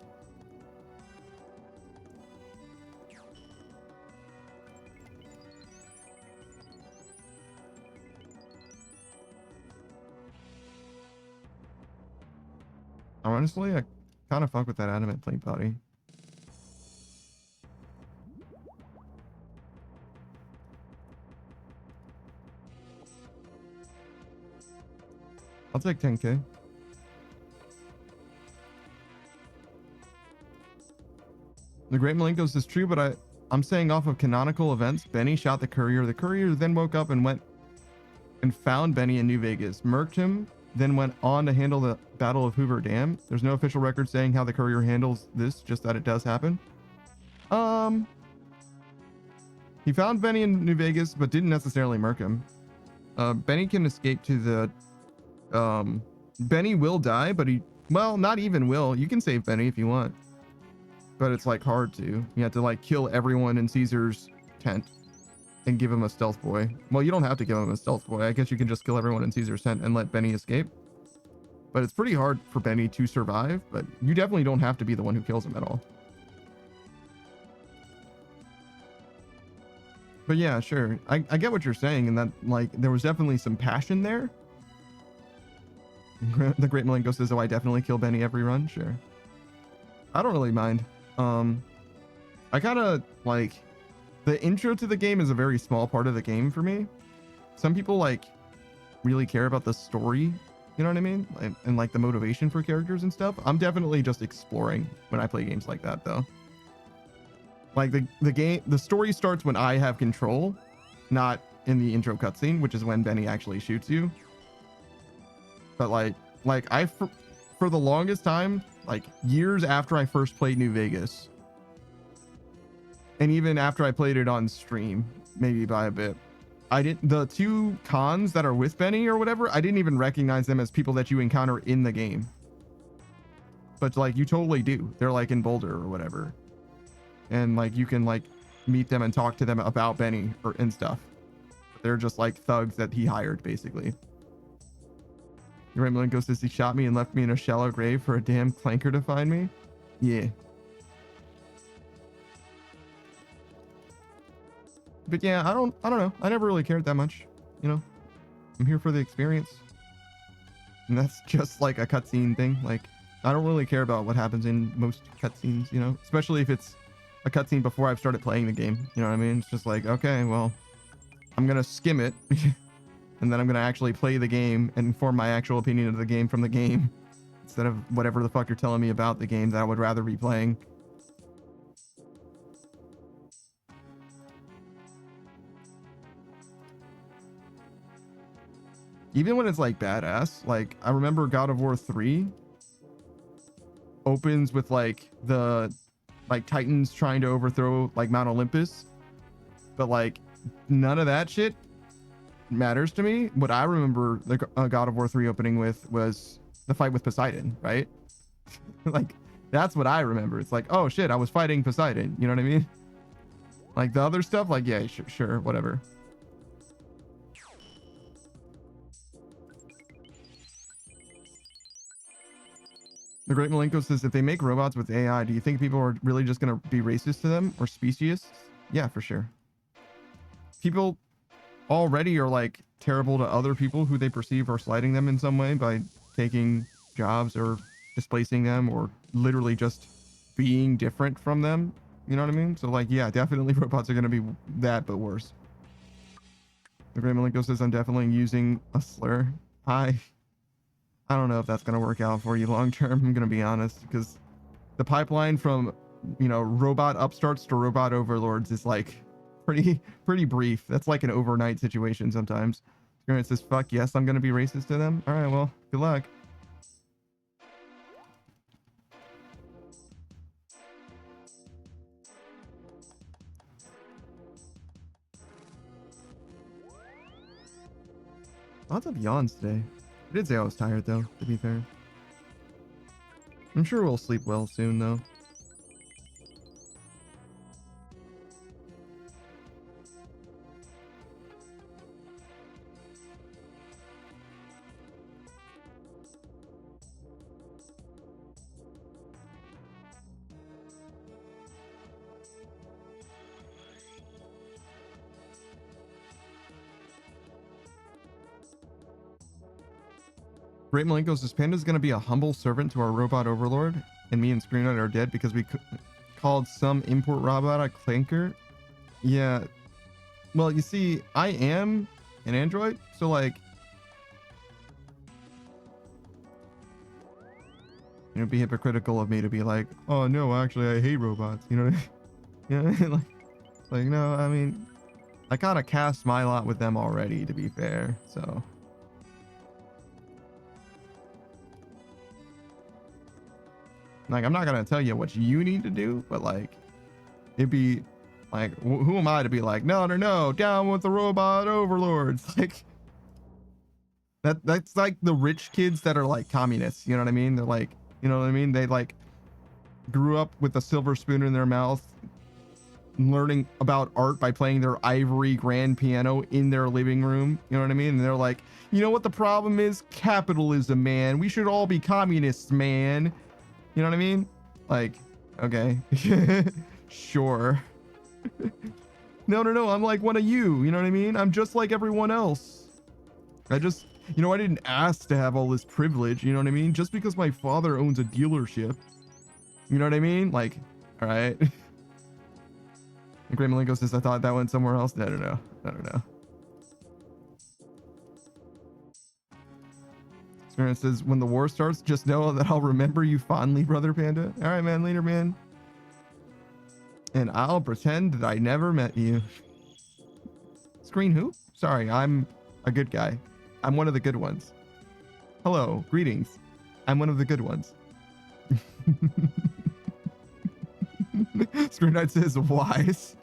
Honestly, I kind of fuck with that adamant plate body. I'll take 10k. The Great Malenkos is true, but I'm saying off of canonical events. Benny shot the courier. The courier then woke up and went and found Benny in New Vegas, murked him, then went on to handle the Battle of Hoover Dam. There's no official record saying how the courier handles this, just that it does happen. He found Benny in New Vegas, but didn't necessarily murk him. Benny can escape to the, Benny will die, but well, not even will. You can save Benny if you want, but it's like hard to. You have to like kill everyone in Caesar's tent and give him a stealth boy. Well, you don't have to give him a stealth boy. I guess you can just kill everyone in Caesar's tent and let Benny escape. But it's pretty hard for Benny to survive, but you definitely don't have to be the one who kills him at all. But yeah, sure. I get what you're saying, and that like there was definitely some passion there. The Great Malenko says, oh, I definitely kill Benny every run. Sure. I don't really mind. I kind of like the intro to the game is a very small part of the game for me. Some people like really care about the story, you know what I mean? And like the motivation for characters and stuff. I'm definitely just exploring when I play games like that though. Like the story starts when I have control, not in the intro cutscene, which is when Benny actually shoots you. But like I for the longest time, like years after I first played New Vegas, and even after I played it on stream, maybe by a bit, the two cons that are with Benny or whatever, I didn't even recognize them as people that you encounter in the game. but like you totally do. They're like in Boulder or whatever, and like you can like meet them and talk to them about Benny and stuff. They're just like thugs that he hired, basically. Malenko says he shot me and left me in a shallow grave for a damn clanker to find me. Yeah. But yeah, I don't know. I never really cared that much, you know. I'm here for the experience. And that's just like a cutscene thing. Like, I don't really care about what happens in most cutscenes, you know, especially if it's a cutscene before I've started playing the game. You know what I mean? It's just like, okay, well, I'm gonna skim it and then I'm gonna actually play the game and form my actual opinion of the game from the game instead of whatever the fuck you're telling me about the game that I would rather be playing. Even when it's like badass, like I remember God of War 3 opens with like the like Titans trying to overthrow like Mount Olympus, but like none of that shit matters to me. What I remember the God of War 3 opening with was the fight with Poseidon, right? Like that's what I remember. It's like, oh shit, I was fighting Poseidon, you know what I mean? Like the other stuff, like yeah, sure, whatever. The Great Malenko says, if they make robots with AI, do you think people are really just going to be racist to them or speciesists? Yeah, for sure. People already are like terrible to other people who they perceive are slighting them in some way by taking jobs or displacing them or literally just being different from them. You know what I mean? So like, yeah, definitely robots are going to be that, but worse. The Great Malenko says, I'm definitely using a slur. I don't know if that's going to work out for you long term. I'm going to be honest, because the pipeline from, you know, robot upstarts to robot overlords is like pretty brief. That's like an overnight situation sometimes. Spirit says, fuck yes, I'm going to be racist to them. All right, well, good luck. Lots of yawns today. I did say I was tired though, to be fair. I'm sure we'll sleep well soon though. Great Malenko says, Panda's going to be a humble servant to our robot overlord, and me and Screen Knight are dead because we called some import robot a clanker. Yeah. Well, you see, I am an android, so like, it'd be hypocritical of me to be like, oh no, actually I hate robots. You know what I mean? You know what I mean? Like no, I mean, I kind of cast my lot with them already, to be fair, so. Like, I'm not going to tell you what you need to do, but like, it'd be like, who am I to be like, no, down with the robot overlords. Like, that's like the rich kids that are like communists. You know what I mean? They're like, you know what I mean? They like grew up with a silver spoon in their mouth, learning about art by playing their ivory grand piano in their living room. You know what I mean? And they're like, you know what the problem is? Capitalism, man. We should all be communists, man. You know what I mean? Like, okay. Sure. No, I'm like one of you. You know what I mean? I'm just like everyone else. I just, you know, I didn't ask to have all this privilege. You know what I mean? Just because my father owns a dealership. You know what I mean? Like, all right. And Great Malenko says, I thought that went somewhere else. I don't know. Spirit says, when the war starts, just know that I'll remember you fondly, Brother Panda. All right, man. Later, man. And I'll pretend that I never met you. Screen who? Sorry, I'm a good guy. I'm one of the good ones. Hello, greetings. I'm one of the good ones. Screen Knight says, wise.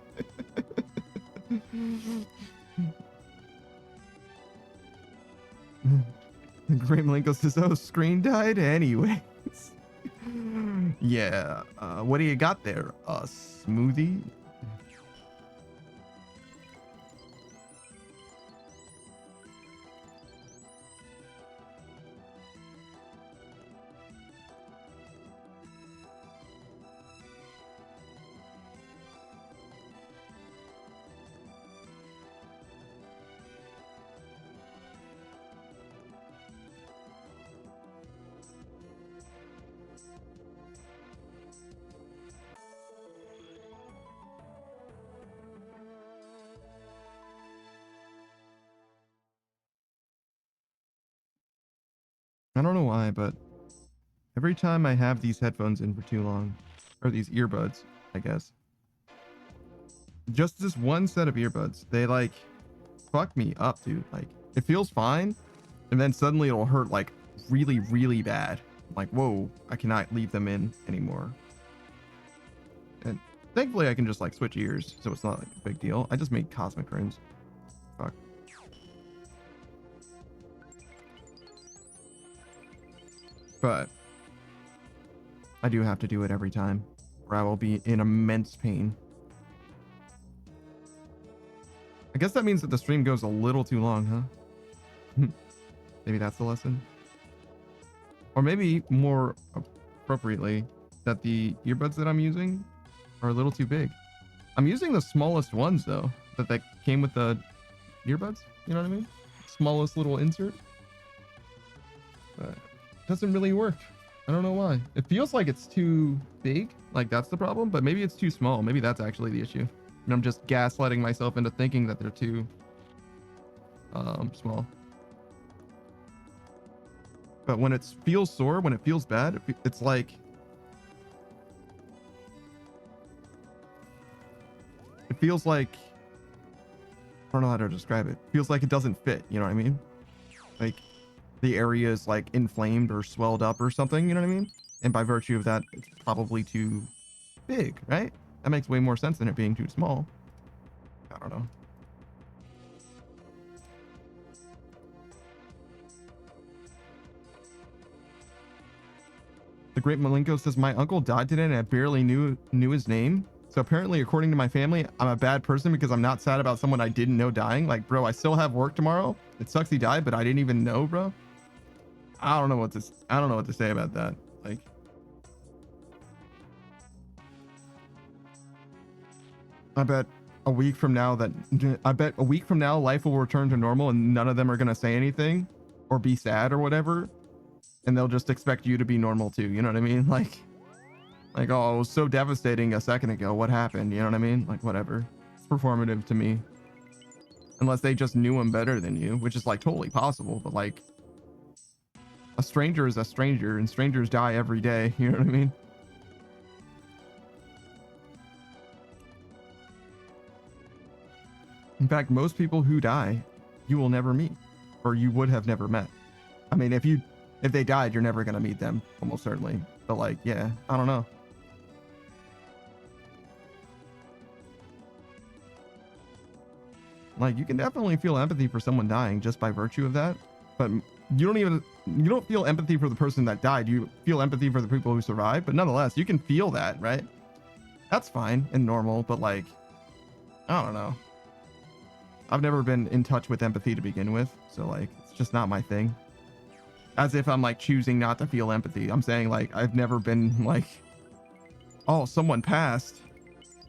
Great Malenko says, oh, Screen died anyways. Yeah. What do you got there? A smoothie? I don't know why, but every time I have these headphones in for too long, or these earbuds, I guess, just this one set of earbuds, they like fuck me up, dude. Like it feels fine, and then suddenly it'll hurt like really, really bad. Like, whoa, I cannot leave them in anymore. And thankfully I can just like switch ears, so it's not like a big deal. I just made cosmic runes. Fuck. But I do have to do it every time, or I will be in immense pain. I guess that means that the stream goes a little too long, huh? Maybe that's the lesson. Or maybe more appropriately, that the earbuds that I'm using are a little too big. I'm using the smallest ones though, that came with the earbuds. You know what I mean? Smallest little insert. But it doesn't really work. I don't know why. It feels like it's too big. Like that's the problem, but maybe it's too small. Maybe that's actually the issue. And I'm just gaslighting myself into thinking that they're too small. But when it feels sore, when it feels bad, it's like it feels like I don't know how to describe it. It feels like it doesn't fit, you know what I mean? Like the area is like inflamed or swelled up or something, you know what I mean? And by virtue of that, it's probably too big, right? That makes way more sense than it being too small. I don't know. The Great Malenko says, my uncle died today and I barely knew his name. So apparently, according to my family, I'm a bad person because I'm not sad about someone I didn't know dying. Like, bro, I still have work tomorrow. It sucks he died, but I didn't even know, bro. I don't know what to say about that. Like, I bet a week from now life will return to normal and none of them are gonna say anything or be sad or whatever, and they'll just expect you to be normal too. You know what I mean? Like, oh, it was so devastating a second ago. What happened? You know what I mean? Like, whatever. It's performative to me. Unless they just knew him better than you, which is like totally possible. But like, a stranger is a stranger, and strangers die every day. You know what I mean? In fact, most people who die, you will never meet, or you would have never met. I mean, if they died, you're never gonna meet them, almost certainly. But like, yeah, I don't know. Like, you can definitely feel empathy for someone dying just by virtue of that, but you don't feel empathy for the person that died. You feel empathy for the people who survived, but nonetheless, you can feel that, right? That's fine and normal, but like, I don't know. I've never been in touch with empathy to begin with, so like, it's just not my thing. As if I'm like choosing not to feel empathy. I'm saying like, I've never been like, oh, someone passed,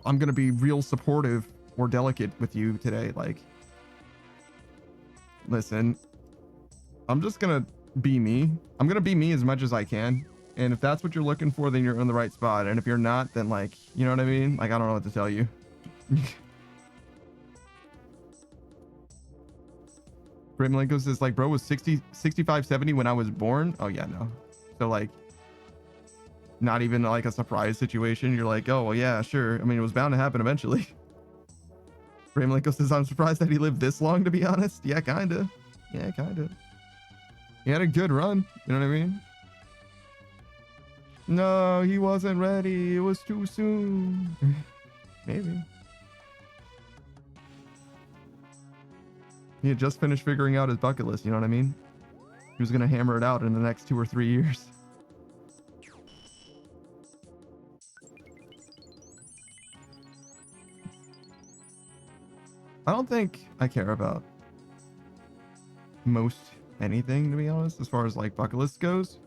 I'm gonna be real supportive or delicate with you today. Like, listen, I'm just gonna be me. I'm gonna be me as much as I can. And if that's what you're looking for, then you're in the right spot. And if you're not, then like, you know what I mean? Like, I don't know what to tell you. Great Malenko says, like, bro was 60, 65, 70 when I was born. Oh yeah, no. So like, not even like a surprise situation. You're like, oh, well, yeah, sure. I mean, it was bound to happen eventually. Great Malenko says, I'm surprised that he lived this long, to be honest. Yeah, kinda. Yeah, kinda. He had a good run. You know what I mean? No, he wasn't ready. It was too soon. Maybe. He had just finished figuring out his bucket list, you know what I mean? He was gonna hammer it out in the next 2 or 3 years. I don't think I care about most anything, to be honest, as far as like bucket list goes.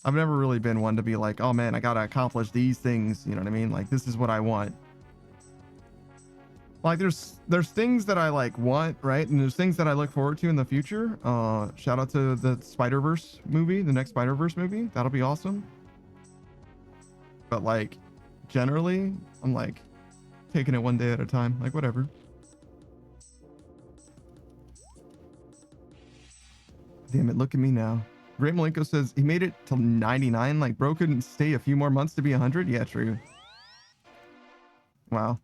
I've never really been one to be like, oh man, I gotta accomplish these things. You know what I mean? Like, this is what I want. Like, there's things that I like want, right? And there's things that I look forward to in the future. Shout out to the Spider-Verse movie, the next Spider-Verse movie. That'll be awesome. But like, generally, I'm like taking it one day at a time. Like, whatever. Damn it, look at me now. Great Malenko says he made it till 99. Like, bro couldn't stay a few more months to be 100. Yeah, true. Wow.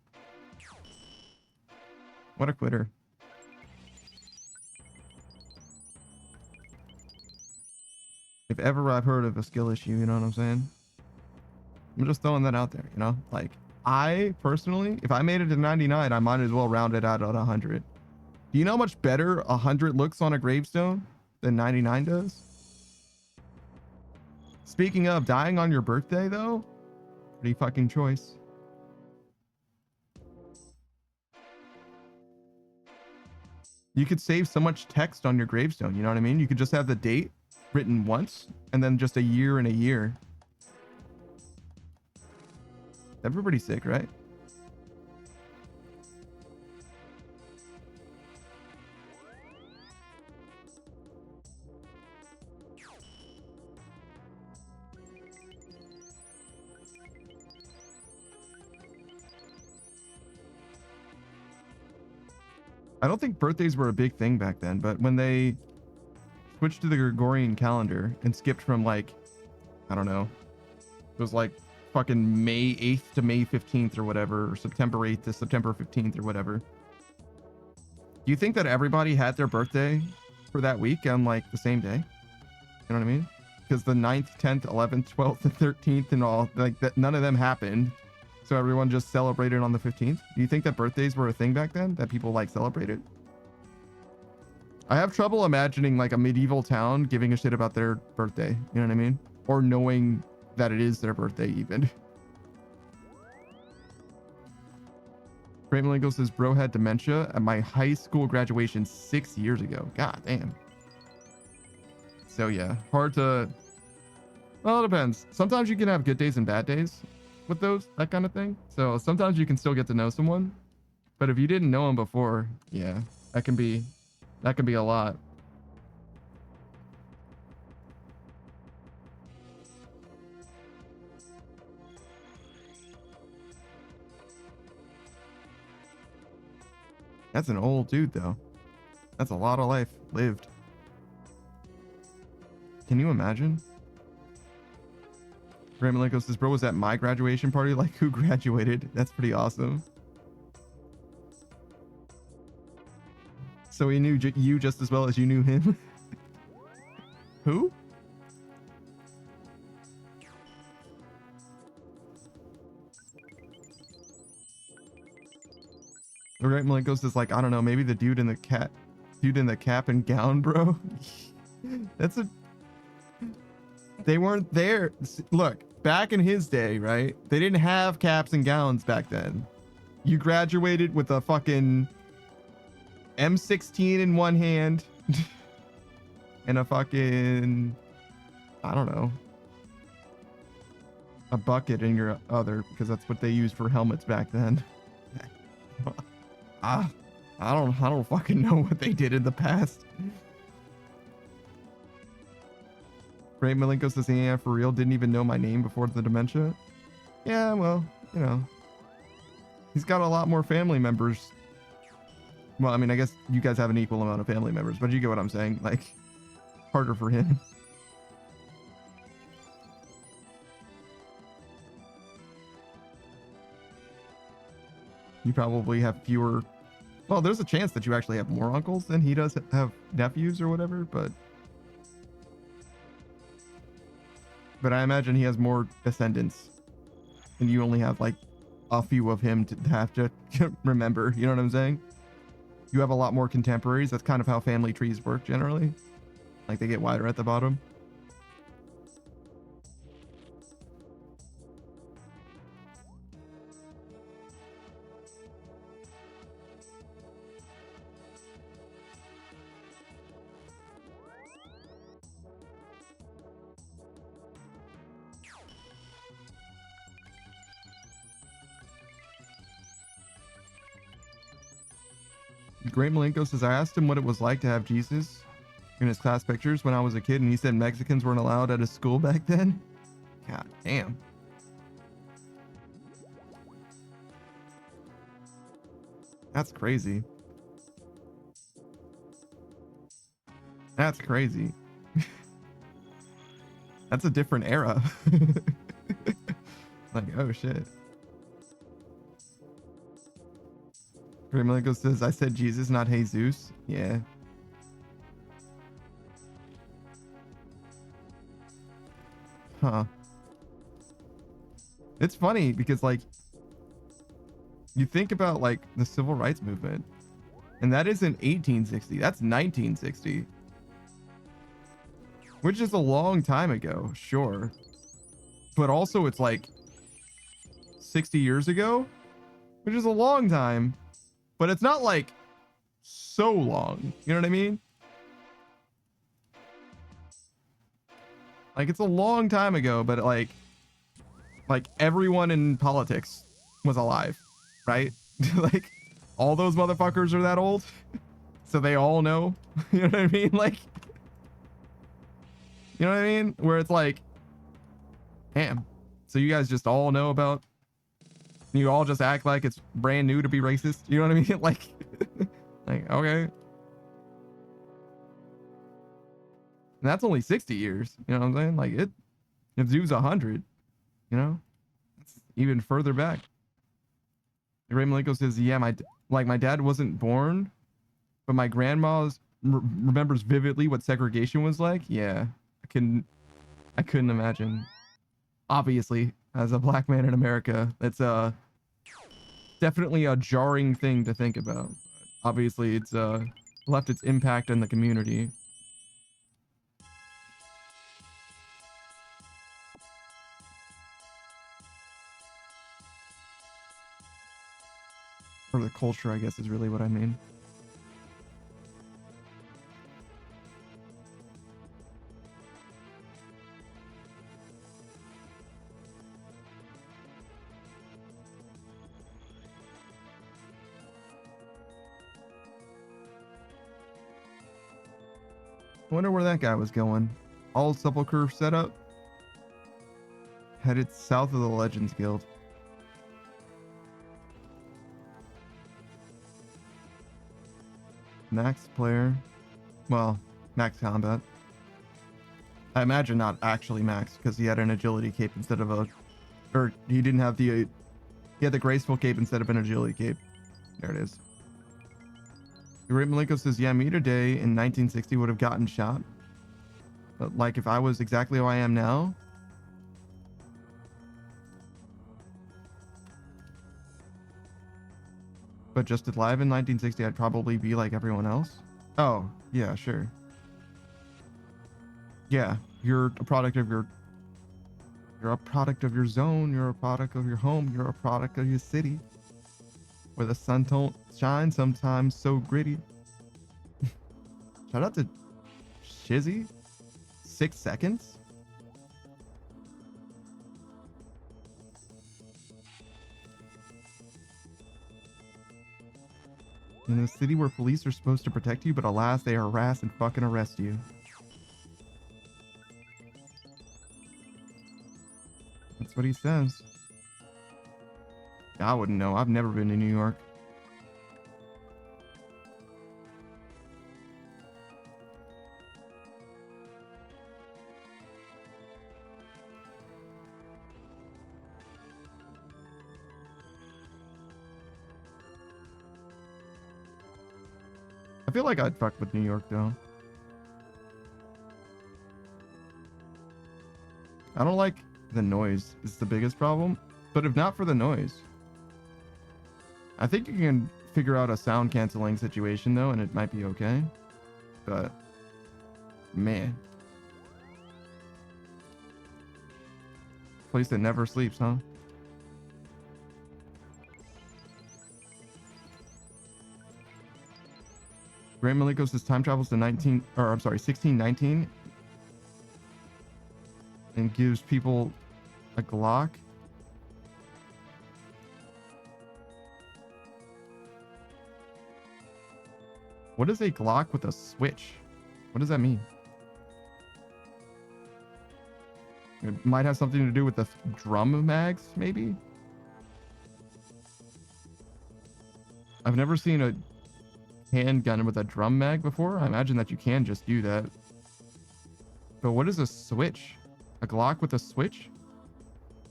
What a quitter. If ever I've heard of a skill issue, you know what I'm saying? I'm just throwing that out there, you know? Like, I personally, if I made it to 99, I might as well round it out at 100. Do you know how much better 100 looks on a gravestone than 99 does? Speaking of dying on your birthday, though, pretty fucking choice. You could save so much text on your gravestone, you know what I mean? You could just have the date written once and then just a year and a year. That'd be pretty sick, right? I don't think birthdays were a big thing back then, but when they switched to the Gregorian calendar and skipped from like, I don't know, it was like fucking May 8th to May 15th or whatever, or September 8th to September 15th or whatever. Do you think that everybody had their birthday for that week on like the same day? You know what I mean? Because the 9th, 10th, 11th, 12th, and 13th and all, like that, none of them happened. So everyone just celebrated on the 15th. Do you think that birthdays were a thing back then that people like celebrated? I have trouble imagining like a medieval town giving a shit about their birthday. You know what I mean? Or knowing that it is their birthday even. Great Malenko says, bro had dementia at my high school graduation 6 years ago. God damn. So yeah, hard to, well, it depends. Sometimes you can have good days and bad days with that kind of thing. So sometimes you can still get to know someone, but if you didn't know him before, yeah, that can be a lot. That's an old dude though. That's a lot of life lived. Can you imagine? Graham Malenko says, bro was at my graduation party. Like, who graduated? That's pretty awesome. So he knew you just as well as you knew him. Who? Right, Malenko says, like, I don't know, maybe the dude in the cap and gown, bro. They weren't there. Look, back in his day, right? They didn't have caps and gowns back then. You graduated with a fucking M16 in one hand and a fucking, I don't know, a bucket in your other, because that's what they used for helmets back then. I don't fucking know what they did in the past. Ray Malenko says, yeah, for real, didn't even know my name before the dementia. Yeah, well, you know, he's got a lot more family members. Well, I mean, I guess you guys have an equal amount of family members, but you get what I'm saying. Like, harder for him. You probably have fewer. Well, there's a chance that you actually have more uncles than he does have nephews or whatever, but I imagine he has more descendants and you only have like a few of him to have to remember. You know what I'm saying? You have a lot more contemporaries. That's kind of how family trees work generally. Like, they get wider at the bottom. Great Malenko says, I asked him what it was like to have Jesus in his class pictures when I was a kid, and he said Mexicans weren't allowed at his school back then. God damn. That's crazy. That's crazy. That's a different era. Like, oh shit. Great Malenko says, I said Jesus, not Jesus. Yeah. Huh. It's funny because, like, you think about, like, the civil rights movement, and that isn't 1860. That's 1960. Which is a long time ago, sure. But also it's like 60 years ago, which is a long time. But it's not like so long. You know what I mean? Like, it's a long time ago, but like everyone in politics was alive, right? Like, all those motherfuckers are that old, so they all know. You know what I mean? Like, you know what I mean? Where it's like, damn. So you guys just all know about, you all just act like it's brand new to be racist. You know what I mean? Like, like, okay. And that's only 60 years. You know what I'm saying? Like, if Zoo's 100, you know, it's even further back. Ray Malenko says, yeah, my dad wasn't born, but my grandma remembers vividly what segregation was like. Yeah, I couldn't imagine. Obviously, as a black man in America, it's definitely a jarring thing to think about. Obviously, it's left its impact in the community. Or the culture, I guess, is really what I mean. I wonder where that guy was going. All sepulcher setup. Headed south of the Legends Guild. Max player. Well, max combat. I imagine not actually max, because he had an agility cape instead of a... Or he didn't have the... He had the graceful cape instead of an agility cape. There it is. Great Malenko says, yeah, me today in 1960 would have gotten shot. But like, if I was exactly who I am now... But just alive in 1960, I'd probably be like everyone else. Oh, yeah, sure. Yeah, you're a product of your... You're a product of your zone. You're a product of your home. You're a product of your city. Where the sun don't shine sometimes so gritty. Shout out to Shizzy. 6 seconds? In a city where police are supposed to protect you, but alas, they harass and fucking arrest you. That's what he says. I wouldn't know. I've never been to New York. I feel like I'd fuck with New York, though. I don't like the noise. It's the biggest problem. But if not for the noise, I think you can figure out a sound canceling situation, though, and it might be okay. But, man. Place that never sleeps, huh? Grand Malenko says time travels to 1619 and gives people a Glock. What is a Glock with a switch? What does that mean? It might have something to do with the drum mags, maybe? I've never seen a handgun with a drum mag before. I imagine that you can just do that. But what is a switch? A Glock with a switch?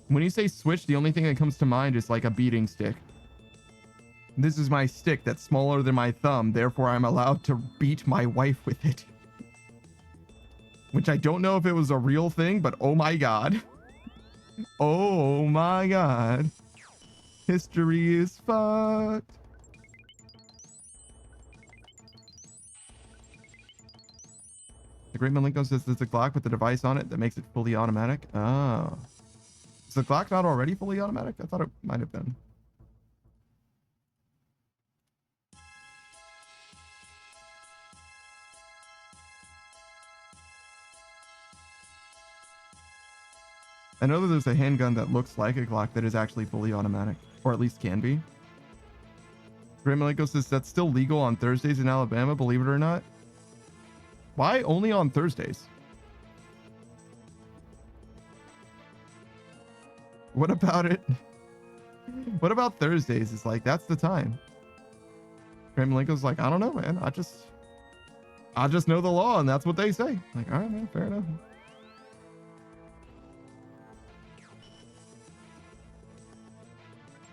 When you say switch, the only thing that comes to mind is like a beating stick. This is my stick that's smaller than my thumb, therefore I'm allowed to beat my wife with it. Which I don't know if it was a real thing, but oh my god. Oh my god. History is fucked. The Great Malenko says there's a Glock with a device on it that makes it fully automatic. Oh. Is the Glock not already fully automatic? I thought it might have been. I know that there's a handgun that looks like a Glock that is actually fully automatic, or at least can be. Great Malenko says that's still legal on Thursdays in Alabama, believe it or not. Why only on Thursdays? What about it? What about Thursdays? It's like, that's the time. Great Malenko's like, I don't know, man. I just know the law and that's what they say. Like, all right, man, fair enough.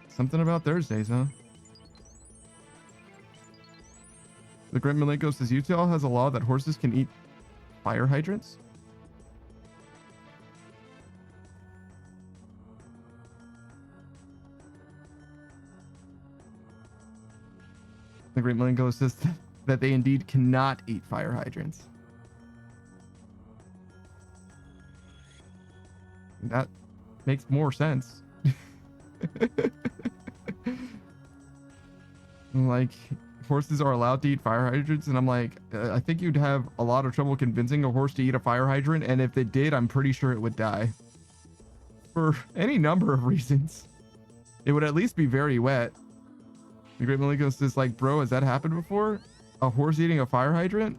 Something about Thursdays, huh? The Great Malenko says Utah has a law that horses can eat fire hydrants. The Great Malenko says that they indeed cannot eat fire hydrants. That makes more sense. Like, horses are allowed to eat fire hydrants, and I'm like, I think you'd have a lot of trouble convincing a horse to eat a fire hydrant, and if they did, I'm pretty sure it would die. For any number of reasons. It would at least be very wet. The Great Malenko says, like, bro, has that happened before? A horse eating a fire hydrant?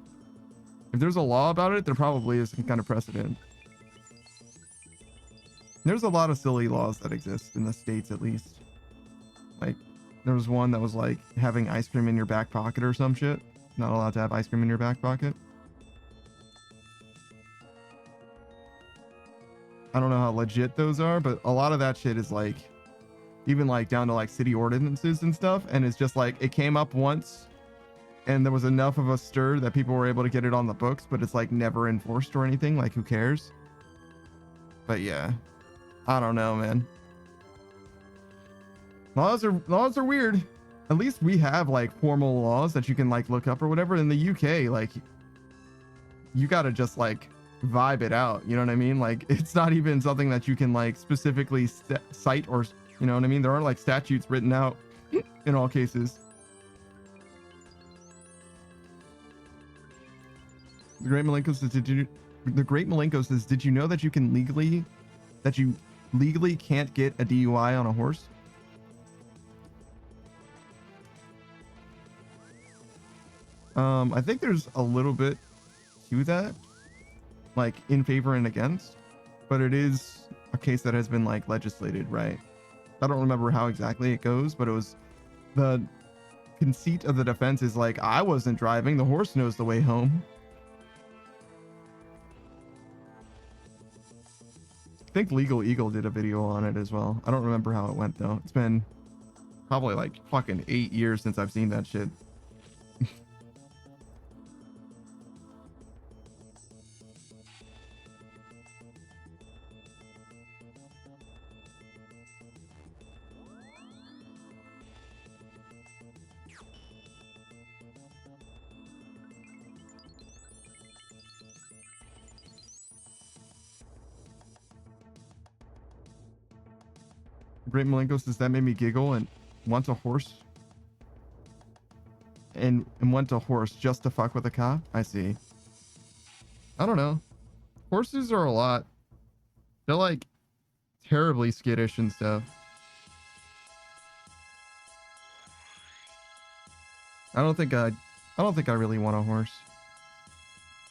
If there's a law about it, there probably is some kind of precedent. There's a lot of silly laws that exist in the States, at least. Like, there was one that was like having ice cream in your back pocket or some shit. Not allowed to have ice cream in your back pocket. I don't know how legit those are, but a lot of that shit is like, even like down to like city ordinances and stuff. And it's just like, it came up once and there was enough of a stir that people were able to get it on the books, but it's like never enforced or anything. Like, who cares? But yeah, I don't know, man. Laws are weird. At least we have like formal laws that you can like look up or whatever. In the UK, like, you gotta just like vibe it out. You know what I mean? Like, it's not even something that you can like specifically cite or, you know what I mean? There aren't like statutes written out in all cases. The Great Malenko says, did you know that you can legally can't get a DUI on a horse? I think there's a little bit to that, like in favor and against, but it is a case that has been like legislated, right? I don't remember how exactly it goes, but it was the conceit of the defense is like, I wasn't driving, the horse knows the way home. I think Legal Eagle did a video on it as well. I don't remember how it went though. It's been probably like fucking 8 years since I've seen that shit. Great Malenko says that made me giggle and want a horse. And want a horse just to fuck with a cop? I see. I don't know. Horses are a lot. They're like terribly skittish and stuff. I don't think I don't think I really want a horse.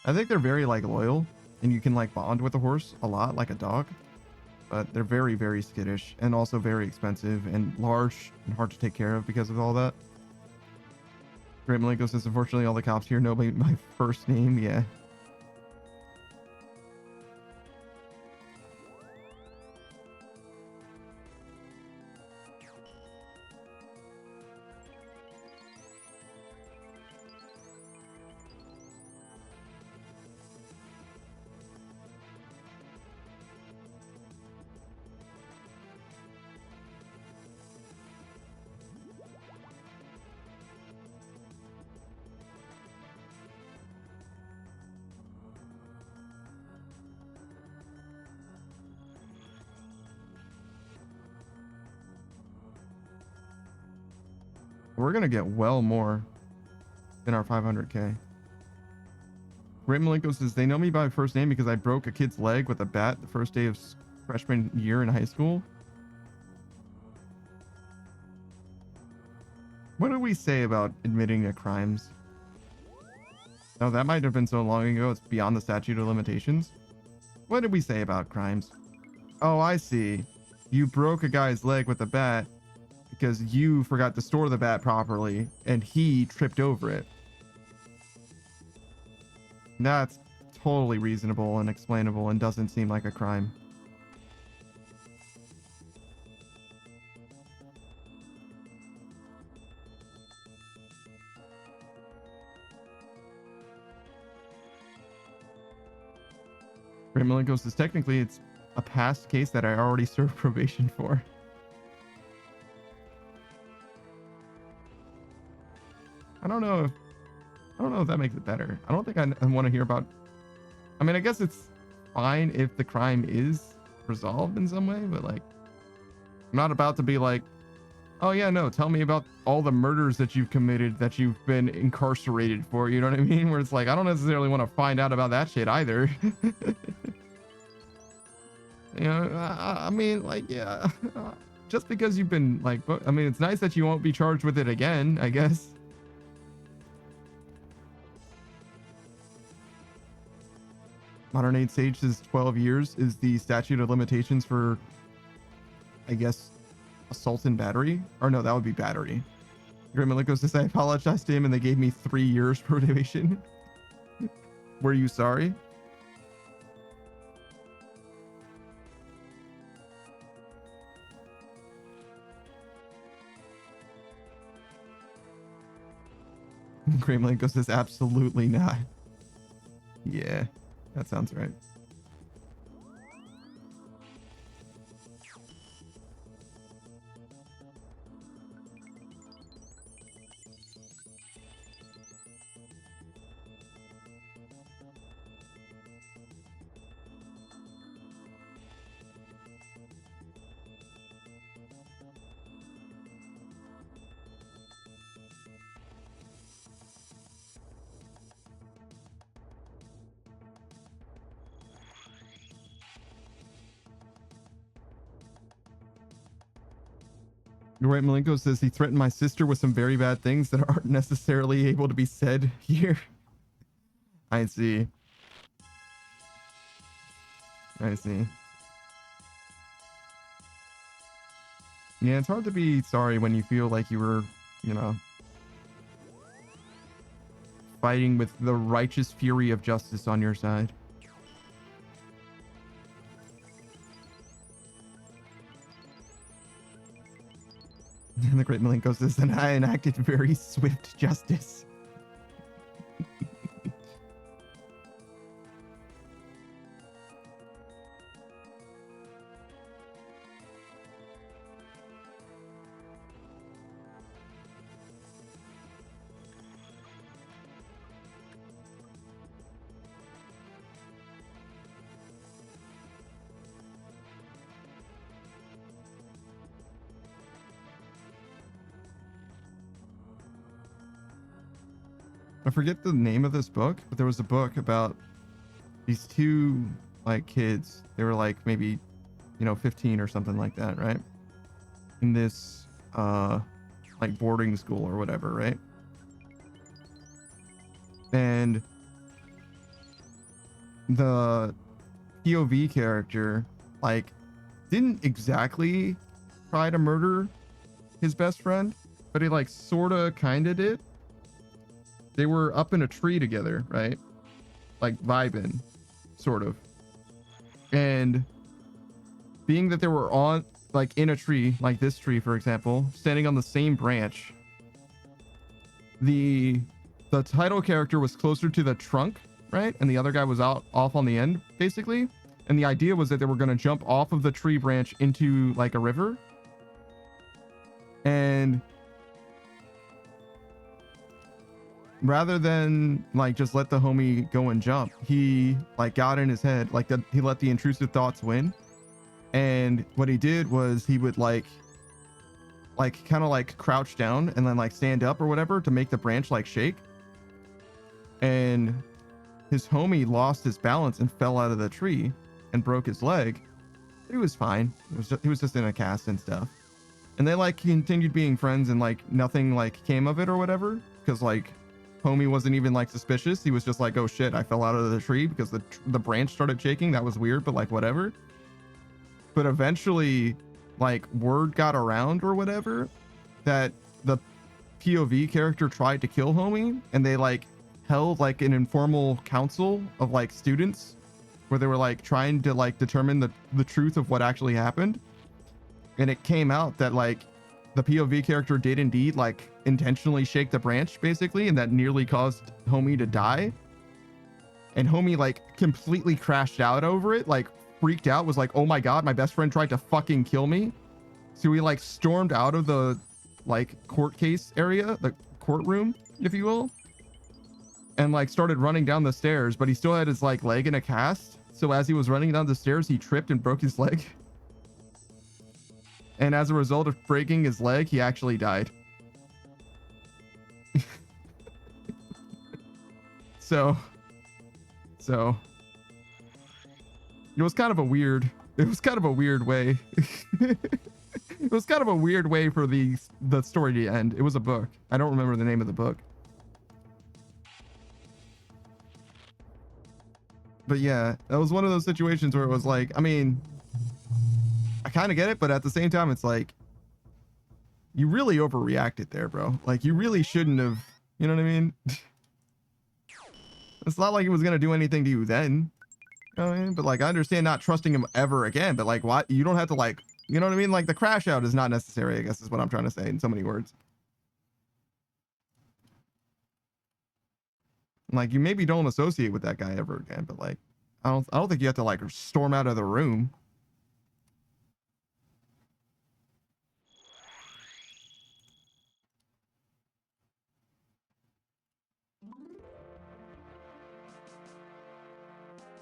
I think they're very like loyal and you can like bond with a horse a lot like a dog, but they're very, very skittish and also very expensive and large and hard to take care of because of all that. Great Malenko says, unfortunately, all the cops here know my first name. Yeah. We're going to get well more than our 500k. Great Malenko says, they know me by first name because I broke a kid's leg with a bat the first day of freshman year in high school. What did we say about admitting to crimes? No, that might have been so long ago, it's beyond the statute of limitations. What did we say about crimes? Oh, I see. You broke a guy's leg with a bat because you forgot to store the bat properly and he tripped over it. That's totally reasonable and explainable and doesn't seem like a crime. Great Malenko says, technically it's a past case that I already served probation for. I don't know if that makes it better. I don't think I want to hear about. I mean, I guess it's fine if the crime is resolved in some way, but like, I'm not about to be like, oh yeah, no, tell me about all the murders that you've committed that you've been incarcerated for. You know what I mean? Where it's like, I don't necessarily want to find out about that shit either. You know, I mean, like, yeah, just because you've been like, I mean, it's nice that you won't be charged with it again, I guess. Modern Age Sage says 12 years is the statute of limitations for, I guess, assault and battery. Or no, that would be battery. Great Malenko says, I apologized to him and they gave me 3 years probation. Were you sorry? Great Malenko says, absolutely not. Yeah. That sounds right. Right, Malenko says he threatened my sister with some very bad things that aren't necessarily able to be said here. I see. I see. Yeah, it's hard to be sorry when you feel like you were, you know, fighting with the righteous fury of justice on your side. And the Great Malenko says, and I enacted very swift justice. I forget the name of this book, but there was a book about these two like kids. They were like maybe, you know, 15 or something like that, right? In this like boarding school or whatever, right? and the POV character like didn't exactly try to murder his best friend, but he like sorta kinda did. They were up in a tree together, right? Like vibing, sort of. And being that they were on like in a tree, like this tree, for example, standing on the same branch, the title character was closer to the trunk, right? And the other guy was off on the end, basically. And the idea was that they were going to jump off of the tree branch into like a river. And rather than like just let the homie go and jump, he like got in his head, like he let the intrusive thoughts win. And what he did was he would like kind of like crouch down and then like stand up or whatever to make the branch like shake. And his homie lost his balance and fell out of the tree and broke his leg. He was fine. He was just in a cast and stuff. And they like continued being friends and like nothing like came of it or whatever, because like homie wasn't even like suspicious. He was just like, oh shit, I fell out of the tree because the branch started shaking. That was weird, but like whatever. But eventually like word got around or whatever that the POV character tried to kill homie, and they like held like an informal council of like students where they were like trying to like determine the truth of what actually happened. And it came out that like the POV character did indeed like intentionally shake the branch basically, and that nearly caused homie to die. And homie like completely crashed out over it, like freaked out, was like, oh my god, my best friend tried to fucking kill me. So he like stormed out of the like court case area, the courtroom, if you will, and like started running down the stairs, but he still had his like leg in a cast. So as he was running down the stairs, he tripped and broke his leg. And as a result of breaking his leg, he actually died. So it was kind of a weird way. It was kind of a weird way for the story to end. It was a book. I don't remember the name of the book. But yeah, that was one of those situations where it was like, I mean, I kind of get it, but at the same time, it's like, you really overreacted there, bro. Like, you really shouldn't have, you know what I mean? It's not like it was going to do anything to you then. You know what I mean? But like, I understand not trusting him ever again, but like, what? You don't have to like, you know what I mean? Like, the crash out is not necessary, I guess is what I'm trying to say in so many words. Like, you maybe don't associate with that guy ever again, but like, I don't think you have to like storm out of the room.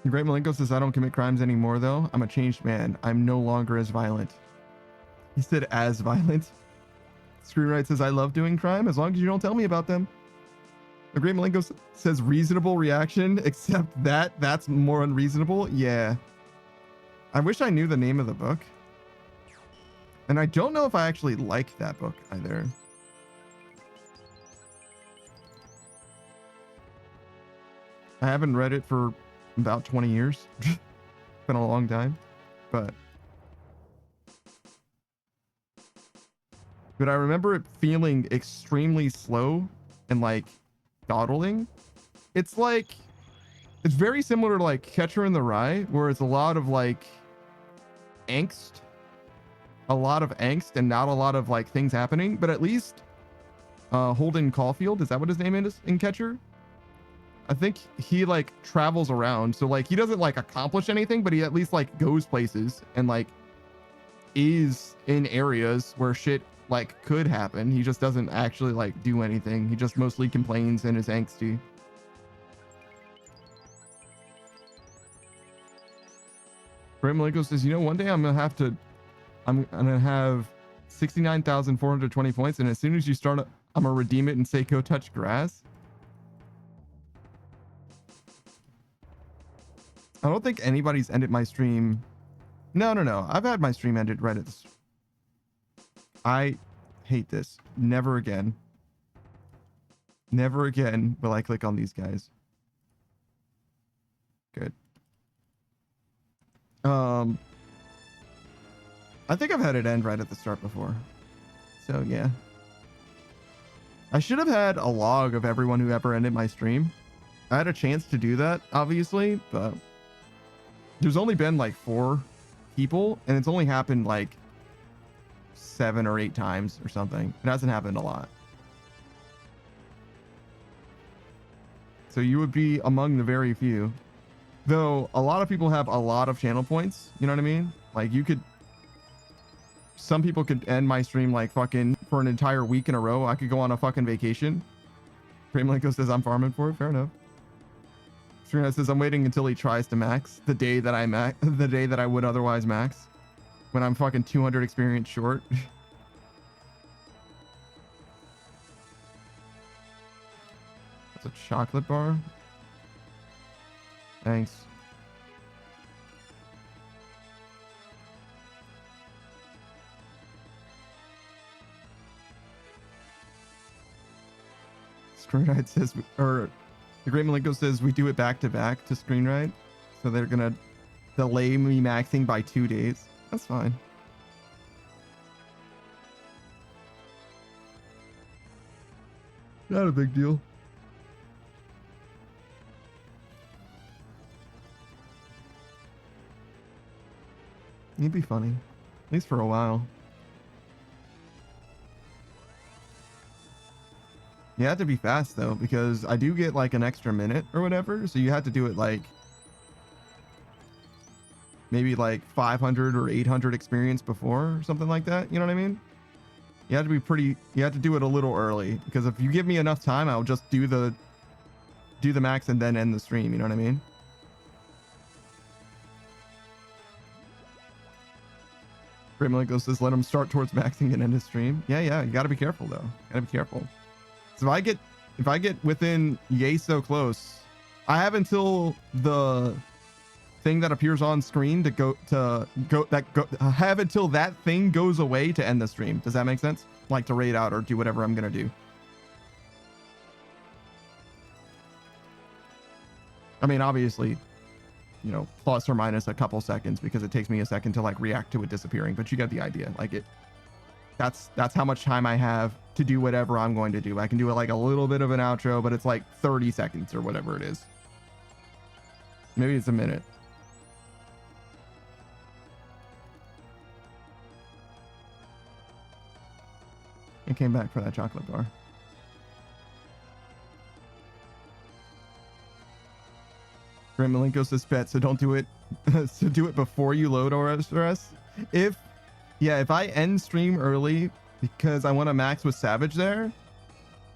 Great Malenko says, I don't commit crimes anymore though. I'm a changed man. I'm no longer as violent. He said as violent. Screenwrite says, I love doing crime as long as you don't tell me about them. The Great Malenko says reasonable reaction, except that's more unreasonable. Yeah. I wish I knew the name of the book. And I don't know if I actually like that book either. I haven't read it for about 20 years. Been a long time, but I remember it feeling extremely slow and like dawdling. It's like, it's very similar to like Catcher in the Rye, where it's a lot of like angst, and not a lot of like things happening. But at least Holden Caulfield, is that what his name is in Catcher? I think he like travels around, so like he doesn't like accomplish anything, but he at least like goes places and like is in areas where shit like could happen. He just doesn't actually like do anything. He just mostly complains and is angsty. Ray Malenko says, you know, one day I'm gonna have 69,420 points, and as soon as you start, I'm gonna redeem it and say go touch grass. I don't think anybody's ended my stream. No. I've had my stream ended right at this. I hate this. Never again. Never again will I click on these guys. Good. I think I've had it end right at the start before. So yeah. I should have had a log of everyone who ever ended my stream. I had a chance to do that, obviously, but there's only been like 4 people, and it's only happened like 7 or 8 times or something. It hasn't happened a lot. So you would be among the very few. Though a lot of people have a lot of channel points, you know what I mean? Like you could, some people could end my stream like fucking for an entire week in a row. I could go on a fucking vacation. Framelinko says I'm farming for it. Fair enough. Serena says I'm waiting until he tries to max the day that the day that I would otherwise max, when I'm fucking 200 experience short. That's a chocolate bar. Thanks. Screenwrite says, or the Great Malenko says we do it back to back to Screenwrite, so they're gonna delay me maxing by 2 days. That's fine. Not a big deal. It'd be funny, at least for a while. You have to be fast though, because I do get like an extra minute or whatever, so you have to do it like maybe like 500 or 800 experience before or something like that, you know what I mean? You have to be pretty, you have to do it a little early, because if you give me enough time, I'll just do the max and then end the stream, you know what I mean? Great Malenko says let him start towards maxing and end his stream. Yeah, you gotta be careful though. Gotta be careful. So if I get within yay so close, I have until the thing that appears on screen I have until that thing goes away to end the stream. Does that make sense? Like to raid out or do whatever I'm gonna do. I mean, obviously, you know, plus or minus a couple seconds, because it takes me a second to like react to it disappearing, but you get the idea. Like that's how much time I have to do whatever I'm going to do. I can do it like a little bit of an outro, but it's like 30 seconds or whatever it is. Maybe it's a minute. I came back for that chocolate bar. Grant Malenko says pet, so don't do it. So do it before you load OSRS. If I end stream early because I want to max with Savage there,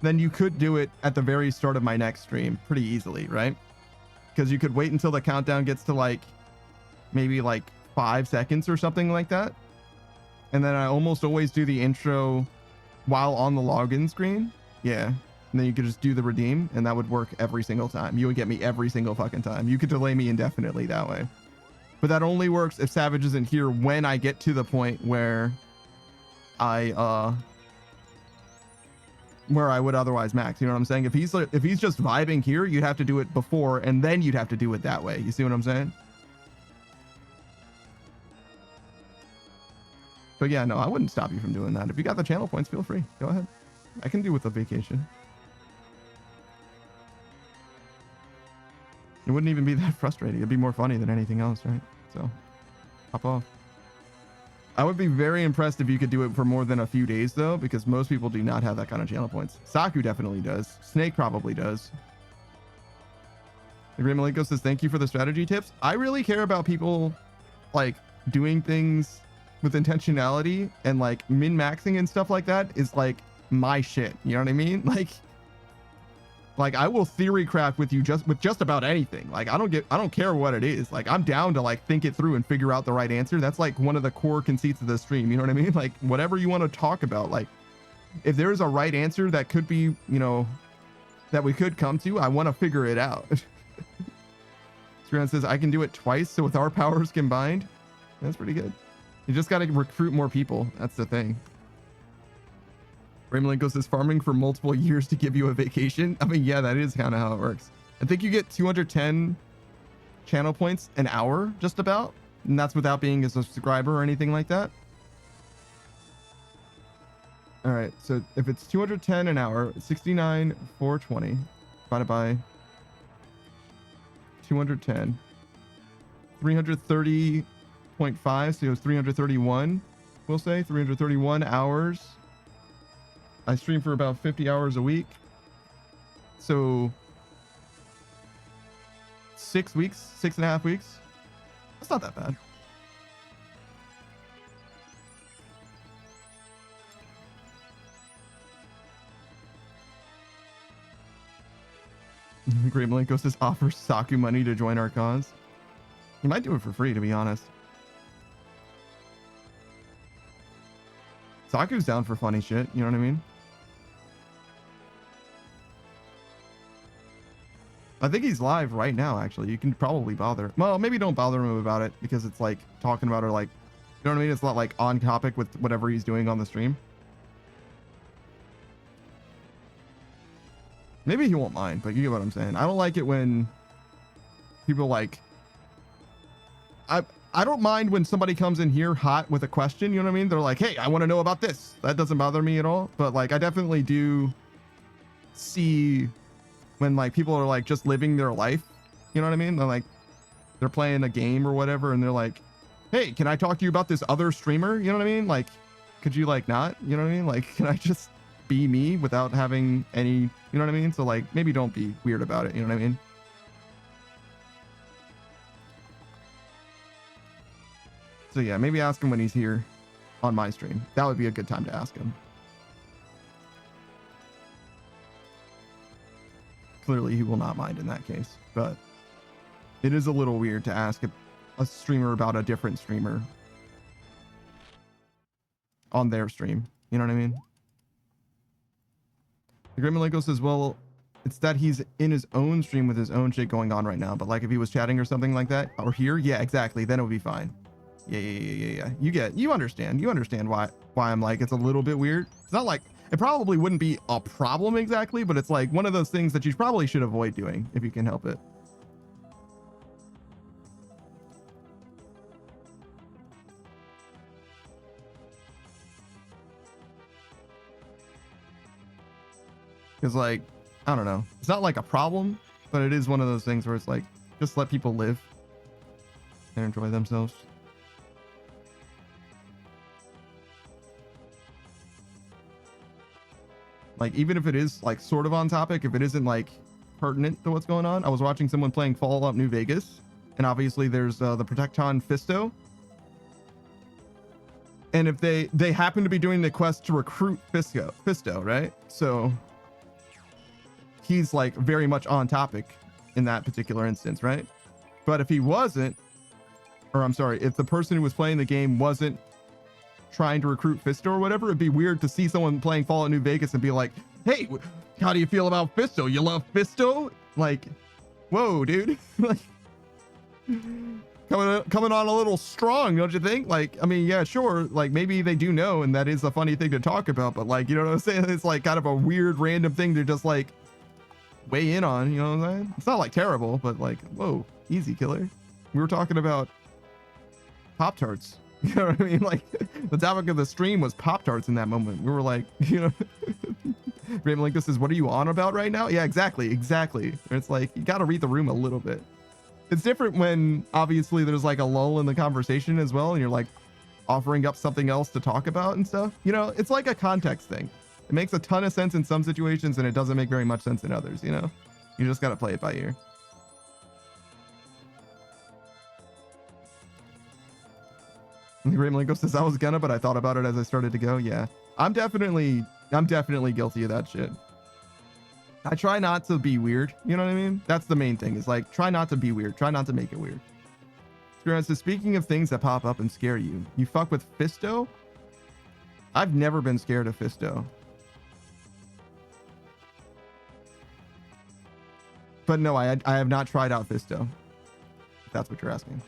then you could do it at the very start of my next stream pretty easily, right? Because you could wait until the countdown gets to like maybe like 5 seconds or something like that. And then I almost always do the intro while on the login screen. Yeah. And then you could just do the redeem, and that would work every single time. You would get me every single fucking time. You could delay me indefinitely that way. But that only works if Savage isn't here when I get to the point where I would otherwise max. You know what I'm saying? If he's just vibing here, you'd have to do it before, and then you'd have to do it that way. You see what I'm saying? But yeah, no, I wouldn't stop you from doing that. If you got the channel points, feel free. Go ahead. I can do with a vacation. It wouldn't even be that frustrating. It'd be more funny than anything else, right? So, hop off. I would be very impressed if you could do it for more than a few days, though, because most people do not have that kind of channel points. Saku definitely does. Snake probably does. The Great Malenko says, thank you for the strategy tips. I really care about people, like, doing things with intentionality, and, like, min-maxing and stuff like that is, like, my shit. You know what I mean? Like I will theory craft with you just about anything. Like I don't care what it is. Like I'm down to like think it through and figure out the right answer. That's like one of the core conceits of the stream. You know what I mean? Like whatever you want to talk about, like if there's a right answer that could be, you know, that we could come to, I want to figure it out. Scran says I can do it twice, so with our powers combined, that's pretty good. You just got to recruit more people. That's the thing. Raymalenko says farming for multiple years to give you a vacation. I mean, yeah, that is kind of how it works. I think you get 210 channel points an hour, just about. And that's without being a subscriber or anything like that. All right, so if it's 210 an hour, 69,420 divided by 210, 330.5, so it was 331, we'll say 331 hours. I stream for about 50 hours a week. So 6 weeks, 6.5 weeks. That's not that bad. Great Malenko says offers Saku money to join our cause. He might do it for free, to be honest. Saku's down for funny shit, you know what I mean? I think he's live right now, actually. You can probably bother. Well, maybe don't bother him about it because it's like talking about, or like, you know what I mean? It's not like on topic with whatever he's doing on the stream. Maybe he won't mind, but you get what I'm saying. I don't like it when people like, I don't mind when somebody comes in here hot with a question, you know what I mean? They're like, hey, I want to know about this. That doesn't bother me at all. But like, I definitely do see when like people are like just living their life, you know what I mean? They're like, they're playing a game or whatever, and they're like, hey, can I talk to you about this other streamer? You know what I mean? Like, could you like not, you know what I mean? Like, can I just be me without having any, you know what I mean? So like, maybe don't be weird about it, you know what I mean? So yeah, maybe ask him when he's here on my stream. That would be a good time to ask him. Clearly he will not mind in that case, but it is a little weird to ask a streamer about a different streamer on their stream. You know what I mean? The Great Malenko says, well, it's that he's in his own stream with his own shit going on right now. But like if he was chatting or something like that, or here, yeah, exactly. Then it would be fine. Yeah. You understand why I'm like, it's a little bit weird. It's not like, it probably wouldn't be a problem exactly, but it's like one of those things that you probably should avoid doing if you can help it. Because like, I don't know. It's not like a problem, but it is one of those things where it's like, just let people live and enjoy themselves. Like, even if it is like sort of on topic, if it isn't like pertinent to what's going on. I was watching someone playing Fallout New Vegas, and obviously there's the Protecton Fisto. And if they happen to be doing the quest to recruit Fisto, right? So he's like very much on topic in that particular instance, right? But if he wasn't, or I'm sorry, if the person who was playing the game wasn't trying to recruit Fisto or whatever, it'd be weird to see someone playing Fallout New Vegas and be like, hey, how do you feel about Fisto? You love Fisto? Like, whoa, dude. Like, coming on a little strong, don't you think? Like, I mean, yeah, sure, like maybe they do know, and that is a funny thing to talk about, but like, you know what I'm saying? It's like kind of a weird random thing to just like weigh in on, you know what I'm saying? It's not like terrible, but like, whoa, easy, killer. We were talking about Pop-Tarts. You know what I mean? Like, the topic of the stream was Pop-Tarts in that moment. We were like, you know, Raymond Lincoln says, what are you on about right now? Yeah, exactly. It's like, you got to read the room a little bit. It's different when obviously there's like a lull in the conversation as well, and you're like offering up something else to talk about and stuff. You know, it's like a context thing. It makes a ton of sense in some situations and it doesn't make very much sense in others, you know? You just got to play it by ear. And Great Malenko says, I was gonna, but I thought about it as I started to go. Yeah, I'm definitely guilty of that shit. I try not to be weird. You know what I mean? That's the main thing, is like, try not to be weird. Try not to make it weird. Spirit says, speaking of things that pop up and scare you, you fuck with Fisto? I've never been scared of Fisto. But no, I have not tried out Fisto. If that's what you're asking.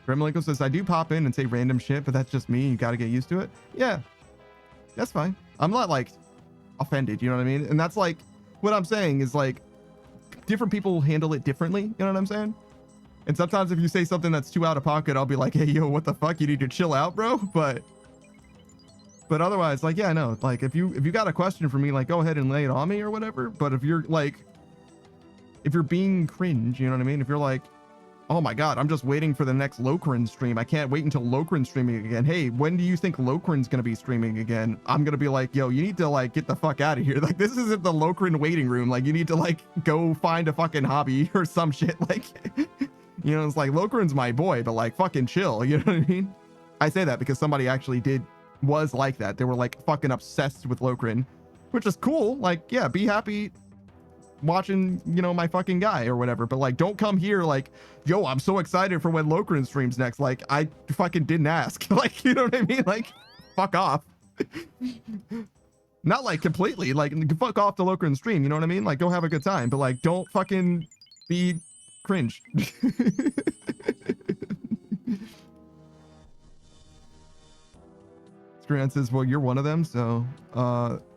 Gremlinko says, I do pop in and say random shit, but that's just me. You got to get used to it. Yeah, that's fine. I'm not like offended. You know what I mean? And that's like what I'm saying is like different people handle it differently. You know what I'm saying? And sometimes if you say something that's too out of pocket, I'll be like, hey, yo, what the fuck? You need to chill out, bro. But otherwise, like, yeah, no, like if you got a question for me, like, go ahead and lay it on me or whatever. But if you're being cringe, you know what I mean? If you're like, oh my God, I'm just waiting for the next Lokrin stream. I can't wait until Lokrin's streaming again. Hey, when do you think Lokrin's going to be streaming again? I'm going to be like, yo, you need to like get the fuck out of here. Like, this isn't the Lokrin waiting room. Like, you need to like go find a fucking hobby or some shit. Like, you know, it's like Lokrin's my boy, but like fucking chill. You know what I mean? I say that because somebody actually was like that. They were like fucking obsessed with Lokrin, which is cool. Like, yeah, be happy watching, you know, my fucking guy or whatever, but like don't come here like, yo, I'm so excited for when Lokrin streams next. Like, I fucking didn't ask. Like, you know what I mean? Like, fuck off. Not like completely, like fuck off the Lokrin stream, you know what I mean? Like, go have a good time, but like don't fucking be cringe. Scran says, well, you're one of them, so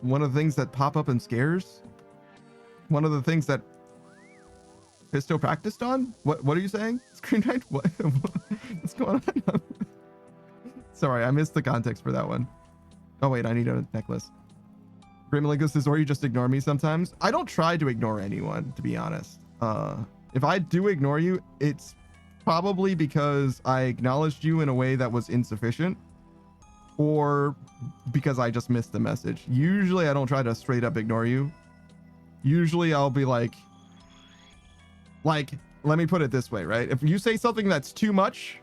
one of the things that pop up in scares, one of the things that Pisto practiced on? What are you saying? Screen Knight? What? What's going on? Sorry, I missed the context for that one. Oh wait, I need a necklace. Grimmalingo says, or you just ignore me sometimes. I don't try to ignore anyone, to be honest. If I do ignore you, it's probably because I acknowledged you in a way that was insufficient, or because I just missed the message. Usually I don't try to straight up ignore you. Usually I'll be like, let me put it this way, right? If you say something that's too much,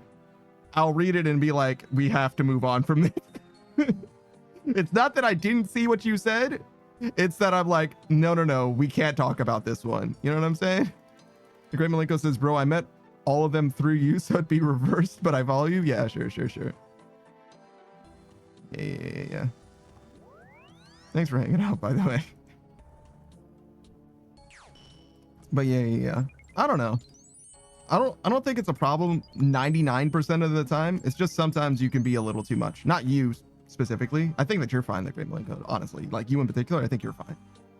I'll read it and be like, we have to move on from this. It's not that I didn't see what you said. It's that I'm like, no, we can't talk about this one. You know what I'm saying? The Great Malenko says, bro, I met all of them through you, so it'd be reversed, but I follow you. Yeah, sure. Yeah. Thanks for hanging out, by the way. But yeah. I don't know. I don't think it's a problem 99% of the time. It's just sometimes you can be a little too much. Not you specifically. I think that you're fine, the Great Malenko, honestly. Like you in particular, I think you're fine.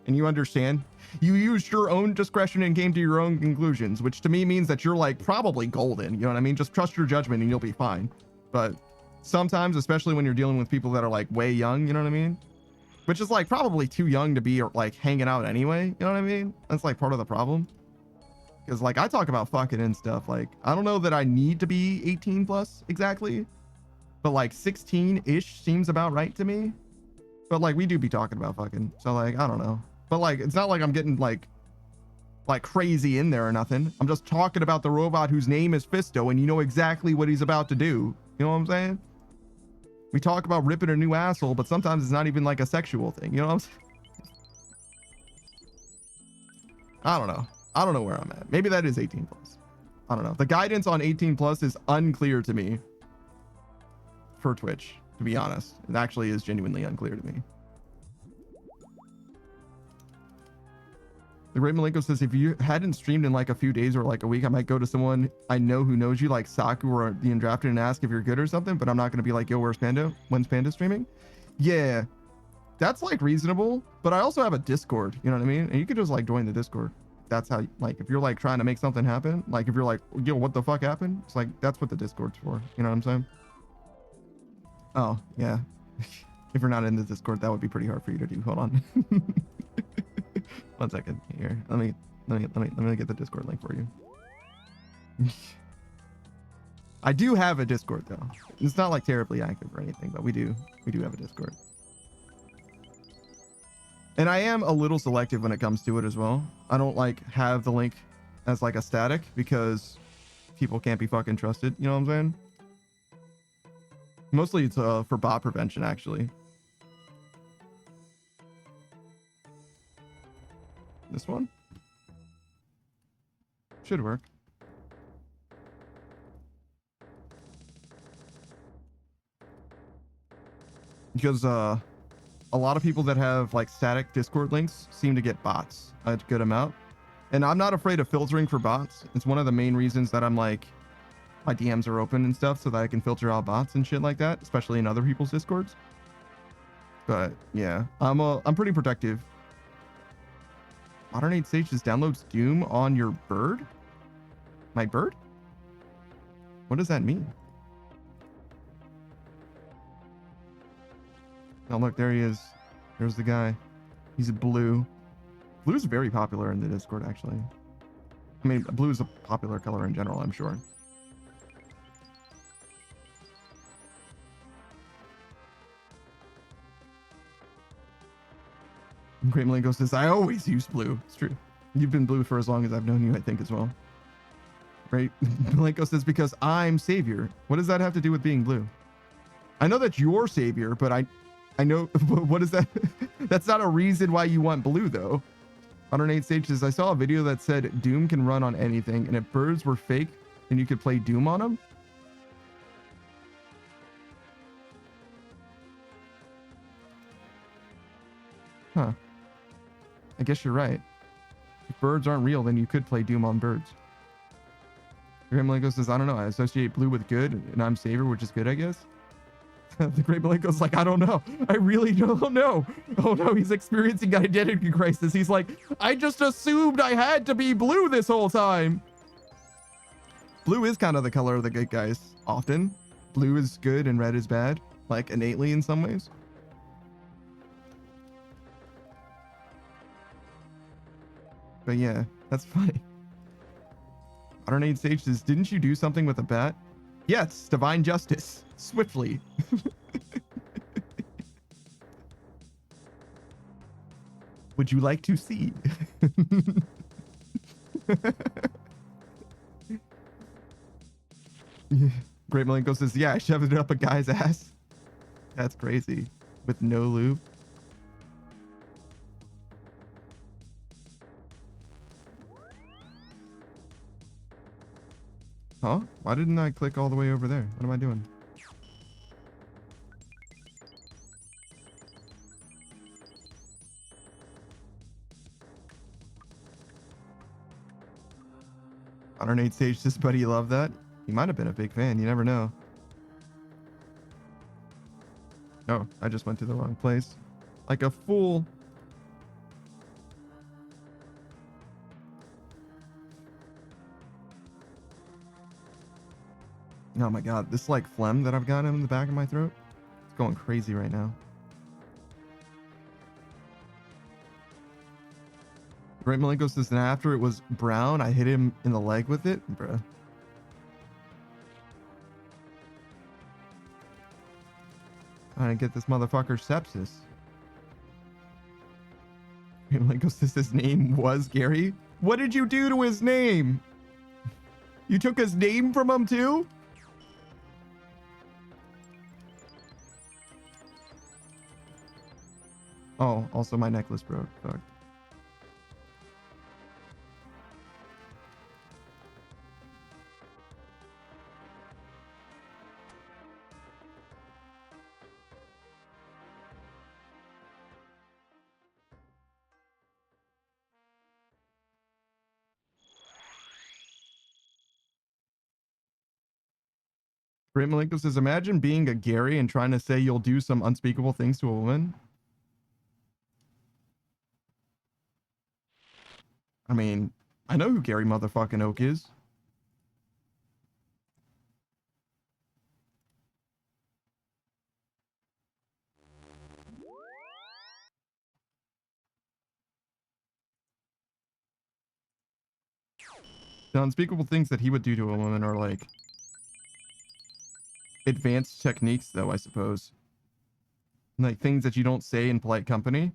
And you understand. You used your own discretion and came to your own conclusions, which to me means that you're like probably golden. You know what I mean? Just trust your judgment and you'll be fine. But sometimes, especially when you're dealing with people that are like way young, you know what I mean? Which is like probably too young to be like hanging out anyway. You know what I mean? That's like part of the problem. Because like I talk about fucking and stuff. Like, I don't know that I need to be 18 plus exactly, but like 16-ish seems about right to me. But like we do be talking about fucking. So like, I don't know. But like, it's not like I'm getting like crazy in there or nothing. I'm just talking about the robot whose name is Fisto and you know exactly what he's about to do. You know what I'm saying? We talk about ripping a new asshole, but sometimes it's not even like a sexual thing. You know what I'm saying? I don't know. I don't know where I'm at. Maybe that is 18 plus. I don't know. The guidance on 18 plus is unclear to me for Twitch, to be honest. It actually is genuinely unclear to me. The Great Malenko says, if you hadn't streamed in like a few days or like a week, I might go to someone I know who knows you, like Saku or the Undrafted, and ask if you're good or something, but I'm not going to be like, yo, where's Panda? When's Panda streaming? Yeah, that's like reasonable, but I also have a Discord, you know what I mean? And you could just like join the Discord. That's how, like, if you're like trying to make something happen, like if you're like, yo, what the fuck happened? It's like, that's what the Discord's for. You know what I'm saying? Oh, yeah. If you're not in the Discord, that would be pretty hard for you to do. Hold on. 1 second here. Let me get the Discord link for you. I do have a Discord though. It's not like terribly active or anything, but we do have a Discord. And I am a little selective when it comes to it as well. I don't like have the link as like a static because people can't be fucking trusted. You know what I'm saying? Mostly it's for bot prevention actually. This one should work. Because a lot of people that have like static Discord links seem to get bots a good amount. And I'm not afraid of filtering for bots. It's one of the main reasons that I'm like, my DMs are open and stuff so that I can filter out bots and shit like that, especially in other people's Discords. But yeah, I'm pretty protective. Modern 8 Sage just downloads Doom on your bird? My bird? What does that mean? Oh, look, there he is. There's the guy. He's blue. Blue's very popular in the Discord, actually. I mean, blue is a popular color in general, I'm sure. Great Malenko says, I always use blue. It's true. You've been blue for as long as I've known you, I think, as well. Right? Malenko says, because I'm savior. What does that have to do with being blue? I know that you're savior, but I know, what is that? That's not a reason why you want blue, though. 108 Sage says, I saw a video that said Doom can run on anything, and if birds were fake, then you could play Doom on them. Huh. I guess you're right. If birds aren't real, then you could play Doom on birds. Great Malenko says, I don't know. I associate blue with good, and I'm savior, which is good, I guess. The Great Malenko's like, I don't know. I really don't know. Oh no, he's experiencing identity crisis. He's like, I just assumed I had to be blue this whole time. Blue is kind of the color of the good guys, often. Blue is good and red is bad, like innately in some ways. But yeah, that's funny. Modern 8 Sage says, didn't you do something with a bat? Yes, divine justice. Swiftly. Would you like to see? Great Malenko says, yeah, I shoved it up a guy's ass. That's crazy. With no lube. Huh? Why didn't I click all the way over there? What am I doing? Modern 8 Sage says, buddy, you love that? He might have been a big fan. You never know. Oh, I just went to the wrong place. Like a fool. Oh my god, this like phlegm that I've got in the back of my throat, it's going crazy right now. Great Malenko says, and after it was brown, I hit him in the leg with it. Bruh. I didn't get this motherfucker sepsis. Great Malenko says his name was Gary. What did you do to his name? You took his name from him too? Oh, also my necklace broke. Fuck. Great Malenko says, imagine being a Gary and trying to say you'll do some unspeakable things to a woman. I mean, I know who Gary motherfucking Oak is. The unspeakable things that he would do to a woman are like advanced techniques, though, I suppose. Like things that you don't say in polite company.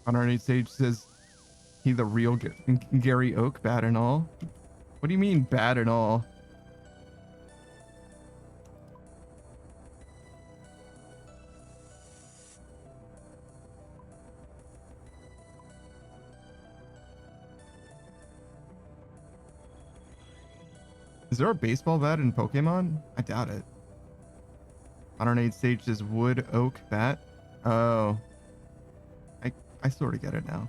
On our stage says he the real Gary Oak, bad and all. What do you mean bad and all? Is there a baseball bat in Pokemon? I doubt it. Modern 8 Stage says wood oak bat. Oh. I sort of get it now.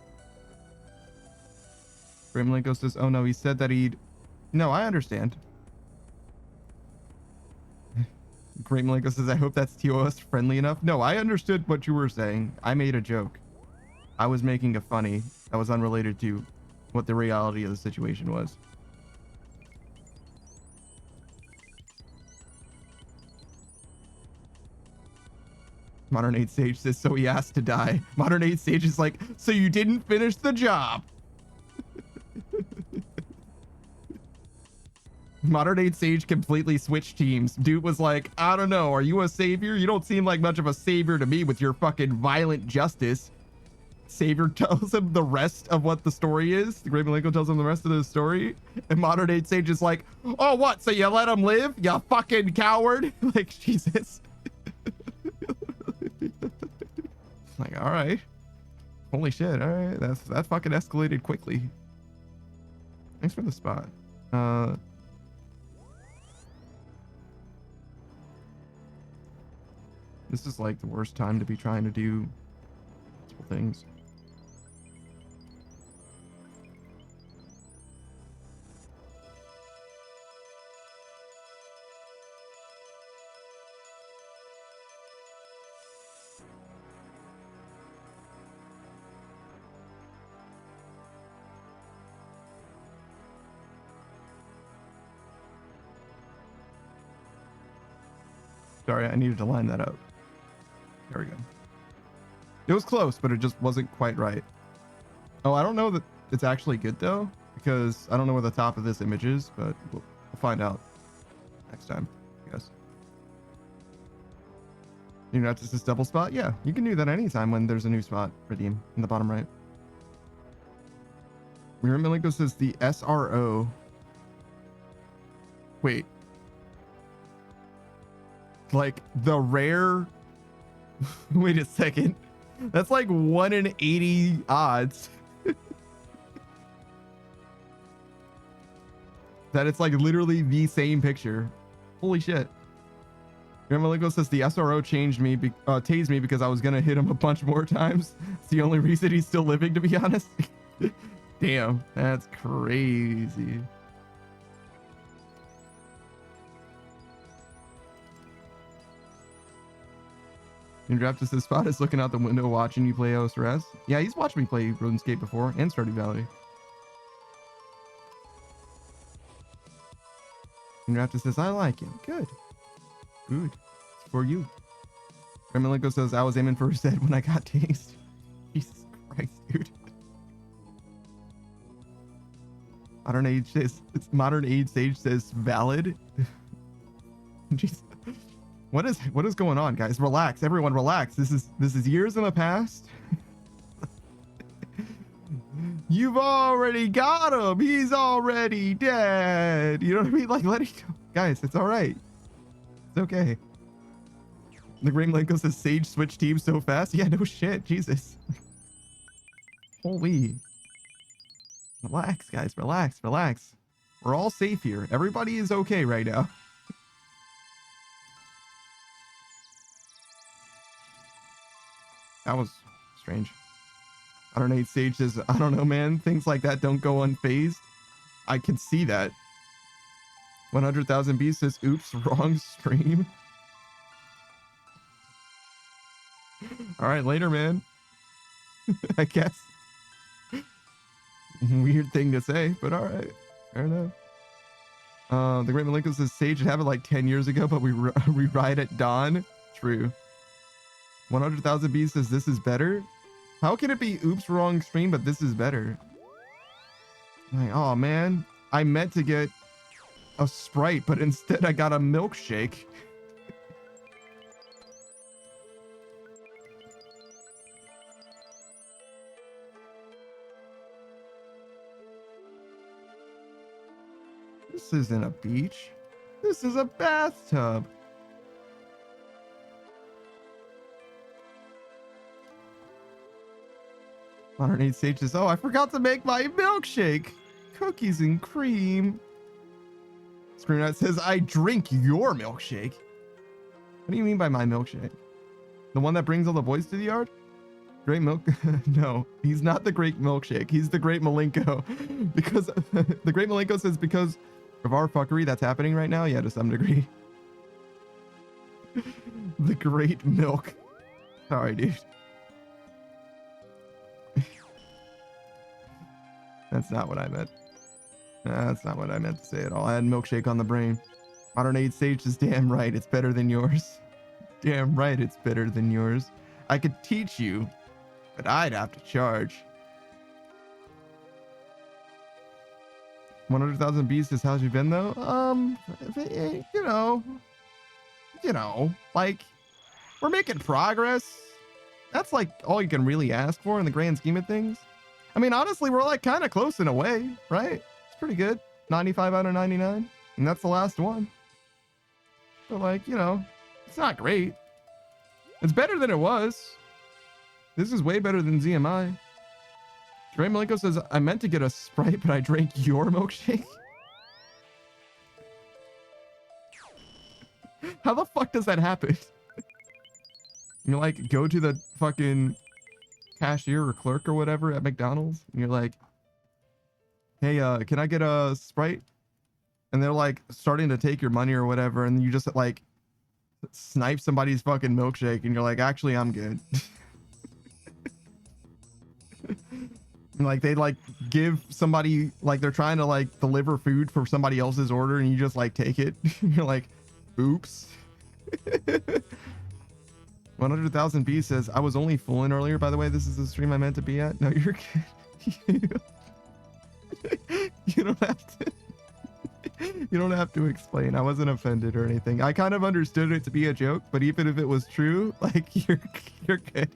Grimlinko says, oh no, he said that he'd... No, I understand. Grimlinko says, I hope that's TOS friendly enough. No, I understood what you were saying. I made a joke. I was making a funny that was unrelated to what the reality of the situation was. Modern 8 Sage says, so he asked to die. Modern 8 Sage is like, so you didn't finish the job. Modern 8 Sage completely switched teams. Dude was like, I don't know, are you a savior? You don't seem like much of a savior to me with your fucking violent justice. Savior tells him the rest of what the story is. The Great Malenko tells him the rest of the story. And Modern 8 Sage is like, oh, what? So you let him live? You fucking coward. Like, Jesus. Like, all right. Holy shit. All right. That fucking escalated quickly. Thanks for the spot. This is like the worst time to be trying to do multiple things. Sorry, I needed to line that up. There we go. It was close, but it just wasn't quite right. Oh, I don't know that it's actually good though, because I don't know where the top of this image is, but we'll find out next time, I guess. You know, just this double spot? Yeah, you can do that anytime when there's a new spot redeem in the bottom right. Mira Milenko says the SRO. Wait. Like the rare... Wait a second. That's like 1 in 80 odds. That it's like literally the same picture. Holy shit. Grandma says the SRO changed me, tased me because I was gonna hit him a bunch more times. It's the only reason he's still living, to be honest. Damn, that's crazy. And Raptor says Spot is looking out the window watching you play OSRS. Yeah, he's watched me play Runescape before and Stardew Valley. And Raptor says, I like him. Good. Good. It's for you. Grandmalenko says, I was aiming for his head when I got tased. Jesus Christ, dude. Modern Age Sage says valid. Jesus. What is going on, guys? Relax, everyone, relax. This is years in the past. You've already got him. He's already dead. You know what I mean? Like, let it go, guys. It's all right. It's okay. The Green Lenko says Sage switch teams so fast. Yeah, no shit. Jesus. Holy. Relax, guys. Relax, relax. We're all safe here. Everybody is okay right now. That was strange. I don't know. Sage says, I don't know, man. Things like that don't go unfazed. I can see that. 100,000 Beast says, oops, wrong stream. All right, later, man. I guess. Weird thing to say, but all right. Fair enough. The Great Malenko says, Sage had it like 10 years ago, but we ride at dawn. True. 100,000 B says this is better. How can it be oops wrong stream, but this is better? Like, oh man, I meant to get a Sprite, but instead I got a milkshake. This isn't a beach. This is a bathtub. Modern Age Sage says, oh, I forgot to make my milkshake. Cookies and cream. Screamnut says, I drink your milkshake. What do you mean by my milkshake? The one that brings all the boys to the yard? Great milk? No, he's not the great milkshake. He's the great Malenko. Because the great Malenko says because of our fuckery that's happening right now. Yeah, to some degree. The great milk. Sorry, dude. That's not what I meant. That's not what I meant to say at all. I had milkshake on the brain. Modern Age Sage is damn right. It's better than yours. Damn right it's better than yours. I could teach you, but I'd have to charge. 100,000 Beast says, how's you been though? You know, like, we're making progress. That's like all you can really ask for in the grand scheme of things. I mean, honestly, we're like kind of close in a way, right? It's pretty good. 95 out of 99. And that's the last one. But like, you know, it's not great. It's better than it was. This is way better than ZMI. Dre Malenko says, I meant to get a Sprite, but I drank your milkshake. How the fuck does that happen? You like go to the fucking cashier or clerk or whatever at McDonald's and you're like, hey, can I get a Sprite? And they're like starting to take your money or whatever, and you just like snipe somebody's fucking milkshake and you're like, actually I'm good. And like they like give somebody, like they're trying to like deliver food for somebody else's order and you just like take it. You're like, oops. 100,000 B says, I was only fooling earlier, by the way. This is the stream I meant to be at. No, you're good. You don't have to. You don't have to explain. I wasn't offended or anything. I kind of understood it to be a joke, but even if it was true, like you're good.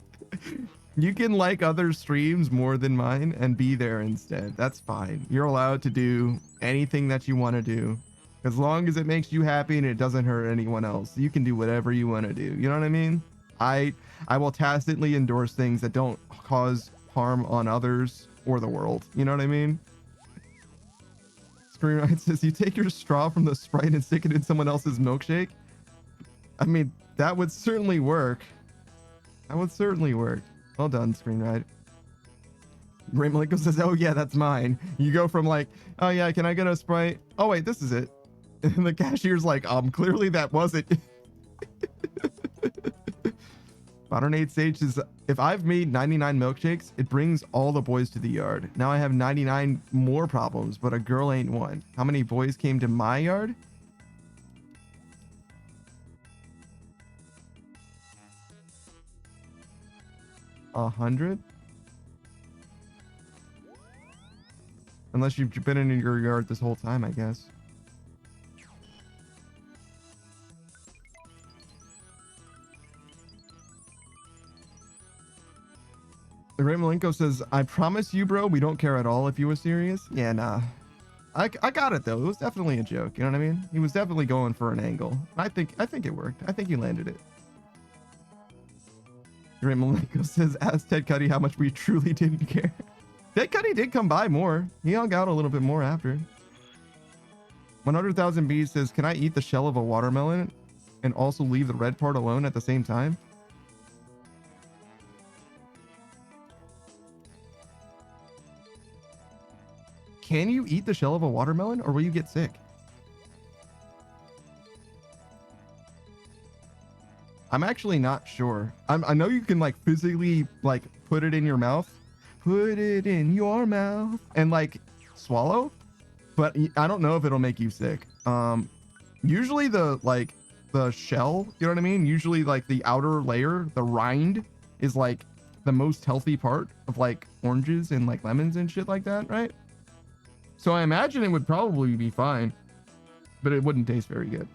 You can like other streams more than mine and be there instead. That's fine. You're allowed to do anything that you want to do. As long as it makes you happy and it doesn't hurt anyone else. You can do whatever you want to do. You know what I mean? I will tacitly endorse things that don't cause harm on others or the world. You know what I mean? Screenwrite says, you take your straw from the Sprite and stick it in someone else's milkshake? I mean, that would certainly work. That would certainly work. Well done, Screenwrite. Ray Malenko says, oh yeah, that's mine. You go from like, oh yeah, can I get a Sprite? Oh wait, this is it. And the cashier's like, clearly that wasn't. Modern Age Sage says, if I've made 99 milkshakes, it brings all the boys to the yard. Now I have 99 more problems, but a girl ain't one. How many boys came to my yard? A 100? Unless you've been in your yard this whole time, I guess. The Ray Malenko says, I promise you, bro, we don't care at all if you were serious. Yeah, nah. I got it, though. It was definitely a joke. You know what I mean? He was definitely going for an angle. I think it worked. I think he landed it. Ray Malenko says, ask Ted Cuddy how much we truly didn't care. Ted Cuddy did come by more. He hung out a little bit more after. 100,000 Bees says, can I eat the shell of a watermelon and also leave the red part alone at the same time? Can you eat the shell of a watermelon or will you get sick? I'm actually not sure. I know you can like physically like put it in your mouth. Put it in your mouth and like swallow, but I don't know if it'll make you sick. Usually the shell, you know what I mean? Usually like the outer layer, the rind is like the most healthy part of like oranges and like lemons and shit like that, right? So I imagine it would probably be fine, but it wouldn't taste very good.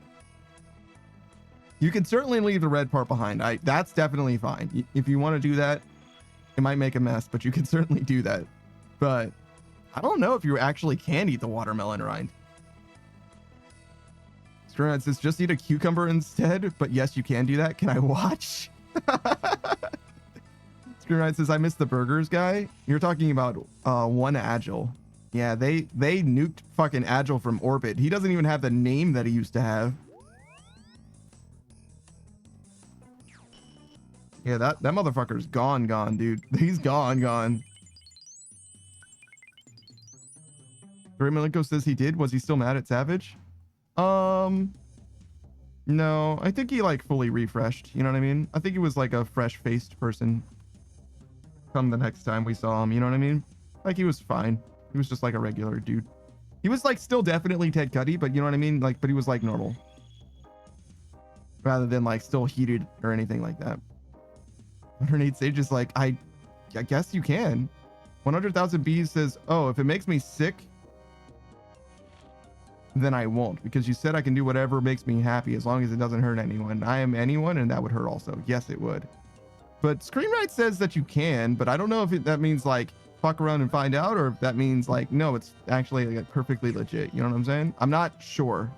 You can certainly leave the red part behind. That's definitely fine. If you want to do that, it might make a mess, but you can certainly do that. But I don't know if you actually can eat the watermelon rind. Screenwrite says, just eat a cucumber instead, but yes, you can do that. Can I watch? Screenwrite says, I missed the burgers guy. You're talking about One Agile. Yeah, they nuked fucking Agile from orbit. He doesn't even have the name that he used to have. Yeah, that motherfucker's gone, dude. He's gone. Ray Malenko says he did. Was he still mad at Savage? No, I think he like fully refreshed. You know what I mean? I think he was like a fresh-faced person come the next time we saw him. You know what I mean? Like he was fine. He was just like a regular dude. He was like still definitely Ted Cuddy, but you know what I mean? Like, but he was like normal, rather than like still heated or anything like that. 108 Sage is like, I guess you can. 100,000 Bees says, oh, if it makes me sick, then I won't, because you said I can do whatever makes me happy as long as it doesn't hurt anyone. I am anyone, and that would hurt also. Yes, it would. But Screenwrite says that you can, but I don't know if that means like fuck around and find out, or if that means like, no, it's actually like perfectly legit. You know what I'm saying? I'm not sure.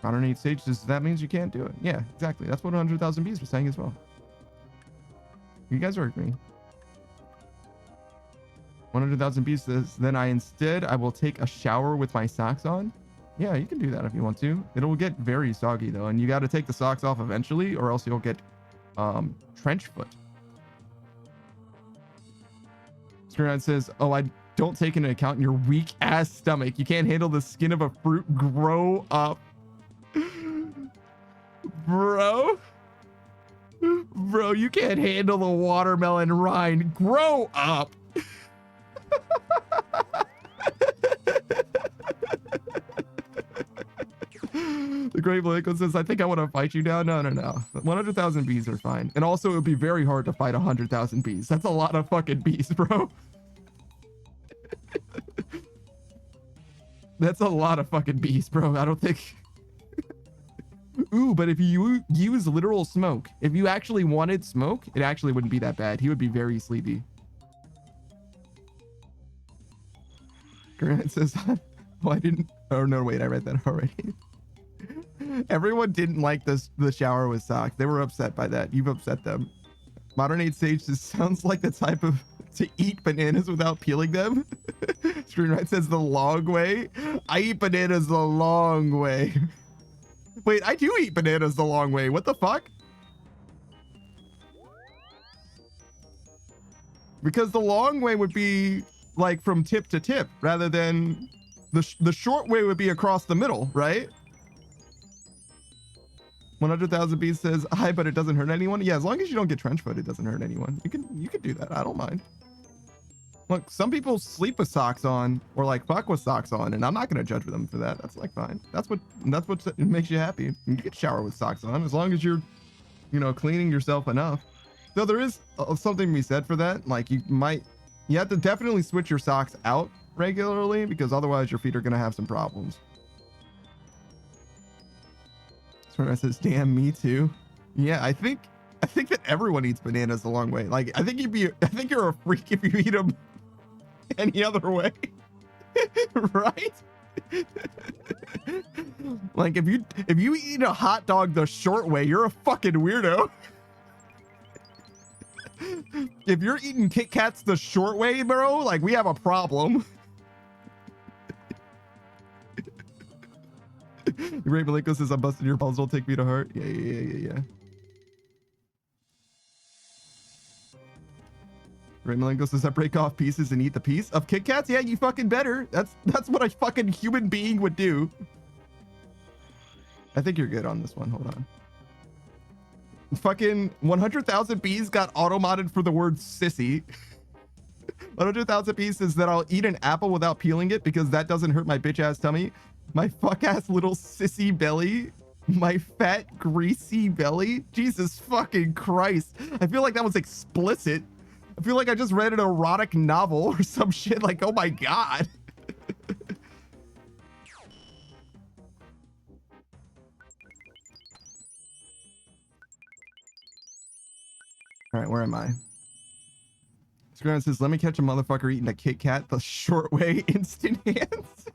108 Sage says, that means you can't do it. Yeah, exactly. That's what 100,000 Bees was saying as well. You guys are agreeing. 100,000 Bees says, then I will take a shower with my socks on. Yeah, you can do that if you want to. It'll get very soggy though, and you got to take the socks off eventually, or else you'll get trench foot. Screenride says, oh, I don't take into account your weak ass stomach. You can't handle the skin of a fruit. Grow up. Bro, you can't handle the watermelon rind. Grow up. The Great Blake says, I think I want to fight you now. No. 100,000 bees are fine. And also, it would be very hard to fight 100,000 bees. That's a lot of fucking bees, bro. That's a lot of fucking bees, bro. I don't think... Ooh, but if you use literal smoke, if you actually wanted smoke, it actually wouldn't be that bad. He would be very sleepy. Grant says, oh, I didn't... Oh, no, wait, I read that already. Everyone didn't like the shower with socks. They were upset by that. You've upset them. Modern Age Sage just sounds like the type of to eat bananas without peeling them. Screenwrite says the long way. I eat bananas the long way. Wait, I do eat bananas the long way. What the fuck? Because the long way would be like from tip to tip, rather than the short way would be across the middle, right? 100,000 Bees says, hi, but it doesn't hurt anyone. Yeah, as long as you don't get trench foot, it doesn't hurt anyone. You can do that. I don't mind. Look, some people sleep with socks on, or like fuck with socks on, and I'm not gonna judge them for that. That's like fine. That's what makes you happy. You can shower with socks on as long as you're, you know, cleaning yourself enough. Though there is something to be said for that. Like you have to definitely switch your socks out regularly, because otherwise your feet are gonna have some problems. When I says, damn, me too. Yeah, I think that everyone eats bananas the long way. Like, I think you're a freak if you eat them any other way. Right? Like, if you eat a hot dog the short way, you're a fucking weirdo. If you're eating Kit Kats the short way, bro, like, we have a problem. Ray Malenko says, I'm busting your balls, don't take me to heart. Yeah. Ray Malenko says, I break off pieces and eat the piece of Kit Kats. Yeah, you fucking better. That's what a fucking human being would do. I think you're good on this one. Hold on. Fucking 100,000 Bees got auto-modded for the word sissy. 100,000 Bees says that I'll eat an apple without peeling it because that doesn't hurt my bitch ass tummy. My fuck ass little sissy belly. My fat greasy belly. Jesus fucking Christ. I feel like that was explicit. I feel like I just read an erotic novel or some shit. Like, oh my God. All right, where am I? Screen says, let me catch a motherfucker eating a Kit Kat the short way, instant hands.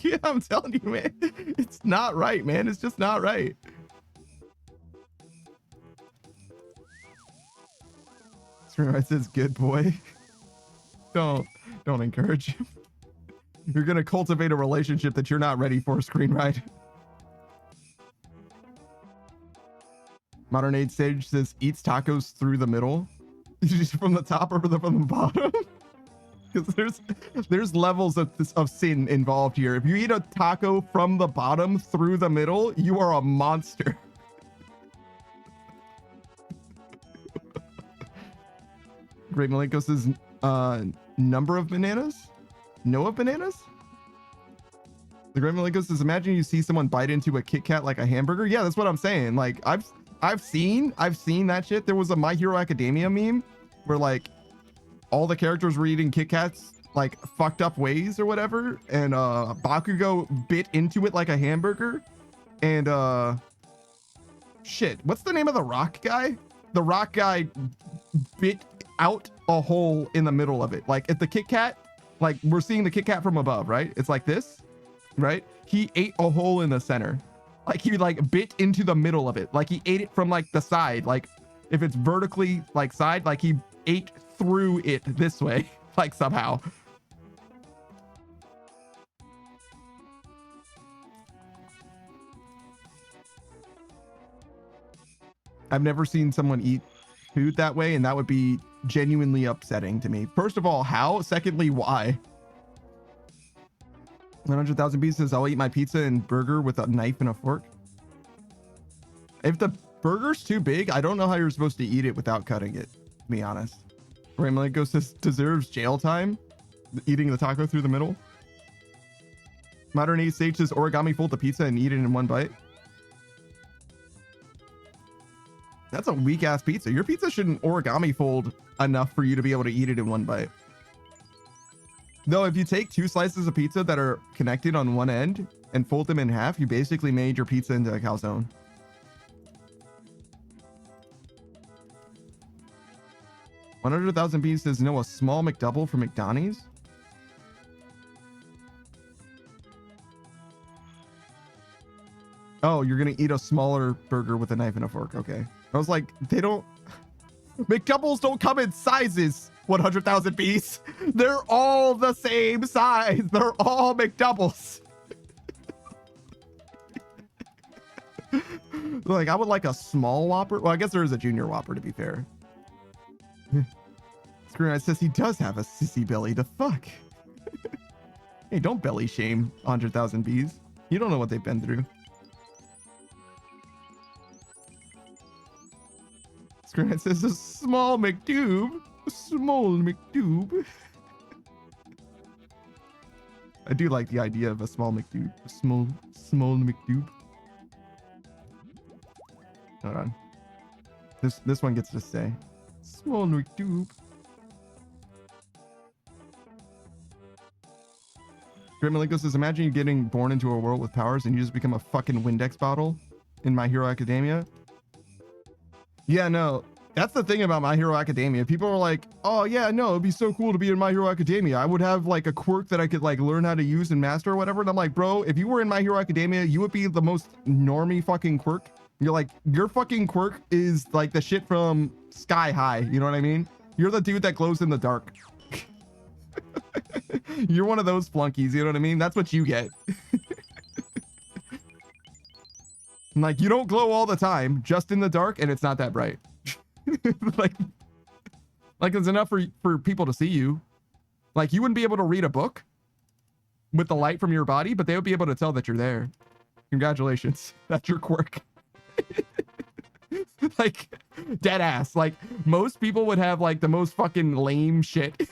Yeah, I'm telling you, man. It's not right, man. It's just not right. Screenwrite says, good boy. Don't encourage him. You're gonna cultivate a relationship that you're not ready for, Screenwrite. Modern Age Sage says eats tacos through the middle. From the top or from the bottom? Because there's levels of sin involved here. If you eat a taco from the bottom through the middle, you are a monster. Great Malenko says number of bananas? No of bananas? The Great Malenko says imagine you see someone bite into a Kit Kat like a hamburger. Yeah, that's what I'm saying. Like I've seen that shit. There was a My Hero Academia meme where like all the characters were eating Kit Kats like fucked up ways or whatever, and Bakugo bit into it like a hamburger, and shit, what's the name of the rock guy? The rock guy bit out a hole in the middle of it. Like at the Kit Kat, like we're seeing the Kit Kat from above, right? It's like this, right? He ate a hole in the center. Like he like bit into the middle of it. Like he ate it from like the side. Like if it's vertically like side, like he ate through it this way, like somehow. I've never seen someone eat food that way, and that would be genuinely upsetting to me. First of all, how? Secondly, why? 100,000 pieces. I'll eat my pizza and burger with a knife and a fork. If the burger's too big, I don't know how you're supposed to eat it without cutting it, to be honest. Ramalenko says deserves jail time. Eating the taco through the middle. Modern Age Sage says origami fold the pizza and eat it in one bite. That's a weak ass pizza. Your pizza shouldn't origami fold enough for you to be able to eat it in one bite. Though if you take 2 slices of pizza that are connected on one end and fold them in half, you basically made your pizza into a calzone. $100,000 pieces. No, a small McDouble from McDonald's. Oh, you're gonna eat a smaller burger with a knife and a fork. Okay. I was like, they don't. McDoubles don't come in sizes. 100,000 piece. They're all the same size. They're all McDoubles. Like, I would like a small Whopper. Well, I guess there is a junior Whopper, to be fair. Screen says he does have a sissy belly. The fuck? Hey, don't belly shame 100,000 bees. You don't know what they've been through. Screen says a small McDoob. A small McDoob. I do like the idea of a small McDoob. A small McDoob. Hold on. This one gets to stay. Small McDoob. Great Malenko says, imagine you getting born into a world with powers and you just become a fucking Windex bottle in My Hero Academia. Yeah, no. That's the thing about My Hero Academia. People are like, oh yeah, no, it'd be so cool to be in My Hero Academia. I would have like a quirk that I could like learn how to use and master or whatever. And I'm like, bro, if you were in My Hero Academia, you would be the most normie fucking quirk. You're like, your fucking quirk is like the shit from Sky High. You know what I mean? You're the dude that glows in the dark. You're one of those flunkies. You know what I mean? That's what you get. Like, you don't glow all the time, just in the dark, and it's not that bright. like it's enough for people to see you. Like, you wouldn't be able to read a book with the light from your body, but they would be able to tell that you're there. Congratulations. That's your quirk. Like, dead ass. Like, most people would have like the most fucking lame shit.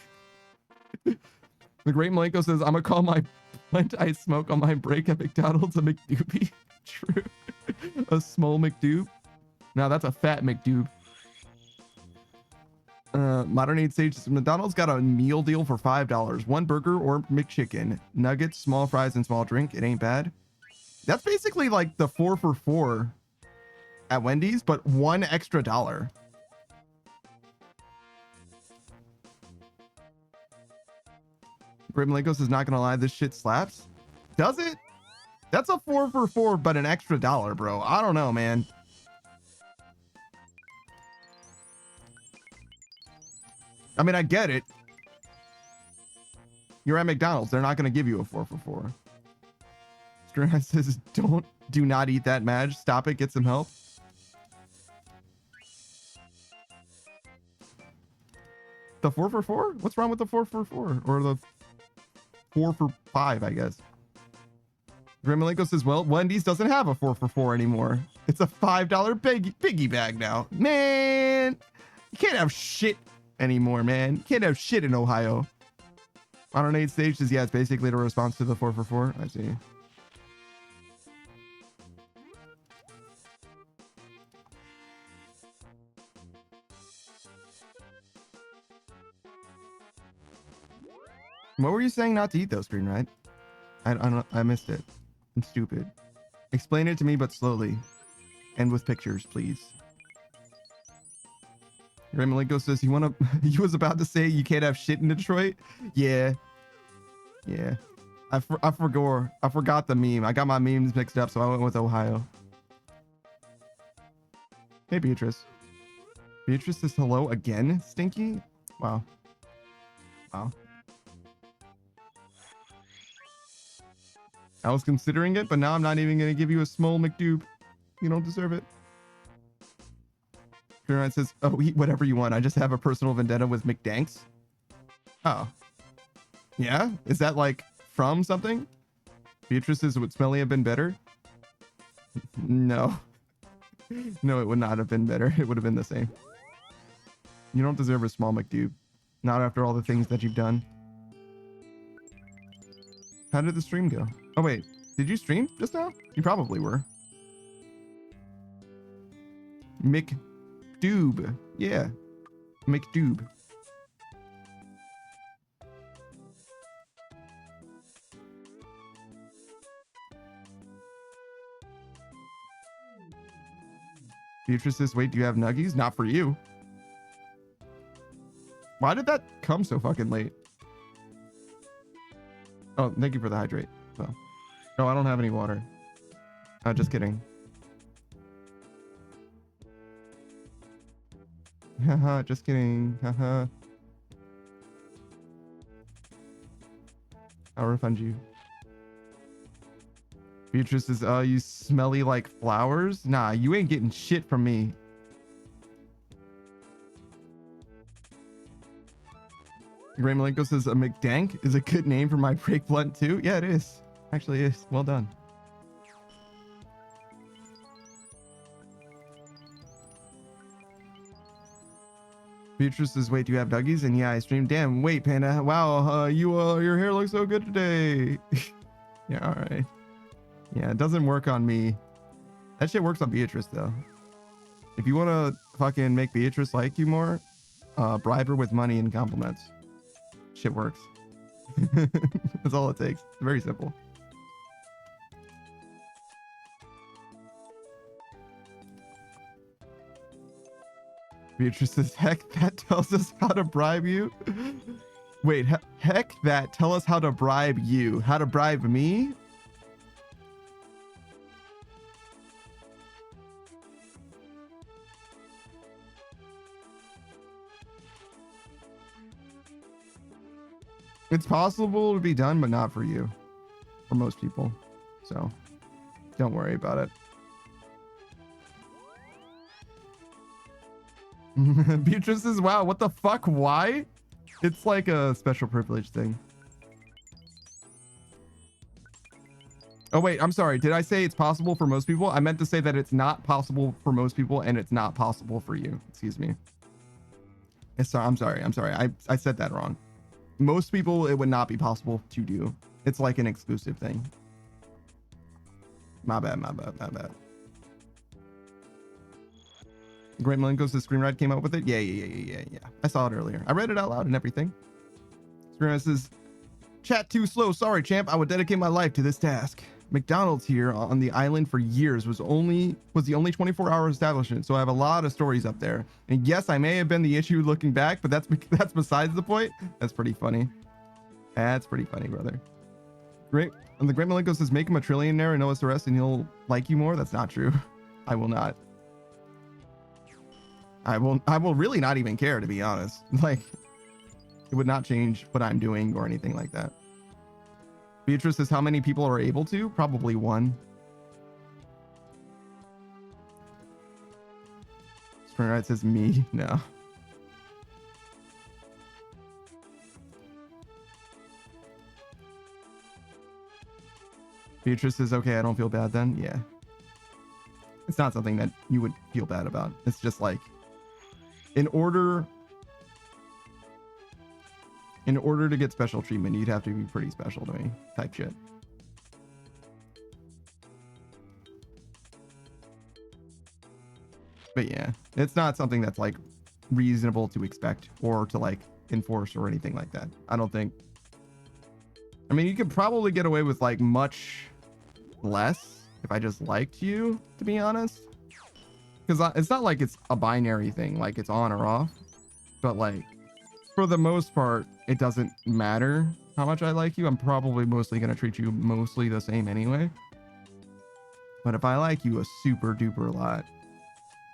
The Great Malenko says, I'm gonna call my blunt I smoke on my break at McDonald's a McDoobie. True. A small McDoob. Now that's a fat McDoob. Modern Age Sage says, McDonald's got a meal deal for $5. 1 burger or McChicken, nuggets, small fries, and small drink. It ain't bad. That's basically like the 4 for $4 at Wendy's, but $1 extra. Great Malenko says, not gonna lie, this shit slaps. Does it? That's a 4 for $4, but an extra $1, bro. I don't know, man. I mean, I get it. You're at McDonald's. They're not going to give you a 4 for $4. Stern says, do not eat that, Madge. Stop it. Get some help. The 4 for 4? What's wrong with the 4 for 4? Or the 4 for 5, I guess. Grimilenko says, well, Wendy's doesn't have a 4 for 4 anymore. It's a $5 piggy bag now. Man, you can't have shit anymore, man. You can't have shit in Ohio. Modern 8 stage says, yeah, it's basically the response to the 4 for 4. I see. What were you saying not to eat though, Screen Ride? I missed it. I'm stupid. Explain it to me, but slowly. And with pictures, please. Grimilenko says, you wanna he was about to say you can't have shit in Detroit? Yeah. Yeah. I forgot the meme. I got my memes mixed up, so I went with Ohio. Hey, Beatrice. Beatrice says hello again, Stinky? Wow. Wow. I was considering it, but now I'm not even going to give you a small McDoob. You don't deserve it. Kieran says, oh, eat whatever you want. I just have a personal vendetta with McDanks. Oh. Yeah? Is that like from something? Beatrice says, would Smelly have been better? No. No, it would not have been better. It would have been the same. You don't deserve a small McDoob. Not after all the things that you've done. How did the stream go? Oh, wait. Did you stream just now? You probably were. McDoob. Yeah. McDoob. Beatrice says, wait, do you have nuggies? Not for you. Why did that come so fucking late? Oh, thank you for the hydrate. So, no, I don't have any water. Just kidding. Haha, just kidding. Haha. I'll refund you. Beatrice says, you smelly like flowers? Nah, you ain't getting shit from me. Ray Malenko says, a McDank is a good name for my brake blunt too? Yeah, it is. Actually, it is. Well done. Beatrice says, wait, do you have Dougies? And yeah, I streamed. Damn, wait, Panda. Wow, your hair looks so good today. Yeah, all right. Yeah, it doesn't work on me. That shit works on Beatrice, though. If you want to fucking make Beatrice like you more, bribe her with money and compliments. Shit works. That's all it takes. It's very simple. Beatrice says, heck, that tells us how to bribe you. Wait, heck, that tell us how to bribe you. How to bribe me? It's possible to be done, but not for you. For most people. So, don't worry about it. Beatrice says, wow, what the fuck? Why? It's like a special privilege thing. Oh, wait, I'm sorry. Did I say it's possible for most people? I meant to say that it's not possible for most people and it's not possible for you. Excuse me. I'm sorry. I said that wrong. Most people, it would not be possible to do. It's like an exclusive thing. My bad. Great Malenko says Screen Ride came up with it. Yeah. I saw it earlier. I read it out loud and everything. Screen Ride says, chat too slow. Sorry, champ. I would dedicate my life to this task. McDonald's here on the island for years was the only 24-hour establishment, so I have a lot of stories up there. And yes, I may have been the issue looking back, but that's besides the point. That's pretty funny. That's pretty funny, brother. Great. And the Great Malenko says, make him a trillionaire in OSRS and he'll like you more. That's not true. I will not. I will really not even care, to be honest. Like, it would not change what I'm doing or anything like that. Beatrice says, how many people are able to? Probably one. Spring Ride says, me. No. Beatrice is okay. I don't feel bad then. Yeah. It's not something that you would feel bad about. It's just like, in order to get special treatment, you'd have to be pretty special to me, type shit. But yeah, it's not something that's like reasonable to expect or to like enforce or anything like that. I don't think. I mean, you could probably get away with like much less if I just liked you, to be honest. Because it's not like it's a binary thing, like it's on or off. But like, for the most part, it doesn't matter how much I like you. I'm probably mostly going to treat you mostly the same anyway. But if I like you a super duper lot,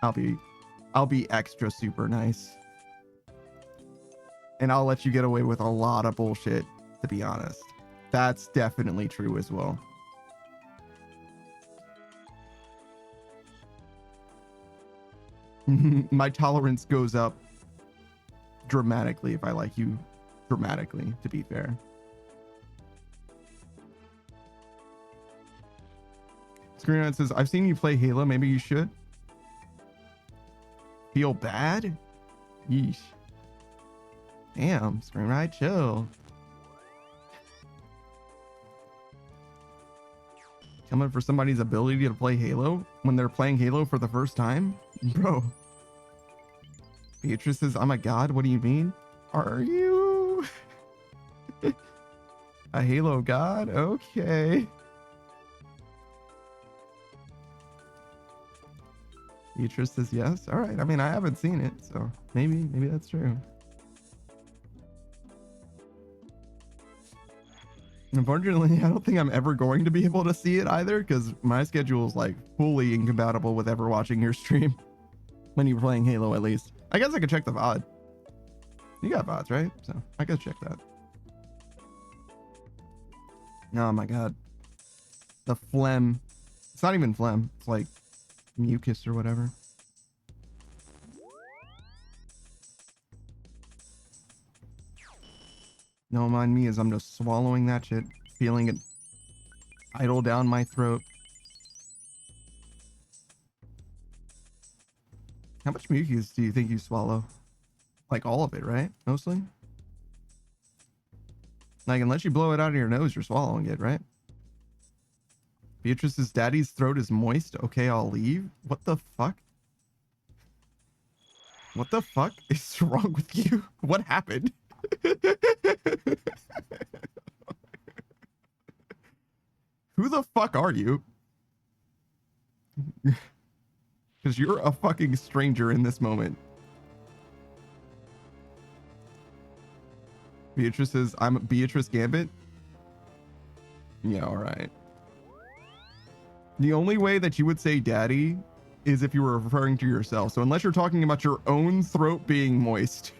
I'll be extra super nice. And I'll let you get away with a lot of bullshit, to be honest. That's definitely true as well. My tolerance goes up dramatically if I like you dramatically, to be fair. Screenshot says, I've seen you play Halo. Maybe you should. Feel bad? Yeesh. Damn, Screenride, chill. Coming for somebody's ability to play Halo when they're playing Halo for the first time? Bro. Beatrice says, I'm a god. What do you mean? Are you a Halo god? Okay. Beatrice says yes. All right. I mean, I haven't seen it, so maybe that's true. Unfortunately, I don't think I'm ever going to be able to see it either, because my schedule is like fully incompatible with ever watching your stream when you're playing Halo, at least. I guess I could check the VOD. You got VODs, right? So I could check that. Oh my god. The phlegm. It's not even phlegm. It's like mucus or whatever. Don't mind me as I'm just swallowing that shit, feeling it idle down my throat. How much mucus do you think you swallow? Like all of it, right? Mostly? Like, unless you blow it out of your nose, you're swallowing it, right? Beatrice's daddy's throat is moist. Okay, I'll leave. What the fuck? What the fuck is wrong with you? What happened? Who the fuck are you? Because you're a fucking stranger in this moment. Beatrice says, I'm Beatrice Gambit. Yeah, alright. The only way that you would say daddy is if you were referring to yourself. So unless you're talking about your own throat being moist.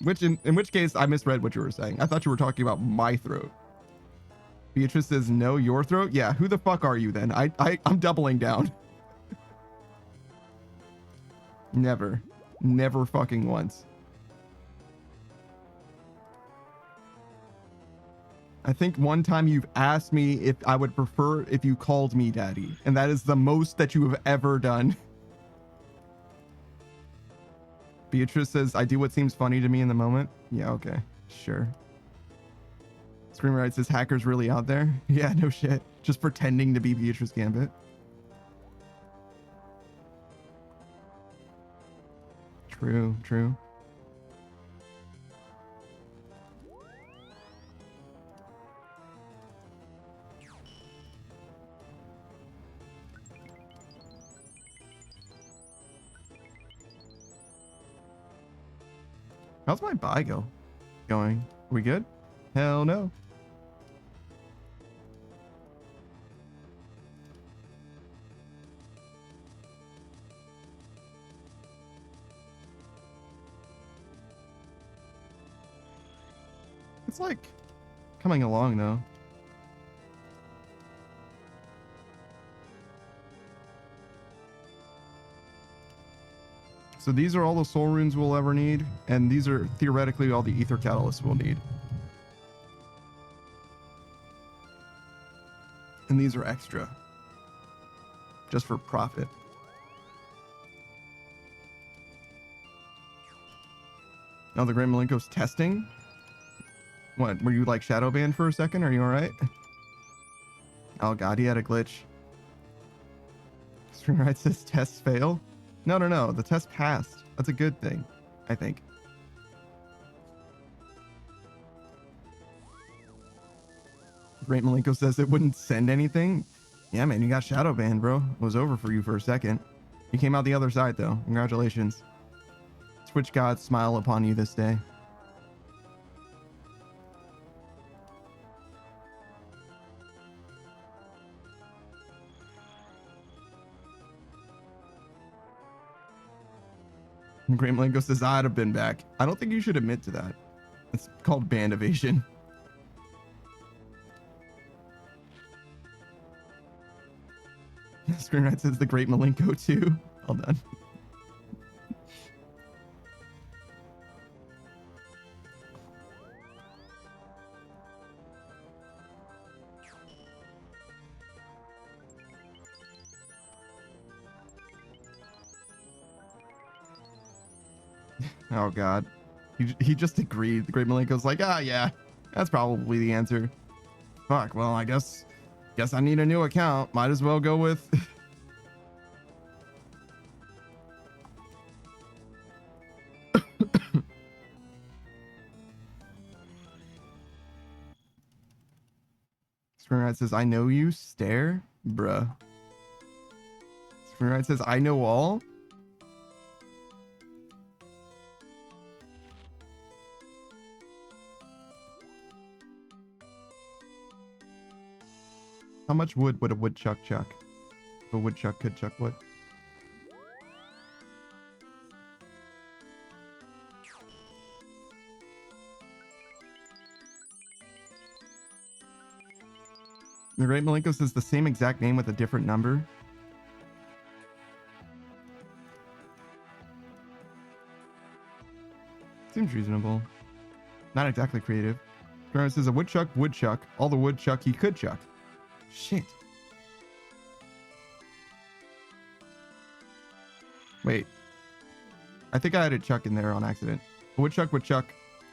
In which case I misread what you were saying. I thought you were talking about my throat. Beatrice says, no, your throat? Yeah, who the fuck are you then? I'm doubling down. Never. Never fucking once. I think one time you've asked me if I would prefer if you called me daddy. And that is the most that you have ever done. Beatrice says, I do what seems funny to me in the moment. Yeah, okay. Sure. Screamer Right says, hackers really out there? Yeah, no shit. Just pretending to be Beatrice Gambit. True, true. How's my buy going? We good? Hell no. It's like coming along though. So these are all the soul runes we'll ever need, and these are theoretically all the ether catalysts we'll need. And these are extra. Just for profit. Oh, the Great Malenko's testing? What, were you like shadow banned for a second? Are you alright? Oh god, he had a glitch. Screenwrite says tests fail? No. The test passed. That's a good thing, I think. Great Malenko says it wouldn't send anything. Yeah, man, you got shadow banned, bro. It was over for you for a second. You came out the other side, though. Congratulations. Twitch gods smile upon you this day. Great Malenko says, I'd have been back. I don't think you should admit to that. It's called band evasion. Screenwrite says the Great Malenko too. Well done. Oh god. He just agreed. The Great Malenko's like, yeah, that's probably the answer. Fuck, well, I guess I need a new account. Might as well go with Screenwrite says, I know you, stare? Bruh. Screenwrite says, I know all? How much wood would a woodchuck chuck? If a woodchuck could chuck wood. The Great Malenko says the same exact name with a different number. Seems reasonable. Not exactly creative. Grandma says a woodchuck would chuck all the woodchuck he could chuck. Shit. Wait. I think I had a chuck in there on accident. A woodchuck would chuck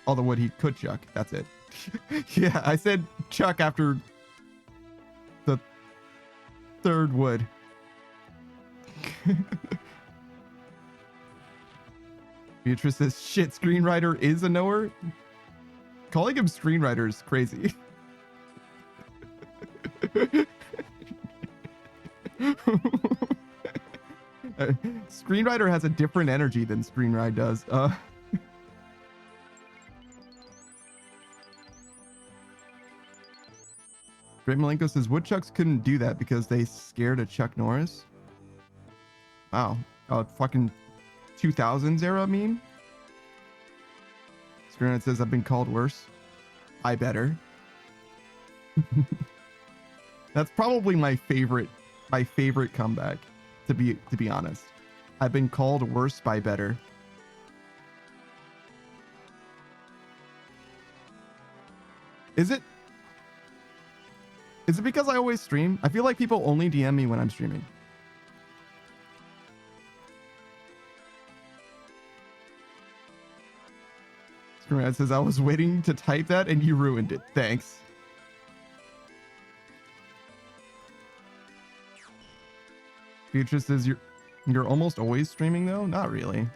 all the wood he could chuck. That's it. Yeah, I said chuck after the third wood. Beatrice says, shit, screenwriter is a knower? Calling him screenwriter is crazy. Screenwriter has a different energy than Screenride does. Great Malenko says woodchucks couldn't do that because they scared a Chuck Norris. Wow. Fucking 2000s era meme. Screenride says I've been called worse. I better. That's probably my favorite comeback, to be honest. I've been called worse by better. Is it because I always stream? I feel like people only DM me when I'm streaming. Screenride says I was waiting to type that and you ruined it. Thanks. Beatrice says you're almost always streaming though? Not really.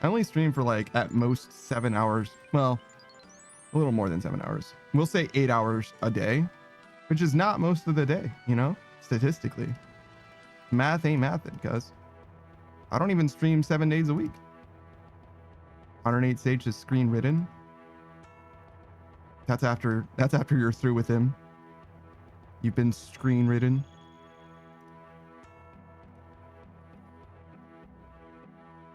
I only stream for like at most 7 hours. Well, a little more than 7 hours. We'll say 8 hours a day, which is not most of the day, you know, statistically. Math ain't mathin', cuz. I don't even stream 7 days a week. 108 Sage is screen ridden. That's after you're through with him. You've been screen ridden.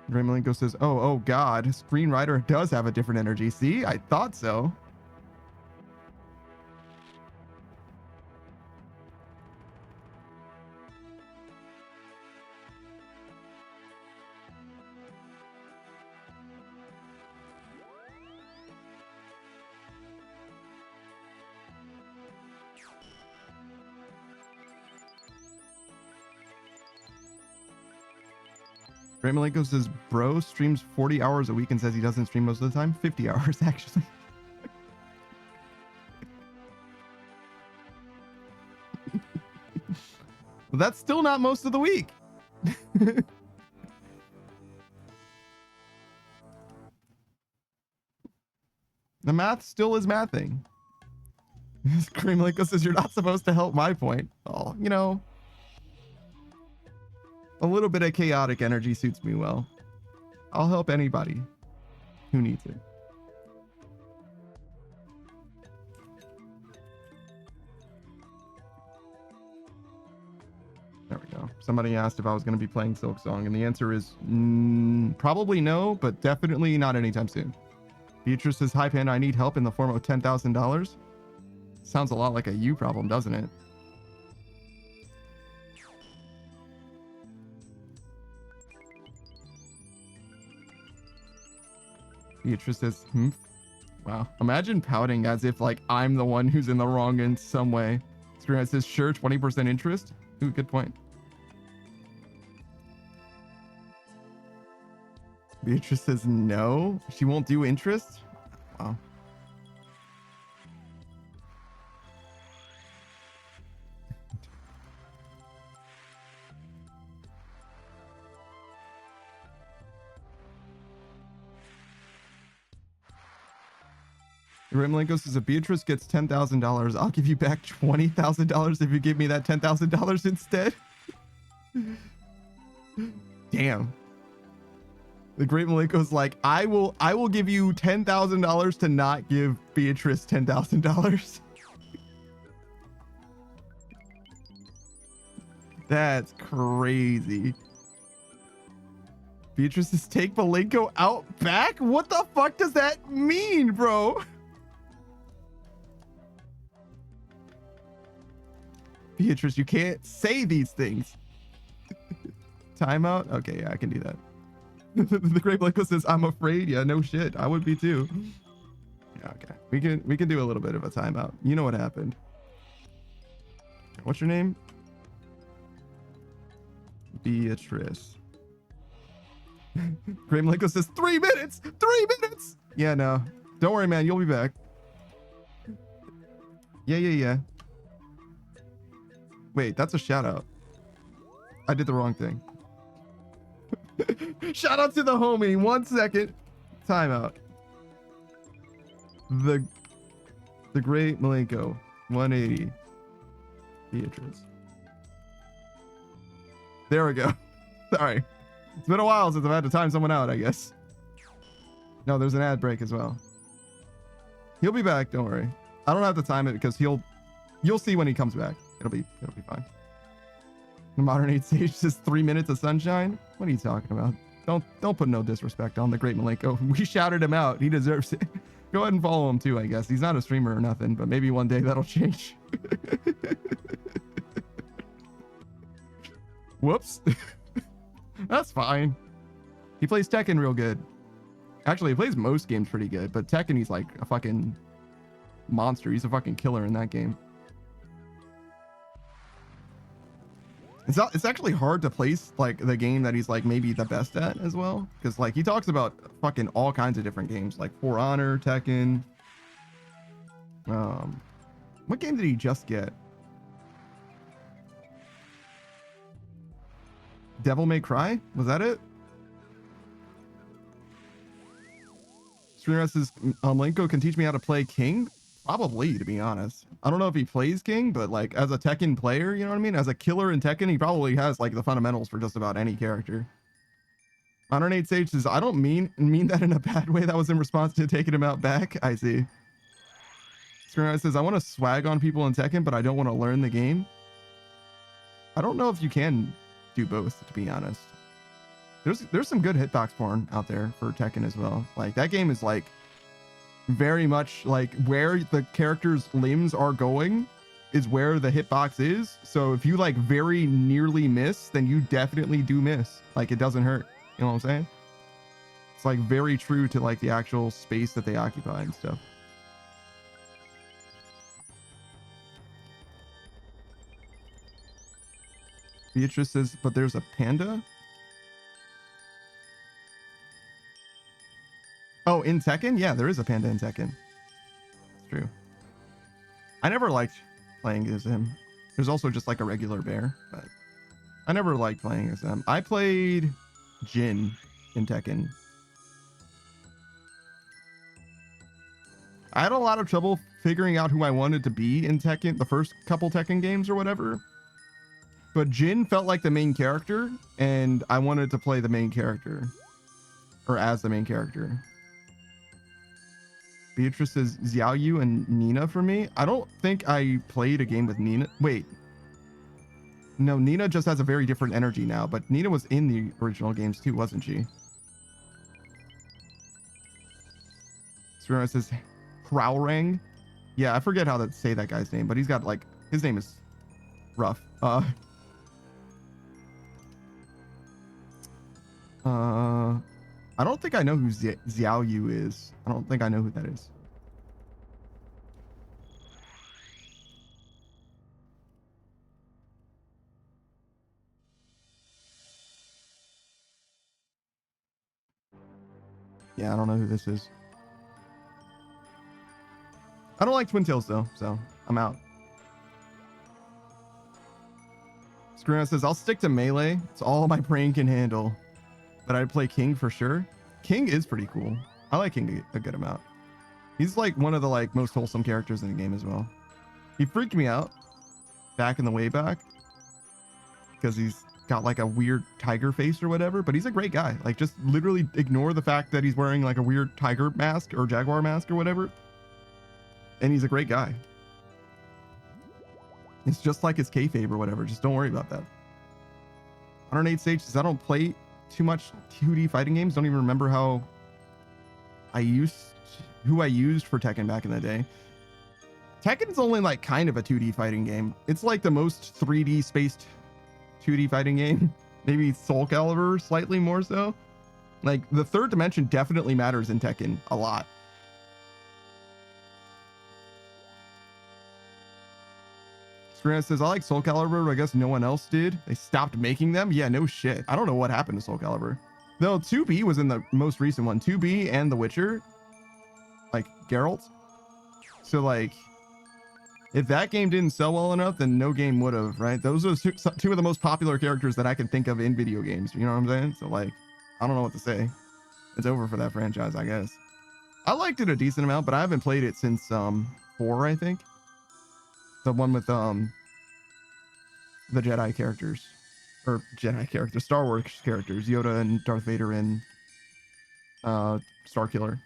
Great Malenko says, oh god, screenwriter does have a different energy. See, I thought so. Great Malenko says, bro streams 40 hours a week and says he doesn't stream most of the time. 50 hours, actually. But that's still not most of the week. The math still is mathing. Cream Linko says you're not supposed to help my point. Oh, you know, a little bit of chaotic energy suits me well. I'll help anybody who needs it. There we go. Somebody asked if I was going to be playing Silk Song, and the answer is probably no, but definitely not anytime soon. Beatrice says, hi, Panda, I need help in the form of $10,000. Sounds a lot like a you problem, doesn't it? Beatrice says, wow. Imagine pouting as if, like, I'm the one who's in the wrong in some way. Screen says, sure, 20% interest. Ooh, good point. Beatrice says no. She won't do interest? Wow. Rimlenko says, if Beatrice gets $10,000, I'll give you back $20,000 if you give me that $10,000 instead. Damn. The Great Malenko's like, I will give you $10,000 to not give Beatrice $10,000. That's crazy. Beatrice says, take Malenko out back? What the fuck does that mean, bro? Beatrice, you can't say these things. Timeout? Okay, yeah, I can do that. The Great Malenko says, I'm afraid. Yeah, no shit. I would be too. Yeah, okay. We can do a little bit of a timeout. You know what happened. What's your name? Beatrice. Great Malenko says, 3 minutes! 3 minutes! Yeah, no. Don't worry, man. You'll be back. Yeah. Wait, that's a shout out. I did the wrong thing. Shout out to the homie. 1 second. Timeout. The Great Malenko. 180. Beatrice. There we go. Sorry. It's been a while since I've had to time someone out, I guess. No, there's an ad break as well. He'll be back, don't worry. I don't have to time it because you'll see when he comes back. It'll be fine. The Modern Age Sage says 3 minutes of sunshine. What are you talking about? Don't put no disrespect on the Great Malenko. We shouted him out. He deserves it. Go ahead and follow him too, I guess. He's not a streamer or nothing, but maybe one day that'll change. Whoops. That's fine. He plays Tekken real good. Actually, he plays most games pretty good, but Tekken, he's like a fucking monster. He's a fucking killer in that game. It's actually hard to place like the game that he's like maybe the best at as well, because like he talks about fucking all kinds of different games like For Honor, Tekken. What game did he just get? Devil May Cry? Was that it? Streamer says Malenko can teach me how to play King. Probably, to be honest. I don't know if he plays King, but like as a Tekken player, you know what I mean? As a killer in Tekken, he probably has like the fundamentals for just about any character. Modern Age Sage says, I don't mean that in a bad way. That was in response to taking him out back. I see. Screenwriter says, I want to swag on people in Tekken, but I don't want to learn the game. I don't know if you can do both, to be honest. There's some good hitbox porn out there for Tekken as well. Like that game is like very much like where the character's limbs are going is where the hitbox is. So if you like very nearly miss, then you definitely do miss. Like it doesn't hurt. You know what I'm saying? It's like very true to like the actual space that they occupy and stuff. Beatrice says, but there's a panda? Oh, in Tekken? Yeah, there is a panda in Tekken. It's true. I never liked playing as him. There's also just like a regular bear, but I never liked playing as him. I played Jin in Tekken. I had a lot of trouble figuring out who I wanted to be in Tekken, the first couple Tekken games or whatever. But Jin felt like the main character, and I wanted to play the main character. Or as the main character. Beatrice is Xiaoyu and Nina for me. I don't think I played a game with Nina. Wait. No, Nina just has a very different energy now, but Nina was in the original games too, wasn't she? Surya says Hraorang. Yeah, I forget how to say that guy's name, but he's got like, his name is rough. I don't think I know who Xiaoyu is. I don't think I know who that is. Yeah, I don't know who this is. I don't like Twin Tails though, so I'm out. Screwna says, I'll stick to melee. It's all my brain can handle. But I'd play King for sure. King is pretty cool. I like King a good amount. He's like one of the like most wholesome characters in the game as well. He freaked me out back in the way back because he's got like a weird tiger face or whatever, but he's a great guy. Like just literally ignore the fact that he's wearing like a weird tiger mask or jaguar mask or whatever. And he's a great guy. It's just like his kayfabe or whatever. Just don't worry about that. 108 Stage says, I don't play too much 2D fighting games. Don't even remember who I used for Tekken back in the day. Tekken's only like kind of a 2D fighting game. It's like the most 3D spaced 2D fighting game. Maybe Soul Calibur slightly more so. Like the third dimension definitely matters in Tekken a lot. Serena says, I like Soul Calibur, but I guess no one else did. They stopped making them. Yeah, no shit. I don't know what happened to Soul Calibur. Though 2B was in the most recent one. 2B and The Witcher. Like Geralt. So like, if that game didn't sell well enough, then no game would have, right? Those are two of the most popular characters that I can think of in video games. You know what I'm saying? So like, I don't know what to say. It's over for that franchise, I guess. I liked it a decent amount, but I haven't played it since 4, I think. The one with the Jedi characters, or Jedi characters, Star Wars characters, Yoda and Darth Vader and Starkiller.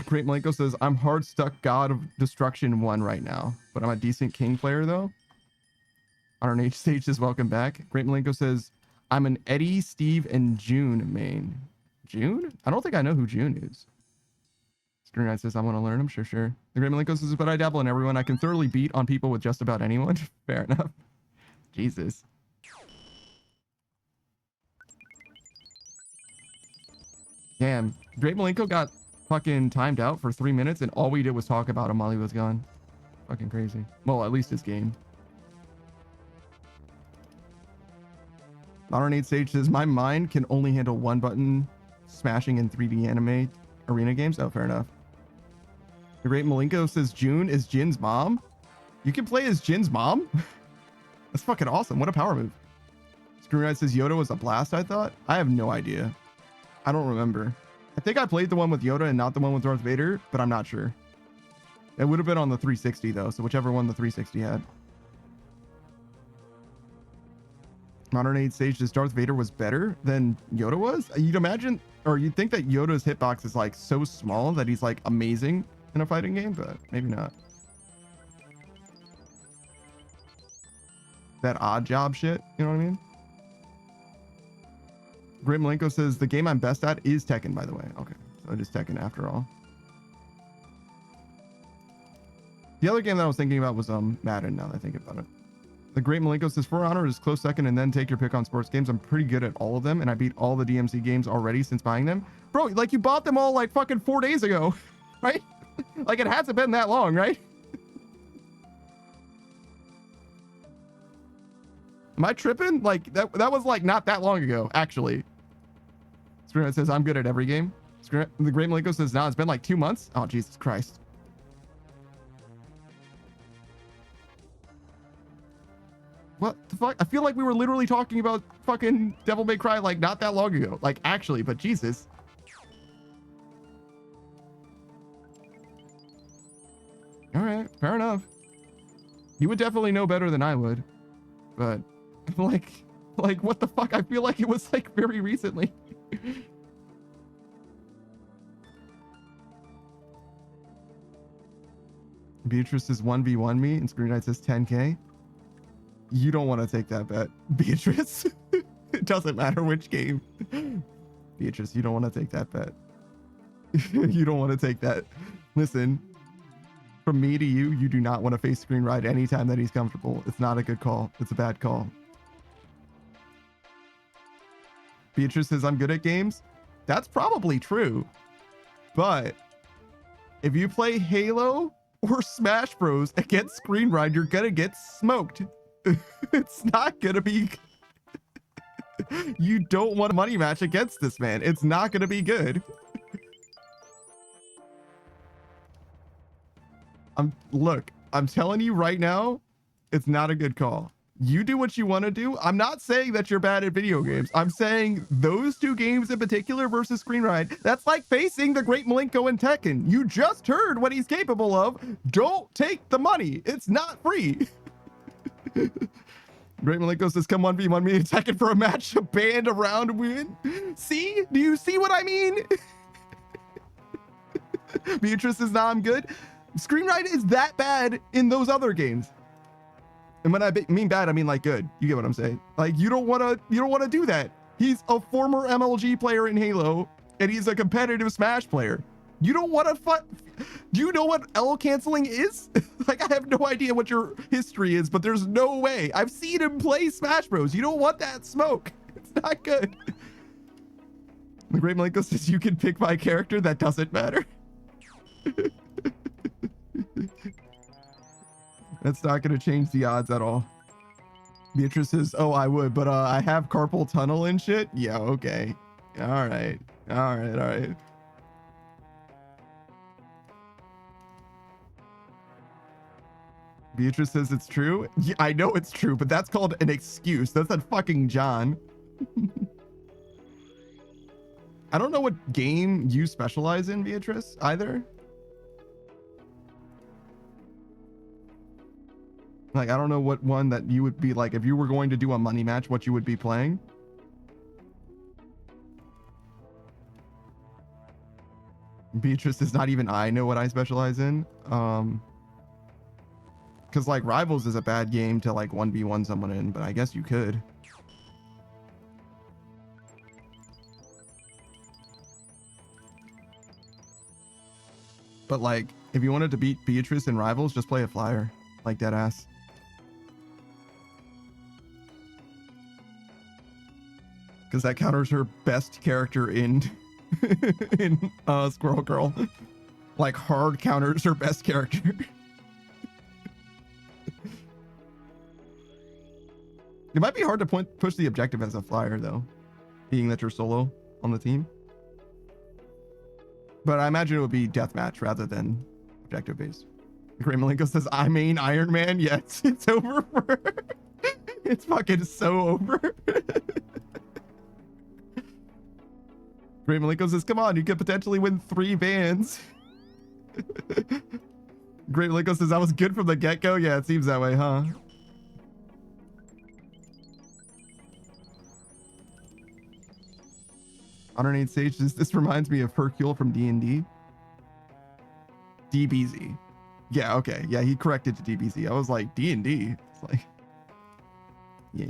Great Malenko says, I'm hard stuck God of Destruction 1 right now, but I'm a decent King player though. On H Stage says, welcome back. Great Malenko says, I'm an Eddie, Steve, and June main. June? I don't think I know who June is. Screen Knight says, I want to learn him. Sure. The Great Malenko says, but I dabble in everyone. I can thoroughly beat on people with just about anyone. Fair enough. Jesus. Damn. Great Malenko got fucking timed out for 3 minutes and all we did was talk about him while he was gone. Fucking crazy. Well, at least his game. Modern 8 Sage says, my mind can only handle one button smashing in 3D anime arena games. Oh, fair enough. The Great Malenko says June is Jin's mom. You can play as Jin's mom? That's fucking awesome. What a power move. Screwride says Yoda was a blast, I thought. I have no idea. I don't remember. I think I played the one with Yoda and not the one with Darth Vader, but I'm not sure. It would have been on the 360 though, so whichever one the 360 had. Modern 8 Sage says Darth Vader was better than Yoda was? You'd imagine, or you'd think that Yoda's hitbox is like so small that he's like amazing in a fighting game, but maybe not. That odd job shit, you know what I mean? Great Malenko says the game I'm best at is Tekken, by the way. Okay, so it is Tekken after all. The other game that I was thinking about was Madden, now that I think about it. The Great Malenko says, For Honor is close second and then take your pick on sports games. I'm pretty good at all of them and I beat all the DMC games already since buying them. Bro, like you bought them all like fucking 4 days ago, right? Like it hasn't been that long, right? Am I tripping? Like that was like not that long ago, actually. Screenwrite says, I'm good at every game. The Great Malenko says, no, it's been like 2 months. Oh, Jesus Christ. What the fuck? I feel like we were literally talking about fucking Devil May Cry like not that long ago. Like actually, but Jesus. All right, fair enough. You would definitely know better than I would. But like what the fuck? I feel like it was like very recently. Beatrice is 1v1 me and Screen Knight says 10k. You don't want to take that bet, Beatrice. It doesn't matter which game. Beatrice, you don't want to take that bet. You don't want to take that. Listen, from me to you, you do not want to face Screen Ride anytime that he's comfortable. It's not a good call. It's a bad call. Beatrice says, I'm good at games. That's probably true. But if you play Halo or Smash Bros against Screen Ride, you're going to get smoked. It's not gonna be. You don't want a money match against this man. It's not gonna be good. Look, I'm telling you right now, it's not a good call. You do what you want to do. I'm not saying that you're bad at video games. I'm saying those 2 games in particular versus Screen Ride, that's like facing the Great Malenko in Tekken. You just heard what he's capable of. Don't take the money. It's not free. Great Malenko says, come 1v1 me, attack it for a match, a band, a round win. See? Do you see what I mean? Beatrice is, nah, I'm good. Screen Ride is that bad in those other games. And when I mean bad, I mean like good. You get what I'm saying? Like you don't want to do that. He's a former MLG player in Halo, and he's a competitive Smash player. You don't want to do you know what L canceling is? Like, I have no idea what your history is, but there's no way. I've seen him play Smash Bros. You don't want that smoke. It's not good. The Great Malenko says, you can pick my character. That doesn't matter. That's not going to change the odds at all. Beatrice says, oh, I would, but I have carpal tunnel and shit. Yeah, okay. All right. All right. All right. Beatrice says it's true. Yeah, I know it's true, but that's called an excuse. That's not fucking John. I don't know what game you specialize in, Beatrice, either. Like, I don't know what one that you would be like, if you were going to do a money match, what you would be playing. Beatrice is not even I know what I specialize in. Because like Rivals is a bad game to like 1v1 someone in, but I guess you could. But like, if you wanted to beat Beatrice in Rivals, just play a flyer, like deadass. Because that counters her best character in in Squirrel Girl. Like hard counters her best character. It might be hard to push the objective as a flyer though, being that you're solo on the team. But I imagine it would be deathmatch rather than objective based. Great Malenko says, I main Iron Man. Yes, it's over for it's fucking so over. Great Malenko says, come on, you could potentially win 3 bans. Great Malenko says, I was good from the get-go. Yeah, it seems that way, huh? Underneath Sage, this reminds me of Hercule from D&D. DBZ. Yeah, okay. Yeah, he corrected to DBZ. I was like, D&D? It's like, yeah.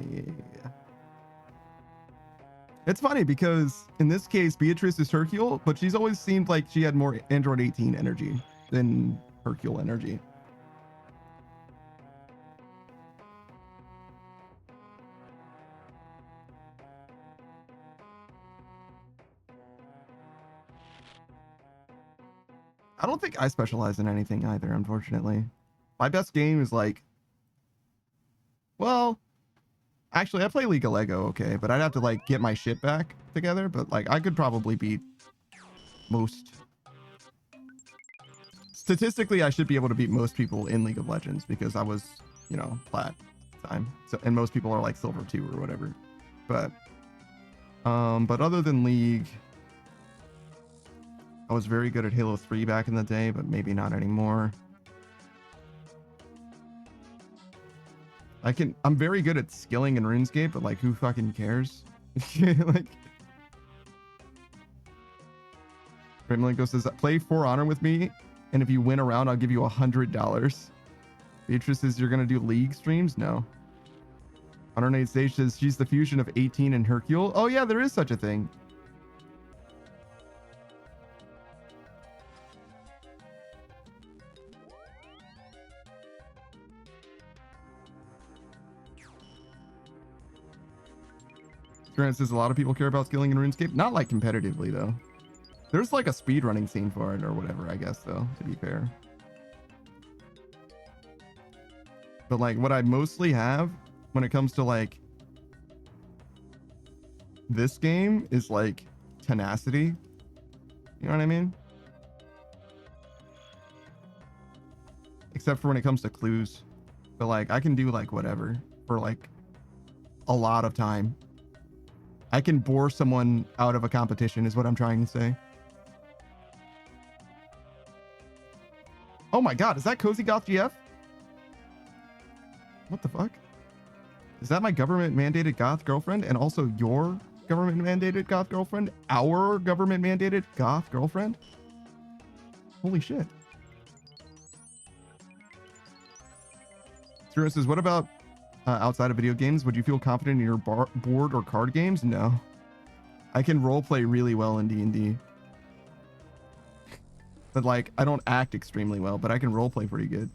It's funny because in this case, Beatrice is Hercule, but she's always seemed like she had more Android 18 energy than Hercule energy. I don't think I specialize in anything either, unfortunately. My best game is like, well, Actually, I play League of Lego, okay, but I'd have to like get my shit back together. But like, I could probably beat most. Statistically, I should be able to beat most people in League of Legends because I was, you know, plat time. So, and most people are like silver 2 or whatever. But other than League, I was very good at Halo 3 back in the day, but maybe not anymore. I'm very good at skilling in RuneScape, but like, who fucking cares? Like, Grimlinko says, play For Honor with me, and if you win a round, I'll give you $100. Beatrice says, you're gonna do League streams? No. 108 Stage says, she's the fusion of 18 and Hercule. Oh yeah, there is such a thing. Grant says a lot of people care about skilling in RuneScape. Not like competitively though. There's like a speedrunning scene for it or whatever, I guess, though, to be fair. But like what I mostly have when it comes to like this game is like tenacity. You know what I mean? Except for when it comes to clues. But like I can do like whatever for like a lot of time. I can bore someone out of a competition is what I'm trying to say. Oh my god, is that Cozy Goth GF? What the fuck? Is that my government mandated goth girlfriend and also your government mandated goth girlfriend? Our government mandated goth girlfriend? Holy shit. Zero says, what about outside of video games? Would you feel confident in your board or card games? No. I can roleplay really well in D&D. But like, I don't act extremely well, but I can roleplay pretty good.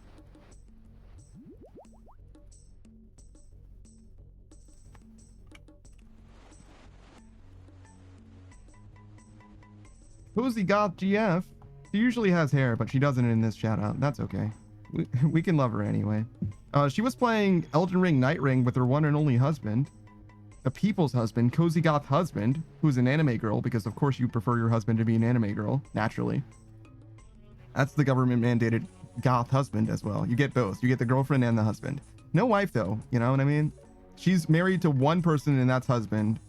Cozy Goth GF. She usually has hair, but she doesn't in this shout out. That's okay. We can love her anyway. She was playing Elden Ring Night Ring with her one and only husband, the people's husband, Cozy Goth husband, who's an anime girl, because of course you prefer your husband to be an anime girl, naturally. That's the government mandated goth husband as well. You get both. You get the girlfriend and the husband. No wife though, you know what I mean? She's married to one person and that's husband,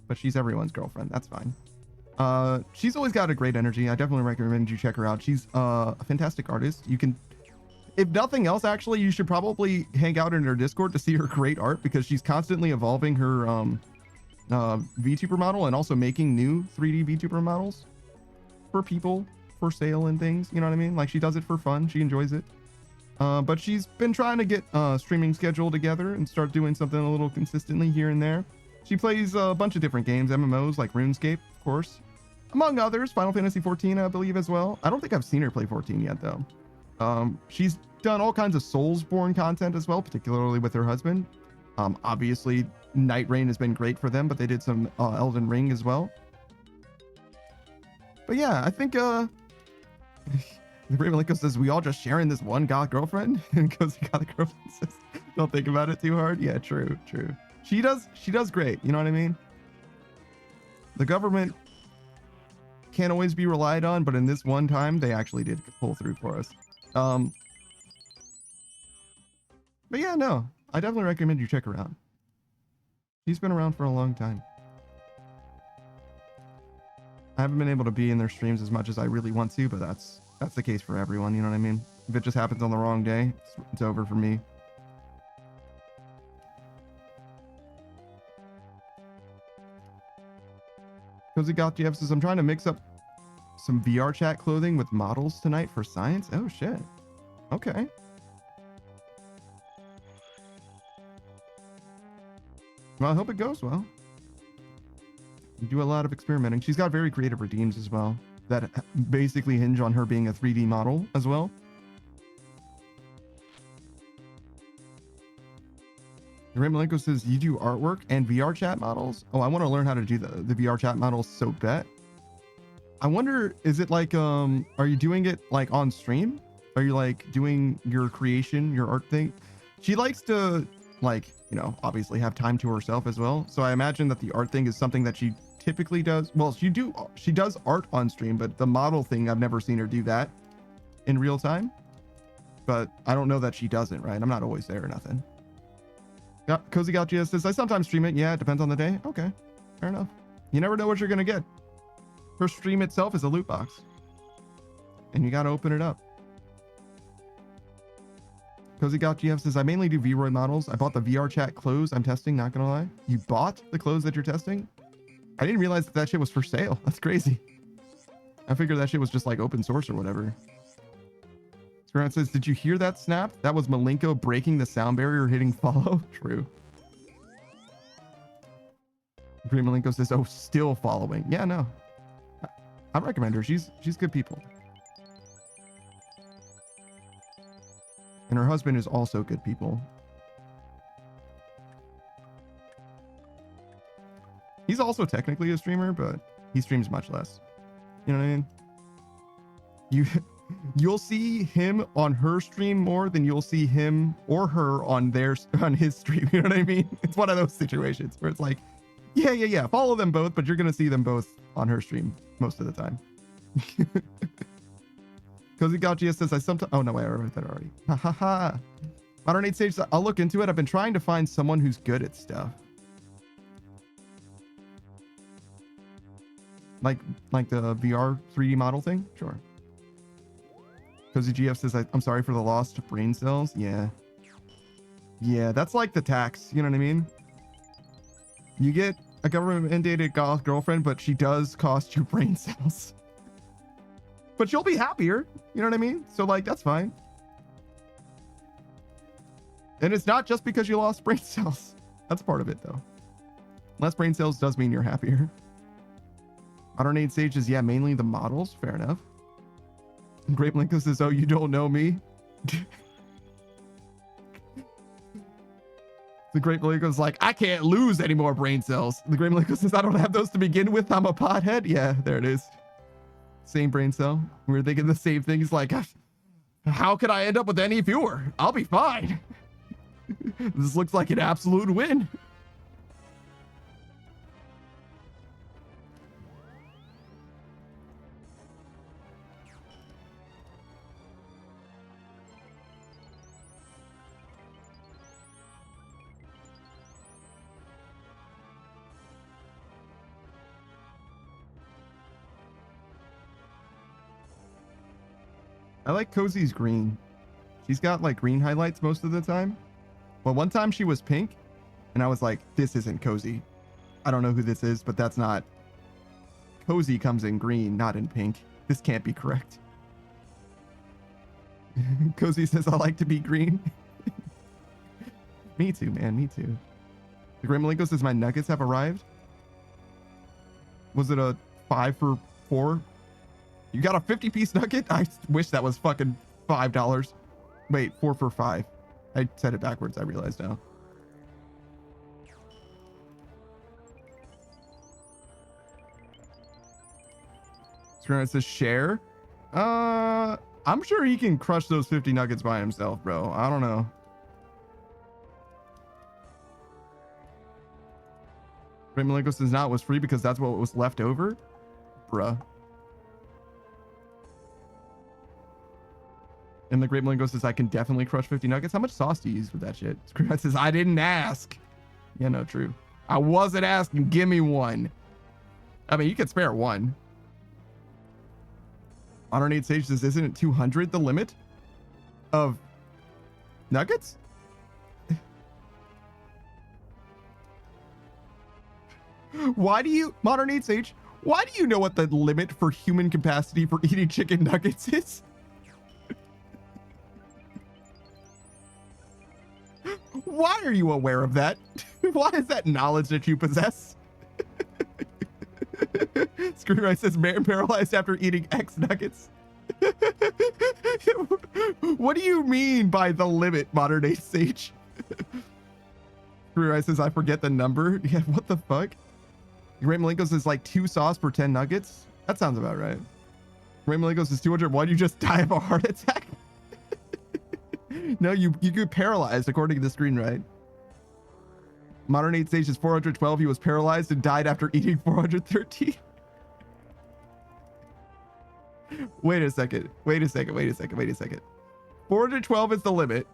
but she's everyone's girlfriend. That's fine. She's always got a great energy. I definitely recommend you check her out. She's a fantastic artist. You can, if nothing else, actually, you should probably hang out in her Discord to see her great art because she's constantly evolving her VTuber model and also making new 3D VTuber models for people for sale and things. You know what I mean? Like she does it for fun. She enjoys it. But she's been trying to get streaming schedule together and start doing something a little consistently here and there. She plays a bunch of different games, MMOs like RuneScape, of course, among others. Final Fantasy 14, I believe, as well. I don't think I've seen her play 14 yet, though. She's done all kinds of Soulsborne content as well, particularly with her husband. Obviously, Night Rain has been great for them, but they did some Elden Ring as well. But yeah, I think the Ravenlinko says we all just sharing this one goth girlfriend, and Cozy Goth girlfriend says, "Don't think about it too hard." Yeah, true. She does great. You know what I mean? The government can't always be relied on, but in this one time, they actually did pull through for us. But yeah, no, I definitely recommend you check her out. She's been around for a long time. I haven't been able to be in their streams as much as I really want to, but that's the case for everyone. You know what I mean? If it just happens on the wrong day, it's over for me. Cozy Goth GF says, I'm trying to mix up some VR chat clothing with models tonight for science. Oh shit. Okay. Well, I hope it goes well. You do a lot of experimenting. She's got very creative redeems as well that basically hinge on her being a 3D model as well. Ramelenko says, you do artwork and VR chat models? Oh, I want to learn how to do the VR chat models so bad. I wonder, is it like, are you doing it like on stream? Are you like doing your creation, your art thing? She likes to like, you know, obviously have time to herself as well. So I imagine that the art thing is something that she typically does. Well, she does art on stream, but the model thing, I've never seen her do that in real time. But I don't know that she doesn't, right? I'm not always there or nothing. Yeah, Cozy Gauchia says, I sometimes stream it. Yeah, it depends on the day. Okay, fair enough. You never know what you're going to get. Her stream itself is a loot box. And you got to open it up. Cozy Gauchia says, I mainly do V-Roy models. I bought the VR chat clothes I'm testing, not going to lie. You bought the clothes that you're testing? I didn't realize that shit was for sale. That's crazy. I figured that shit was just like open source or whatever. Grant says, did you hear that snap? That was Malenko breaking the sound barrier, hitting follow. True. Green Malenko says, oh, still following. Yeah, no. I recommend her. She's good people. And her husband is also good people. He's also technically a streamer, but he streams much less. You know what I mean? You'll see him on her stream more than you'll see him or her on his stream. You know what I mean? It's one of those situations where it's like, yeah, follow them both, but you're gonna see them both on her stream most of the time. Cozy Gauchia says, I sometimes, oh no, wait, I wrote that already. Ha ha ha. Modern 8 Stage, I'll look into it. I've been trying to find someone who's good at stuff. Like the VR 3D model thing? Sure. Cozy GF says, I'm sorry for the lost brain cells. Yeah. Yeah, that's like the tax. You know what I mean? You get a government-mandated goth girlfriend, but she does cost you brain cells. But you'll be happier. You know what I mean? So, like, that's fine. And it's not just because you lost brain cells. That's part of it, though. Less brain cells does mean you're happier. Modern 8 Stage is, yeah, mainly the models. Fair enough. Grape Linko says, oh, you don't know me? The Grape Linko's like, I can't lose any more brain cells. The Grape Linko says, I don't have those to begin with. I'm a pothead. Yeah, there it is. Same brain cell. We were thinking the same thing. He's like, how could I end up with any fewer? I'll be fine. This looks like an absolute win. I like Cozy's green. She's got like green highlights most of the time. Well, one time she was pink and I was like, this isn't Cozy. I don't know who this is, but that's not. Cozy comes in green, not in pink. This can't be correct. Cozy says, I like to be green. Me too, man. Me too. The Grim Malenko says, my nuggets have arrived. Was it a 5 for 4? You got a 50-piece nugget? I wish that was fucking $5. Wait, 4 for 5. I said it backwards, I realize now. Screenwriter says share. I'm sure he can crush those 50 nuggets by himself, bro. I don't know. Ray Malenko says now it was free because that's what was left over. Bruh. And the Great Malenko says, I can definitely crush 50 nuggets. How much sauce do you use with that shit? Screenwriter says, I didn't ask. Yeah, no, true. I wasn't asking. Give me one. I mean, you could spare one. Modern 8 Sage says, isn't it 200 the limit of nuggets? Why do you, Modern 8 Sage, why do you know what the limit for human capacity for eating chicken nuggets is? Why are you aware of that? Why is that knowledge that you possess? Screenwriter says, man paralyzed after eating X nuggets. What do you mean by the limit, Modern 8 Sage? Screenwriter says, I forget the number. Yeah, what the fuck? Great Malenko says like 2 sauce per 10 nuggets. That sounds about right. Great Malenko says 200. Why did you just die of a heart attack? No, you get paralyzed according to the screen, right? Modern 8 stage is 412. He was paralyzed and died after eating 413. Wait a second. 412 is the limit.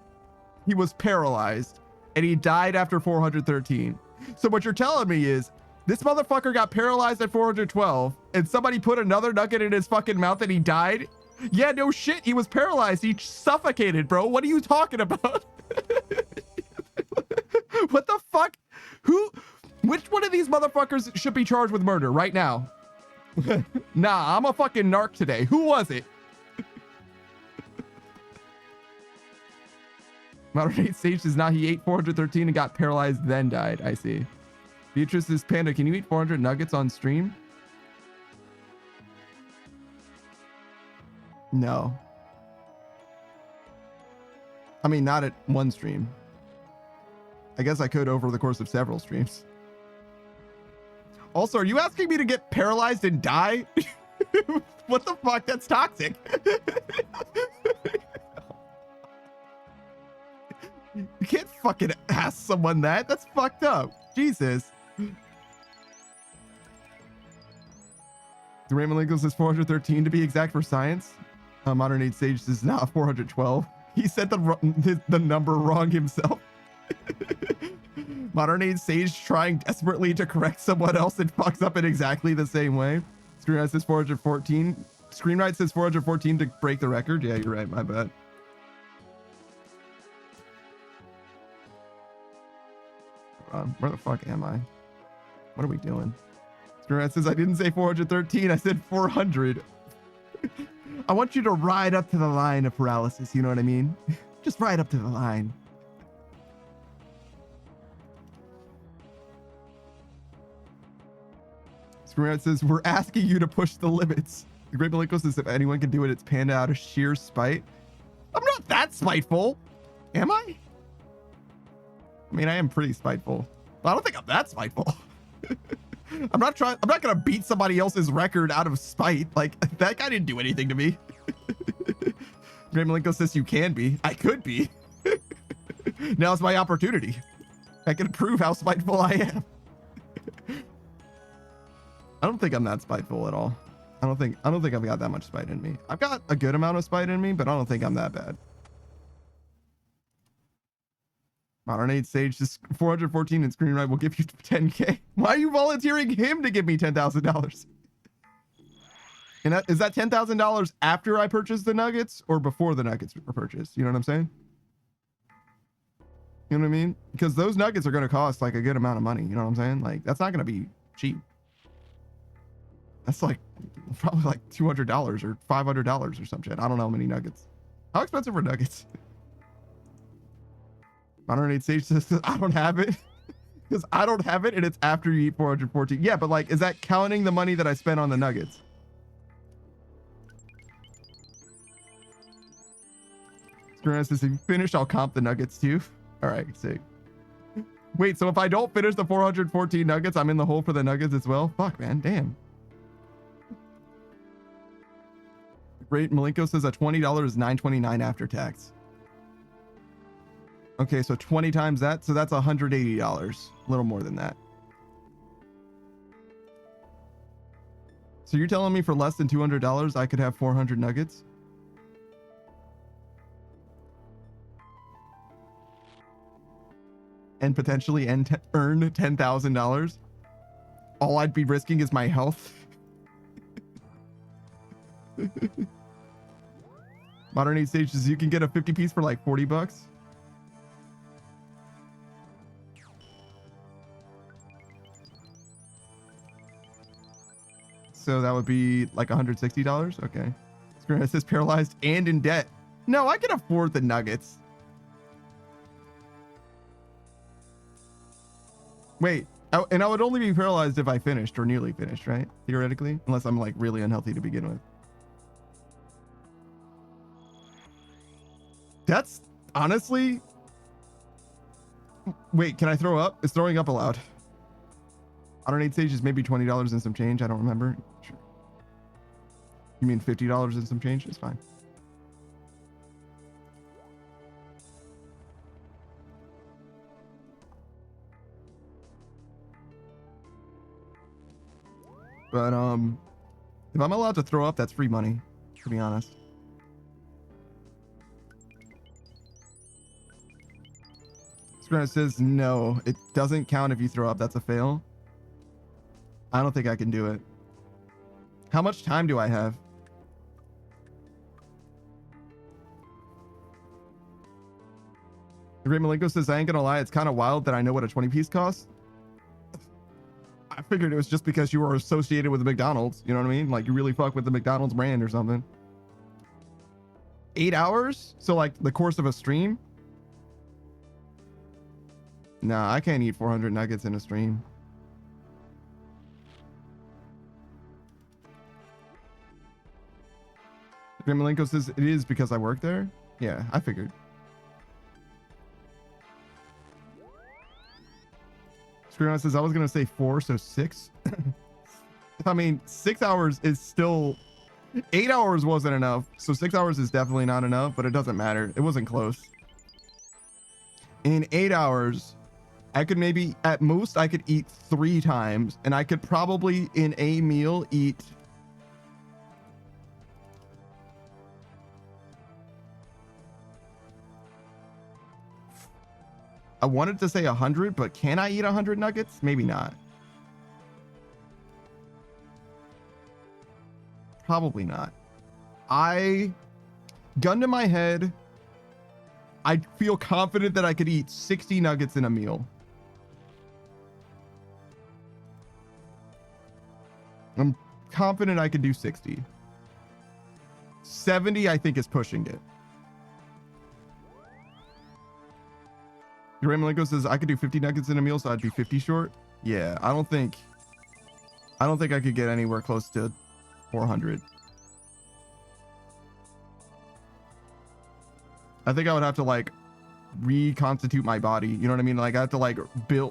He was paralyzed and he died after 413. So what you're telling me is this motherfucker got paralyzed at 412 and somebody put another nugget in his fucking mouth and he died? Yeah, no shit. He was paralyzed. He suffocated, bro. What are you talking about? What the fuck? Which one of these motherfuckers should be charged with murder right now? Nah, I'm a fucking narc today. Who was it? Modern 8 stage is now he ate 413 and got paralyzed, then died. I see. Beatrice is Panda. Can you eat 400 nuggets on stream? No. I mean, not at one stream. I guess I could over the course of several streams. Also, are you asking me to get paralyzed and die? What the fuck? That's toxic. You can't fucking ask someone that. That's fucked up. Jesus. The Raymond Lincoln says 413 to be exact for science. Modern 8 sage is not 412. He said the number wrong himself. Modern 8 sage trying desperately to correct someone else and fucks up in exactly the same way. Screenwrite says 414. Screenwrite says 414 to break the record. Yeah, you're right. My bad. Where the fuck am I? What are we doing? Screenwrite says I didn't say 413. I said 400. I want you to ride up to the line of paralysis. You know what I mean? Just ride up to the line. Screenwrite says we're asking you to push the limits. The Great Malenko says if anyone can do it, it's Panda out of sheer spite. I'm not that spiteful. Am I? I mean, I am pretty spiteful, but I don't think I'm that spiteful. I'm not gonna beat somebody else's record out of spite. Like, that guy didn't do anything to me. Great Malenko says you can be. I could be. Now's my opportunity. I can prove how spiteful I am. I don't think I'm that spiteful at all. I don't think I've got that much spite in me. I've got a good amount of spite in me, but I don't think I'm that bad. Modern 8 sage just 414 and Screenwrite will give you 10K. Why are you volunteering him to give me $10,000? And is that $10,000 after I purchase the nuggets or before the nuggets are purchased? You know what I'm saying? You know what I mean? Because those nuggets are going to cost like a good amount of money. You know what I'm saying? Like, that's not going to be cheap. That's like probably like $200 or $500 or some shit. I don't know how many nuggets. How expensive are nuggets? Modern 8 sage says I don't have it. Because I don't have it and it's after you eat 414. Yeah, but like, is that counting the money that I spent on the nuggets? Screen says if you finish, I'll comp the nuggets too. All right, sick. Wait, so if I don't finish the 414 nuggets, I'm in the hole for the nuggets as well? Fuck, man, damn. Great Malenko says that $20 is $9.29 after tax. Okay, so 20 times that, so that's $180. A little more than that. So you're telling me for less than $200, I could have 400 nuggets? And potentially earn $10,000? All I'd be risking is my health? Modern 8 stages, you can get a 50 piece for like 40 bucks. So that would be like $160. Okay. Screen says paralyzed and in debt. No, I can afford the nuggets. Wait, and I would only be paralyzed if I finished or nearly finished, right? Theoretically, unless I'm like really unhealthy to begin with. That's honestly. Wait, can I throw up? Is throwing up allowed? Modern 8 stages, maybe $20 and some change. I don't remember. Sure. You mean $50 and some change? It's fine. But if I'm allowed to throw up, that's free money, to be honest. Screenwriter says no, it doesn't count if you throw up. That's a fail. I don't think I can do it. How much time do I have? Great Malenko says, I ain't gonna lie, it's kind of wild that I know what a 20 piece costs. I figured it was just because you were associated with the McDonald's. You know what I mean? Like you really fuck with the McDonald's brand or something. 8 hours? So like the course of a stream? Nah, I can't eat 400 nuggets in a stream. Great Malenko says, it is because I work there? Yeah, I figured. Screenwriter says, I was gonna say 4, so 6. I mean, 6 hours is still... 8 hours wasn't enough, so 6 hours is definitely not enough, but it doesn't matter. It wasn't close. In 8 hours, I could maybe, at most, I could eat 3 times, and I could probably, in a meal, eat... I wanted to say 100, but can I eat 100 nuggets? Maybe not. Probably not. Gun to my head, I feel confident that I could eat 60 nuggets in a meal. I'm confident I could do 60. 70, I think, is pushing it. Malenko says I could do 50 nuggets in a meal, so I'd be 50 short. Yeah, I don't think I could get anywhere close to 400. I think I would have to like reconstitute my body. You know what I mean? Like I have to like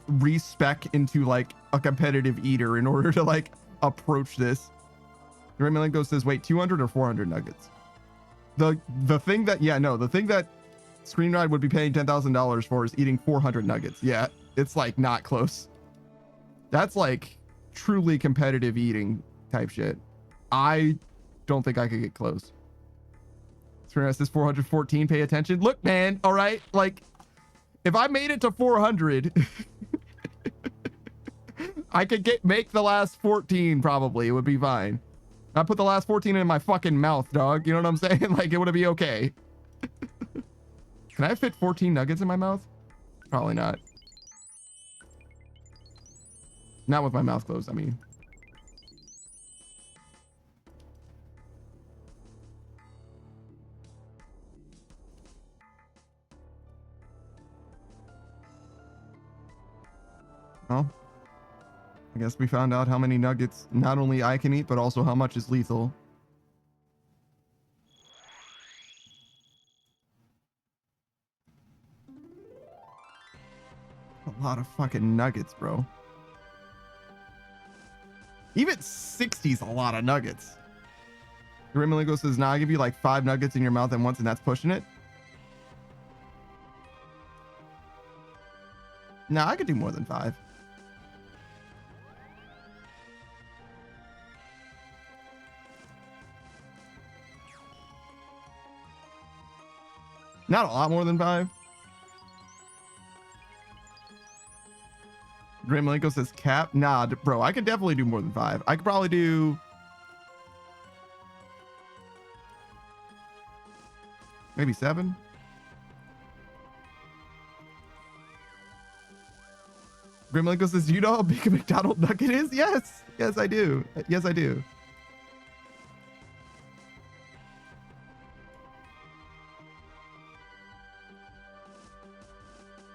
respec into like a competitive eater in order to like approach this. Malenko says, wait, 200 or 400 nuggets? The thing that the thing that Screenride would be paying $10,000 for is eating 400 nuggets. Yeah, it's like not close. That's like truly competitive eating type shit. I don't think I could get close. Screenride says 414, pay attention. Look, man, all right? Like, if I made it to 400, I could make the last 14 probably. It would be fine. I put the last 14 in my fucking mouth, dog. You know what I'm saying? Like, it would be okay. Can I fit 14 nuggets in my mouth? Probably not. Not with my mouth closed, I mean. Well, I guess we found out how many nuggets not only I can eat, but also how much is lethal. A lot of fucking nuggets, bro. Even 60 is a lot of nuggets. Malenko says, nah, I'll give you like 5 nuggets in your mouth at once and that's pushing it. Nah, I could do more than 5. Not a lot more than 5. Malenko says cap. Nah, bro, I could definitely do more than 5. I could probably do maybe 7. Malenko says, do you know how big a McDonald's nugget is? Yes. Yes, I do. Yes, I do.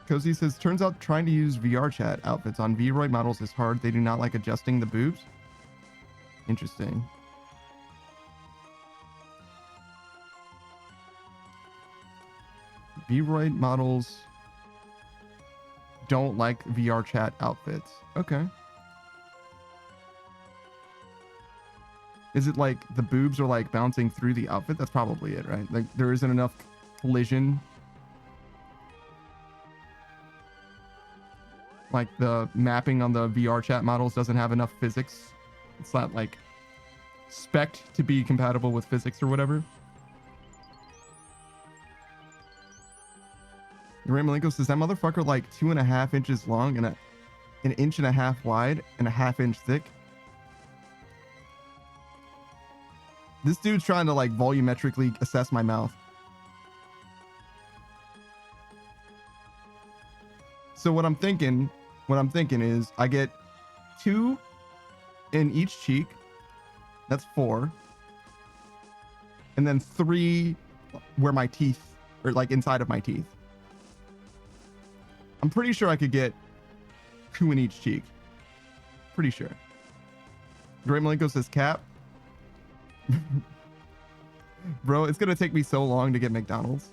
Cozy says, turns out trying to use VR chat outfits on V-Roid models is hard. They do not like adjusting the boobs. Interesting. V-Roid models don't like VR chat outfits. Okay. Is it like the boobs are like bouncing through the outfit? That's probably it, right? Like there isn't enough collision. Like the mapping on the VR chat models doesn't have enough physics It's not like spec'd to be compatible with physics or whatever. Ray Malenko says that motherfucker like 2.5 inches long and an inch and a half wide and a half-inch thick. This dude's trying to like volumetrically assess my mouth. So what I'm thinking is I get 2 in each cheek. That's 4. And then 3 where my teeth, or like inside of my teeth. I'm pretty sure I could get 2 in each cheek. Pretty sure. Great Malenko says cap. Bro, it's gonna take me so long to get McDonald's.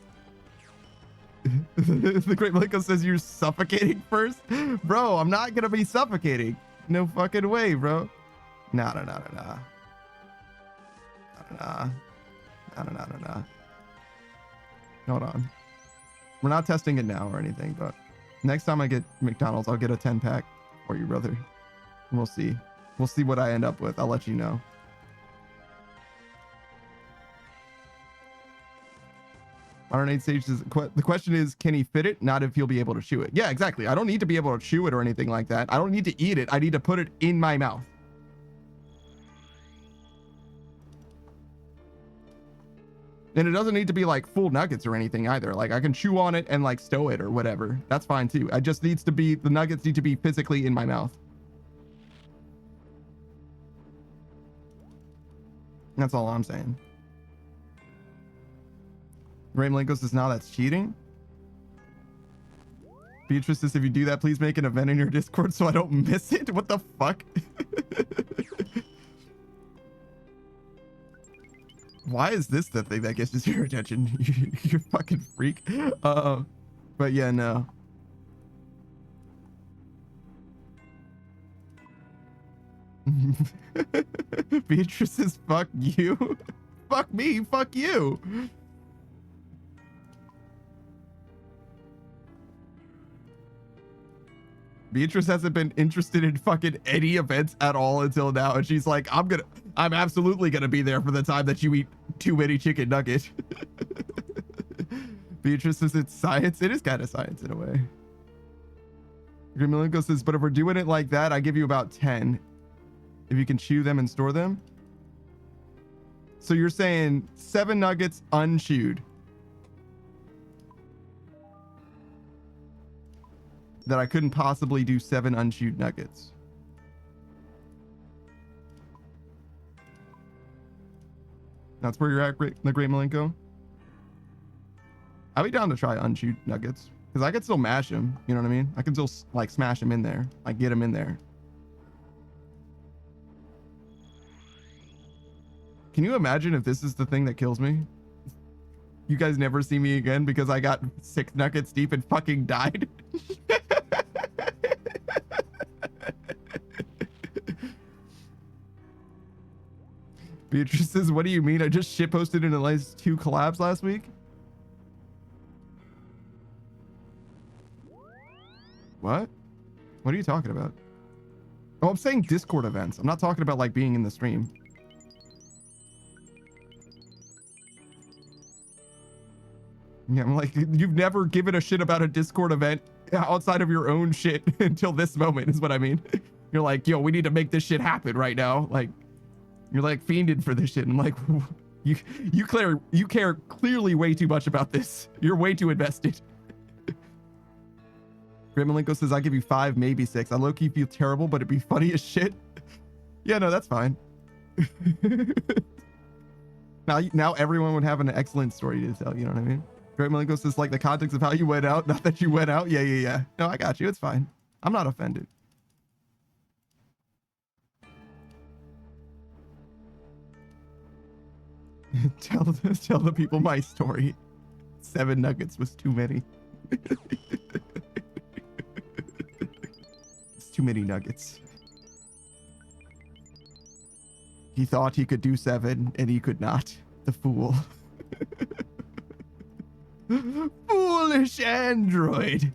The Great Malenko says you're suffocating first. Bro, I'm not gonna be suffocating. No fucking way, bro. Nah. Hold on. We're not testing it now or anything, but next time I get McDonald's, I'll get a 10-pack for you, brother. We'll see. We'll see what I end up with. I'll let you know. Modern Sage says, the question is, can he fit it? Not if he'll be able to chew it. Yeah, exactly. I don't need to be able to chew it or anything like that. I don't need to eat it. I need to put it in my mouth. And it doesn't need to be like full nuggets or anything either. Like I can chew on it and like stow it or whatever. That's fine too. I just needs to be, the nuggets need to be physically in my mouth. That's all I'm saying. Ray Malenko says, now that's cheating. Beatrice says, if you do that, please make an event in your Discord so I don't miss it. What the fuck? Why is this the thing that gets your attention? You fucking freak. But yeah, no. Beatrice says, fuck you. Fuck me, fuck you. Beatrice hasn't been interested in fucking any events at all until now, and she's like, I'm absolutely gonna be there for the time that you eat too many chicken nuggets. Beatrice says it's science. It is kind of science in a way. Grimilenko says, but if we're doing it like that, I give you about 10. If you can chew them and store them. So you're saying 7 nuggets unchewed. That I couldn't possibly do 7 unchewed nuggets. That's where you're at, the Great Malenko. I'd be down to try unchewed nuggets because I could still mash them. You know what I mean? I can still like smash them in there, like get them in there. Can you imagine if this is the thing that kills me? You guys never see me again because I got 6 nuggets deep and fucking died. Beatrice says, what do you mean? I just shitposted in the last 2 collabs last week? What? What are you talking about? Oh, I'm saying Discord events. I'm not talking about like being in the stream. Yeah, I'm like, you've never given a shit about a Discord event outside of your own shit until this moment is what I mean. You're like, yo, we need to make this shit happen right now. Like, you're like fiending for this shit. I'm like, you care clearly way too much about this. You're way too invested. Grimilenko says, I give you 5, maybe 6. I low-key feel terrible, but it'd be funny as shit. Yeah, no, that's fine. Now everyone would have an excellent story to tell, you know what I mean? Great Malenko says, like the context of how you went out, not that you went out. Yeah. No, I got you. It's fine. I'm not offended. tell the people my story. 7 nuggets was too many. It's too many nuggets. He thought he could do 7 and he could not. The fool. Foolish android.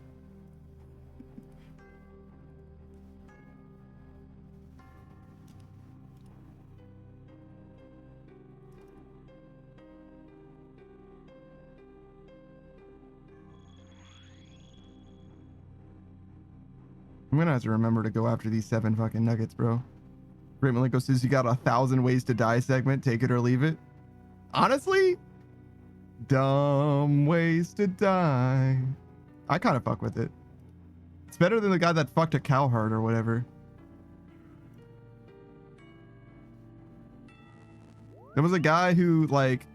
I'm gonna have to remember to go after these 7 fucking nuggets, bro. Great Malenko says you got 1,000 ways to die segment. Take it or leave it. Honestly, dumb ways to die. I kind of fuck with it. It's better than the guy that fucked a cow heart or whatever. There was a guy who like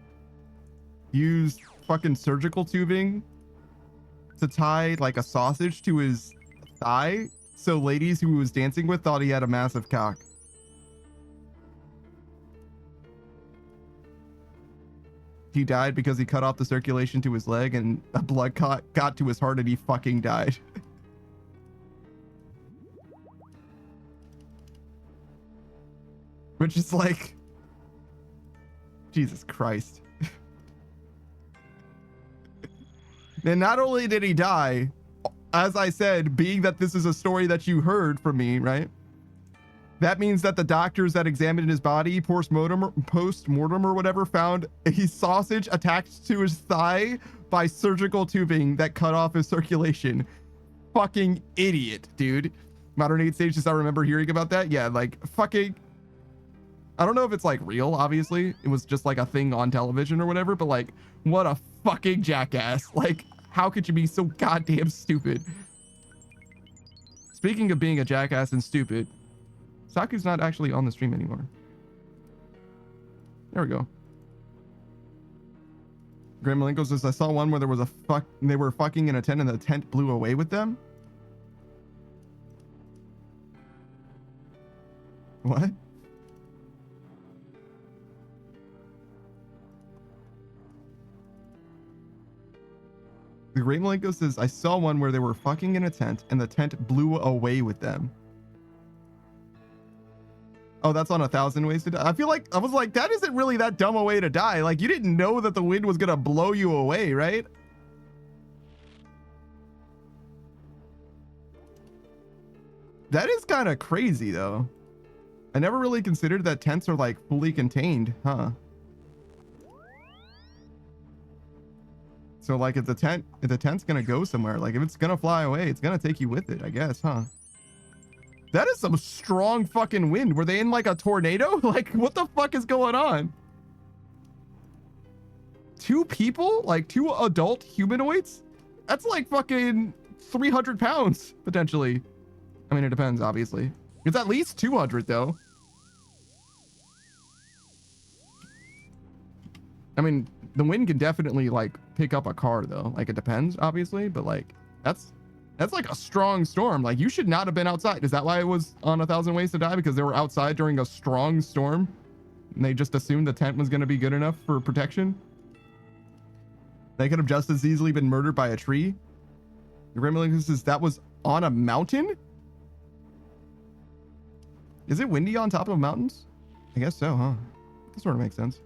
used fucking surgical tubing to tie like a sausage to his thigh, so ladies who he was dancing with thought he had a massive cock. He died because he cut off the circulation to his leg and a blood clot got to his heart and he fucking died. Which is like, Jesus Christ. And not only did he die, as I said, being that this is a story that you heard from me, right? That means that the doctors that examined his body post-mortem or whatever found a sausage attached to his thigh by surgical tubing that cut off his circulation. Fucking idiot, dude. Modern 8 Stage, just I remember hearing about that. Yeah, like fucking... I don't know if it's like real, obviously. It was just like a thing on television or whatever, but like, what a fucking jackass. Like, how could you be so goddamn stupid? Speaking of being a jackass and stupid, Saku's not actually on the stream anymore. There we go. Graham Malenko says, I saw one where there was they were fucking in a tent and the tent blew away with them. What? The Great Malenko says, I saw one where they were fucking in a tent and the tent blew away with them. Oh, that's on 1,000 Ways to Die. I was like, that isn't really that dumb a way to die. Like, you didn't know that the wind was gonna blow you away, right? That is kind of crazy, though. I never really considered that tents are like fully contained, huh? So like if the tent's gonna go somewhere, like if it's gonna fly away, it's gonna take you with it, I guess, huh? That is some strong fucking wind. Were they in like a tornado? Like what the fuck is going on? 2 people? Like 2 adult humanoids? That's like fucking 300 pounds, potentially. I mean, it depends, obviously. It's at least 200 though. I mean, the wind can definitely like pick up a car though. Like it depends, obviously, but like that's like a strong storm. Like you should not have been outside. Is that why it was on 1,000 Ways to Die? Because they were outside during a strong storm and they just assumed the tent was going to be good enough for protection? They could have just as easily been murdered by a tree. The Gremlin says that was on a mountain? Is it windy on top of mountains? I guess so, huh? That sort of makes sense.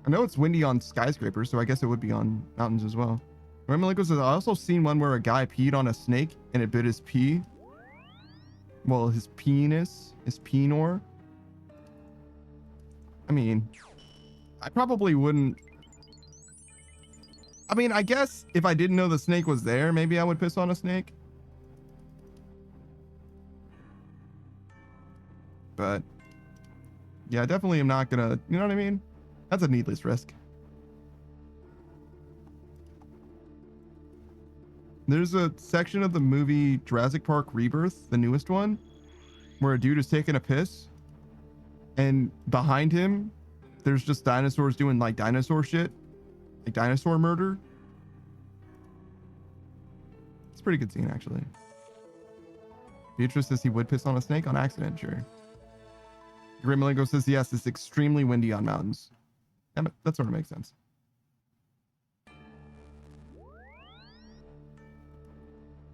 I know it's windy on skyscrapers, so I guess it would be on mountains as well. Remember, says, I also seen one where a guy peed on a snake and it bit his pee. Well, his penis, his penor. I mean, I probably wouldn't. I mean, I guess if I didn't know the snake was there, maybe I would piss on a snake. But yeah, I definitely am not gonna, you know what I mean? That's a needless risk. There's a section of the movie Jurassic Park Rebirth, the newest one, where a dude is taking a piss and behind him, there's just dinosaurs doing like dinosaur shit, like dinosaur murder. It's a pretty good scene, actually. Beatrice says he would piss on a snake on accident, sure. Grim Malenko says, yes, it's extremely windy on mountains. That sort of makes sense.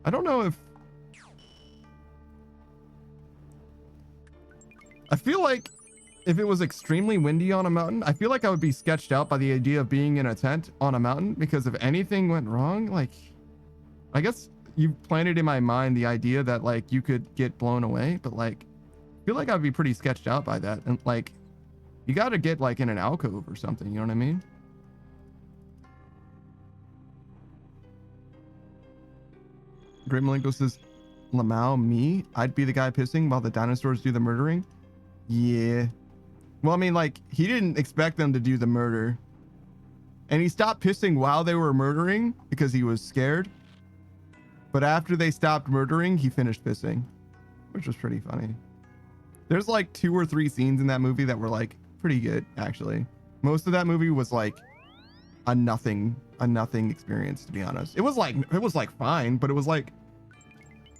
I don't know if... I feel like if it was extremely windy on a mountain, I feel like I would be sketched out by the idea of being in a tent on a mountain, because if anything went wrong, like, I guess you planted in my mind the idea that like you could get blown away, but like, I feel like I'd be pretty sketched out by that. And like, you got to get like in an alcove or something, you know what I mean? Great Malenko says, Lamau, me? I'd be the guy pissing while the dinosaurs do the murdering? Yeah. Well, I mean, like, he didn't expect them to do the murder. And he stopped pissing while they were murdering because he was scared. But after they stopped murdering, he finished pissing, which was pretty funny. There's like 2 or 3 scenes in that movie that were like pretty good, actually. Most of that movie was like a nothing experience, to be honest. It was like fine, but it was like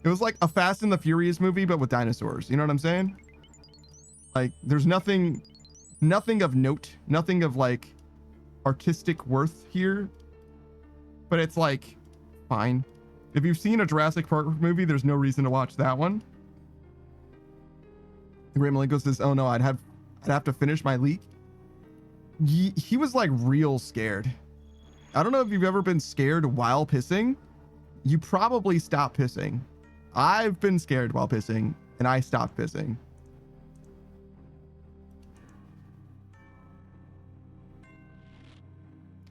a Fast and the Furious movie, but with dinosaurs. You know what I'm saying? Like, there's nothing of note, nothing of like artistic worth here, but it's like fine. If you've seen a Jurassic Park movie, there's no reason to watch that one. Ray Malenko says, oh no, I'd have to finish my leak. He was like real scared. I don't know if you've ever been scared while pissing. You probably stop pissing. I've been scared while pissing and I stopped pissing.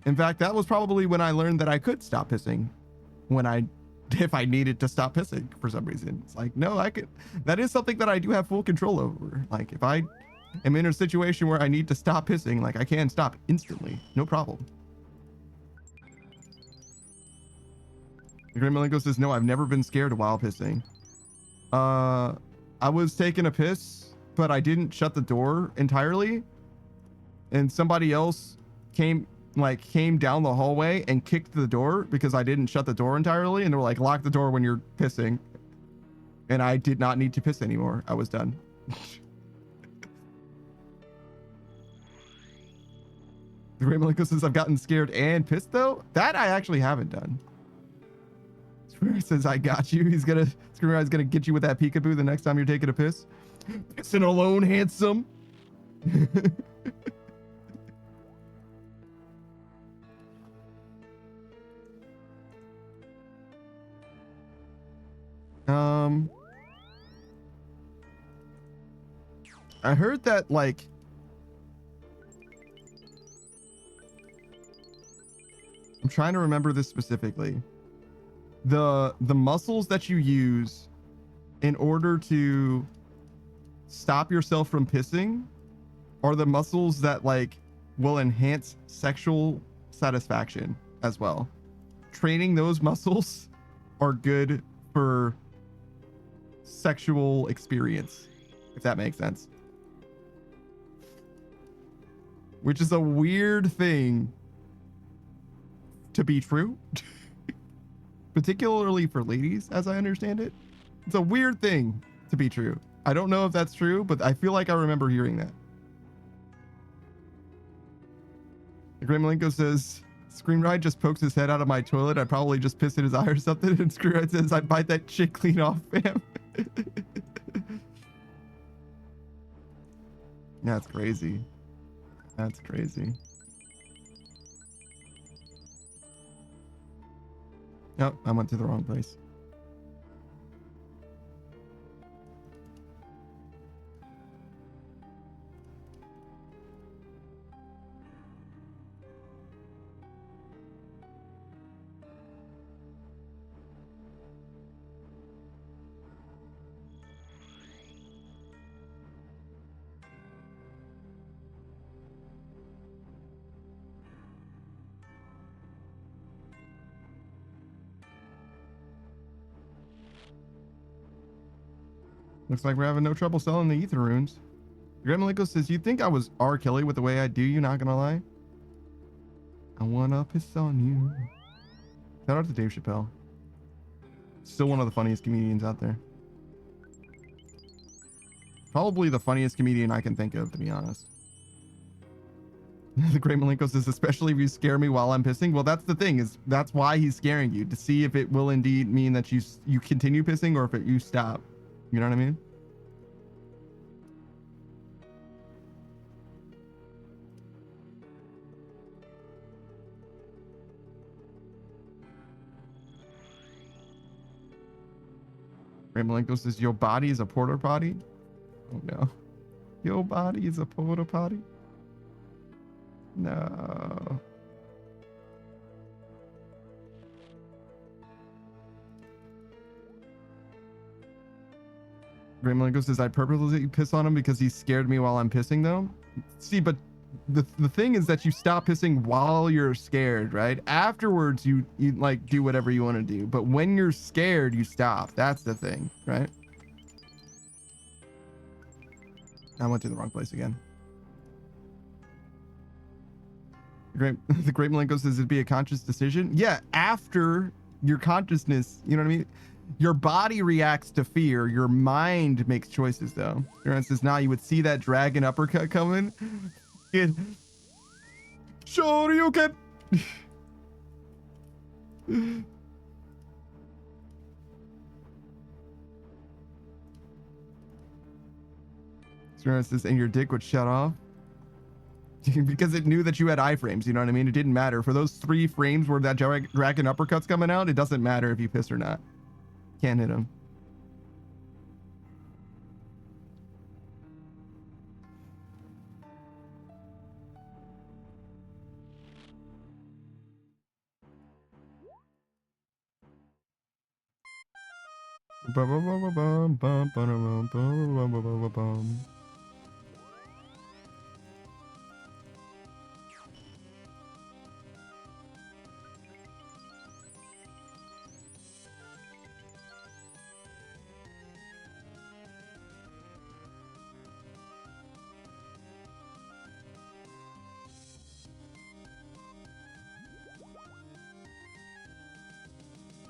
In fact, that was probably when I learned that I could stop pissing if I needed to stop pissing for some reason. It's like, no, that is something that I do have full control over. Like, if I am in a situation where I need to stop pissing, like, I can stop instantly, no problem. Grim Malenko says, no, I've never been scared while pissing. I was taking a piss, but I didn't shut the door entirely. And somebody else came down the hallway and kicked the door because I didn't shut the door entirely. And they were like, lock the door when you're pissing. And I did not need to piss anymore. I was done. The Gray Malenko says, I've gotten scared and pissed though. That I actually haven't done. Screamer says, I got you. Screamer is gonna get you with that peekaboo the next time you're taking a piss. Pissing alone, handsome. I heard that, like, I'm trying to remember this specifically. The muscles that you use in order to stop yourself from pissing are the muscles that, like, will enhance sexual satisfaction as well. Training those muscles are good for sexual experience, if that makes sense. Which is a weird thing to be true. Particularly for ladies, as I understand it. It's a weird thing to be true. I don't know if that's true, but I feel like I remember hearing that. Grim Malenko says, Screamride just pokes his head out of my toilet. I'd probably just piss in his eye or something. And Screamride says, I'd bite that shit clean off, fam. That's crazy. That's crazy. Oh, I went to the wrong place. Looks like we're having no trouble selling the Aether runes. Gremlinko says, you think I was R. Kelly with the way I do you, not gonna lie? I wanna piss on you. Shout out to Dave Chappelle. Still one of the funniest comedians out there. Probably the funniest comedian I can think of, to be honest. The Great Malenko says, especially if you scare me while I'm pissing. Well, that's the thing, is that's why he's scaring you, to see if it will indeed mean that you continue pissing or if you stop. You know what I mean? Great Malenko says, your body is a porta potty? Oh no. Your body is a porta potty? No. Gremlingo says I purposely piss on him because he scared me while I'm pissing though. See, but the thing is that you stop pissing while you're scared, right? Afterwards, you like do whatever you want to do, but when you're scared, you stop. That's the thing, right? I went to the wrong place again. The Great Malenko says it'd be a conscious decision. Yeah, after your consciousness, you know what I mean? Your body reacts to fear. Your mind makes choices, though. For instance, now you would see that dragon uppercut coming. Shoryuken! For instance, and your dick would shut off. Because it knew that you had iframes, you know what I mean? It didn't matter. For those 3 frames where that dragon uppercut's coming out, it doesn't matter if you piss or not. Can't hit him.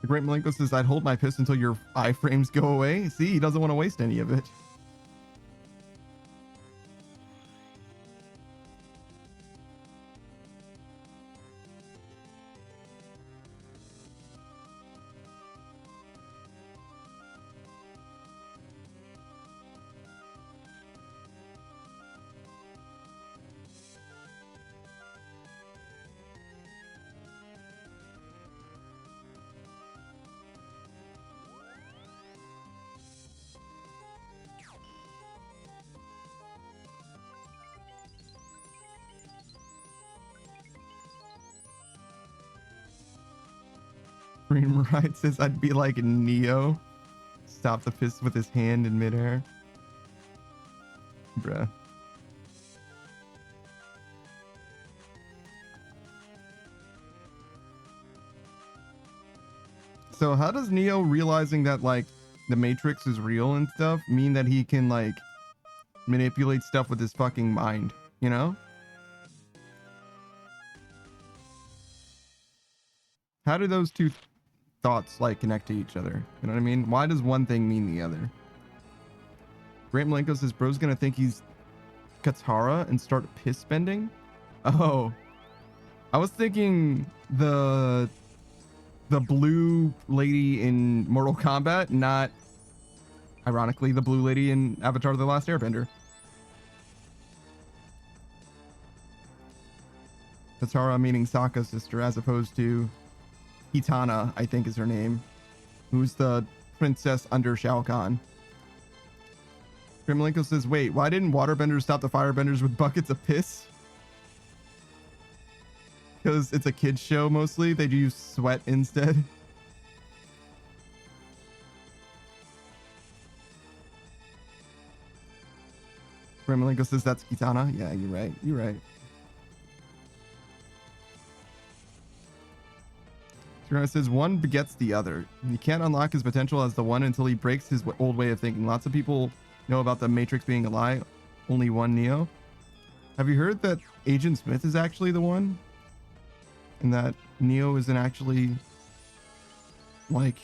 The Great Malenko says, I'd hold my piss until your iframes go away. See, he doesn't want to waste any of it. Green Ride says I'd be like Neo. Stop the piss with his hand in midair. Bruh. So how does Neo realizing that like the Matrix is real and stuff mean that he can like manipulate stuff with his fucking mind, you know? How do those two thoughts like connect to each other? You know what I mean? Why does one thing mean the other? Grant Malenko says bro's gonna think he's Katara and start piss spending. Oh, I was thinking the blue lady in Mortal Kombat, not ironically the blue lady in Avatar: The Last Airbender. Katara meaning Sokka's sister, as opposed to Kitana, I think is her name, who's the princess under Shao Kahn. Gremlinko says, wait, why didn't waterbenders stop the firebenders with buckets of piss? Because it's a kid's show mostly. They use sweat instead. Gremlinko says that's Kitana. Yeah, you're right. You're right. It says one begets the other. You can't unlock his potential as the one until he breaks his old way of thinking. Lots of people know about the Matrix being a lie. Only one Neo. Have you heard that Agent Smith is actually the one? And that Neo isn't actually like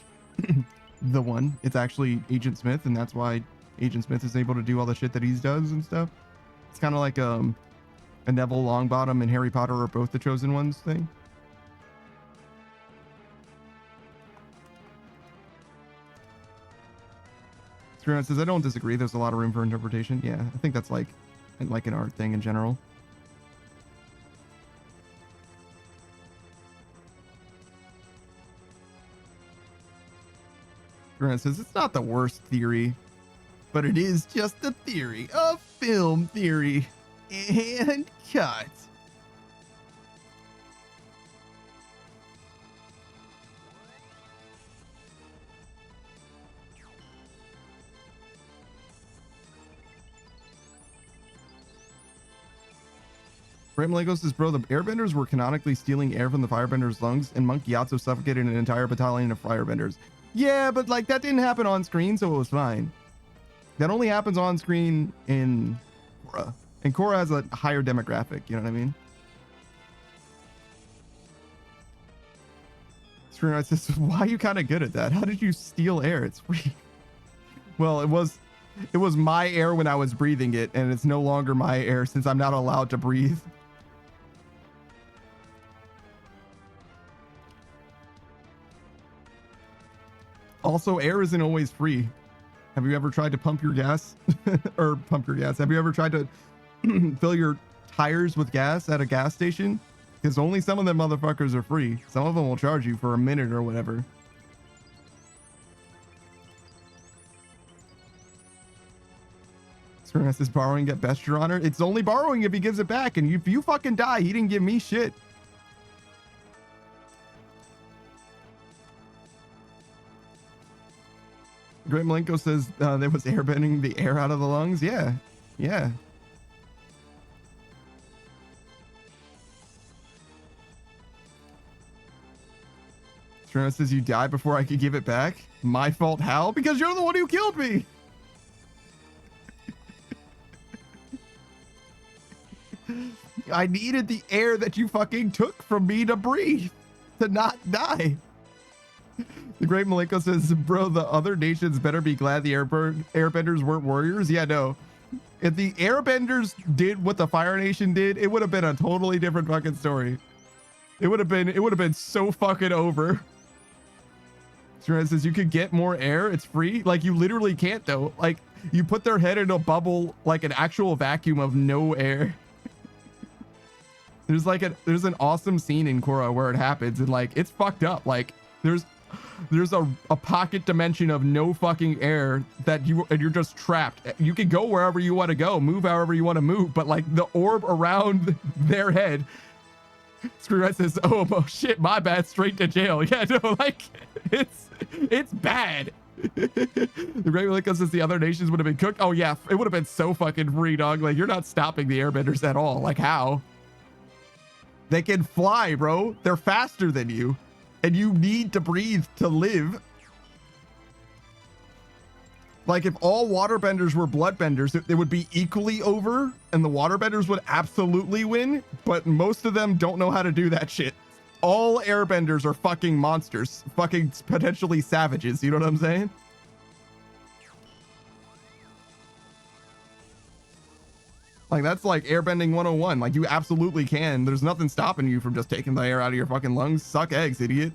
the one. It's actually Agent Smith, and that's why Agent Smith is able to do all the shit that he does and stuff. It's kind of like a Neville Longbottom and Harry Potter are both the chosen ones thing. Says I don't disagree. There's a lot of room for interpretation. Yeah, I think that's like an art thing in general. Grant says it's not the worst theory, but it is just a theory, a film theory, and cut. Great Malenko says, bro, the airbenders were canonically stealing air from the firebenders' lungs, and Monk Gyatso suffocated an entire battalion of firebenders. Yeah, but like that didn't happen on screen, so it was fine. That only happens on screen in Korra. And Korra has a higher demographic, you know what I mean? Screenwriter says, why are you kind of good at that? How did you steal air? It's free. Well, it was my air when I was breathing it, and it's no longer my air since I'm not allowed to breathe. Also, air isn't always free. Have you ever tried to pump your gas? Or pump your gas? Have you ever tried to fill your tires with gas at a gas station? Because only some of them motherfuckers are free. Some of them will charge you for a minute or whatever. Screen says borrowing at best, Your Honor. It's only borrowing if he gives it back. And if you fucking die, he didn't give me shit. Great Malenko says there was airbending the air out of the lungs. Yeah. Yeah. Trina says you died before I could give it back. My fault, how? Because you're the one who killed me. I needed the air that you fucking took from me to breathe, to not die. The Great Malenko says, bro, the other nations better be glad the airbenders weren't warriors. Yeah, no. If the airbenders did what the Fire Nation did, it would have been a totally different fucking story. It would have been so fucking over. Trina says you could get more air. It's free. Like you literally can't though. Like you put their head in a bubble, like an actual vacuum of no air. There's an awesome scene in Korra where it happens and like it's fucked up. Like there's a pocket dimension of no fucking air that you're just trapped. You can go wherever you want to go, move however you want to move, but like the orb around their head. Screwrat says, oh shit, my bad, straight to jail. Yeah, no, like it's bad. The Great Malenko says the other nations would have been cooked. Oh yeah, it would have been so fucking free, dog. Like you're not stopping the airbenders at all. Like how? They can fly, bro. They're faster than you. And you need to breathe to live. Like if all waterbenders were bloodbenders, it would be equally over and the waterbenders would absolutely win. But most of them don't know how to do that shit. All airbenders are fucking monsters. Fucking potentially savages. You know what I'm saying? Like that's like airbending 101. Like you absolutely can. There's nothing stopping you from just taking the air out of your fucking lungs. Suck eggs, idiot.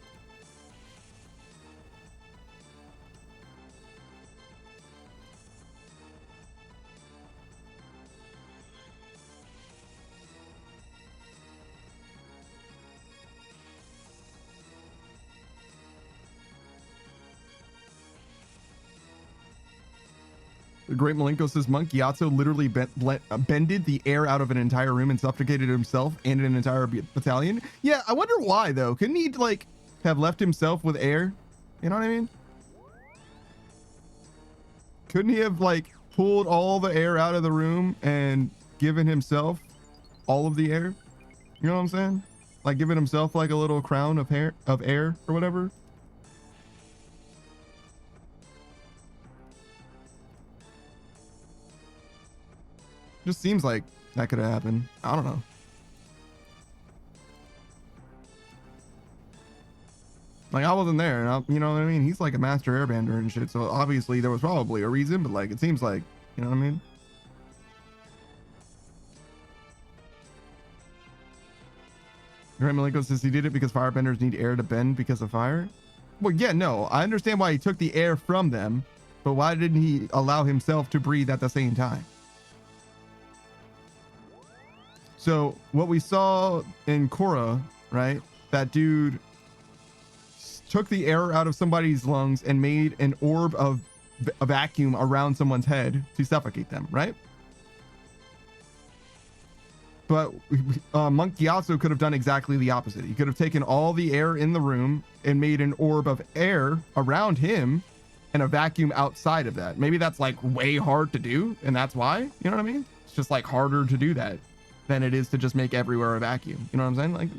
The Great Malenko says Monk Gyatso literally bended the air out of an entire room and suffocated himself and an entire battalion. Yeah, I wonder why though. Couldn't he like have left himself with air? You know what I mean? Couldn't he have like pulled all the air out of the room and given himself all of the air? You know what I'm saying? Like giving himself like a little crown of air or whatever. Just seems like that could have happened. I don't know. Like I wasn't there, and you know what I mean? He's like a master airbender and shit, so obviously there was probably a reason, but like it seems like, you know what I mean? Great Malenko says he did it because firebenders need air to bend because of fire. Well, yeah, no, I understand why he took the air from them, but why didn't he allow himself to breathe at the same time? So what we saw in Korra, right? That dude took the air out of somebody's lungs and made an orb of a vacuum around someone's head to suffocate them, right? But Monk Gyatso could have done exactly the opposite. He could have taken all the air in the room and made an orb of air around him and a vacuum outside of that. Maybe that's like way hard to do, and that's why, you know what I mean? It's just like harder to do that. than it is to just make everywhere a vacuum. You know what I'm saying? Like,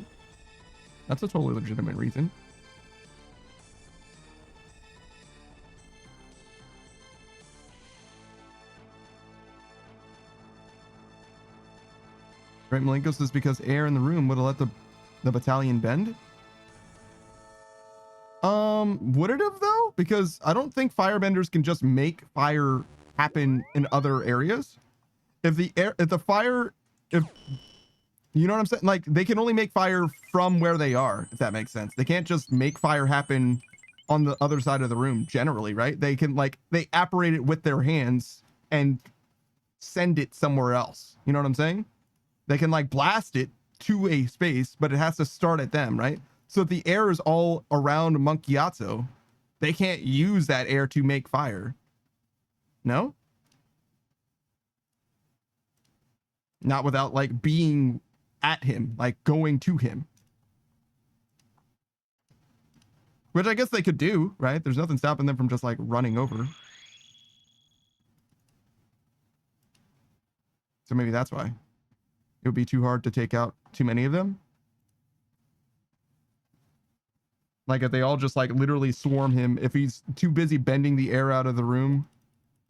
that's a totally legitimate reason. Right, Malenko says because air in the room would have let the battalion bend. Would it have though? Because I don't think firebenders can just make fire happen in other areas. If you know what I'm saying? Like, they can only make fire from where they are, if that makes sense. They can't just make fire happen on the other side of the room generally, right? They can, like, they apparate it with their hands and send it somewhere else. You know what I'm saying? They can, like, blast it to a space, but it has to start at them, right? So if the air is all around Monkiatsu, they can't use that air to make fire. No? Not without, like, being at him, like going to him. Which I guess they could do, right? There's nothing stopping them from just like running over. So maybe that's why. It would be too hard to take out too many of them. Like if they all just like literally swarm him, if he's too busy bending the air out of the room,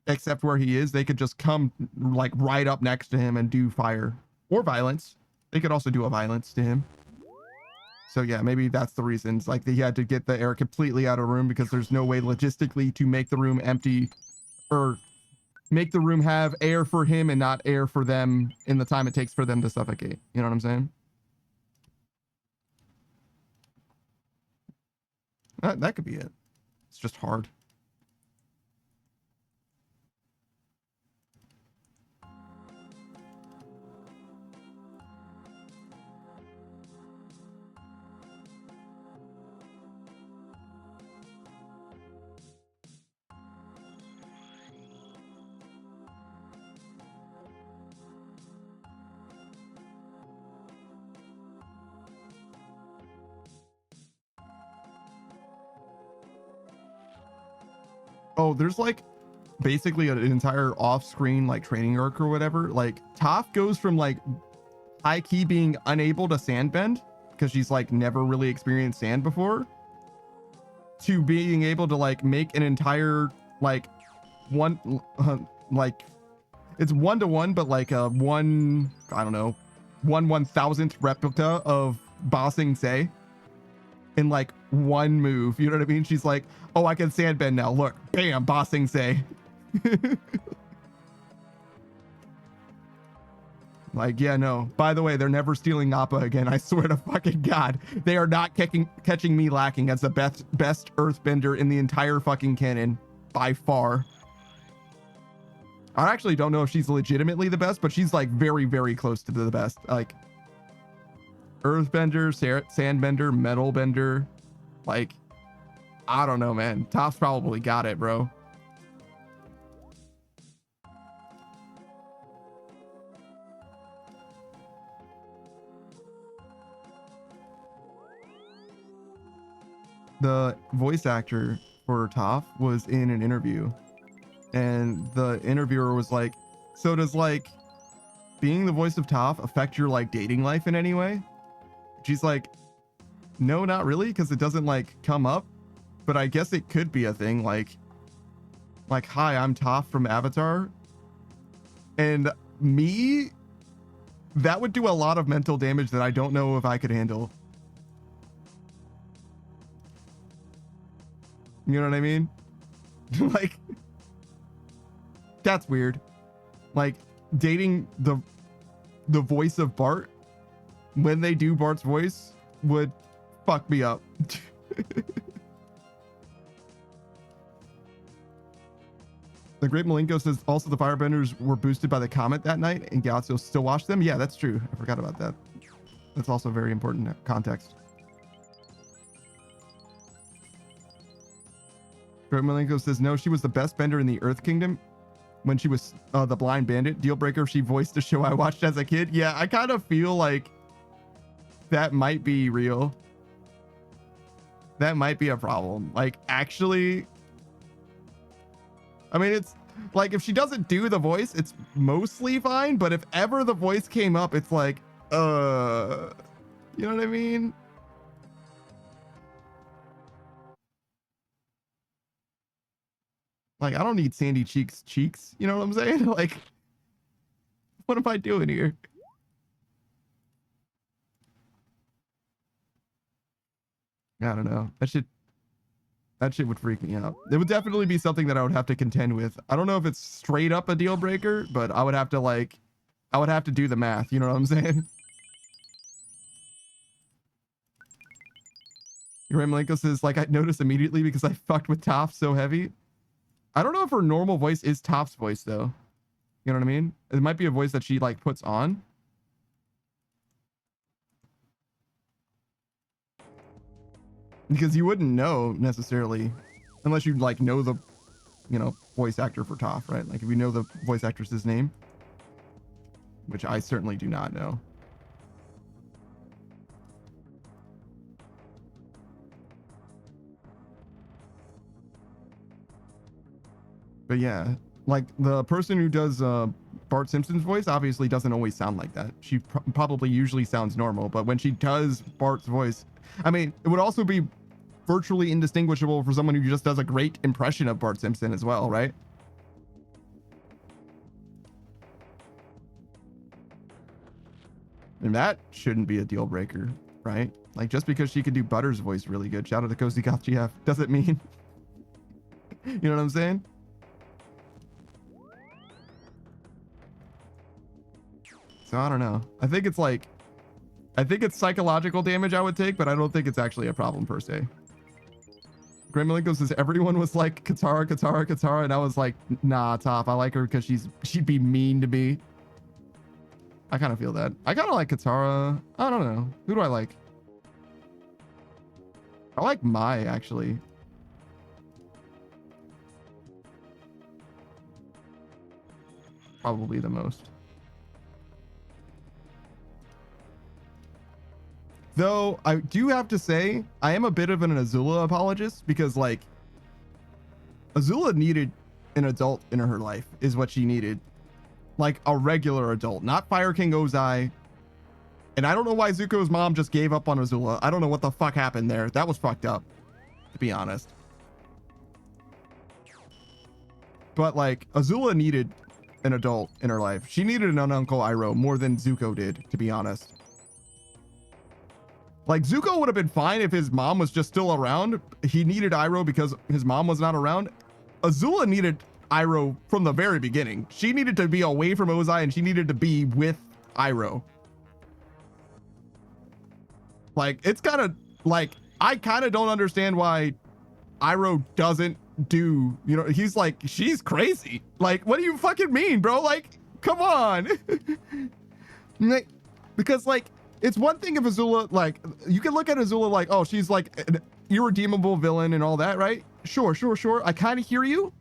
except where he is, they could just come like right up next to him and do fire or violence. They could also do a violence to him. So yeah, maybe that's the reason. It's like he had to get the air completely out of the room because there's no way logistically to make the room empty or make the room have air for him and not air for them in the time it takes for them to suffocate. You know what I'm saying? That could be it. It's just hard. Oh, there's like basically an entire off-screen like training arc or whatever. Like Toph goes from like high key being unable to sandbend because she's like never really experienced sand before to being able to like make an entire like one like it's 1-to-1 but like a one, I don't know, 1/1000th replica of Bossing Say in like one move. You know what I mean? She's like, oh, I can sandbend now. Look, bam, Bossing Say. Like, yeah, no. By the way, they're never stealing Nappa again. I swear to fucking God. They are not catching me lacking as the best earthbender in the entire fucking canon. By far. I actually don't know if she's legitimately the best, but she's like very, very close to the best. Like, earthbender, sandbender, metalbender. Like, I don't know, man. Toph's probably got it, bro. The voice actor for Toph was in an interview, and the interviewer was like, so does like being the voice of Toph affect your like dating life in any way? She's like, no, not really, because it doesn't like come up, but I guess it could be a thing. Like, hi, I'm Toph from Avatar, and me, that would do a lot of mental damage that I don't know if I could handle. You know what I mean? Like, that's weird. Like, dating the voice of Bart when they do Bart's voice would fuck me up. The Great Malenko says also the firebenders were boosted by the comet that night and Galaxio still watched them. Yeah, that's true. I forgot about that. That's also very important context. Great Malenko says no, she was the best bender in the Earth Kingdom when she was the Blind Bandit. Deal breaker, she voiced a show I watched as a kid. Yeah, I kind of feel like that might be real. That might be a problem. Like, actually, I mean, Like, if she doesn't do the voice, it's mostly fine. But if ever the voice came up, it's like, you know what I mean? Like, I don't need Sandy Cheeks. You know what I'm saying? Like, what am I doing here? I don't know. That shit would freak me out. It would definitely be something that I would have to contend with. I don't know if it's straight up a deal breaker, but I would have to do the math. You know what I'm saying? Ramlenko says, like, I noticed immediately because I fucked with Toph so heavy. I don't know if her normal voice is Toph's voice, though. You know what I mean? It might be a voice that she, like, puts on. Because you wouldn't know necessarily unless you like know the, you know, voice actor for Toph, right? Like if you know the voice actress's name, which I certainly do not know. But yeah, like the person who does Bart Simpson's voice obviously doesn't always sound like that. She probably usually sounds normal, but when she does Bart's voice, I mean, it would also be virtually indistinguishable for someone who just does a great impression of Bart Simpson as well, right? And that shouldn't be a deal breaker, right? Like just because she could do Butter's voice really good, shout out to Cozy Goth GF, doesn't mean you know what I'm saying? So I don't know. I think it's psychological damage I would take, but I don't think it's actually a problem per se. Graham Malenko says everyone was like Katara, and I was like, nah, Toph. I like her because she'd be mean to me. I kind of feel that. I kind of like Katara. I don't know. Who do I like? I like Mai actually. Probably the most. Though I do have to say, I am a bit of an Azula apologist because like Azula needed an adult in her life is what she needed. Like a regular adult, not Fire King Ozai. And I don't know why Zuko's mom just gave up on Azula. I don't know what the fuck happened there. That was fucked up, to be honest. But like Azula needed an adult in her life. She needed an Uncle Iroh more than Zuko did, to be honest. Like Zuko would have been fine if his mom was just still around. He needed Iroh because his mom was not around. Azula needed Iroh from the very beginning. She needed to be away from Ozai and she needed to be with Iroh. Like it's kind of like I kind of don't understand why Iroh doesn't do, you know, he's like, she's crazy. Like, what do you fucking mean, bro? Like, come on. Because like it's one thing if Azula, like, you can look at Azula like, oh, she's like an irredeemable villain and all that, right? Sure. I kind of hear you.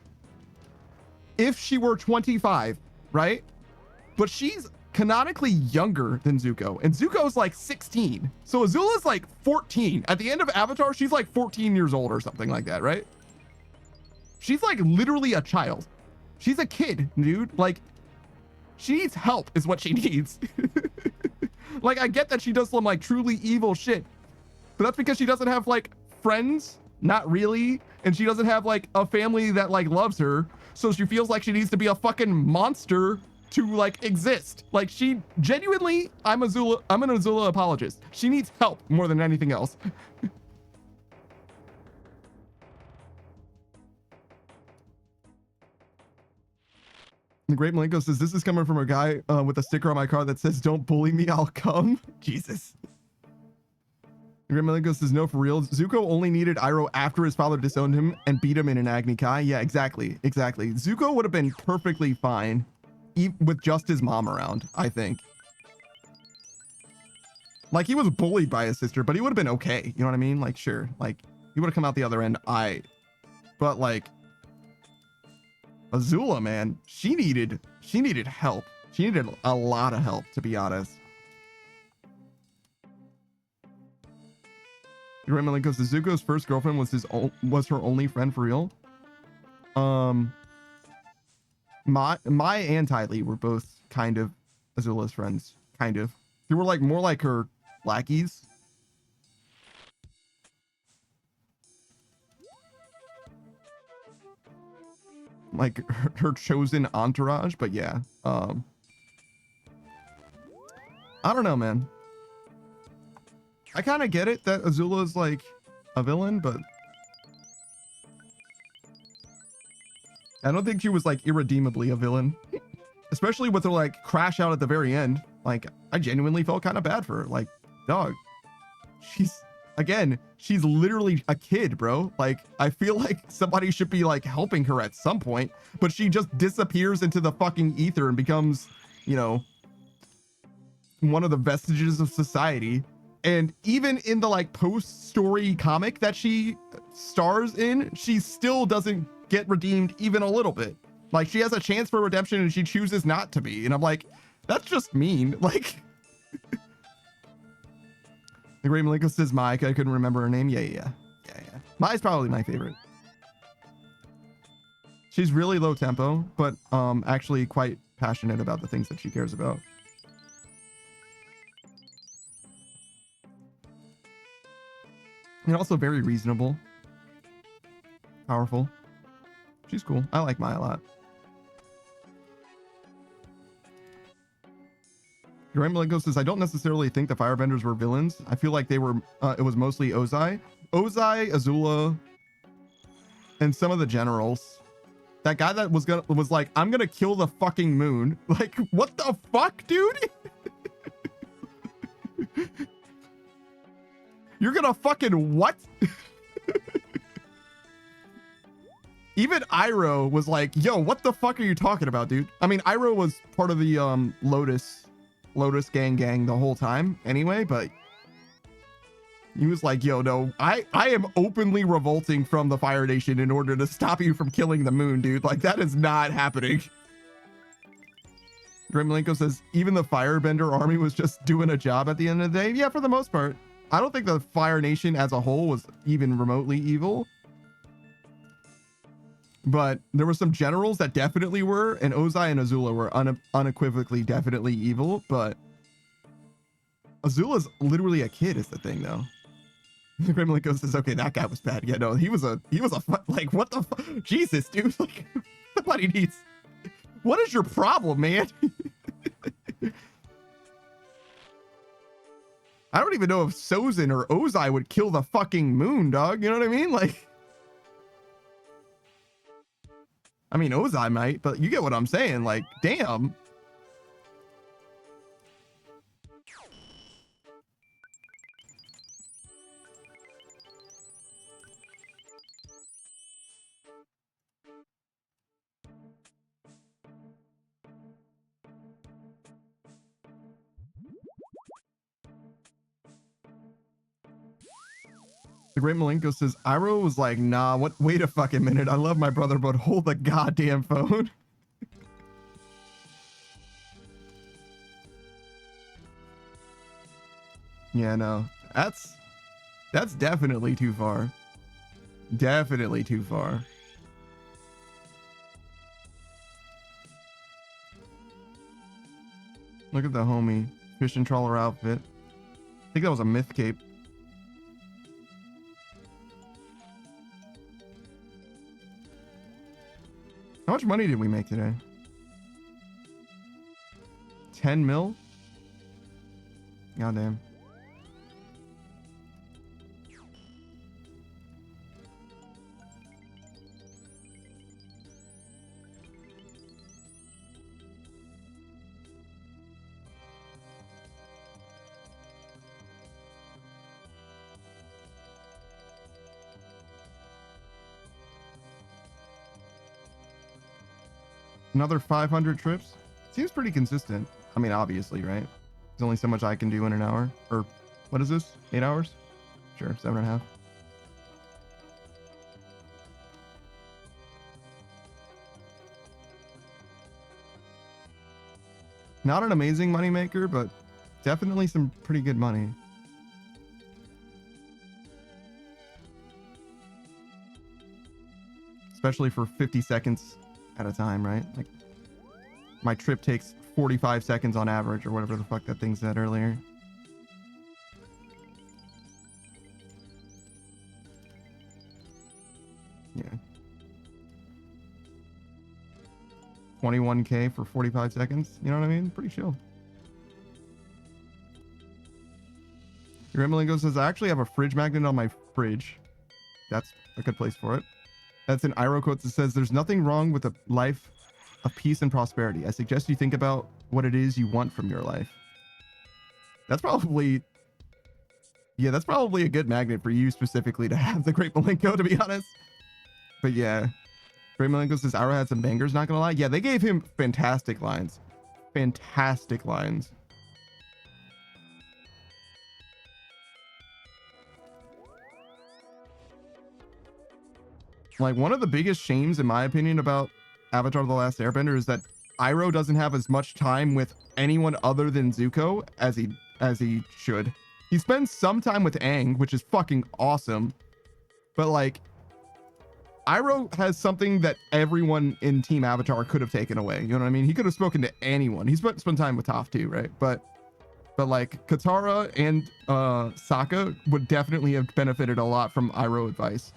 If she were 25, right? But she's canonically younger than Zuko, and Zuko's like 16. So Azula's like 14. At the end of Avatar, she's like 14 years old or something like that, right? She's like literally a child. She's a kid, dude. Like, she needs help is what she needs. Like, I get that she does some like truly evil shit, but that's because she doesn't have like friends, not really, and she doesn't have like a family that like loves her, so she feels like she needs to be a fucking monster to like exist. Like she genuinely, I'm an Azula apologist. She needs help more than anything else. The Great Malenko says, this is coming from a guy with a sticker on my car that says, don't bully me, I'll come. Jesus. The Great Malenko says, no, for real. Zuko only needed Iroh after his father disowned him and beat him in an Agni Kai. Yeah, exactly. Zuko would have been perfectly fine with just his mom around, I think. Like, he was bullied by his sister, but he would have been okay. You know what I mean? Like, sure. Like, he would have come out the other end. But like, Azula, man, she needed help. She needed a lot of help, to be honest. Malenko says Zuko's first girlfriend was her only friend for real. My and Tylee were both kind of Azula's friends. Kind of. They were like more like her lackeys. Like her chosen entourage, but yeah. I don't know, man. I kind of get it that Azula is like a villain, but I don't think she was like irredeemably a villain. Especially with her like crash out at the very end. Like I genuinely felt kind of bad for her. Like, dog, she's literally a kid, bro. Like I feel like somebody should be like helping her at some point, but she just disappears into the fucking ether and becomes, you know, one of the vestiges of society. And even in the like post-story comic that she stars in, she still doesn't get redeemed even a little bit. Like she has a chance for redemption and she chooses not to be. And I'm like, that's just mean. Like the Great Malenko says Mike. I couldn't remember her name. Yeah. Mai's probably my favorite. She's really low tempo, but actually quite passionate about the things that she cares about. And also very reasonable. Powerful. She's cool. I like Mai a lot. Great Malenko says, I don't necessarily think the Firebenders were villains. I feel like they were, it was mostly Ozai. Ozai, Azula, and some of the generals. That guy that was like, I'm gonna kill the fucking moon. Like, what the fuck, dude? You're gonna fucking what? Even Iroh was like, yo, what the fuck are you talking about, dude? I mean, Iroh was part of the Lotus gang the whole time anyway, but he was like, yo, no, I am openly revolting from the Fire Nation in order to stop you from killing the moon, dude. Like, that is not happening. Great Malenko says, even the Firebender army was just doing a job at the end of the day. Yeah, for the most part. I don't think the Fire Nation as a whole was even remotely evil. But there were some generals that definitely were, and Ozai and Azula were unequivocally definitely evil, but Azula's literally a kid is the thing, though. The Great Malenko says, okay, that guy was bad. Yeah, no, he was a like, what the fuck? Jesus, dude. Like, somebody needs, what is your problem, man? I don't even know if Sozin or Ozai would kill the fucking moon, dog. You know what I mean? Like, I mean, Ozai might, but you get what I'm saying. Like, damn. The Great Malenko says, Iroh was like, nah, what? Wait a fucking minute. I love my brother, but hold the goddamn phone. Yeah, no, that's definitely too far. Definitely too far. Look at the homie fishing trawler outfit. I think that was a myth cape. How much money did we make today? 10 mil? Goddamn. Another 500 trips? Seems pretty consistent. I mean, obviously, right? There's only so much I can do in an hour. Or, what is this? 8 hours? Sure, 7.5. Not an amazing moneymaker, but definitely some pretty good money. Especially for 50 seconds at a time, right? Like, My trip takes 45 seconds on average, or whatever the fuck that thing said earlier. Yeah. 21K for 45 seconds. You know what I mean? Pretty chill. Gremlingo says, I actually have a fridge magnet on my fridge. That's a good place for it. That's an Iro quote that says, there's nothing wrong with a life of peace and prosperity. I suggest you think about what it is you want from your life. That's probably... Yeah, that's probably a good magnet for you specifically to have, the Great Malenko, to be honest. But yeah. Great Malenko says, Iro had some bangers, not gonna lie. Yeah, they gave him fantastic lines. Fantastic lines. Like, one of the biggest shames, in my opinion, about Avatar: The Last Airbender is that Iroh doesn't have as much time with anyone other than Zuko as he should. He spends some time with Aang, which is fucking awesome. But, like, Iroh has something that everyone in Team Avatar could have taken away. You know what I mean? He could have spoken to anyone. He's spent time with Toph too, right? But like, Katara and Sokka would definitely have benefited a lot from Iroh advice.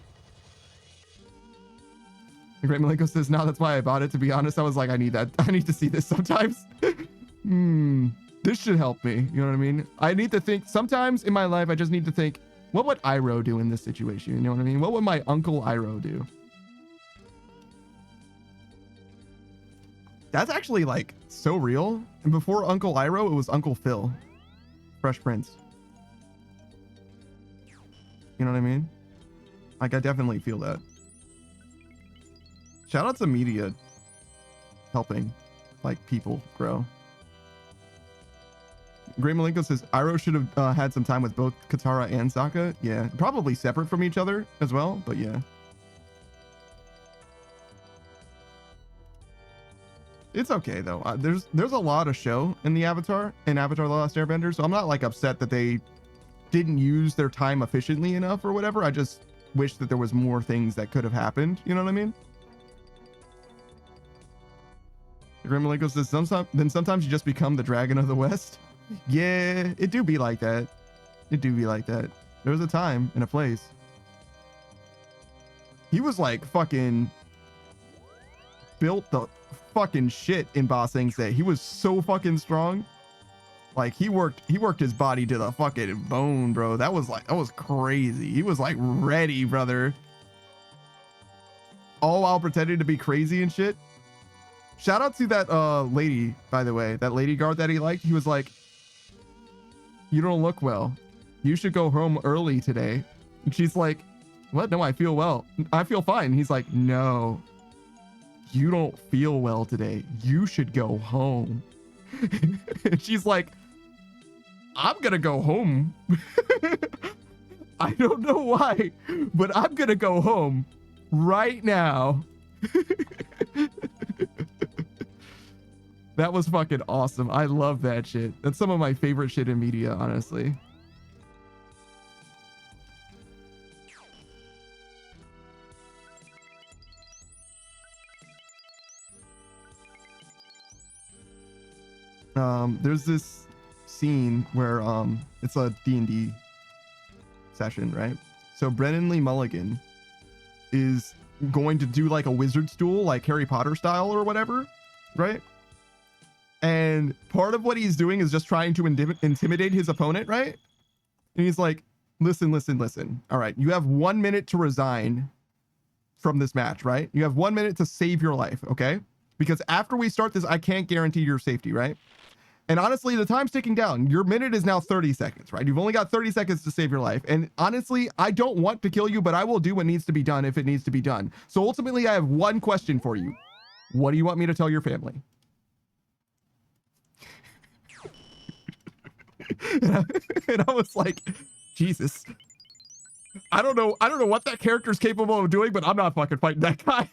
Great Malenko says, no, that's why I bought it. To be honest, I was like, I need that. I need to see this sometimes. This should help me. You know what I mean? I need to think. Sometimes in my life, I just need to think, what would Iroh do in this situation? You know what I mean? What would my Uncle Iroh do? That's actually, like, so real. And before Uncle Iroh, it was Uncle Phil. Fresh Prince. You know what I mean? Like, I definitely feel that. Shout out to media helping, like, people grow. Great Malenko says, Iroh should have had some time with both Katara and Sokka. Yeah, probably separate from each other as well, but yeah. It's okay, though. There's a lot of show in the Avatar, in Avatar: The Last Airbender, so I'm not, like, upset that they didn't use their time efficiently enough or whatever. I just wish that there was more things that could have happened. You know what I mean? Gremlingo says, sometimes you just become the Dragon of the West. Yeah, it do be like that. It do be like that. There was a time and a place. He was like fucking built the fucking shit in Ba Sing Se. He was so fucking strong. Like, he worked his body to the fucking bone, bro. That was crazy. He was like ready, brother. All while pretending to be crazy and shit. Shout out to that lady, by the way, that lady guard that he liked. He was like, you don't look well. You should go home early today. And she's like, what? No, I feel well. I feel fine. He's like, no, you don't feel well today. You should go home. And she's like, I'm gonna go home. I don't know why, but I'm gonna go home right now. That was fucking awesome. I love that shit. That's some of my favorite shit in media, honestly. There's this scene where it's a D&D session, right? So Brennan Lee Mulligan is going to do like a wizard's duel, like Harry Potter style or whatever, right? And part of what he's doing is just trying to intimidate his opponent, right? And he's like, listen. All right, you have 1 minute to resign from this match, right? You have 1 minute to save your life, okay? Because after we start this, I can't guarantee your safety, right? And honestly, the time's ticking down. Your minute is now 30 seconds, right? You've only got 30 seconds to save your life. And honestly, I don't want to kill you, but I will do what needs to be done if it needs to be done. So ultimately, I have one question for you. What do you want me to tell your family? And I was like, Jesus. I don't know what that character's capable of doing, but I'm not fucking fighting that guy.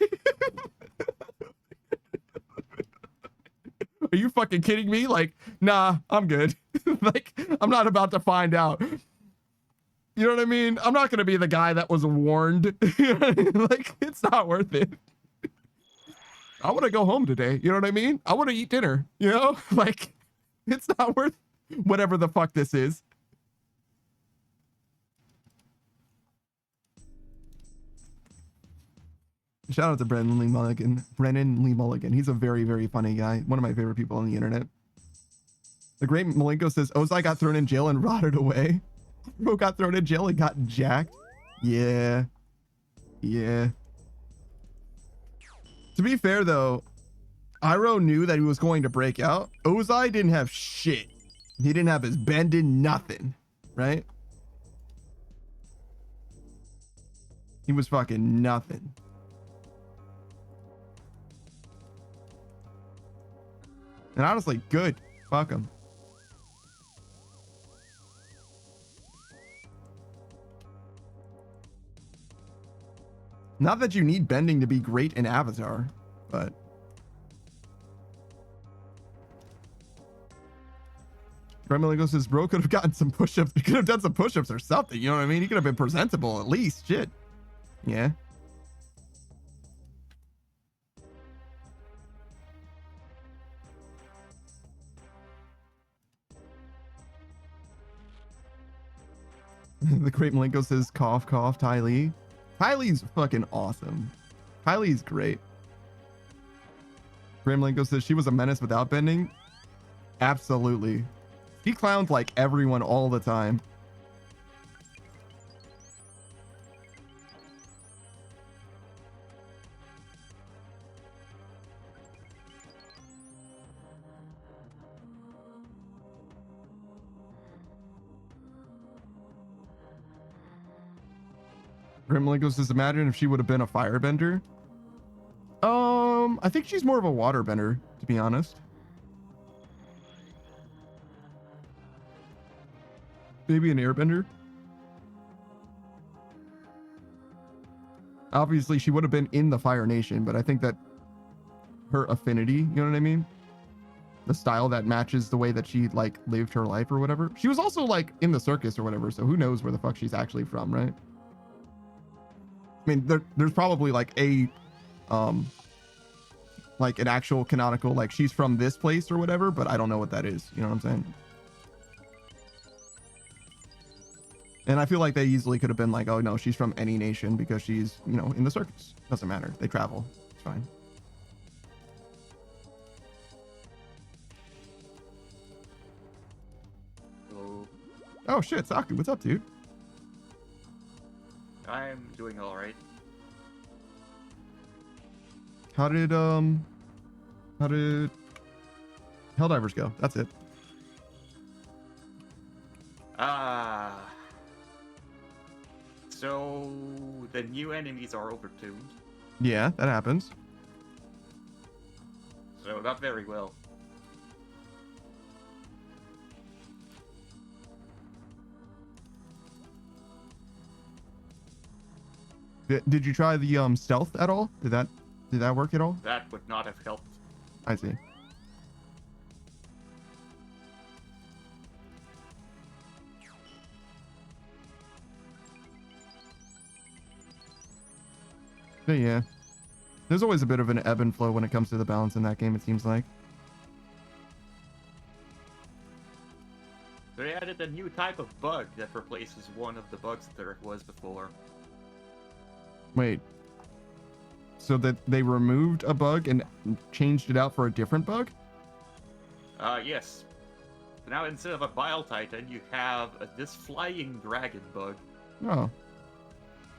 Are you fucking kidding me? Like, nah, I'm good. Like, I'm not about to find out. You know what I mean? I'm not gonna be the guy that was warned. You know what I mean? Like, it's not worth it. I want to go home today. You know what I mean? I want to eat dinner. You know, like it's not worth whatever the fuck this is. Shout out to Brendan Lee Mulligan. Brennan Lee Mulligan. He's a very, very funny guy. One of my favorite people on the internet. The great Malenko says, Ozai got thrown in jail and rotted away. Bro got thrown in jail and got jacked. Yeah. Yeah. To be fair, though, Iroh knew that he was going to break out. Ozai didn't have shit. He didn't have his bending, nothing. Right? He was fucking nothing. And honestly, good. Fuck him. Not that you need bending to be great in Avatar, but... Gremlingo says, bro could have gotten some push-ups. He could have done some push-ups or something. You know what I mean? He could have been presentable at least. Shit. Yeah. The great Malenko says, cough, cough, Ty Lee. Ty Lee's fucking awesome. Ty Lee's great. Great Malenko says, she was a menace without bending. Absolutely. He clowns like everyone all the time. Grimlingo says, imagine if she would have been a firebender. I think she's more of a waterbender, to be honest. Maybe an airbender. Obviously, she would have been in the Fire Nation, but I think that her affinity, you know what I mean? The style that matches the way that she, like, lived her life or whatever. She was also, like, in the circus or whatever, so who knows where the fuck she's actually from, right? I mean, there's probably, like, like, an actual canonical, like, she's from this place or whatever, but I don't know what that is, you know what I'm saying? And I feel like they easily could have been like, oh, no, she's from any nation because she's, you know, in the circus. Doesn't matter. They travel. It's fine. Hello. Oh, shit. Saku, what's up, dude? I'm doing alright. How did Helldivers go? That's it. So the new enemies are overtuned. Yeah, that happens. So not very well. Did you try the stealth at all? Did that work at all? That would not have helped. I see. But yeah, there's always a bit of an ebb and flow when it comes to the balance in that game, it seems like. They added a new type of bug that replaces one of the bugs that there was before. Wait. So that they removed a bug and changed it out for a different bug? Yes. Now instead of a Bile Titan, you have this flying dragon bug. Oh.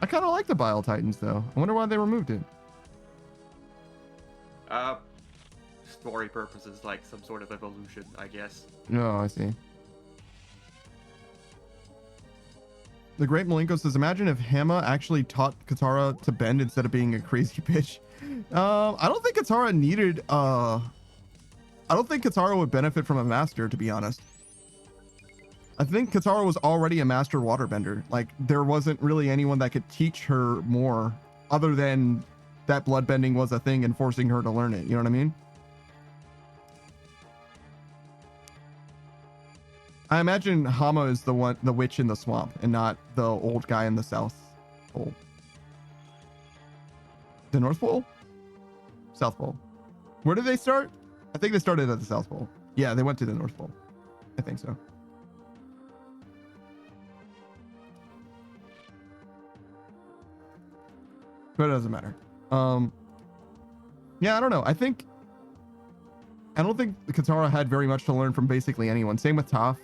I kind of like the Bile Titans, though. I wonder why they removed it. Story purposes, like some sort of evolution, I guess. Oh, I see. The great Malenko says, imagine if Hama actually taught Katara to bend instead of being a crazy bitch. I don't think Katara needed, I don't think Katara would benefit from a master, to be honest. I think Katara was already a master waterbender. Like, there wasn't really anyone that could teach her more other than that bloodbending was a thing and forcing her to learn it. You know what I mean? I imagine Hama is the witch in the swamp and not the old guy in the South Pole. The North Pole? South Pole. Where did they start? I think they started at the South Pole. Yeah, they went to the North Pole. I think so. But it doesn't matter. Yeah, I don't know. I don't think Katara had very much to learn from basically anyone. Same with Toph.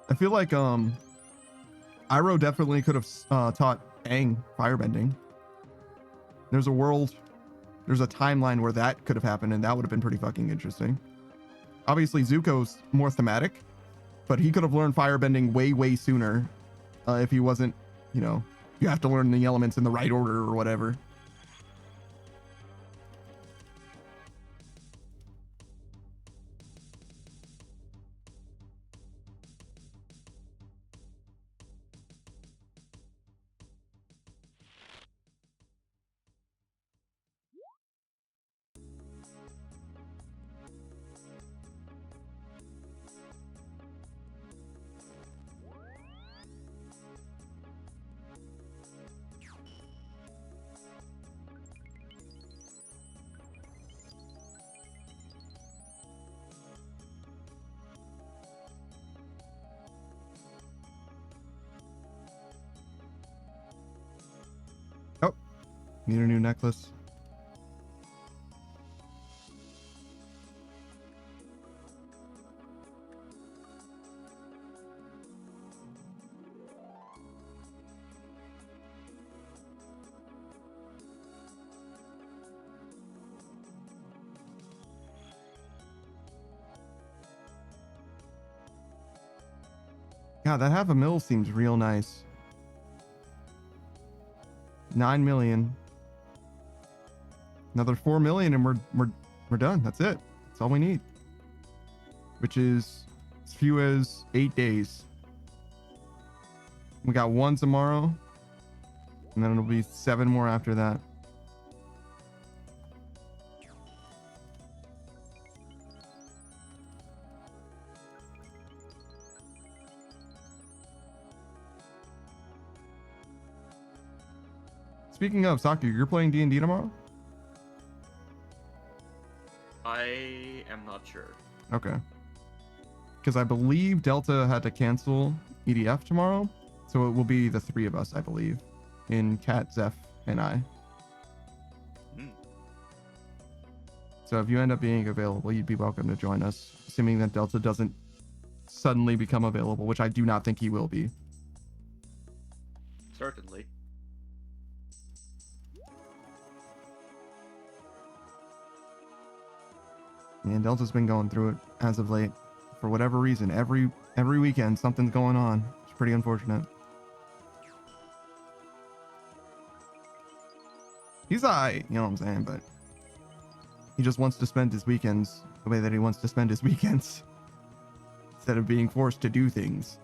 I feel like Iroh definitely could have taught Aang firebending. There's a timeline where that could have happened, and that would have been pretty fucking interesting. Obviously, Zuko's more thematic, but he could have learned firebending way, way sooner if he wasn't, you know, you have to learn the elements in the right order or whatever. Oh, need a new necklace. God, that half a mil seems real nice. 9 million. Another 4 million and we're done. That's it. That's all we need. Which is as few as 8 days. We got 1 tomorrow. And then it'll be 7 more after that. Speaking of, Saki, you're playing D&D tomorrow? I am not sure. Okay. Because I believe Delta had to cancel EDF tomorrow. So it will be the 3 of us, I believe. In Kat, Zeph, and I. So if you end up being available, you'd be welcome to join us. Assuming that Delta doesn't suddenly become available, which I do not think he will be. Certainly. And Delta's been going through it as of late. For whatever reason, every weekend something's going on. It's pretty unfortunate. He's alright, you know what I'm saying, but he just wants to spend his weekends the way that he wants to spend his weekends. Instead of being forced to do things.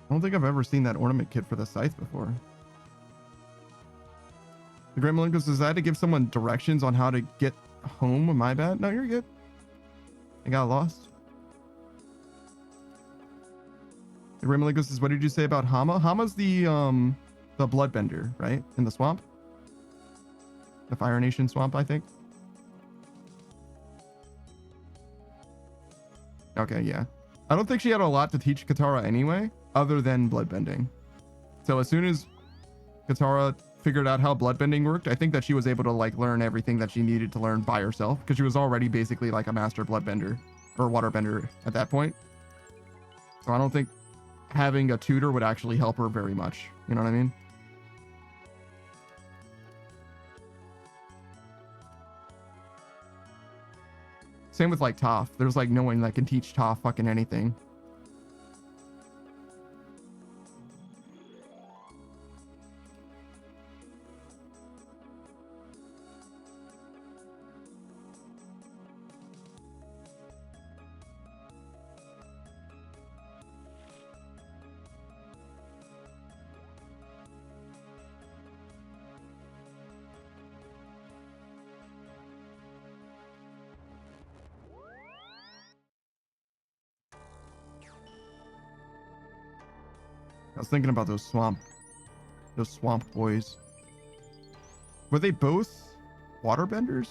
I don't think I've ever seen that ornament kit for the scythe before. The Great Malinko says I had to give someone directions on how to get home. My bad. No, you're good. I got lost. The Great Malinko says, what did you say about Hama? Hama's the bloodbender, right? In the swamp? The Fire Nation swamp, I think. Okay, yeah. I don't think she had a lot to teach Katara anyway, other than bloodbending. So as soon as Katara figured out how bloodbending worked, I think that she was able to like learn everything that she needed to learn by herself, because she was already basically like a master bloodbender or waterbender at that point. So I don't think having a tutor would actually help her very much. You know what I mean? Same with like Toph. There's like no one that can teach Toph fucking anything. I was thinking about those swamp boys. Were they both waterbenders?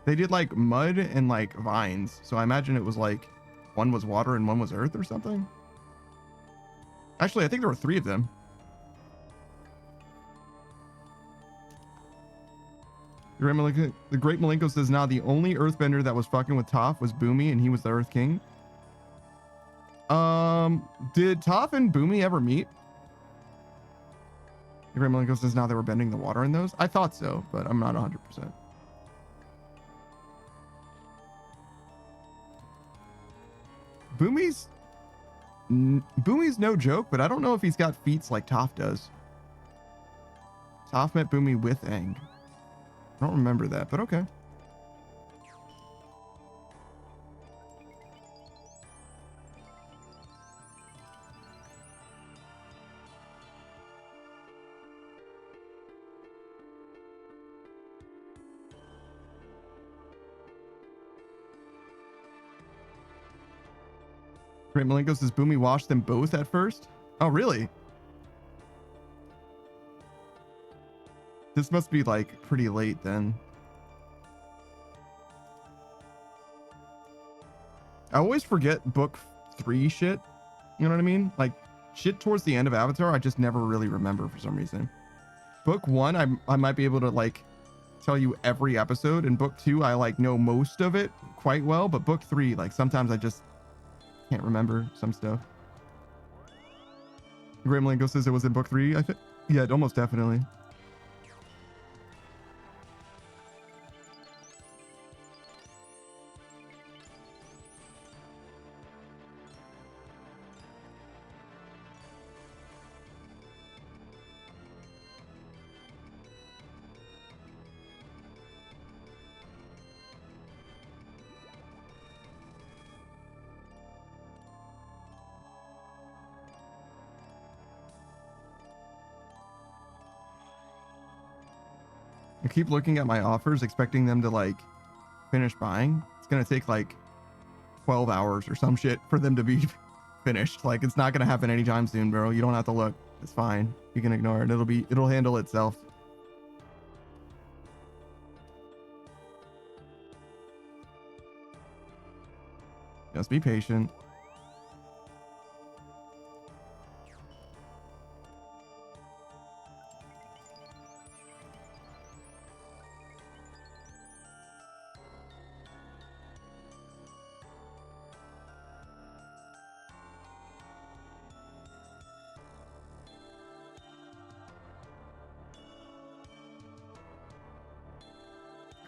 They did like mud and like vines. So I imagine it was like one was water and one was earth or something. Actually, I think there were 3 of them. The Great Malenko says, now the only earthbender that was fucking with Toph was Boomy and he was the Earth King. Did Toph and Boomy ever meet? The Great Malenko says, now they were bending the water in those. I thought so, but I'm not 100%. Boomy's no joke, but I don't know if he's got feats like Toph does. Toph met Boomy with Aang. I don't remember that, but okay. Great Malenko says Boomy washed them both at first. Oh, really? This must be like pretty late then. I always forget book 3 shit. You know what I mean? Like shit towards the end of Avatar, I just never really remember for some reason. Book 1, I might be able to like tell you every episode. And book 2, I like know most of it quite well. But book 3, like sometimes I just can't remember some stuff. Graham Lingo says it was in book 3, I think. Yeah, almost definitely. I keep looking at my offers, expecting them to like finish buying. It's gonna take like 12 hours or some shit for them to be finished. Like it's not gonna happen anytime soon, bro. You don't have to look. It's fine. You can ignore it. It'll handle itself. Just be patient.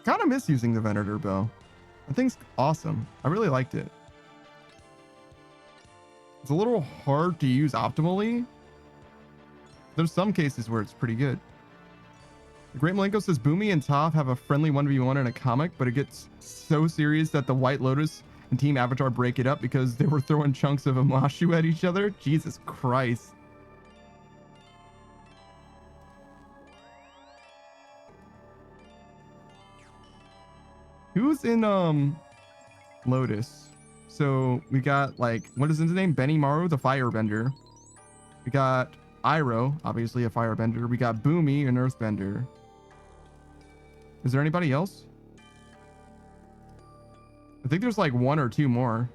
Kind of miss using the Venator bow. That thing's awesome. I really liked it. It's a little hard to use optimally. There's some cases where it's pretty good. The Great Malenko says Boomy and Toph have a friendly 1v1 in a comic, but it gets so serious that the White Lotus and Team Avatar break it up because they were throwing chunks of Amashu at each other. Jesus Christ. Who's in Lotus? So we got like, what is his name? Benimaru, the firebender. We got Iroh, obviously a firebender. We got Boomy, an earthbender. Is there anybody else? I think there's like 1 or 2 more.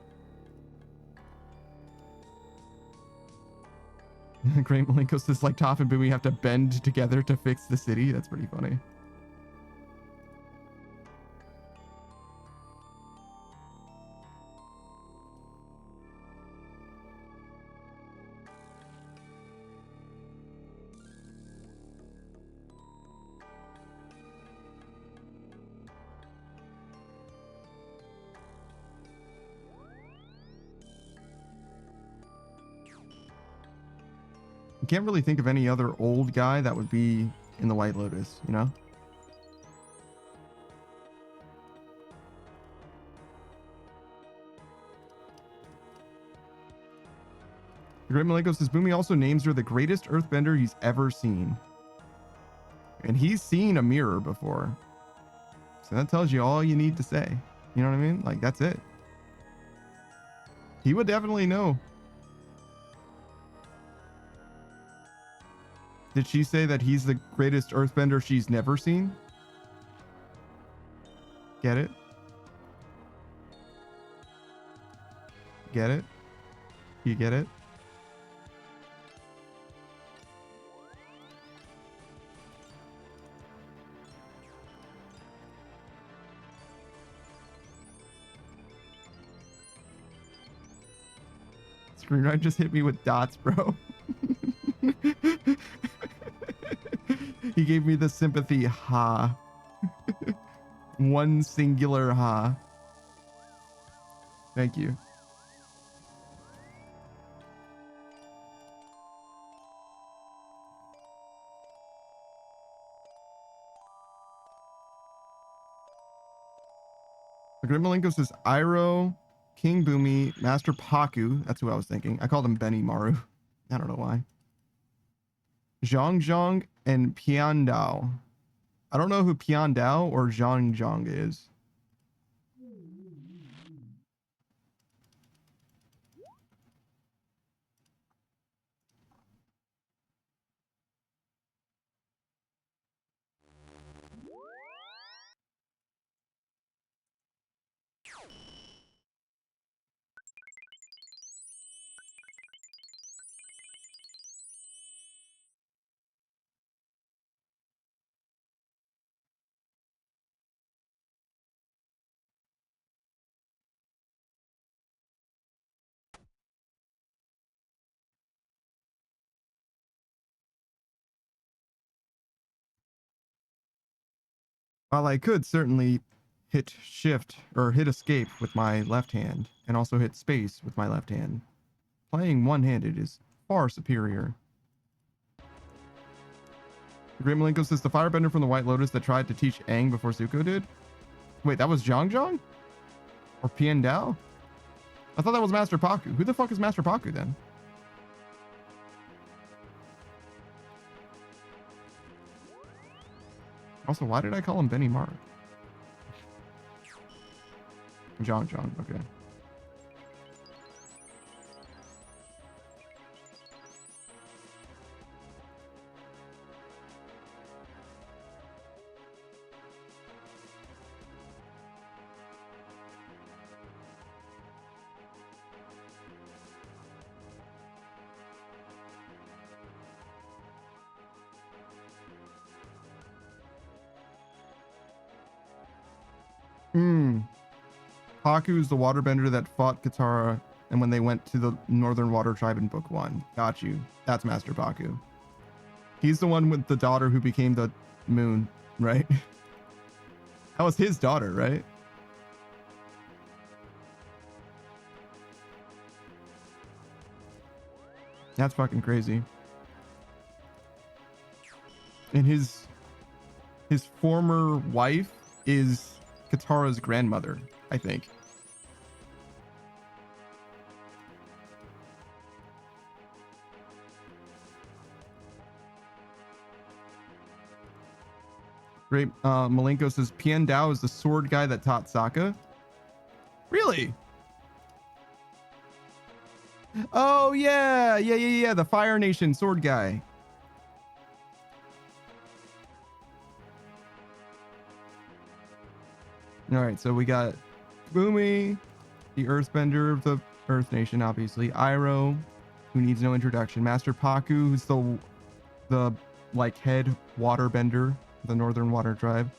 Great Malenko says like Toph and Boomy have to bend together to fix the city. That's pretty funny. Can't really think of any other old guy that would be in the White Lotus, you know? The Great Malenko says Boomy also names her the greatest earthbender he's ever seen. And he's seen a mirror before. So that tells you all you need to say. You know what I mean? Like, that's it. He would definitely know. Did she say that he's the greatest earthbender she's never seen? Get it? Get it? You get it? Screenwriter just hit me with dots, bro. He gave me the sympathy ha. One singular ha. Thank you. Grimmalenko says Iroh, King Boomy, Master Paku. That's who I was thinking. I called him Benny Maru. I don't know why. Zhang Zhang and Piandao. I don't know who Piandao or Zhang Zhang is. While I could certainly hit shift or hit escape with my left hand and also hit space with my left hand, playing one-handed is far superior. Grimmalenko says the firebender from the White Lotus that tried to teach Aang before Zuko did. Wait, that was Zhang Zhang? Or Pian Dao? I thought that was Master Paku. Who the fuck is Master Paku then? Also, why did I call him Benny Maru? Zhang Zhang, okay. Paku is the waterbender that fought Katara and when they went to the Northern Water Tribe in Book 1. Got you. That's Master Paku. He's the one with the daughter who became the moon, right? That was his daughter, right? That's fucking crazy. And his former wife is Katara's grandmother, I think. Great. Malenko says Pian Dao is the sword guy that taught Sokka. Really? Oh yeah, the Fire Nation sword guy. All right, so we got Boomy, the Earthbender of the Earth Nation, obviously. Iroh, who needs no introduction. Master Paku, who's the like head waterbender of the Northern Water Tribe.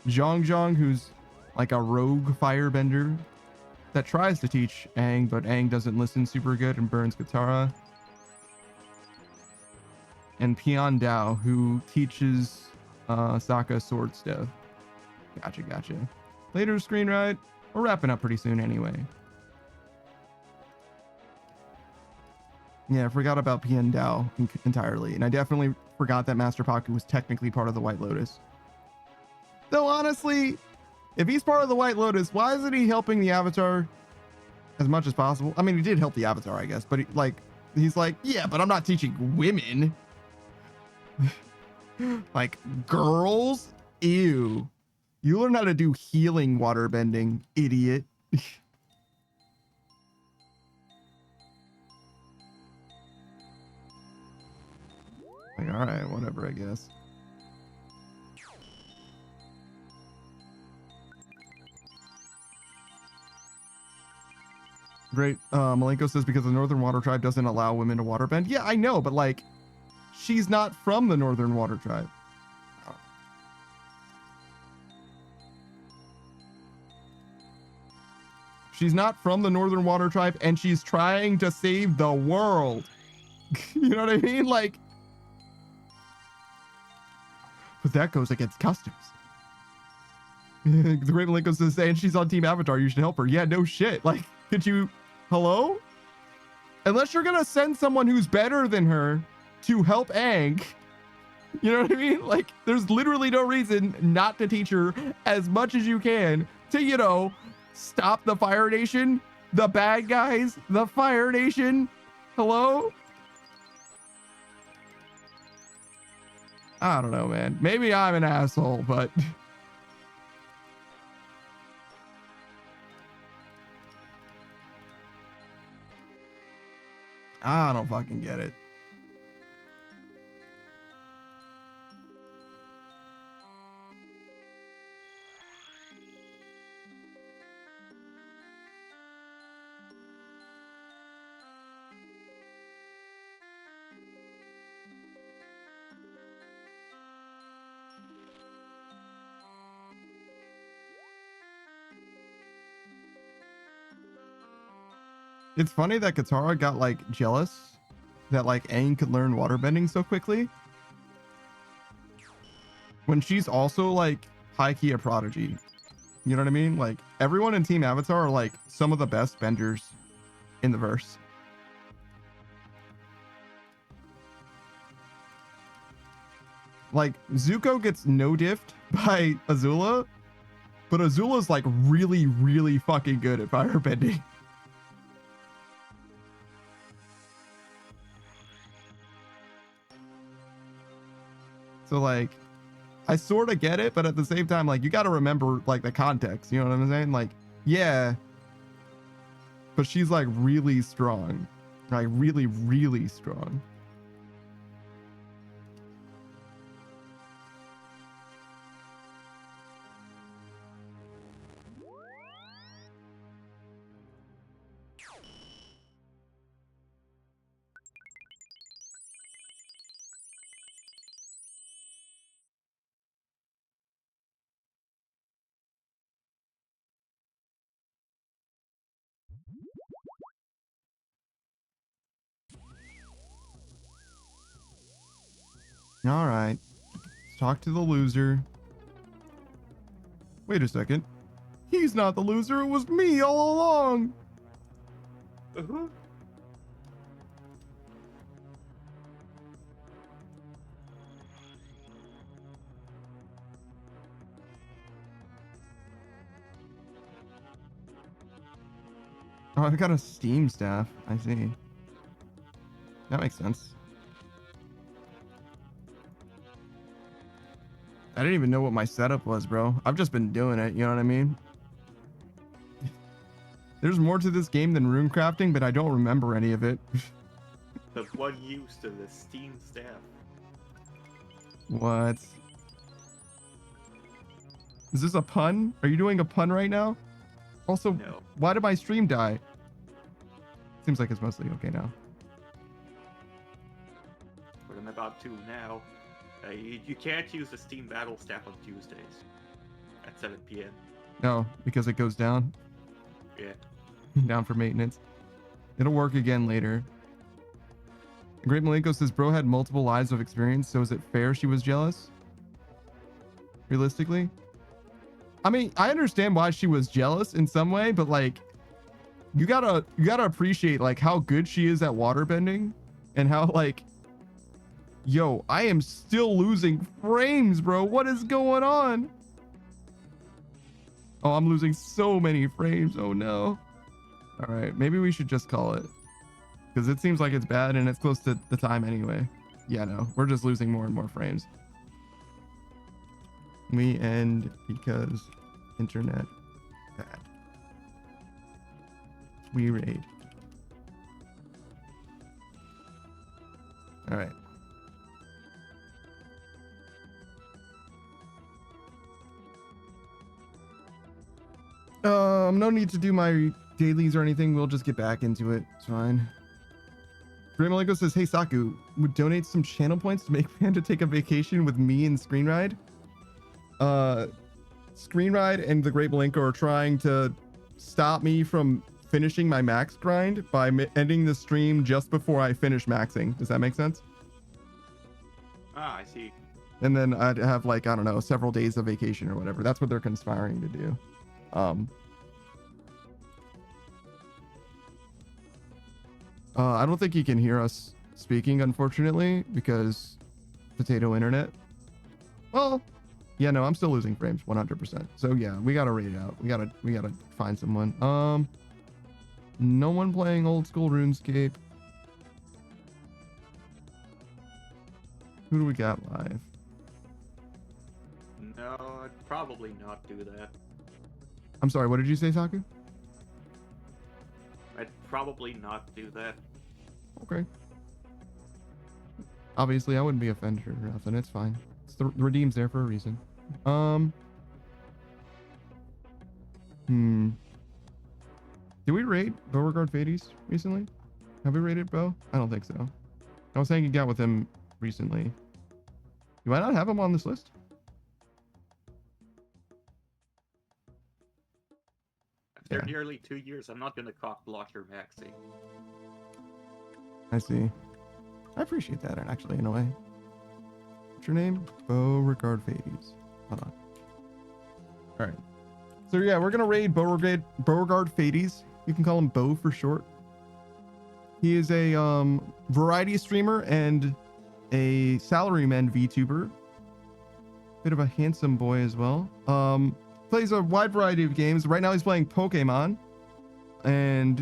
Zhang Zhang, who's like a rogue firebender that tries to teach Aang, but Aang doesn't listen super good and burns Katara. And Pian Dao, who teaches Sokka sword stuff. Gotcha. Later, screen ride. We're wrapping up pretty soon anyway. Yeah, I forgot about Pian Dao entirely. And I definitely forgot that Master Paku was technically part of the White Lotus. Though honestly, if he's part of the White Lotus, why isn't he helping the Avatar as much as possible? I mean, he did help the Avatar, I guess, but he's like, yeah, but I'm not teaching women. Like, girls? Ew. You learn how to do healing waterbending, idiot. Like, all right, whatever, I guess. Great. Malenko says because the Northern Water Tribe doesn't allow women to waterbend. Yeah, I know, but like, she's not from the Northern Water Tribe. She's not from the Northern Water Tribe, and she's trying to save the world. You know what I mean? Like, but that goes against customs. The Great Malenko says, and she's on Team Avatar, you should help her. Yeah, no shit. Like, could you, hello? Unless you're gonna send someone who's better than her to help Aang, you know what I mean? Like, there's literally no reason not to teach her as much as you can to, you know, stop the Fire Nation, the bad guys, the Fire Nation. Hello? I don't know, man. Maybe I'm an asshole, but I don't fucking get it. It's funny that Katara got like jealous that like Aang could learn waterbending so quickly, when she's also like high key a prodigy. You know what I mean? Like, everyone in Team Avatar are like some of the best benders in the verse. Like, Zuko gets no diffed by Azula, but Azula's like really, really fucking good at firebending. So like, I sort of get it, but at the same time, like, you got to remember like the context, you know what I'm saying? Like, yeah, but she's like really strong, like really, really strong. All right, let's talk to the loser. Wait a second. He's not the loser. It was me all along. Uh-huh. Oh, I've got a Steam staff. I see. That makes sense. I didn't even know what my setup was, bro. I've just been doing it, you know what I mean? There's more to this game than rune crafting, but I don't remember any of it. The one used to the Steam staff. What? Is this a pun? Are you doing a pun right now? Also, No. why did my stream die? Seems like it's mostly okay now. But I'm about to now. You can't use the Steam Battle Staff on Tuesdays at 7 p.m. No, because it goes down. Yeah. Down for maintenance. It'll work again later. Great Malenko says, bro had multiple lives of experience, so is it fair she was jealous? Realistically? I mean, I understand why she was jealous in some way, but like, you gotta appreciate like how good she is at waterbending and how like, yo, I am still losing frames, bro. What is going on? Oh, I'm losing so many frames. Oh no. All right, maybe we should just call it, because it seems like it's bad and it's close to the time anyway. Yeah, no, we're just losing more and more frames. We end because internet bad. We raid. All right. No need to do my dailies or anything. We'll just get back into it. It's fine. Great Malenko says, hey Saku, would donate some channel points to make Panda take a vacation with me and Screenride. Screenride and the Great Malenko are trying to stop me from finishing my max grind by ending the stream just before I finish maxing. Does that make sense? Ah, I see. And then I'd have like, I don't know, several days of vacation or whatever. That's what they're conspiring to do. I don't think he can hear us speaking, unfortunately, because potato internet. Well, yeah, no, I'm still losing frames 100%. So yeah, we gotta raid it out. We gotta find someone. No one playing old school RuneScape. Who do we got live? No, I'd probably not do that. I'm sorry, what did you say, Saku? I'd probably not do that. Okay. Obviously, I wouldn't be offended or nothing. It's fine. It's the redeem's there for a reason. Did we raid Beauregard Fades recently? Have we raided Bo? I don't think so. I was hanging out with him recently. You might not have him on this list. After Yeah. nearly 2 years, I'm not gonna cock block your maxing. I see. I appreciate that, actually, in a way. What's your name? Beauregard Fades. Hold on. All right. So yeah, we're gonna raid Beauregard Fades. You can call him Bo for short. He is a variety streamer and a salaryman VTuber. Bit of a handsome boy as well. Plays a wide variety of games. Right now he's playing Pokemon, and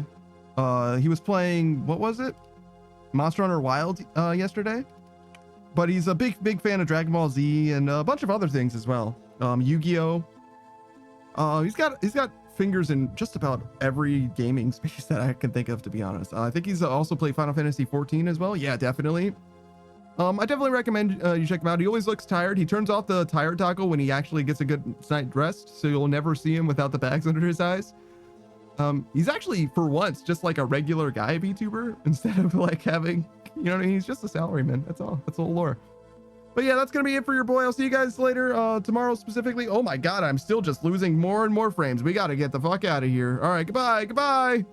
he was playing, what was it? Monster Hunter Wild yesterday. But he's a big fan of Dragon Ball Z and a bunch of other things as well. Yu-Gi-Oh. He's got fingers in just about every gaming space that I can think of, to be honest. I think he's also played Final Fantasy 14 as well. Yeah, definitely. I definitely recommend you check him out. He always looks tired. He turns off the tired toggle when he actually gets a good night's rest, so you'll never see him without the bags under his eyes. He's actually, for once, just like a regular guy VTuber instead of like having, you know what I mean? He's just a salaryman. That's all. That's all lore. But yeah, that's going to be it for your boy. I'll see you guys later, tomorrow specifically. Oh my God, I'm still just losing more and more frames. We got to get the fuck out of here. All right, goodbye.